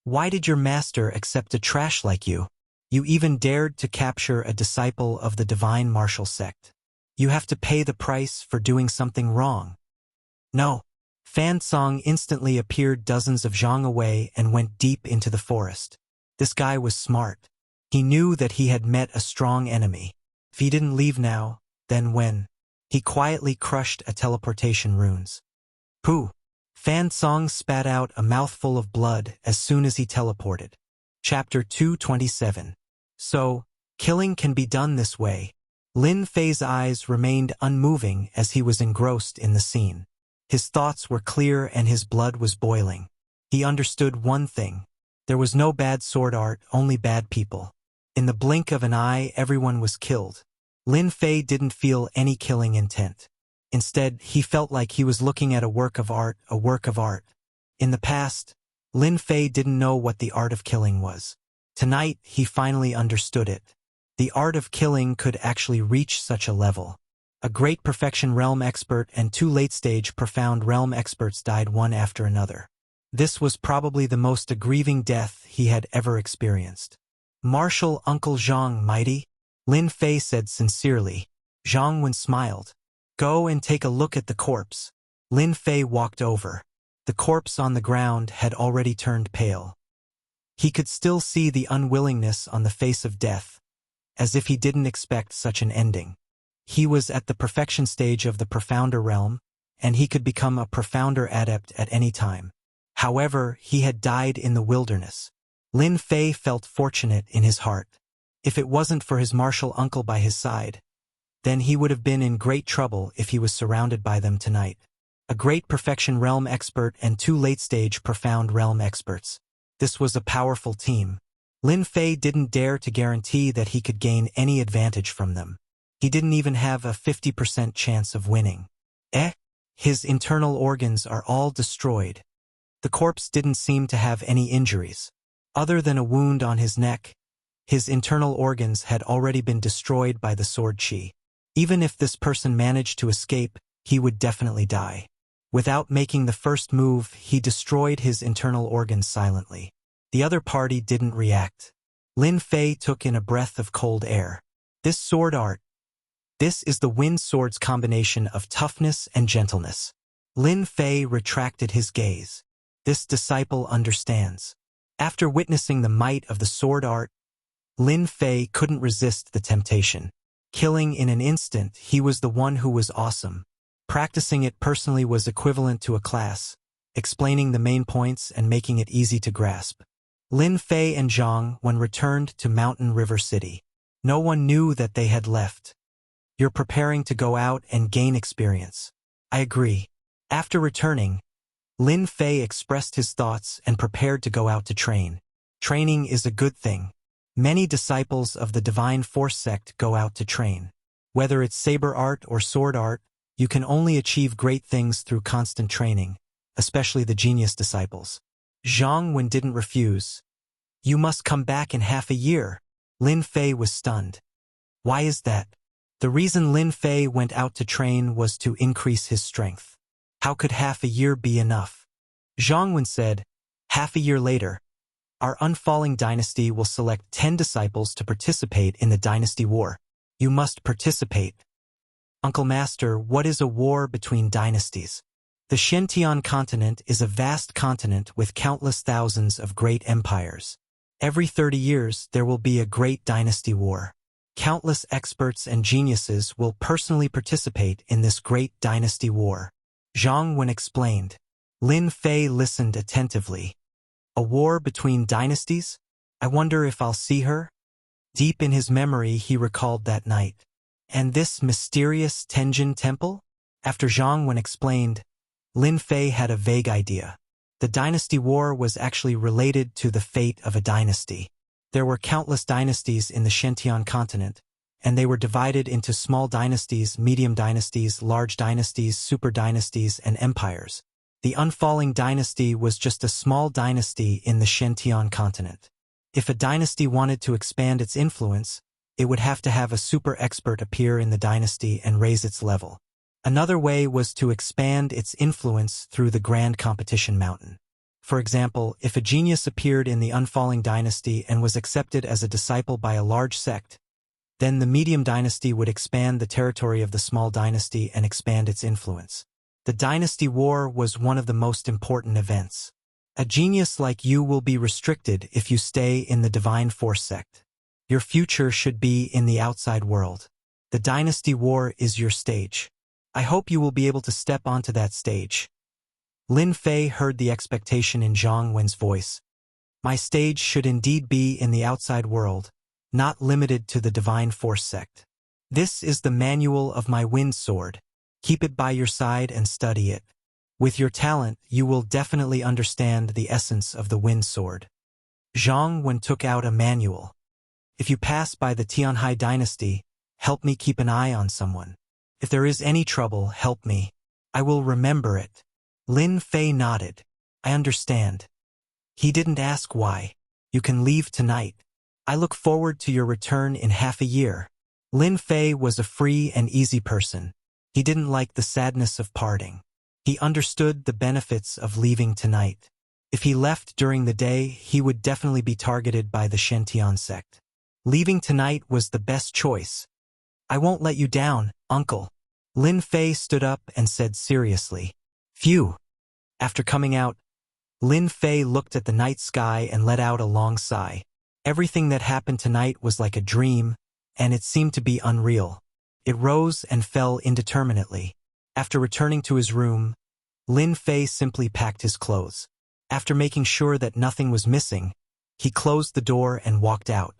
A: Why did your master accept a trash like you? You even dared to capture a disciple of the divine martial sect. You have to pay the price for doing something wrong. No. Fan Song instantly appeared dozens of zhang away and went deep into the forest. This guy was smart. He knew that he had met a strong enemy. If he didn't leave now, then when? He quietly crushed a teleportation runes. Pooh! Fan Song spat out a mouthful of blood as soon as he teleported. Chapter 227. So, killing can be done this way. Lin Fei's eyes remained unmoving as he was engrossed in the scene. His thoughts were clear and his blood was boiling. He understood one thing. There was no bad sword art, only bad people. In the blink of an eye, everyone was killed. Lin Fei didn't feel any killing intent. Instead, he felt like he was looking at a work of art, a work of art. In the past, Lin Fei didn't know what the art of killing was. Tonight, he finally understood it. The art of killing could actually reach such a level. A great perfection realm expert and two late-stage profound realm experts died one after another. This was probably the most grieving death he had ever experienced. "Martial Uncle Zhang, mighty?" Lin Fei said sincerely. Zhang Wen smiled. "Go and take a look at the corpse." Lin Fei walked over. The corpse on the ground had already turned pale. He could still see the unwillingness on the face of death, as if he didn't expect such an ending. He was at the perfection stage of the profounder realm, and he could become a profounder adept at any time. However, he had died in the wilderness. Lin Fei felt fortunate in his heart. If it wasn't for his martial uncle by his side, then he would have been in great trouble if he was surrounded by them tonight. A great perfection realm expert and two late-stage profound realm experts. This was a powerful team. Lin Fei didn't dare to guarantee that he could gain any advantage from them. He didn't even have a 50% chance of winning. His internal organs are all destroyed. The corpse didn't seem to have any injuries. Other than a wound on his neck, his internal organs had already been destroyed by the sword qi. Even if this person managed to escape, he would definitely die. Without making the first move, he destroyed his internal organs silently. The other party didn't react. Lin Fei took in a breath of cold air. This sword art. This is the wind sword's combination of toughness and gentleness. Lin Fei retracted his gaze. This disciple understands. After witnessing the might of the sword art, Lin Fei couldn't resist the temptation. Killing in an instant, he was the one who was awesome. Practicing it personally was equivalent to a class, explaining the main points and making it easy to grasp. Lin Fei and Zhang when returned to Mountain River City. No one knew that they had left. You're preparing to go out and gain experience. I agree. After returning, Lin Fei expressed his thoughts and prepared to go out to train. Training is a good thing. Many disciples of the Divine Force sect go out to train. Whether it's saber art or sword art, you can only achieve great things through constant training, especially the genius disciples. Zhang Wen didn't refuse. You must come back in half a year. Lin Fei was stunned. Why is that? The reason Lin Fei went out to train was to increase his strength. How could half a year be enough? Zhang Wen said, half a year later, our unfalling dynasty will select 10 disciples to participate in the dynasty war. You must participate. Uncle Master, what is a war between dynasties? The Shentian continent is a vast continent with countless thousands of great empires. Every 30 years, there will be a great dynasty war. Countless experts and geniuses will personally participate in this great dynasty war. Zhang Wen explained. Lin Fei listened attentively. A war between dynasties? I wonder if I'll see her? Deep in his memory, he recalled that night. And this mysterious Tenjin temple? After Zhang Wen explained, Lin Fei had a vague idea. The dynasty war was actually related to the fate of a dynasty. There were countless dynasties in the Shentian continent, and they were divided into small dynasties, medium dynasties, large dynasties, super dynasties, and empires. The unfalling dynasty was just a small dynasty in the Shentian continent. If a dynasty wanted to expand its influence, it would have to have a super expert appear in the dynasty and raise its level. Another way was to expand its influence through the Grand Competition Mountain. For example, if a genius appeared in the unfalling dynasty and was accepted as a disciple by a large sect, then the medium dynasty would expand the territory of the small dynasty and expand its influence. The dynasty war was one of the most important events. A genius like you will be restricted if you stay in the Divine Force sect. Your future should be in the outside world. The dynasty war is your stage. I hope you will be able to step onto that stage. Lin Fei heard the expectation in Zhang Wen's voice. My stage should indeed be in the outside world, not limited to the Divine Force sect. This is the manual of my wind sword. Keep it by your side and study it. With your talent, you will definitely understand the essence of the wind sword. Zhang Wen took out a manual. If you pass by the Tianhai dynasty, help me keep an eye on someone. If there is any trouble, help me. I will remember it. Lin Fei nodded. I understand. He didn't ask why. You can leave tonight. I look forward to your return in half a year. Lin Fei was a free and easy person. He didn't like the sadness of parting. He understood the benefits of leaving tonight. If he left during the day, he would definitely be targeted by the Shentian sect. Leaving tonight was the best choice. I won't let you down, uncle. Lin Fei stood up and said seriously. Phew. After coming out, Lin Fei looked at the night sky and let out a long sigh. Everything that happened tonight was like a dream, and it seemed to be unreal. It rose and fell indeterminately. After returning to his room, Lin Fei simply packed his clothes. After making sure that nothing was missing, he closed the door and walked out.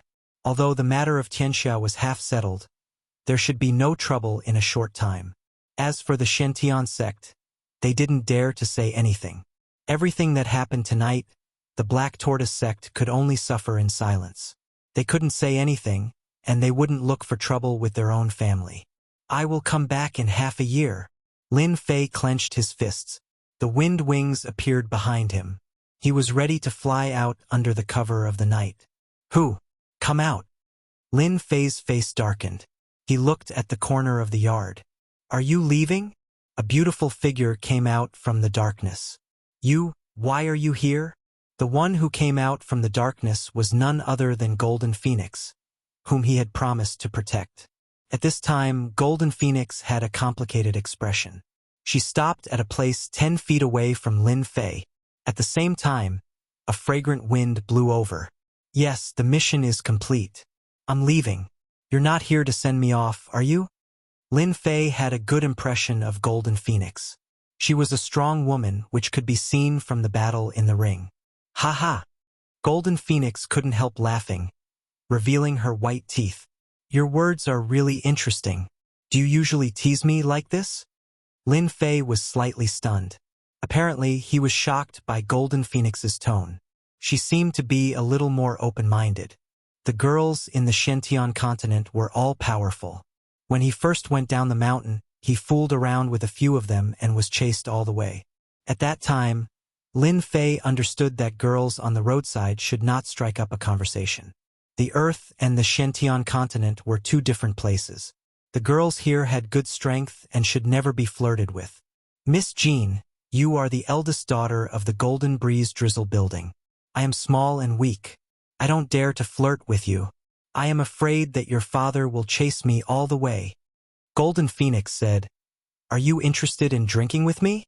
A: Although the matter of Tianxia was half settled, there should be no trouble in a short time. As for the Shentian sect, they didn't dare to say anything. Everything that happened tonight, the Black Tortoise sect could only suffer in silence. They couldn't say anything, and they wouldn't look for trouble with their own family. I will come back in half a year. Lin Fei clenched his fists. The wind wings appeared behind him. He was ready to fly out under the cover of the night. Who? Come out. Lin Fei's face darkened. He looked at the corner of the yard. Are you leaving? A beautiful figure came out from the darkness. Why are you here? The one who came out from the darkness was none other than Golden Phoenix, whom he had promised to protect. At this time, Golden Phoenix had a complicated expression. She stopped at a place 10 feet away from Lin Fei. At the same time, a fragrant wind blew over. Yes, the mission is complete. I'm leaving. You're not here to send me off, are you? Lin Fei had a good impression of Golden Phoenix. She was a strong woman which could be seen from the battle in the ring. Ha ha! Golden Phoenix couldn't help laughing, revealing her white teeth. Your words are really interesting. Do you usually tease me like this? Lin Fei was slightly stunned. Apparently, he was shocked by Golden Phoenix's tone. She seemed to be a little more open-minded. The girls in the Shentian continent were all powerful. When he first went down the mountain, he fooled around with a few of them and was chased all the way. At that time, Lin Fei understood that girls on the roadside should not strike up a conversation. The Earth and the Shentian continent were two different places. The girls here had good strength and should never be flirted with. Miss Jean, you are the eldest daughter of the Golden Breeze Drizzle building. I am small and weak. I don't dare to flirt with you. I am afraid that your father will chase me all the way. Golden Phoenix said, Are you interested in drinking with me?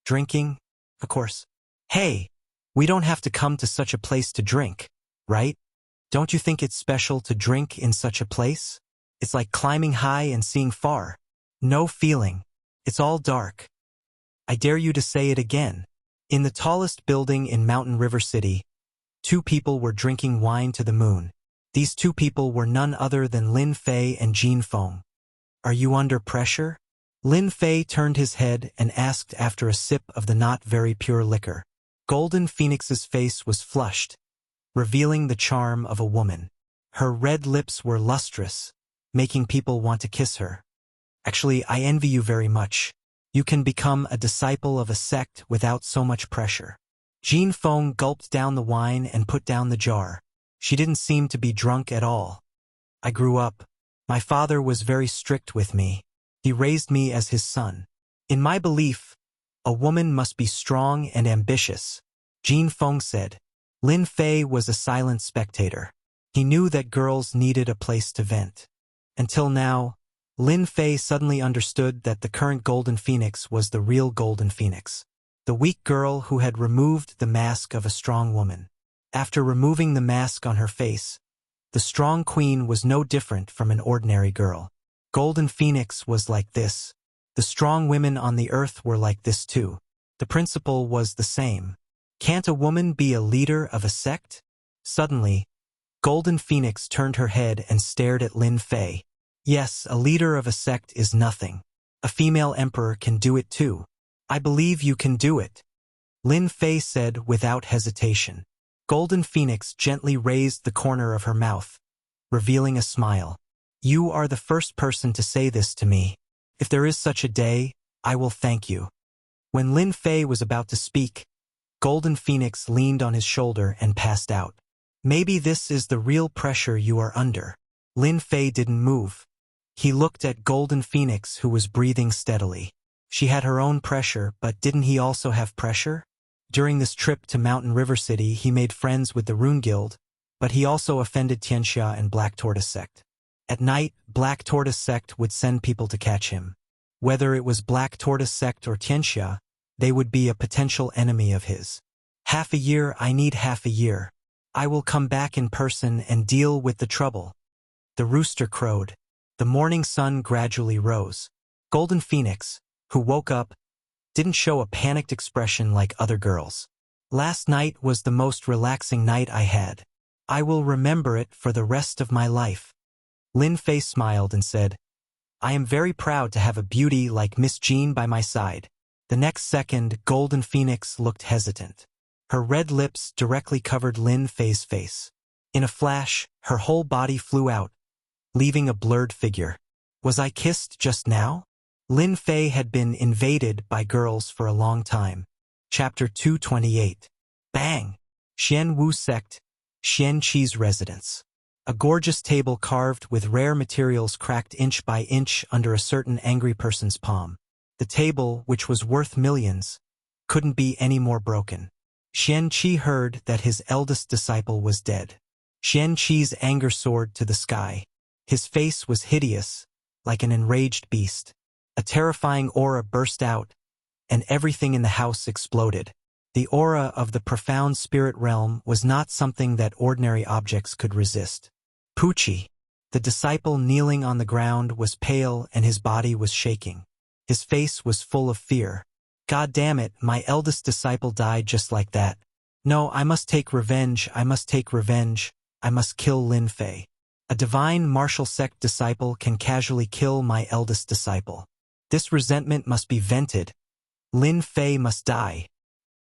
A: Drinking? Of course. Hey, we don't have to come to such a place to drink, right? Don't you think it's special to drink in such a place? It's like climbing high and seeing far. No feeling. It's all dark. I dare you to say it again. In the tallest building in Mountain River City, 2 people were drinking wine to the moon. These 2 people were none other than Lin Fei and Jean Feng. Are you under pressure? Lin Fei turned his head and asked after a sip of the not very pure liquor. Golden Phoenix's face was flushed, revealing the charm of a woman. Her red lips were lustrous, making people want to kiss her. Actually, I envy you very much. You can become a disciple of a sect without so much pressure. Jean Feng gulped down the wine and put down the jar. She didn't seem to be drunk at all. I grew up. My father was very strict with me. He raised me as his son. In my belief, a woman must be strong and ambitious, Jean Feng said. Lin Fei was a silent spectator. He knew that girls needed a place to vent. Until now, Lin Fei suddenly understood that the current Golden Phoenix was the real Golden Phoenix, the weak girl who had removed the mask of a strong woman. After removing the mask on her face, the strong queen was no different from an ordinary girl. Golden Phoenix was like this. The strong women on the earth were like this too. The principle was the same. Can't a woman be a leader of a sect? Suddenly, Golden Phoenix turned her head and stared at Lin Fei. Yes, a leader of a sect is nothing. A female emperor can do it too. I believe you can do it, Lin Fei said without hesitation. Golden Phoenix gently raised the corner of her mouth, revealing a smile. You are the first person to say this to me. If there is such a day, I will thank you. When Lin Fei was about to speak, Golden Phoenix leaned on his shoulder and passed out. Maybe this is the real pressure you are under. Lin Fei didn't move. He looked at Golden Phoenix, who was breathing steadily. She had her own pressure, but didn't he also have pressure? During this trip to Mountain River City, he made friends with the Rune Guild, but he also offended Tianxia and Black Tortoise Sect. At night, Black Tortoise Sect would send people to catch him. Whether it was Black Tortoise Sect or Tianxia, they would be a potential enemy of his. Half a year, I need half a year. I will come back in person and deal with the trouble. The rooster crowed. The morning sun gradually rose. Golden Phoenix, who woke up, didn't show a panicked expression like other girls. Last night was the most relaxing night I had. I will remember it for the rest of my life. Lin Fei smiled and said, I am very proud to have a beauty like Miss Jean by my side. The next second, Golden Phoenix looked hesitant. Her red lips directly covered Lin Fei's face. In a flash, her whole body flew out, leaving a blurred figure. Was I kissed just now? Lin Fei had been invaded by girls for a long time. Chapter 228. Bang! Xian Wu Sect, Xian Qi's residence. A gorgeous table carved with rare materials cracked inch by inch under a certain angry person's palm. The table, which was worth millions, couldn't be any more broken. Xian Qi heard that his eldest disciple was dead. Xian Qi's anger soared to the sky. His face was hideous, like an enraged beast. A terrifying aura burst out, and everything in the house exploded. The aura of the profound spirit realm was not something that ordinary objects could resist. Pucci, the disciple kneeling on the ground, was pale and his body was shaking. His face was full of fear. God damn it, my eldest disciple died just like that. No, I must take revenge, I must take revenge, I must kill Lin Fei. A divine martial sect disciple can casually kill my eldest disciple. This resentment must be vented. Lin Fei must die.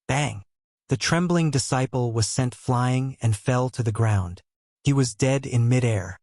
A: Bang! The trembling disciple was sent flying and fell to the ground. He was dead in midair.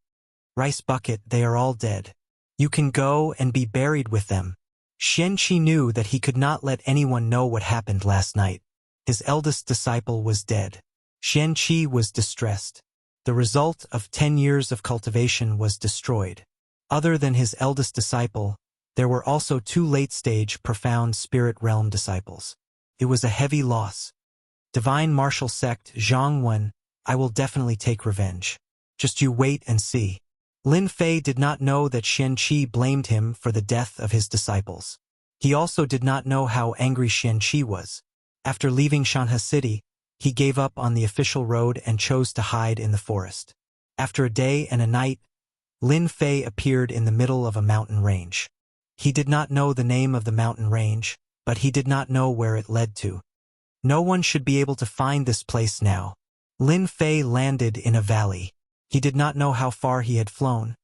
A: Rice bucket, they are all dead. You can go and be buried with them. Xian Qi knew that he could not let anyone know what happened last night. His eldest disciple was dead. Xian Qi was distressed. The result of 10 years of cultivation was destroyed. Other than his eldest disciple, there were also 2 late-stage profound spirit realm disciples. It was a heavy loss. Divine martial sect, Zhangwen, I will definitely take revenge. Just you wait and see. Lin Fei did not know that Xian Qi blamed him for the death of his disciples. He also did not know how angry Xian Qi was. After leaving Shanhe City, he gave up on the official road and chose to hide in the forest. After a day and a night, Lin Fei appeared in the middle of a mountain range. He did not know the name of the mountain range, but he did not know where it led to. No one should be able to find this place now. Lin Fei landed in a valley. He did not know how far he had flown,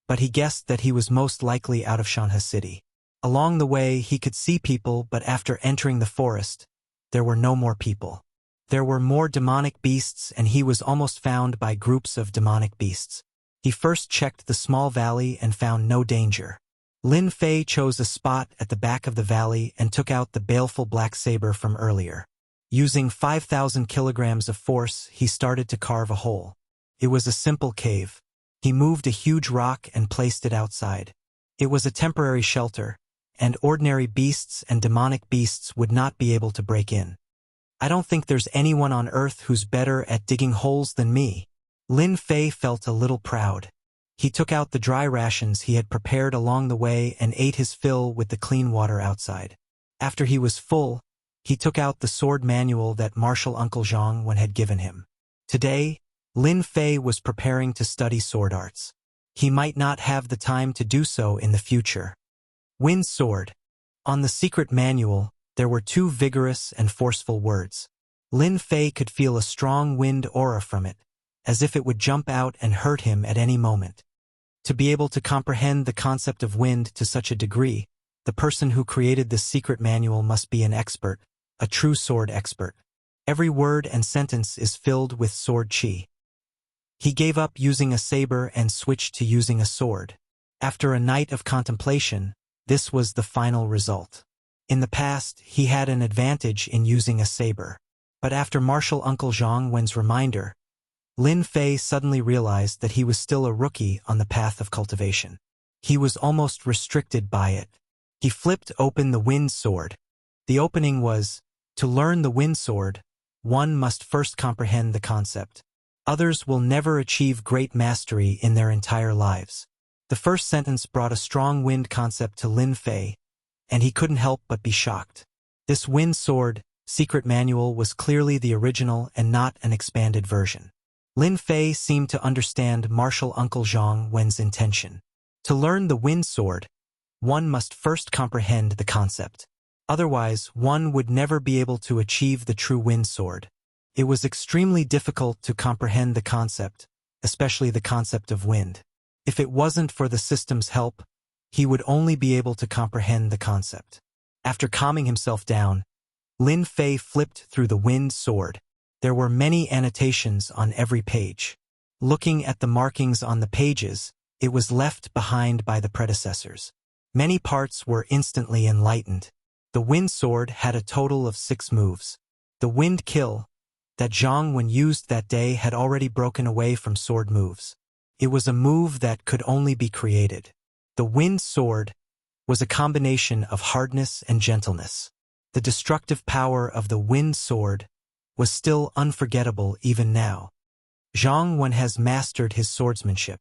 A: but he guessed that he was most likely out of Shanhe City. Along the way, he could see people, but after entering the forest, there were no more people. There were more demonic beasts, and he was almost found by groups of demonic beasts. He first checked the small valley and found no danger. Lin Fei chose a spot at the back of the valley and took out the baleful black saber from earlier. Using 5,000 kilograms of force, he started to carve a hole. It was a simple cave. He moved a huge rock and placed it outside. It was a temporary shelter, and ordinary beasts and demonic beasts would not be able to break in. I don't think there's anyone on Earth who's better at digging holes than me. Lin Fei felt a little proud. He took out the dry rations he had prepared along the way and ate his fill with the clean water outside. After he was full, he took out the sword manual that martial Uncle Zhang had given him. Today, Lin Fei was preparing to study sword arts. He might not have the time to do so in the future. Wind sword. On the secret manual, there were 2 vigorous and forceful words. Lin Fei could feel a strong wind aura from it, as if it would jump out and hurt him at any moment. To be able to comprehend the concept of wind to such a degree, the person who created this secret manual must be an expert, a true sword expert. Every word and sentence is filled with sword chi. He gave up using a saber and switched to using a sword. After a night of contemplation, this was the final result. In the past, he had an advantage in using a saber. But after martial Uncle Zhang's reminder, Lin Fei suddenly realized that he was still a rookie on the path of cultivation. He was almost restricted by it. He flipped open the wind sword. The opening was, to learn the wind sword, one must first comprehend the concept. Others will never achieve great mastery in their entire lives. The first sentence brought a strong wind concept to Lin Fei, and he couldn't help but be shocked. This wind sword, secret manual, was clearly the original and not an expanded version. Lin Fei seemed to understand martial Uncle Zhang's intention. To learn the wind sword, one must first comprehend the concept. Otherwise, one would never be able to achieve the true wind sword. It was extremely difficult to comprehend the concept, especially the concept of wind. If it wasn't for the system's help, he would only be able to comprehend the concept. After calming himself down, Lin Fei flipped through the wind sword. There were many annotations on every page. Looking at the markings on the pages, it was left behind by the predecessors. Many parts were instantly enlightened. The wind sword had a total of 6 moves. The wind kill that Zhang Wen used that day had already broken away from sword moves. It was a move that could only be created. The wind sword was a combination of hardness and gentleness. The destructive power of the wind sword was still unforgettable even now. Zhang Wen has mastered his swordsmanship.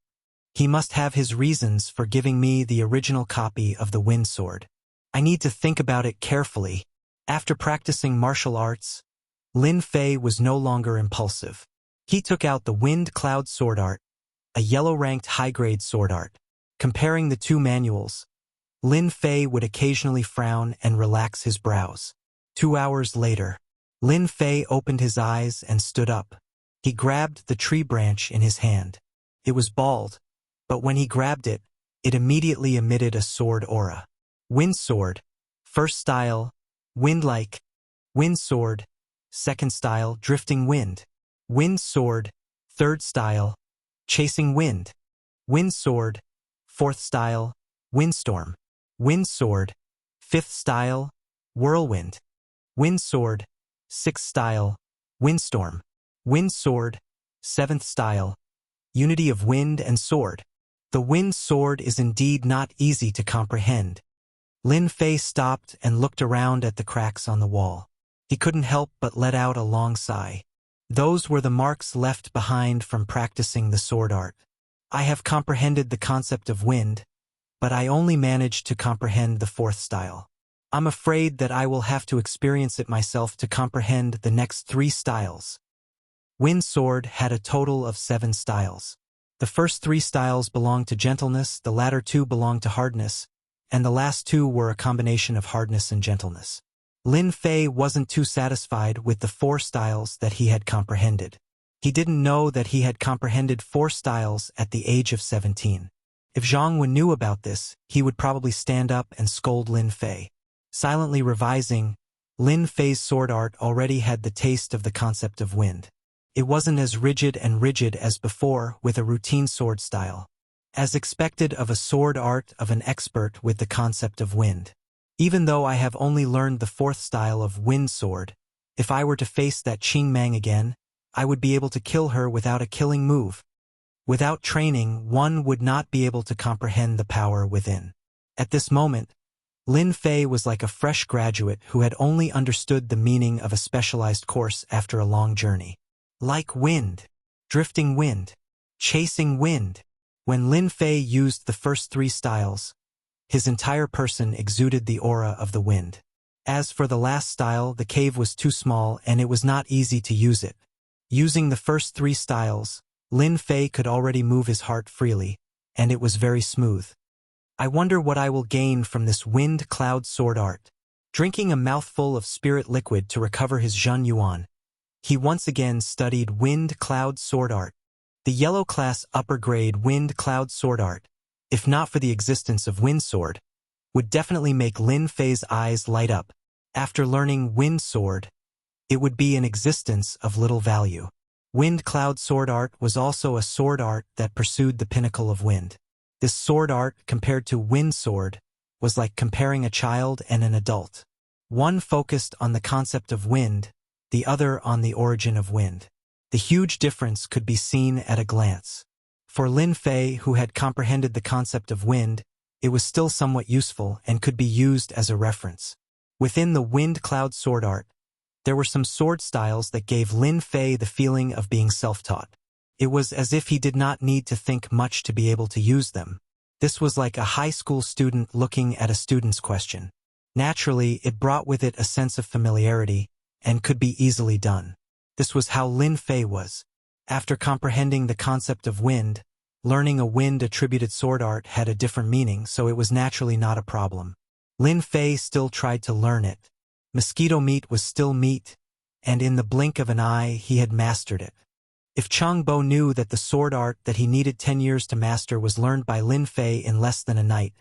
A: He must have his reasons for giving me the original copy of the wind sword. I need to think about it carefully. After practicing martial arts, Lin Fei was no longer impulsive. He took out the wind cloud sword art, a yellow-ranked high-grade sword art. Comparing the two manuals, Lin Fei would occasionally frown and relax his brows. 2 hours later, Lin Fei opened his eyes and stood up. He grabbed the tree branch in his hand. It was bald, but when he grabbed it, it immediately emitted a sword aura. Wind sword, first style, wind-like. Wind sword, second style, drifting wind. Wind sword, third style, chasing wind. Wind sword, fourth style, windstorm. Wind sword, fifth style, whirlwind. Wind sword, sixth style, windstorm. Wind sword, seventh style, unity of wind and sword. The wind sword is indeed not easy to comprehend. Lin Fei stopped and looked around at the cracks on the wall. He couldn't help but let out a long sigh. Those were the marks left behind from practicing the sword art. I have comprehended the concept of wind, but I only managed to comprehend the fourth style. I'm afraid that I will have to experience it myself to comprehend the next 3 styles. Wind sword had a total of 7 styles. The first 3 styles belonged to gentleness, the latter 2 belonged to hardness, and the last 2 were a combination of hardness and gentleness. Lin Fei wasn't too satisfied with the 4 styles that he had comprehended. He didn't know that he had comprehended 4 styles at the age of 17. If Zhang Wen knew about this, he would probably stand up and scold Lin Fei. Silently revising, Lin Fei's sword art already had the taste of the concept of wind. It wasn't as rigid as before with a routine sword style. As expected of a sword art of an expert with the concept of wind. Even though I have only learned the 4th style of wind sword, if I were to face that Qing Mang again, I would be able to kill her without a killing move. Without training, one would not be able to comprehend the power within. At this moment, Lin Fei was like a fresh graduate who had only understood the meaning of a specialized course after a long journey. Like wind, drifting wind, chasing wind. When Lin Fei used the first 3 styles, his entire person exuded the aura of the wind. As for the last style, the cave was too small and it was not easy to use it. Using the first 3 styles, Lin Fei could already move his heart freely, and it was very smooth. I wonder what I will gain from this wind cloud sword art. Drinking a mouthful of spirit liquid to recover his Zhen Yuan, he once again studied wind cloud sword art. The yellow class upper grade wind cloud sword art, if not for the existence of wind sword, would definitely make Lin Fei's eyes light up. After learning wind sword, it would be an existence of little value. Wind cloud sword art was also a sword art that pursued the pinnacle of wind. This sword art, compared to wind sword, was like comparing a child and an adult. One focused on the concept of wind, the other on the origin of wind. The huge difference could be seen at a glance. For Lin Fei, who had comprehended the concept of wind, it was still somewhat useful and could be used as a reference. Within the wind cloud sword art, there were some sword styles that gave Lin Fei the feeling of being self-taught. It was as if he did not need to think much to be able to use them. This was like a high school student looking at a student's question. Naturally, it brought with it a sense of familiarity and could be easily done. This was how Lin Fei was. After comprehending the concept of wind, learning a wind-attributed sword art had a different meaning, so it was naturally not a problem. Lin Fei still tried to learn it. Mosquito meat was still meat, and in the blink of an eye he had mastered it. If Changbo knew that the sword art that he needed 10 years to master was learned by Lin Fei in less than a night,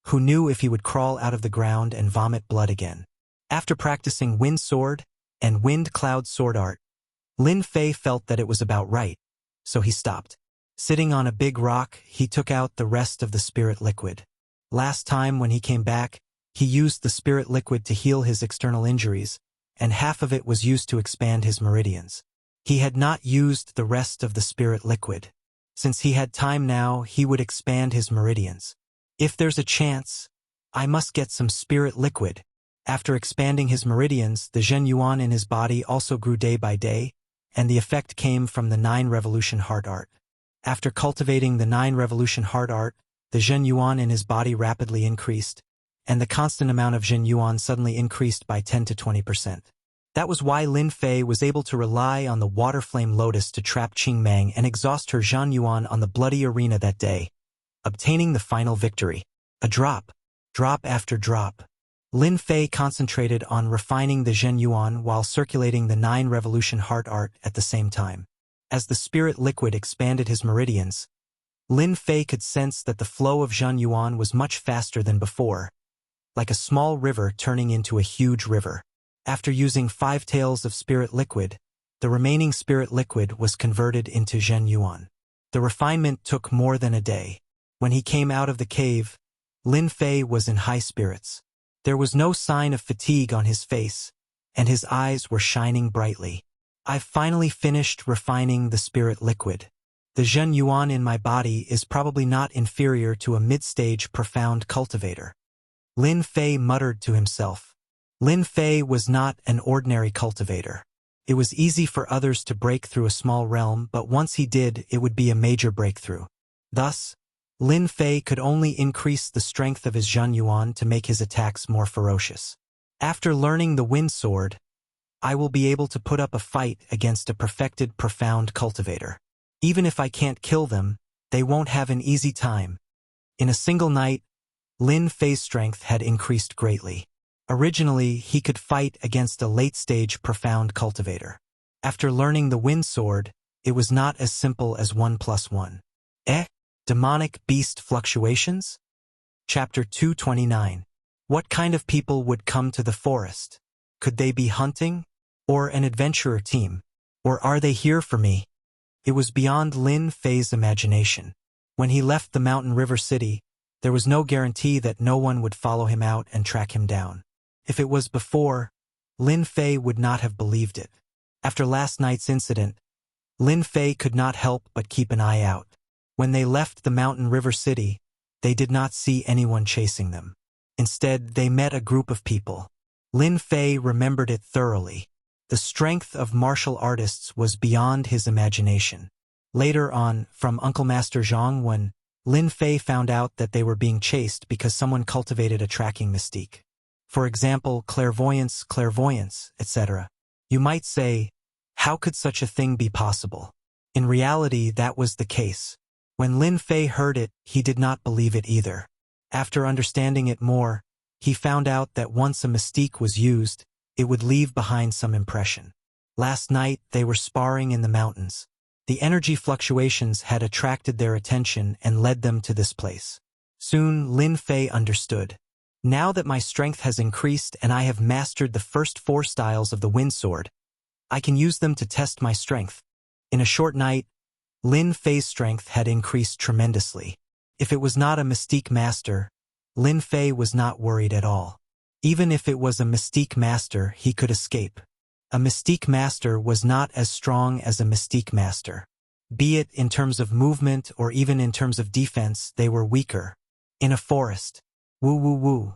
A: who knew if he would crawl out of the ground and vomit blood again? After practicing wind sword and wind cloud sword art, Lin Fei felt that it was about right, so he stopped. Sitting on a big rock, he took out the rest of the spirit liquid. Last time when he came back, he used the spirit liquid to heal his external injuries, and half of it was used to expand his meridians. He had not used the rest of the spirit liquid. Since he had time now, he would expand his meridians. If there's a chance, I must get some spirit liquid. After expanding his meridians, the Zhen Yuan in his body also grew day by day, and the effect came from the 9-revolution heart art. After cultivating the 9-revolution heart art, the Zhen Yuan in his body rapidly increased, and the constant amount of Zhen Yuan suddenly increased by 10 to 20%. That was why Lin Fei was able to rely on the water flame lotus to trap Qing Mang and exhaust her Zhen Yuan on the bloody arena that day, obtaining the final victory. A drop after drop. Lin Fei concentrated on refining the Zhen Yuan while circulating the 9-revolution heart art at the same time. As the spirit liquid expanded his meridians, Lin Fei could sense that the flow of Zhen Yuan was much faster than before, like a small river turning into a huge river. After using 5 taels of spirit liquid, the remaining spirit liquid was converted into Zhen Yuan. The refinement took more than a day. When he came out of the cave, Lin Fei was in high spirits. There was no sign of fatigue on his face, and his eyes were shining brightly. I've finally finished refining the spirit liquid. The Zhen Yuan in my body is probably not inferior to a mid-stage profound cultivator. Lin Fei muttered to himself. Lin Fei was not an ordinary cultivator. It was easy for others to break through a small realm, but once he did, it would be a major breakthrough. Thus, Lin Fei could only increase the strength of his Zhen Yuan to make his attacks more ferocious. After learning the wind sword, I will be able to put up a fight against a perfected profound cultivator. Even if I can't kill them, they won't have an easy time. In a single night, Lin Fei's strength had increased greatly. Originally, he could fight against a late-stage profound cultivator. After learning the wind sword, it was not as simple as 1 plus 1. Demonic beast fluctuations? Chapter 229. What kind of people would come to the forest? Could they be hunting? Or an adventurer team? Or are they here for me? It was beyond Lin Fei's imagination. When he left the mountain river city, there was no guarantee that no one would follow him out and track him down. If it was before, Lin Fei would not have believed it. After last night's incident, Lin Fei could not help but keep an eye out. When they left the mountain river city, they did not see anyone chasing them. Instead, they met a group of people. Lin Fei remembered it thoroughly. The strength of martial artists was beyond his imagination. Later on, from Uncle Master Zhang, when Lin Fei found out that they were being chased because someone cultivated a tracking mystique. For example, clairvoyance, etc. You might say, how could such a thing be possible? In reality, that was the case. When Lin Fei heard it, he did not believe it either. After understanding it more, he found out that once a mystique was used, it would leave behind some impression. Last night, they were sparring in the mountains. The energy fluctuations had attracted their attention and led them to this place. Soon, Lin Fei understood. Now that my strength has increased and I have mastered the first 4 styles of the wind sword, I can use them to test my strength. In a short night, Lin Fei's strength had increased tremendously. If it was not a mystique master, Lin Fei was not worried at all. Even if it was a mystique master, he could escape. A mystique master was not as strong as a mystique master. Be it in terms of movement or even in terms of defense, they were weaker. In a forest. Woo.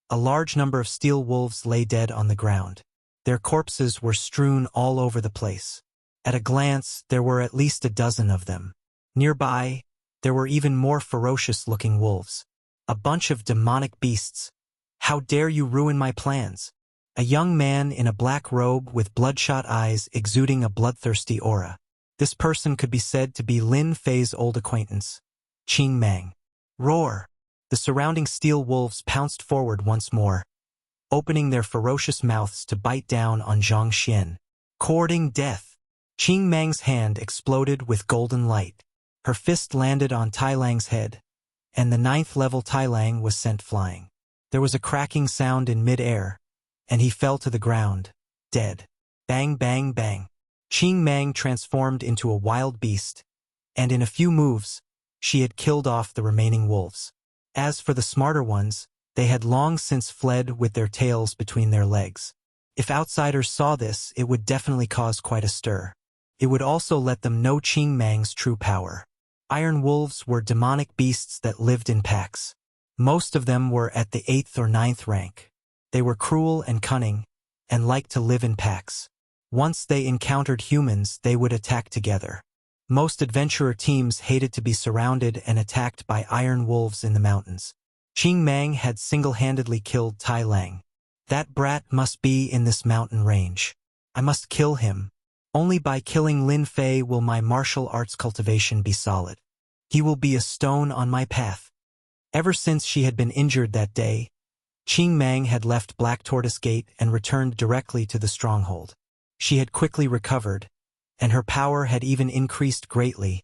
A: A large number of steel wolves lay dead on the ground. Their corpses were strewn all over the place. At a glance, there were at least a dozen of them. Nearby, there were even more ferocious-looking wolves. A bunch of demonic beasts. How dare you ruin my plans? A young man in a black robe with bloodshot eyes exuding a bloodthirsty aura. This person could be said to be Lin Fei's old acquaintance, Qing Mang. Roar! The surrounding steel wolves pounced forward once more, opening their ferocious mouths to bite down on Zhang Xian. Courting death. Qing Mang's hand exploded with golden light. Her fist landed on Tai Lang's head, and the 9th-level Tai Lang was sent flying. There was a cracking sound in mid-air, and he fell to the ground, dead. Bang, bang, bang. Qing Mang transformed into a wild beast, and in a few moves, she had killed off the remaining wolves. As for the smarter ones, they had long since fled with their tails between their legs. If outsiders saw this, it would definitely cause quite a stir. It would also let them know Qing Mang's true power. Iron wolves were demonic beasts that lived in packs. Most of them were at the 8th or 9th rank. They were cruel and cunning, and liked to live in packs. Once they encountered humans, they would attack together. Most adventurer teams hated to be surrounded and attacked by iron wolves in the mountains. Qing Mang had single-handedly killed Tai Lang. That brat must be in this mountain range. I must kill him. Only by killing Lin Fei will my martial arts cultivation be solid. He will be a stone on my path. Ever since she had been injured that day, Qing Mang had left Black Tortoise Gate and returned directly to the stronghold. She had quickly recovered, and her power had even increased greatly,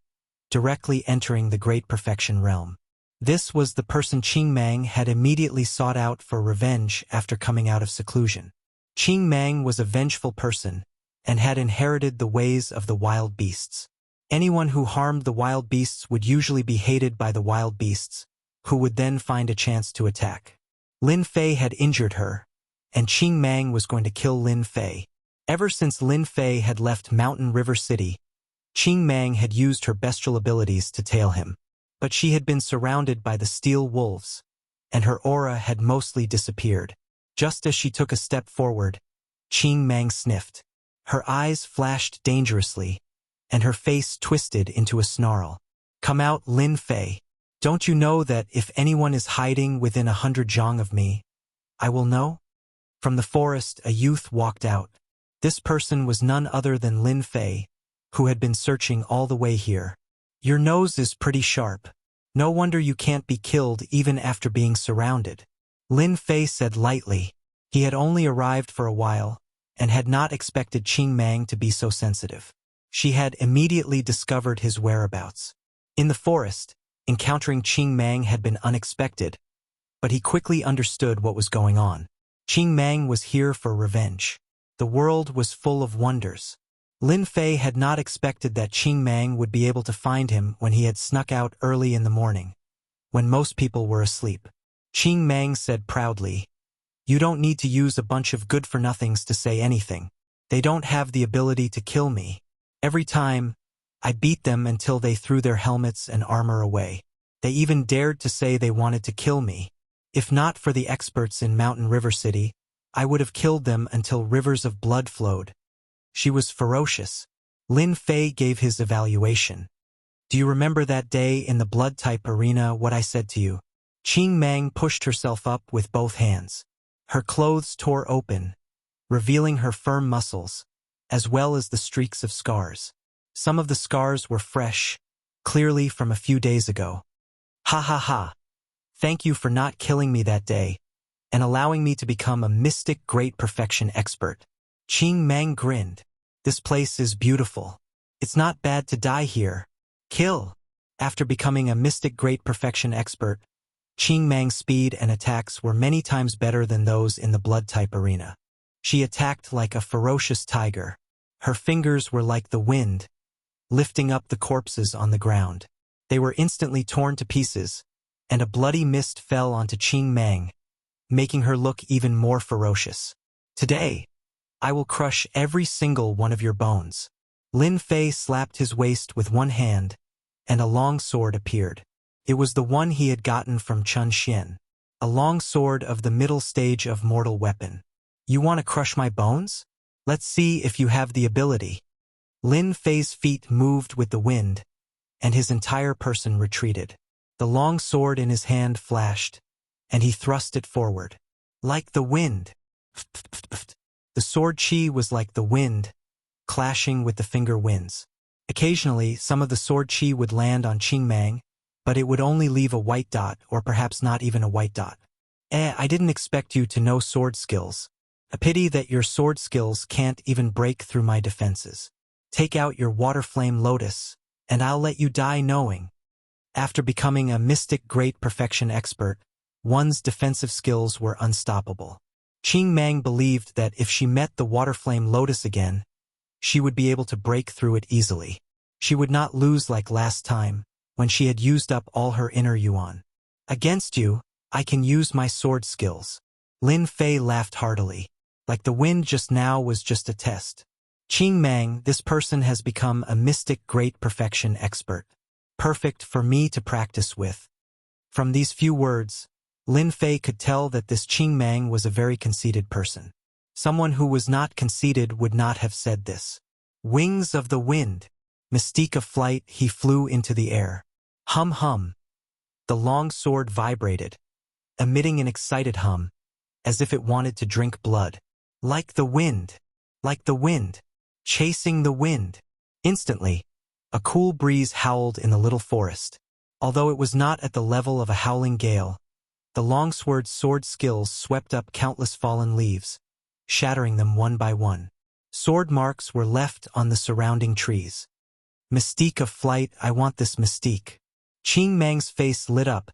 A: directly entering the Great Perfection realm. This was the person Qing Mang had immediately sought out for revenge after coming out of seclusion. Qing Mang was a vengeful person, and had inherited the ways of the wild beasts. Anyone who harmed the wild beasts would usually be hated by the wild beasts, who would then find a chance to attack. Lin Fei had injured her, and Qing Mang was going to kill Lin Fei. Ever since Lin Fei had left Mountain River City, Qing Mang had used her bestial abilities to tail him. But she had been surrounded by the steel wolves, and her aura had mostly disappeared. Just as she took a step forward, Qing Mang sniffed. Her eyes flashed dangerously, and her face twisted into a snarl. Come out, Lin Fei. Don't you know that if anyone is hiding within 100 zhang of me, I will know? From the forest, a youth walked out. This person was none other than Lin Fei, who had been searching all the way here. Your nose is pretty sharp. No wonder you can't be killed even after being surrounded. Lin Fei said lightly. He had only arrived for a while, and had not expected Qing Mang to be so sensitive. She had immediately discovered his whereabouts. In the forest, encountering Qing Mang had been unexpected, but he quickly understood what was going on. Qing Mang was here for revenge. The world was full of wonders. Lin Fei had not expected that Qing Mang would be able to find him when he had snuck out early in the morning, when most people were asleep. Qing Mang said proudly, "You don't need to use a bunch of good-for-nothings to say anything. They don't have the ability to kill me. Every time, I beat them until they threw their helmets and armor away. They even dared to say they wanted to kill me. If not for the experts in Mountain River City, I would have killed them until rivers of blood flowed." She was ferocious. Lin Fei gave his evaluation. "Do you remember that day in the blood-type arena what I said to you?" Qing Mang pushed herself up with both hands. Her clothes tore open, revealing her firm muscles, as well as the streaks of scars. Some of the scars were fresh, clearly from a few days ago. "Ha ha ha. Thank you for not killing me that day, and allowing me to become a mystic great perfection expert." Qing Mang grinned. "This place is beautiful. It's not bad to die here. Kill." After becoming a mystic great perfection expert, Qing Mang's speed and attacks were many times better than those in the blood-type arena. She attacked like a ferocious tiger. Her fingers were like the wind, lifting up the corpses on the ground. They were instantly torn to pieces, and a bloody mist fell onto Qing Mang, making her look even more ferocious. "Today, I will crush every single one of your bones." Lin Fei slapped his waist with one hand, and a long sword appeared. It was the one he had gotten from Chun Xian, a long sword of the middle stage of mortal weapon. "You want to crush my bones? Let's see if you have the ability." Lin Fei's feet moved with the wind, and his entire person retreated. The long sword in his hand flashed, and he thrust it forward. Like the wind. The sword chi was like the wind, clashing with the finger winds. Occasionally, some of the sword chi would land on Qing Mang, but it would only leave a white dot, or perhaps not even a white dot. I didn't expect you to know sword skills. A pity that your sword skills can't even break through my defenses. Take out your water flame lotus, and I'll let you die knowing." After becoming a mystic great perfection expert, one's defensive skills were unstoppable. Qing Mang believed that if she met the water flame lotus again, she would be able to break through it easily. She would not lose like last time, when she had used up all her inner yuan. Against you, I can use my sword skills. Lin Fei laughed heartily. Like the wind just now was just a test. Qing Mang, this person has become a mystic great perfection expert. Perfect for me to practice with. From these few words, Lin Fei could tell that this Qing Mang was a very conceited person. Someone who was not conceited would not have said this. Wings of the wind. Mystique of flight, he flew into the air. Hum hum. The long sword vibrated, emitting an excited hum, as if it wanted to drink blood. Like the wind. Like the wind. Chasing the wind. Instantly, a cool breeze howled in the little forest. Although it was not at the level of a howling gale, the longsword's sword skills swept up countless fallen leaves, shattering them one by one. Sword marks were left on the surrounding trees. Mystique of flight, I want this mystique. Qing Mang's face lit up,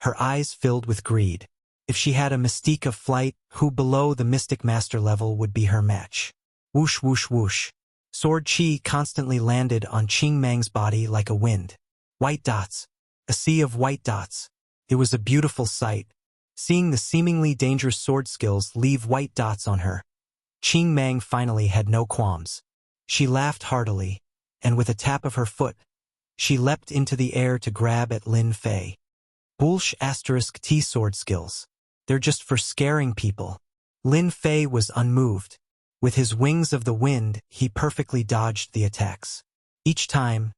A: her eyes filled with greed. If she had a mystique of flight, who below the mystic master level would be her match? Whoosh whoosh whoosh. Sword chi constantly landed on Qing Mang's body like a wind. White dots. A sea of white dots. It was a beautiful sight, seeing the seemingly dangerous sword skills leave white dots on her. Qing Mang finally had no qualms. She laughed heartily, and with a tap of her foot, she leapt into the air to grab at Lin Fei. Bullsh * T sword skills. They're just for scaring people. Lin Fei was unmoved. With his wings of the wind, he perfectly dodged the attacks. Each time,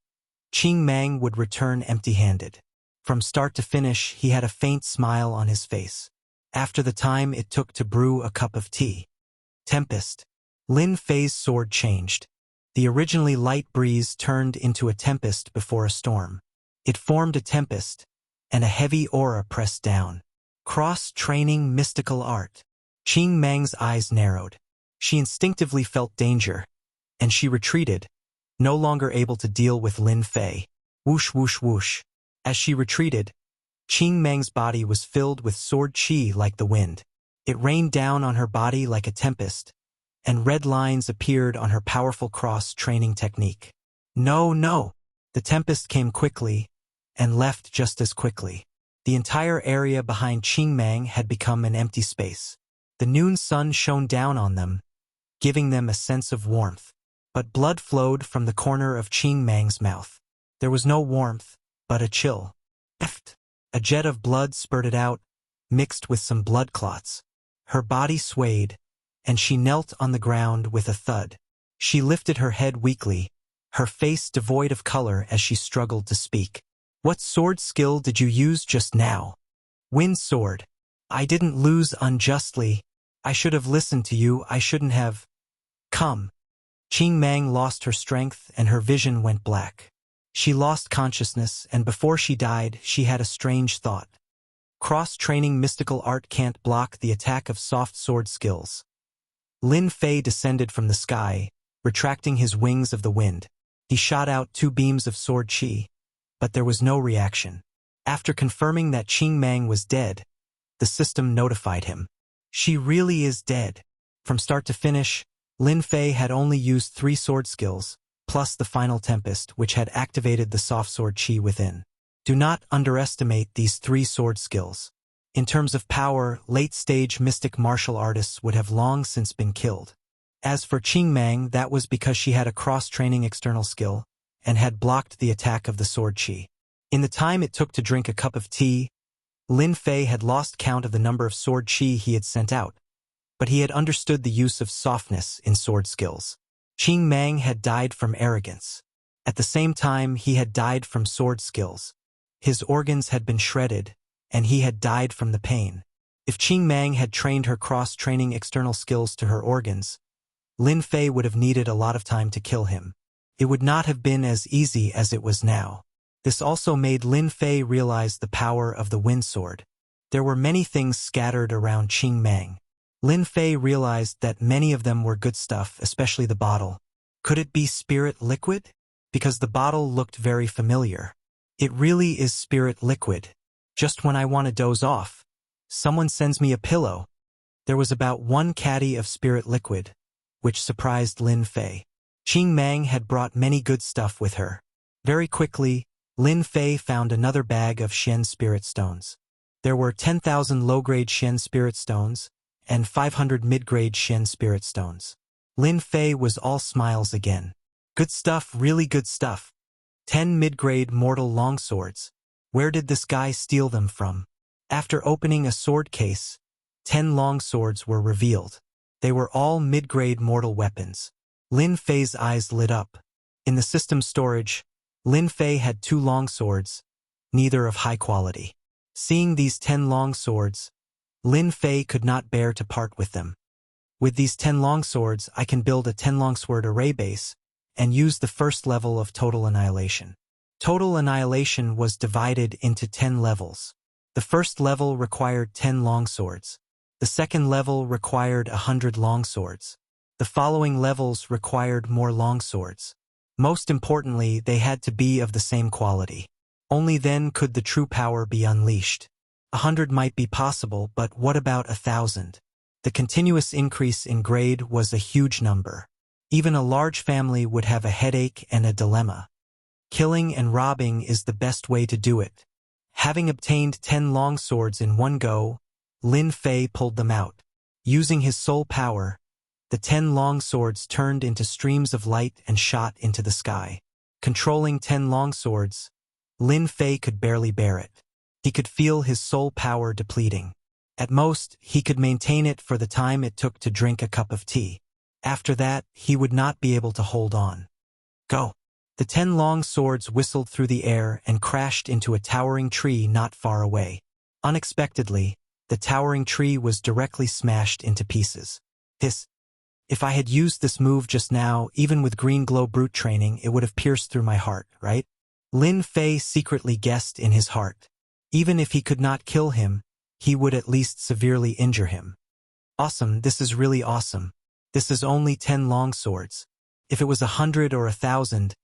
A: Qing Mang would return empty-handed. From start to finish, he had a faint smile on his face. After the time it took to brew a cup of tea. Tempest. Lin Fei's sword changed. The originally light breeze turned into a tempest before a storm. It formed a tempest, and a heavy aura pressed down. Cross-training mystical art. Qing Mang's eyes narrowed. She instinctively felt danger, and she retreated, no longer able to deal with Lin Fei. Whoosh whoosh whoosh. As she retreated, Qing Mang's body was filled with sword chi like the wind. It rained down on her body like a tempest, and red lines appeared on her powerful cross-training technique. No, no! The tempest came quickly, and left just as quickly. The entire area behind Qing Mang had become an empty space. The noon sun shone down on them, giving them a sense of warmth. But blood flowed from the corner of Qing Mang's mouth. There was no warmth, but a chill. A jet of blood spurted out, mixed with some blood clots. Her body swayed, and she knelt on the ground with a thud. She lifted her head weakly, her face devoid of color as she struggled to speak. What sword skill did you use just now? Wind sword. I didn't lose unjustly. I should have listened to you. I shouldn't have. Come. Qing Mang lost her strength and her vision went black. She lost consciousness, and before she died, she had a strange thought. Cross-training mystical art can't block the attack of soft sword skills. Lin Fei descended from the sky, retracting his wings of the wind. He shot out 2 beams of sword chi, but there was no reaction. After confirming that Qing Mang was dead, the system notified him. She really is dead. From start to finish, Lin Fei had only used 3 sword skills, plus the final tempest, which had activated the soft sword chi within. Do not underestimate these 3 sword skills. In terms of power, late-stage mystic martial artists would have long since been killed. As for Qing Mang, that was because she had a cross-training external skill, and had blocked the attack of the sword chi. In the time it took to drink a cup of tea, Lin Fei had lost count of the number of sword chi he had sent out, but he had understood the use of softness in sword skills. Qing Mang had died from arrogance. At the same time, he had died from sword skills. His organs had been shredded, and he had died from the pain. If Qing Mang had trained her cross-training external skills to her organs, Lin Fei would have needed a lot of time to kill him. It would not have been as easy as it was now. This also made Lin Fei realize the power of the wind sword. There were many things scattered around Qing Mang. Lin Fei realized that many of them were good stuff, especially the bottle. Could it be spirit liquid? Because the bottle looked very familiar. It really is spirit liquid. Just when I want to doze off, someone sends me a pillow. There was about 1 caddy of spirit liquid, which surprised Lin Fei. Qing Mang had brought many good stuff with her. Very quickly, Lin Fei found another bag of Shen spirit stones. There were 10,000 low-grade Shen Spirit Stones and 500 mid-grade Shen Spirit Stones. Lin Fei was all smiles again. Good stuff, really good stuff. 10 mid-grade mortal longswords. Where did this guy steal them from? After opening a sword case, 10 longswords were revealed. They were all mid-grade mortal weapons. Lin Fei's eyes lit up. In the system storage, Lin Fei had 2 longswords, neither of high quality. Seeing these 10 longswords, Lin Fei could not bear to part with them. With these 10 longswords, I can build a 10 longsword array base and use the first level of Total Annihilation. Total Annihilation was divided into 10 levels. The first level required 10 longswords. The second level required 100 longswords. The following levels required more longswords. Most importantly, they had to be of the same quality. Only then could the true power be unleashed. 100 might be possible, but what about 1,000? The continuous increase in grade was a huge number. Even a large family would have a headache and a dilemma. Killing and robbing is the best way to do it. Having obtained 10 longswords in one go, Lin Fei pulled them out. Using his soul power, the 10 longswords turned into streams of light and shot into the sky. Controlling 10 longswords, Lin Fei could barely bear it. He could feel his soul power depleting. At most, he could maintain it for the time it took to drink a cup of tea. After that, he would not be able to hold on. Go! The 10 long swords whistled through the air and crashed into a towering tree not far away. Unexpectedly, the towering tree was directly smashed into pieces. Hiss! If I had used this move just now, even with Green Glow Brute training, it would have pierced through my heart, right? Lin Fei secretly guessed in his heart. Even if he could not kill him, he would at least severely injure him. Awesome, this is really awesome. This is only 10 long swords. If it was 100 or 1,000,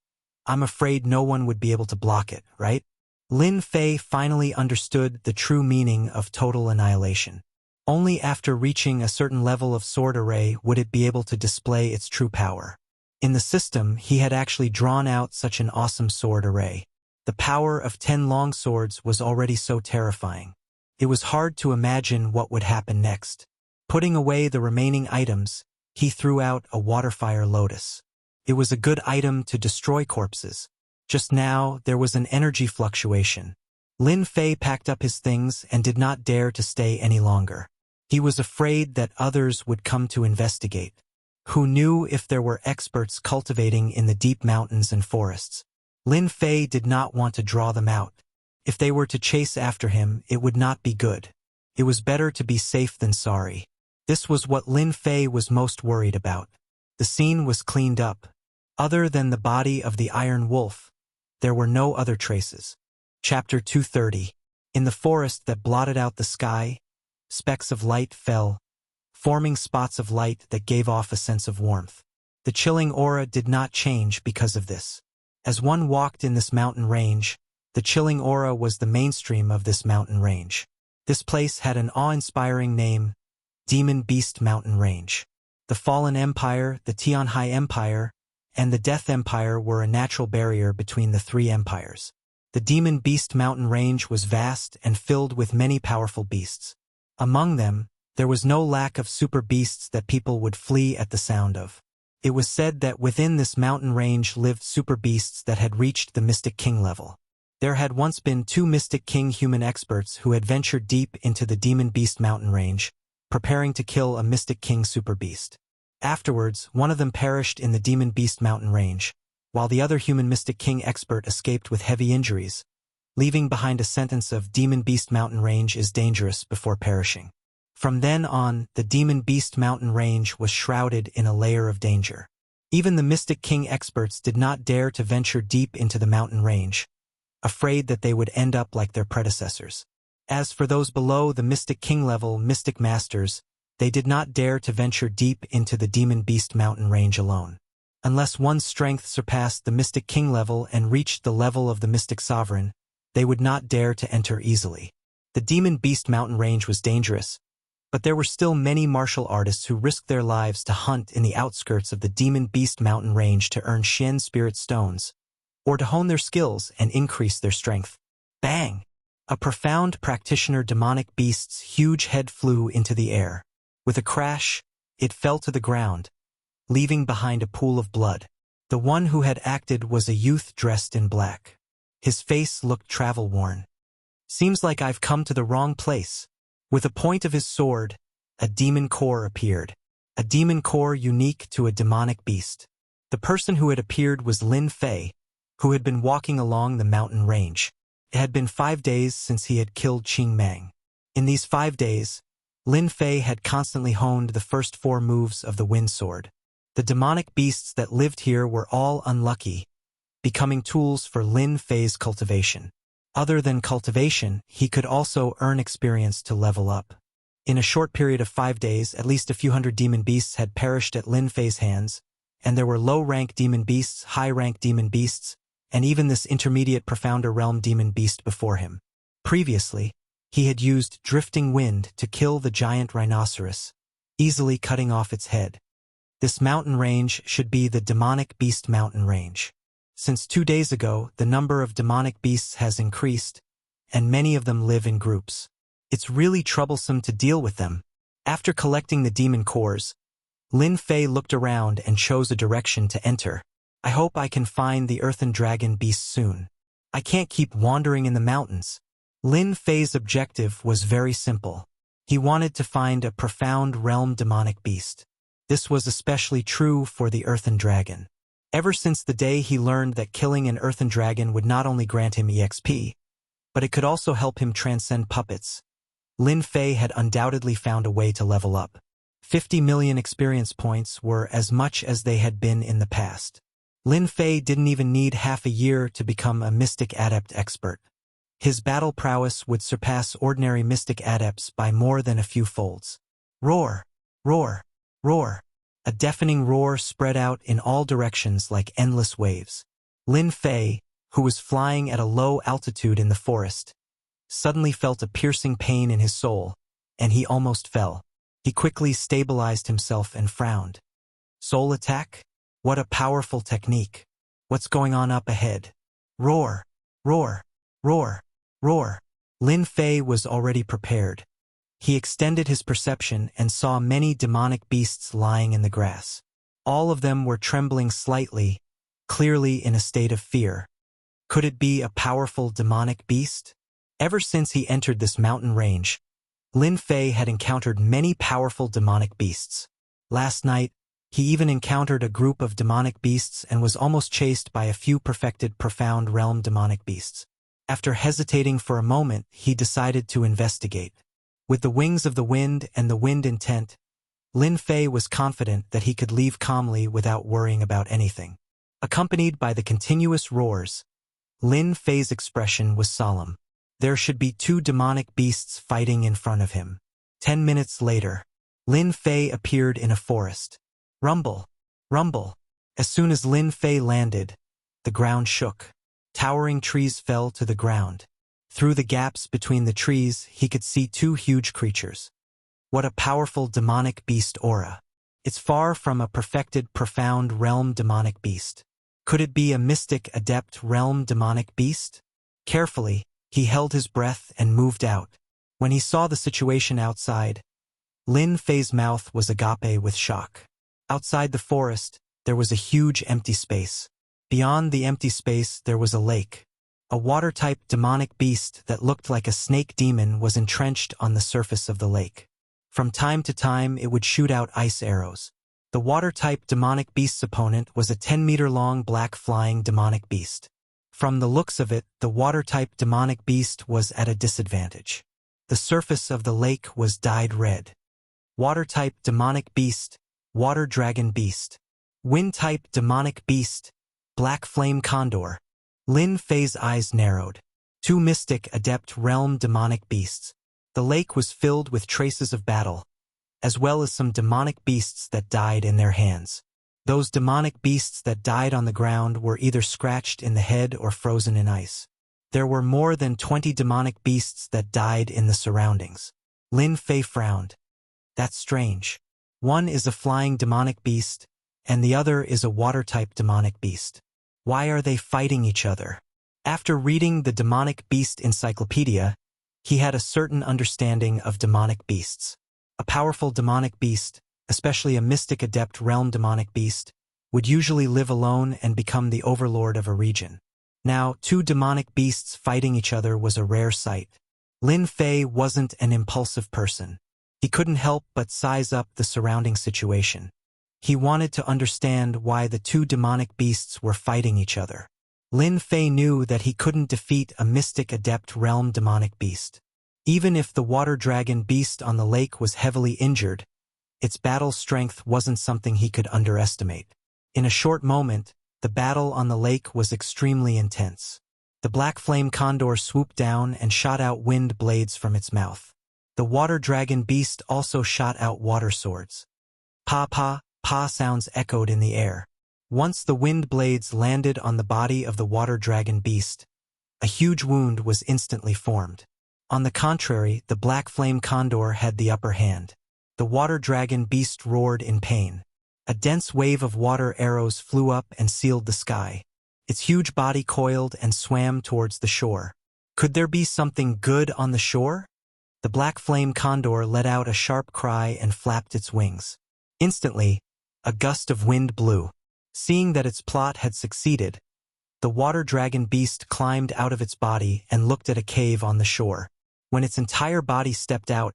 A: I'm afraid no one would be able to block it, right? Lin Fei finally understood the true meaning of total annihilation. Only after reaching a certain level of sword array would it be able to display its true power. In the system, he had actually drawn out such an awesome sword array. The power of 10 long swords was already so terrifying. It was hard to imagine what would happen next. Putting away the remaining items, he threw out a waterfire lotus. It was a good item to destroy corpses. Just now, there was an energy fluctuation. Lin Fei packed up his things and did not dare to stay any longer. He was afraid that others would come to investigate. Who knew if there were experts cultivating in the deep mountains and forests? Lin Fei did not want to draw them out. If they were to chase after him, it would not be good. It was better to be safe than sorry. This was what Lin Fei was most worried about. The scene was cleaned up. Other than the body of the Iron Wolf, there were no other traces. Chapter 230. In the forest that blotted out the sky, specks of light fell, forming spots of light that gave off a sense of warmth. The chilling aura did not change because of this. As one walked in this mountain range, the chilling aura was the mainstream of this mountain range. This place had an awe-inspiring name, Demon Beast Mountain Range. The Fallen Empire, the Tianhai Empire, and the Death Empire were a natural barrier between the three empires. The Demon Beast Mountain Range was vast and filled with many powerful beasts. Among them, there was no lack of super beasts that people would flee at the sound of. It was said that within this mountain range lived super beasts that had reached the Mystic King level. There had once been 2 Mystic King human experts who had ventured deep into the Demon Beast Mountain Range, preparing to kill a Mystic King super beast. Afterwards, one of them perished in the Demon Beast Mountain Range, while the other human Mystic King expert escaped with heavy injuries, leaving behind a sentence of Demon Beast Mountain Range is dangerous before perishing. From then on, the Demon Beast Mountain Range was shrouded in a layer of danger. Even the Mystic King experts did not dare to venture deep into the mountain range, afraid that they would end up like their predecessors. As for those below the Mystic King level Mystic Masters, they did not dare to venture deep into the Demon Beast Mountain Range alone. Unless one's strength surpassed the Mystic King level and reached the level of the Mystic Sovereign, they would not dare to enter easily. The Demon Beast Mountain Range was dangerous, but there were still many martial artists who risked their lives to hunt in the outskirts of the Demon Beast Mountain Range to earn Shen Spirit Stones, or to hone their skills and increase their strength. Bang! A profound practitioner demonic beast's huge head flew into the air. With a crash, it fell to the ground, leaving behind a pool of blood. The one who had acted was a youth dressed in black. His face looked travel-worn. "Seems like I've come to the wrong place." With a point of his sword, a demon core appeared. A demon core unique to a demonic beast. The person who had appeared was Lin Fei, who had been walking along the mountain range. It had been 5 days since he had killed Qing Mang. In these 5 days, Lin Fei had constantly honed the first 4 moves of the wind sword. The demonic beasts that lived here were all unlucky, becoming tools for Lin Fei's cultivation. Other than cultivation, he could also earn experience to level up. In a short period of 5 days, at least a few hundred demon beasts had perished at Lin Fei's hands, and there were low-rank demon beasts, high-rank demon beasts, and even this intermediate profounder realm demon beast before him. Previously, he had used drifting wind to kill the giant rhinoceros, easily cutting off its head. This mountain range should be the demonic beast mountain range. Since 2 days ago, the number of demonic beasts has increased, and many of them live in groups. It's really troublesome to deal with them. After collecting the demon cores, Lin Fei looked around and chose a direction to enter. "I hope I can find the earthen dragon beast soon. I can't keep wandering in the mountains." Lin Fei's objective was very simple. He wanted to find a profound realm demonic beast. This was especially true for the earthen dragon. Ever since the day he learned that killing an earthen dragon would not only grant him EXP, but it could also help him transcend puppets, Lin Fei had undoubtedly found a way to level up. 50 million experience points were as much as they had been in the past. Lin Fei didn't even need half a year to become a mystic adept expert. His battle prowess would surpass ordinary mystic adepts by more than a few folds. Roar! Roar! Roar! A deafening roar spread out in all directions like endless waves. Lin Fei, who was flying at a low altitude in the forest, suddenly felt a piercing pain in his soul, and he almost fell. He quickly stabilized himself and frowned. Soul attack? What a powerful technique. What's going on up ahead? Roar! Roar! Roar! Roar! Lin Fei was already prepared. He extended his perception and saw many demonic beasts lying in the grass. All of them were trembling slightly, clearly in a state of fear. Could it be a powerful demonic beast? Ever since he entered this mountain range, Lin Fei had encountered many powerful demonic beasts. Last night, he even encountered a group of demonic beasts and was almost chased by a few perfected profound realm demonic beasts. After hesitating for a moment, he decided to investigate. With the wings of the wind and the wind intent, Lin Fei was confident that he could leave calmly without worrying about anything. Accompanied by the continuous roars, Lin Fei's expression was solemn. There should be 2 demonic beasts fighting in front of him. 10 minutes later, Lin Fei appeared in a forest. Rumble! Rumble! As soon as Lin Fei landed, the ground shook. Towering trees fell to the ground. Through the gaps between the trees, he could see 2 huge creatures. What a powerful demonic beast aura. It's far from a perfected, profound realm demonic beast. Could it be a mystic adept realm demonic beast? Carefully, he held his breath and moved out. When he saw the situation outside, Lin Fei's mouth was agape with shock. Outside the forest, there was a huge empty space. Beyond the empty space, there was a lake. A water-type demonic beast that looked like a snake demon was entrenched on the surface of the lake. From time to time, it would shoot out ice arrows. The water-type demonic beast's opponent was a 10-meter-long black flying demonic beast. From the looks of it, the water-type demonic beast was at a disadvantage. The surface of the lake was dyed red. Water-type demonic beast, water dragon beast. Wind-type demonic beast, black flame condor. Lin Fei's eyes narrowed. 2 mystic adept realm demonic beasts. The lake was filled with traces of battle, as well as some demonic beasts that died in their hands. Those demonic beasts that died on the ground were either scratched in the head or frozen in ice. There were more than 20 demonic beasts that died in the surroundings. Lin Fei frowned. That's strange. One is a flying demonic beast, and the other is a water-type demonic beast. Why are they fighting each other? After reading the Demonic Beast Encyclopedia, he had a certain understanding of demonic beasts. A powerful demonic beast, especially a mystic adept realm demonic beast, would usually live alone and become the overlord of a region. Now, two demonic beasts fighting each other was a rare sight. Lin Fei wasn't an impulsive person. He couldn't help but size up the surrounding situation. He wanted to understand why the two demonic beasts were fighting each other. Lin Fei knew that he couldn't defeat a mystic adept realm demonic beast. Even if the water dragon beast on the lake was heavily injured, its battle strength wasn't something he could underestimate. In a short moment, the battle on the lake was extremely intense. The black flame condor swooped down and shot out wind blades from its mouth. The water dragon beast also shot out water swords. Pa pa, pa sounds echoed in the air. Once the wind blades landed on the body of the water dragon beast, a huge wound was instantly formed. On the contrary, the black flame condor had the upper hand. The water dragon beast roared in pain. A dense wave of water arrows flew up and sealed the sky. Its huge body coiled and swam towards the shore. Could there be something good on the shore? The black flame condor let out a sharp cry and flapped its wings. Instantly, a gust of wind blew. Seeing that its plot had succeeded, the water dragon beast climbed out of its body and looked at a cave on the shore. When its entire body stepped out,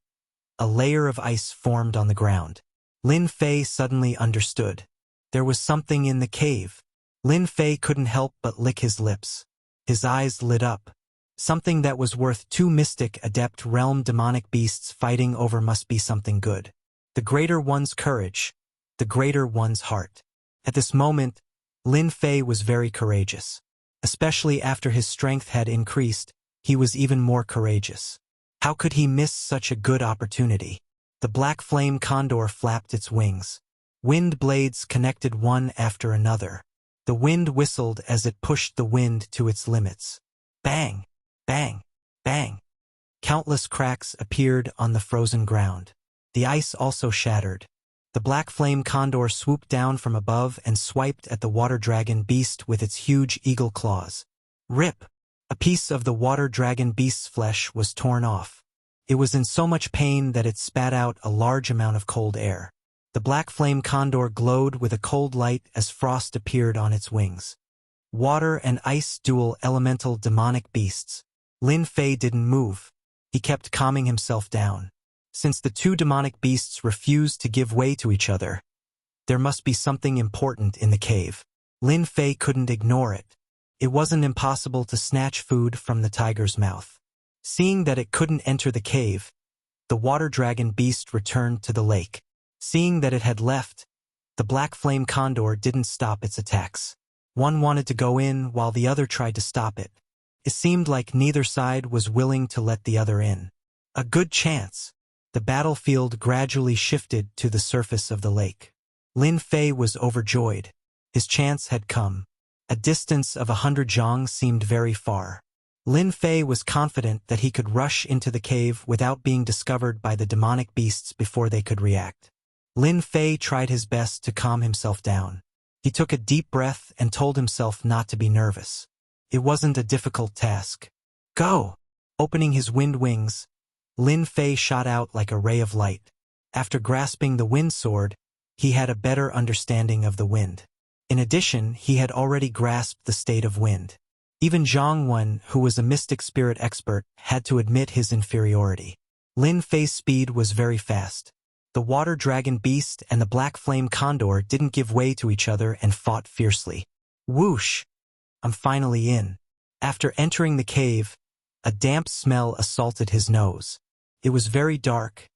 A: a layer of ice formed on the ground. Lin Fei suddenly understood. There was something in the cave. Lin Fei couldn't help but lick his lips. His eyes lit up. Something that was worth two mystic adept realm demonic beasts fighting over must be something good. The greater one's courage, the greater one's heart. At this moment, Lin Fei was very courageous. Especially after his strength had increased, he was even more courageous. How could he miss such a good opportunity? The black flame condor flapped its wings. Wind blades connected one after another. The wind whistled as it pushed the wind to its limits. Bang! Bang! Bang! Countless cracks appeared on the frozen ground. The ice also shattered. The black flame condor swooped down from above and swiped at the water dragon beast with its huge eagle claws. Rip! A piece of the water dragon beast's flesh was torn off. It was in so much pain that it spat out a large amount of cold air. The black flame condor glowed with a cold light as frost appeared on its wings. Water and ice dual elemental demonic beasts. Lin Fei didn't move. He kept calming himself down. Since the two demonic beasts refused to give way to each other, there must be something important in the cave. Lin Fei couldn't ignore it. It wasn't impossible to snatch food from the tiger's mouth. Seeing that it couldn't enter the cave, the water dragon beast returned to the lake. Seeing that it had left, the black flame condor didn't stop its attacks. One wanted to go in while the other tried to stop it. It seemed like neither side was willing to let the other in. A good chance. The battlefield gradually shifted to the surface of the lake. Lin Fei was overjoyed. His chance had come. A distance of 100 zhang seemed very far. Lin Fei was confident that he could rush into the cave without being discovered by the demonic beasts before they could react. Lin Fei tried his best to calm himself down. He took a deep breath and told himself not to be nervous. It wasn't a difficult task. Go! Opening his wind wings, Lin Fei shot out like a ray of light. After grasping the wind sword, he had a better understanding of the wind. In addition, he had already grasped the state of wind. Even Zhang Wen, who was a mystic spirit expert, had to admit his inferiority. Lin Fei's speed was very fast. The water dragon beast and the black flame condor didn't give way to each other and fought fiercely. Whoosh! I'm finally in. After entering the cave, a damp smell assaulted his nose. It was very dark,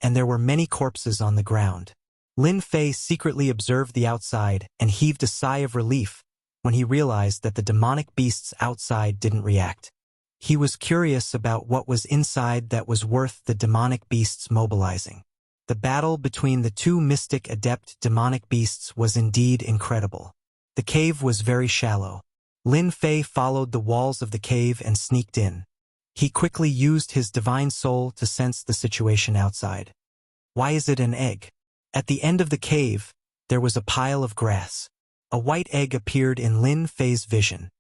A: and there were many corpses on the ground. Lin Fei secretly observed the outside and heaved a sigh of relief when he realized that the demonic beasts outside didn't react. He was curious about what was inside that was worth the demonic beasts mobilizing. The battle between the two mystic adept demonic beasts was indeed incredible. The cave was very shallow. Lin Fei followed the walls of the cave and sneaked in. He quickly used his divine soul to sense the situation outside. Why is it an egg? At the end of the cave, there was a pile of grass. A white egg appeared in Lin Fei's vision.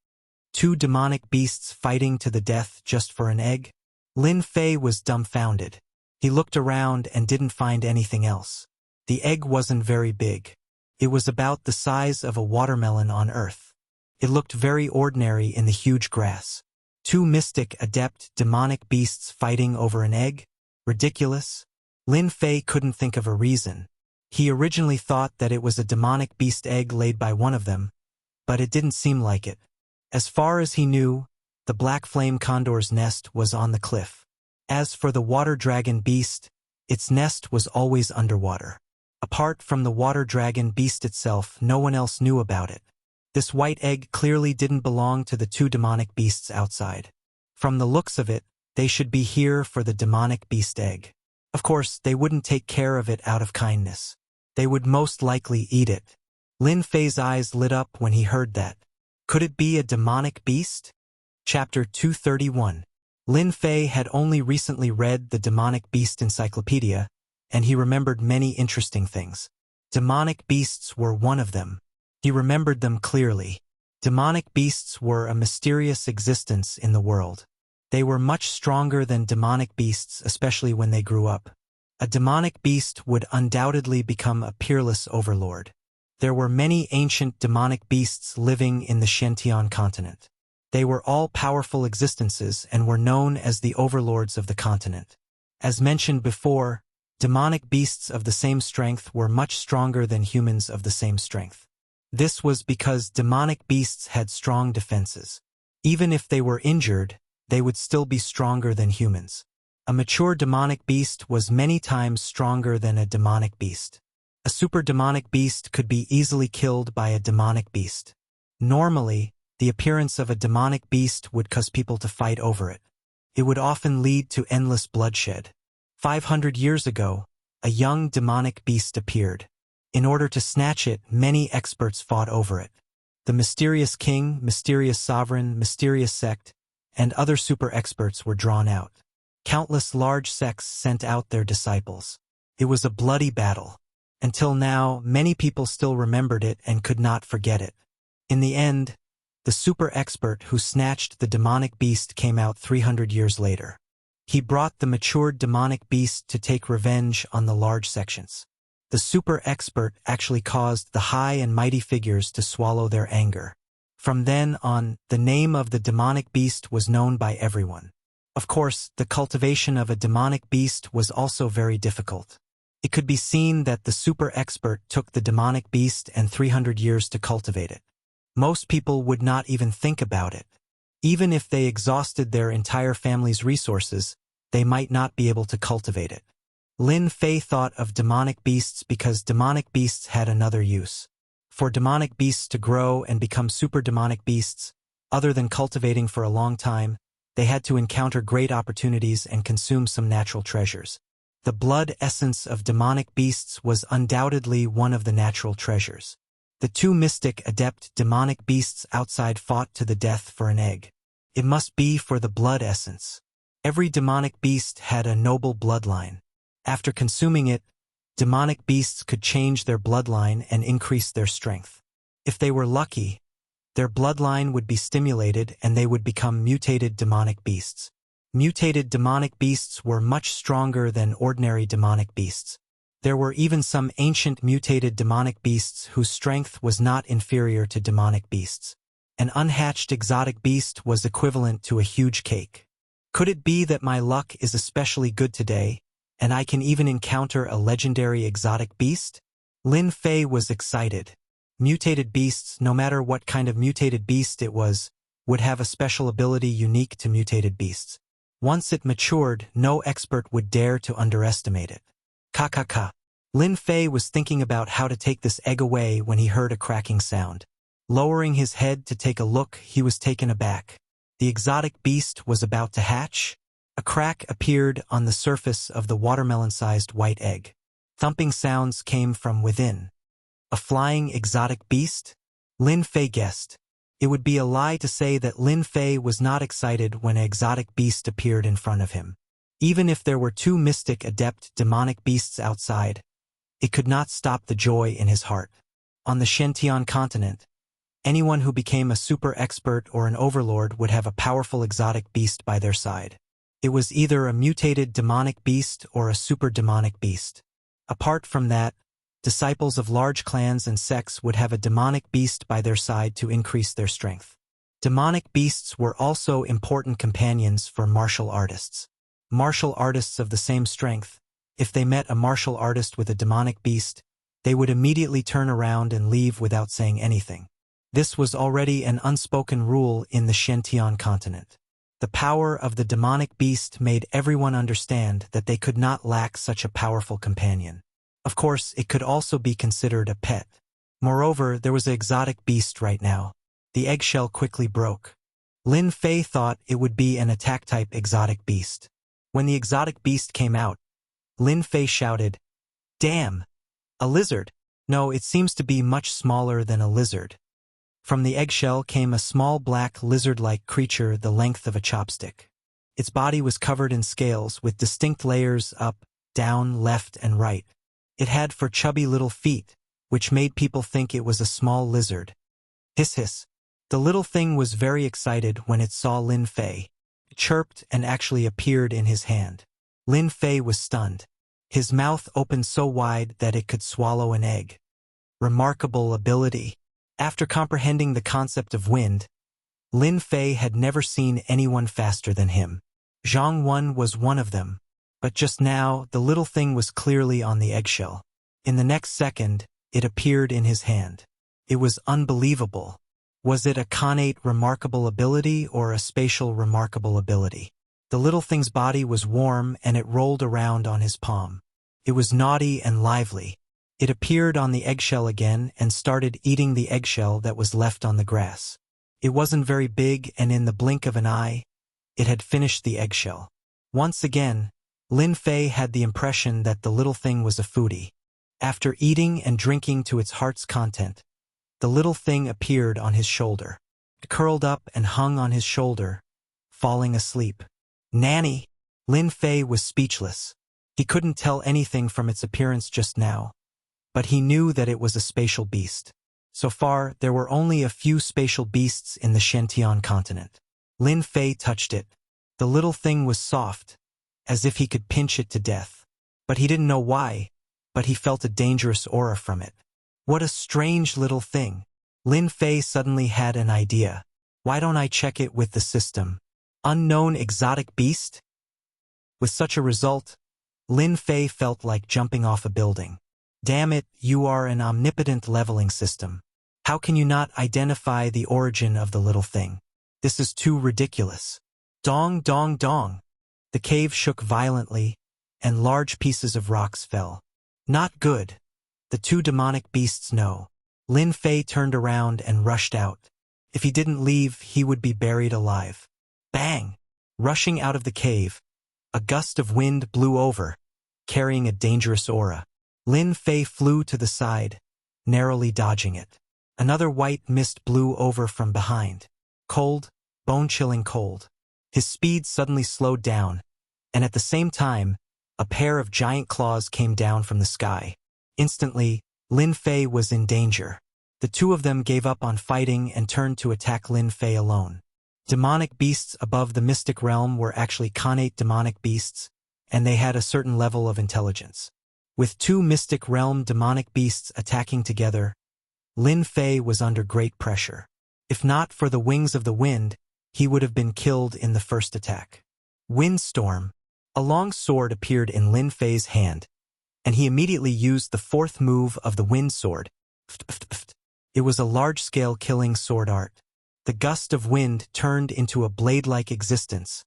A: 2 demonic beasts fighting to the death just for an egg? Lin Fei was dumbfounded. He looked around and didn't find anything else. The egg wasn't very big. It was about the size of a watermelon on Earth. It looked very ordinary in the huge grass. 2 mystic, adept, demonic beasts fighting over an egg? Ridiculous. Lin Fei couldn't think of a reason. He originally thought that it was a demonic beast egg laid by one of them, but it didn't seem like it. As far as he knew, the black flame condor's nest was on the cliff. As for the water dragon beast, its nest was always underwater. Apart from the water dragon beast itself, no one else knew about it. This white egg clearly didn't belong to the 2 demonic beasts outside. From the looks of it, they should be here for the demonic beast egg. Of course, they wouldn't take care of it out of kindness. They would most likely eat it. Lin Fei's eyes lit up when he heard that. Could it be a demonic beast? Chapter 231. Lin Fei had only recently read the Demonic Beast Encyclopedia, and he remembered many interesting things. Demonic beasts were one of them. He remembered them clearly. Demonic beasts were a mysterious existence in the world. They were much stronger than demonic beasts, especially when they grew up. A demonic beast would undoubtedly become a peerless overlord. There were many ancient demonic beasts living in the Shentian continent. They were all powerful existences and were known as the overlords of the continent. As mentioned before, demonic beasts of the same strength were much stronger than humans of the same strength. This was because demonic beasts had strong defenses. Even if they were injured, they would still be stronger than humans. A mature demonic beast was many times stronger than a demonic beast. A super demonic beast could be easily killed by a demonic beast. Normally, the appearance of a demonic beast would cause people to fight over it. It would often lead to endless bloodshed. 500 years ago, a young demonic beast appeared. In order to snatch it, many experts fought over it. The mysterious king, mysterious sovereign, mysterious sect, and other super experts were drawn out. Countless large sects sent out their disciples. It was a bloody battle. Until now, many people still remembered it and could not forget it. In the end, the super expert who snatched the demonic beast came out 300 years later. He brought the matured demonic beast to take revenge on the large sections. The super expert actually caused the high and mighty figures to swallow their anger. From then on, the name of the demonic beast was known by everyone. Of course, the cultivation of a demonic beast was also very difficult. It could be seen that the super expert took the demonic beast and 300 years to cultivate it. Most people would not even think about it. Even if they exhausted their entire family's resources, they might not be able to cultivate it. Lin Fei thought of demonic beasts because demonic beasts had another use. For demonic beasts to grow and become super demonic beasts, other than cultivating for a long time, they had to encounter great opportunities and consume some natural treasures. The blood essence of demonic beasts was undoubtedly one of the natural treasures. The 2 mystic, adept demonic beasts outside fought to the death for an egg. It must be for the blood essence. Every demonic beast had a noble bloodline. After consuming it, demonic beasts could change their bloodline and increase their strength. If they were lucky, their bloodline would be stimulated and they would become mutated demonic beasts. Mutated demonic beasts were much stronger than ordinary demonic beasts. There were even some ancient mutated demonic beasts whose strength was not inferior to demonic beasts. An unhatched exotic beast was equivalent to a huge cake. Could it be that my luck is especially good today, and I can even encounter a legendary exotic beast? Lin Fei was excited. Mutated beasts, no matter what kind of mutated beast it was, would have a special ability unique to mutated beasts. Once it matured, no expert would dare to underestimate it. Ka. Lin Fei was thinking about how to take this egg away when he heard a cracking sound. Lowering his head to take a look, he was taken aback. The exotic beast was about to hatch. A crack appeared on the surface of the watermelon-sized white egg. Thumping sounds came from within. A flying exotic beast? Lin Fei guessed. It would be a lie to say that Lin Fei was not excited when an exotic beast appeared in front of him. Even if there were 2 mystic adept demonic beasts outside, it could not stop the joy in his heart. On the Shentian continent, Anyone who became a super expert or an overlord would have a powerful exotic beast by their side. It was either a mutated demonic beast or a super demonic beast. Apart from that, disciples of large clans and sects would have a demonic beast by their side to increase their strength. Demonic beasts were also important companions for martial artists. Martial artists of the same strength, if they met a martial artist with a demonic beast, they would immediately turn around and leave without saying anything. This was already an unspoken rule in the Xiantian continent. The power of the demonic beast made everyone understand that they could not lack such a powerful companion. Of course, it could also be considered a pet. Moreover, there was an exotic beast right now. The eggshell quickly broke. Lin Fei thought it would be an attack-type exotic beast. When the exotic beast came out, Lin Fei shouted, "Damn! A lizard! No, it seems to be much smaller than a lizard." From the eggshell came a small black lizard-like creature the length of a chopstick. Its body was covered in scales with distinct layers up, down, left, and right. It had four chubby little feet, which made people think it was a small lizard. Hiss hiss. The little thing was very excited when it saw Lin Fei. It chirped and actually appeared in his hand. Lin Fei was stunned. His mouth opened so wide that it could swallow an egg. Remarkable ability. After comprehending the concept of wind, Lin Fei had never seen anyone faster than him. Zhang Wen was one of them, but just now the little thing was clearly on the eggshell. In the next second, it appeared in his hand. It was unbelievable. Was it a connate remarkable ability or a spatial remarkable ability? The little thing's body was warm and it rolled around on his palm. It was naughty and lively. It appeared on the eggshell again and started eating the eggshell that was left on the grass. It wasn't very big, and in the blink of an eye, it had finished the eggshell. Once again, Lin Fei had the impression that the little thing was a foodie. After eating and drinking to its heart's content, the little thing appeared on his shoulder. It curled up and hung on his shoulder, falling asleep. Nanny! Lin Fei was speechless. He couldn't tell anything from its appearance just now, but he knew that it was a spatial beast. So far, there were only a few spatial beasts in the Xiantian continent. Lin Fei touched it. The little thing was soft, as if he could pinch it to death. But he didn't know why, but he felt a dangerous aura from it. What a strange little thing. Lin Fei suddenly had an idea. Why don't I check it with the system? Unknown exotic beast? With such a result, Lin Fei felt like jumping off a building. Damn it, you are an omnipotent leveling system. How can you not identify the origin of the little thing? This is too ridiculous. Dong, dong, dong. The cave shook violently, and large pieces of rocks fell. Not good. The two demonic beasts know. Lin Fei turned around and rushed out. If he didn't leave, he would be buried alive. Bang! Rushing out of the cave, a gust of wind blew over, carrying a dangerous aura. Lin Fei flew to the side, narrowly dodging it. Another white mist blew over from behind. Cold, bone-chilling cold. His speed suddenly slowed down, and at the same time, a pair of giant claws came down from the sky. Instantly, Lin Fei was in danger. The two of them gave up on fighting and turned to attack Lin Fei alone. Demonic beasts above the mystic realm were actually connate demonic beasts, and they had a certain level of intelligence. With two mystic realm demonic beasts attacking together, Lin Fei was under great pressure. If not for the wings of the wind, he would have been killed in the first attack. Windstorm. A long sword appeared in Lin Fei's hand, and he immediately used the fourth move of the wind sword. It was a large-scale killing sword art. The gust of wind turned into a blade-like existence,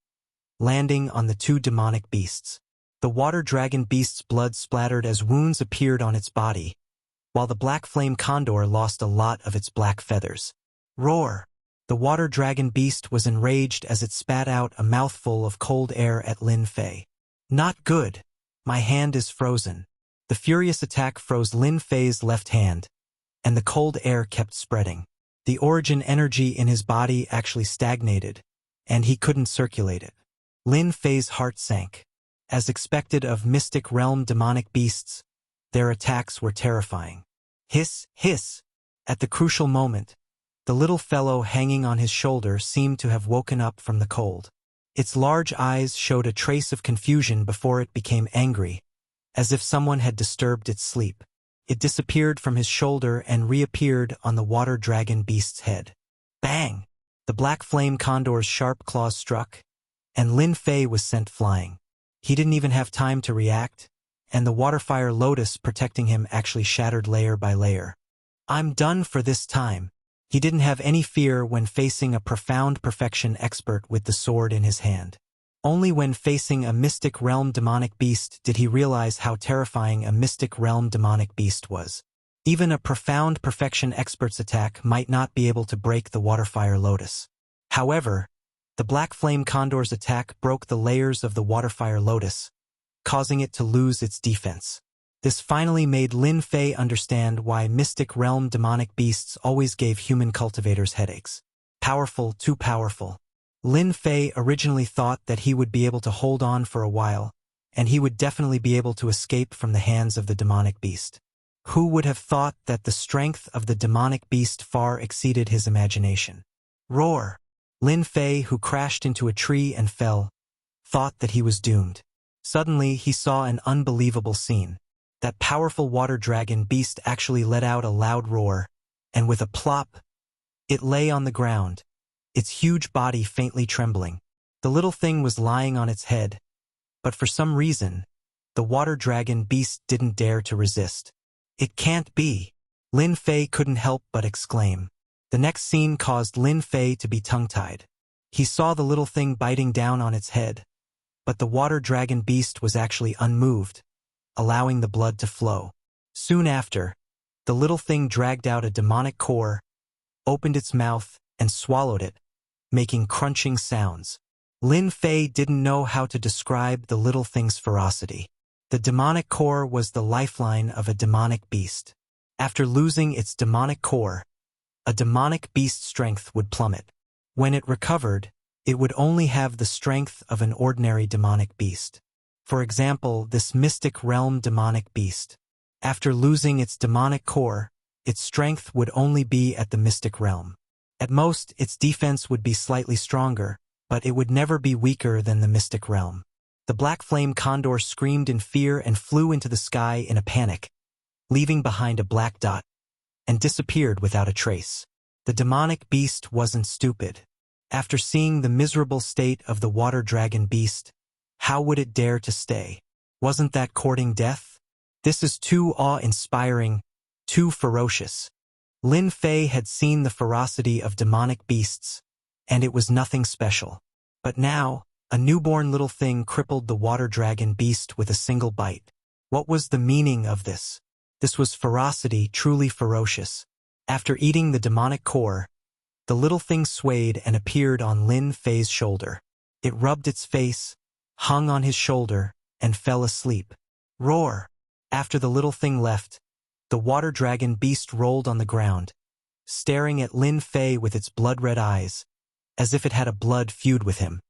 A: landing on the two demonic beasts. The water dragon beast's blood splattered as wounds appeared on its body, while the black flame condor lost a lot of its black feathers. Roar! The water dragon beast was enraged as it spat out a mouthful of cold air at Lin Fei. Not good. My hand is frozen. The furious attack froze Lin Fei's left hand, and the cold air kept spreading. The origin energy in his body actually stagnated, and he couldn't circulate it. Lin Fei's heart sank. As expected of mystic realm demonic beasts, their attacks were terrifying. Hiss, hiss! At the crucial moment, The little fellow hanging on his shoulder seemed to have woken up from the cold. Its large eyes showed a trace of confusion before it became angry, as if someone had disturbed its sleep. It disappeared from his shoulder and reappeared on the water dragon beast's head. Bang! The black flame condor's sharp claws struck, and Lin Fei was sent flying. He didn't even have time to react, and the waterfire lotus protecting him actually shattered layer by layer. I'm done for this time. He didn't have any fear when facing a profound perfection expert with the sword in his hand. Only when facing a mystic realm demonic beast did he realize how terrifying a mystic realm demonic beast was. Even a profound perfection expert's attack might not be able to break the waterfire lotus. However, the black flame condor's attack broke the layers of the waterfire lotus, causing it to lose its defense. This finally made Lin Fei understand why mystic realm demonic beasts always gave human cultivators headaches. Powerful, too powerful. Lin Fei originally thought that he would be able to hold on for a while, and he would definitely be able to escape from the hands of the demonic beast. Who would have thought that the strength of the demonic beast far exceeded his imagination? Roar! Lin Fei, who crashed into a tree and fell, thought that he was doomed. Suddenly, he saw an unbelievable scene. That powerful water dragon beast actually let out a loud roar, and with a plop, it lay on the ground, its huge body faintly trembling. The little thing was lying on its head, but for some reason, the water dragon beast didn't dare to resist. It can't be! Lin Fei couldn't help but exclaim. The next scene caused Lin Fei to be tongue-tied. He saw the little thing biting down on its head, but the water dragon beast was actually unmoved, allowing the blood to flow. Soon after, the little thing dragged out a demonic core, opened its mouth, and swallowed it, making crunching sounds. Lin Fei didn't know how to describe the little thing's ferocity. The demonic core was the lifeline of a demonic beast. After losing its demonic core, a demonic beast's strength would plummet. When it recovered, it would only have the strength of an ordinary demonic beast. For example, this mystic realm demonic beast. After losing its demonic core, its strength would only be at the mystic realm. At most, its defense would be slightly stronger, but it would never be weaker than the mystic realm. The black flame condor screamed in fear and flew into the sky in a panic, leaving behind a black dot, and disappeared without a trace. The demonic beast wasn't stupid. After seeing the miserable state of the water dragon beast, how would it dare to stay? Wasn't that courting death? This is too awe-inspiring, too ferocious. Lin Fei had seen the ferocity of demonic beasts, and it was nothing special. But now, a newborn little thing crippled the water dragon beast with a single bite. What was the meaning of this? This was ferocity, truly ferocious. After eating the demonic core, the little thing swayed and appeared on Lin Fei's shoulder. It rubbed its face, hung on his shoulder, and fell asleep. Roar! After the little thing left, the water dragon beast rolled on the ground, staring at Lin Fei with its blood-red eyes, as if it had a blood feud with him.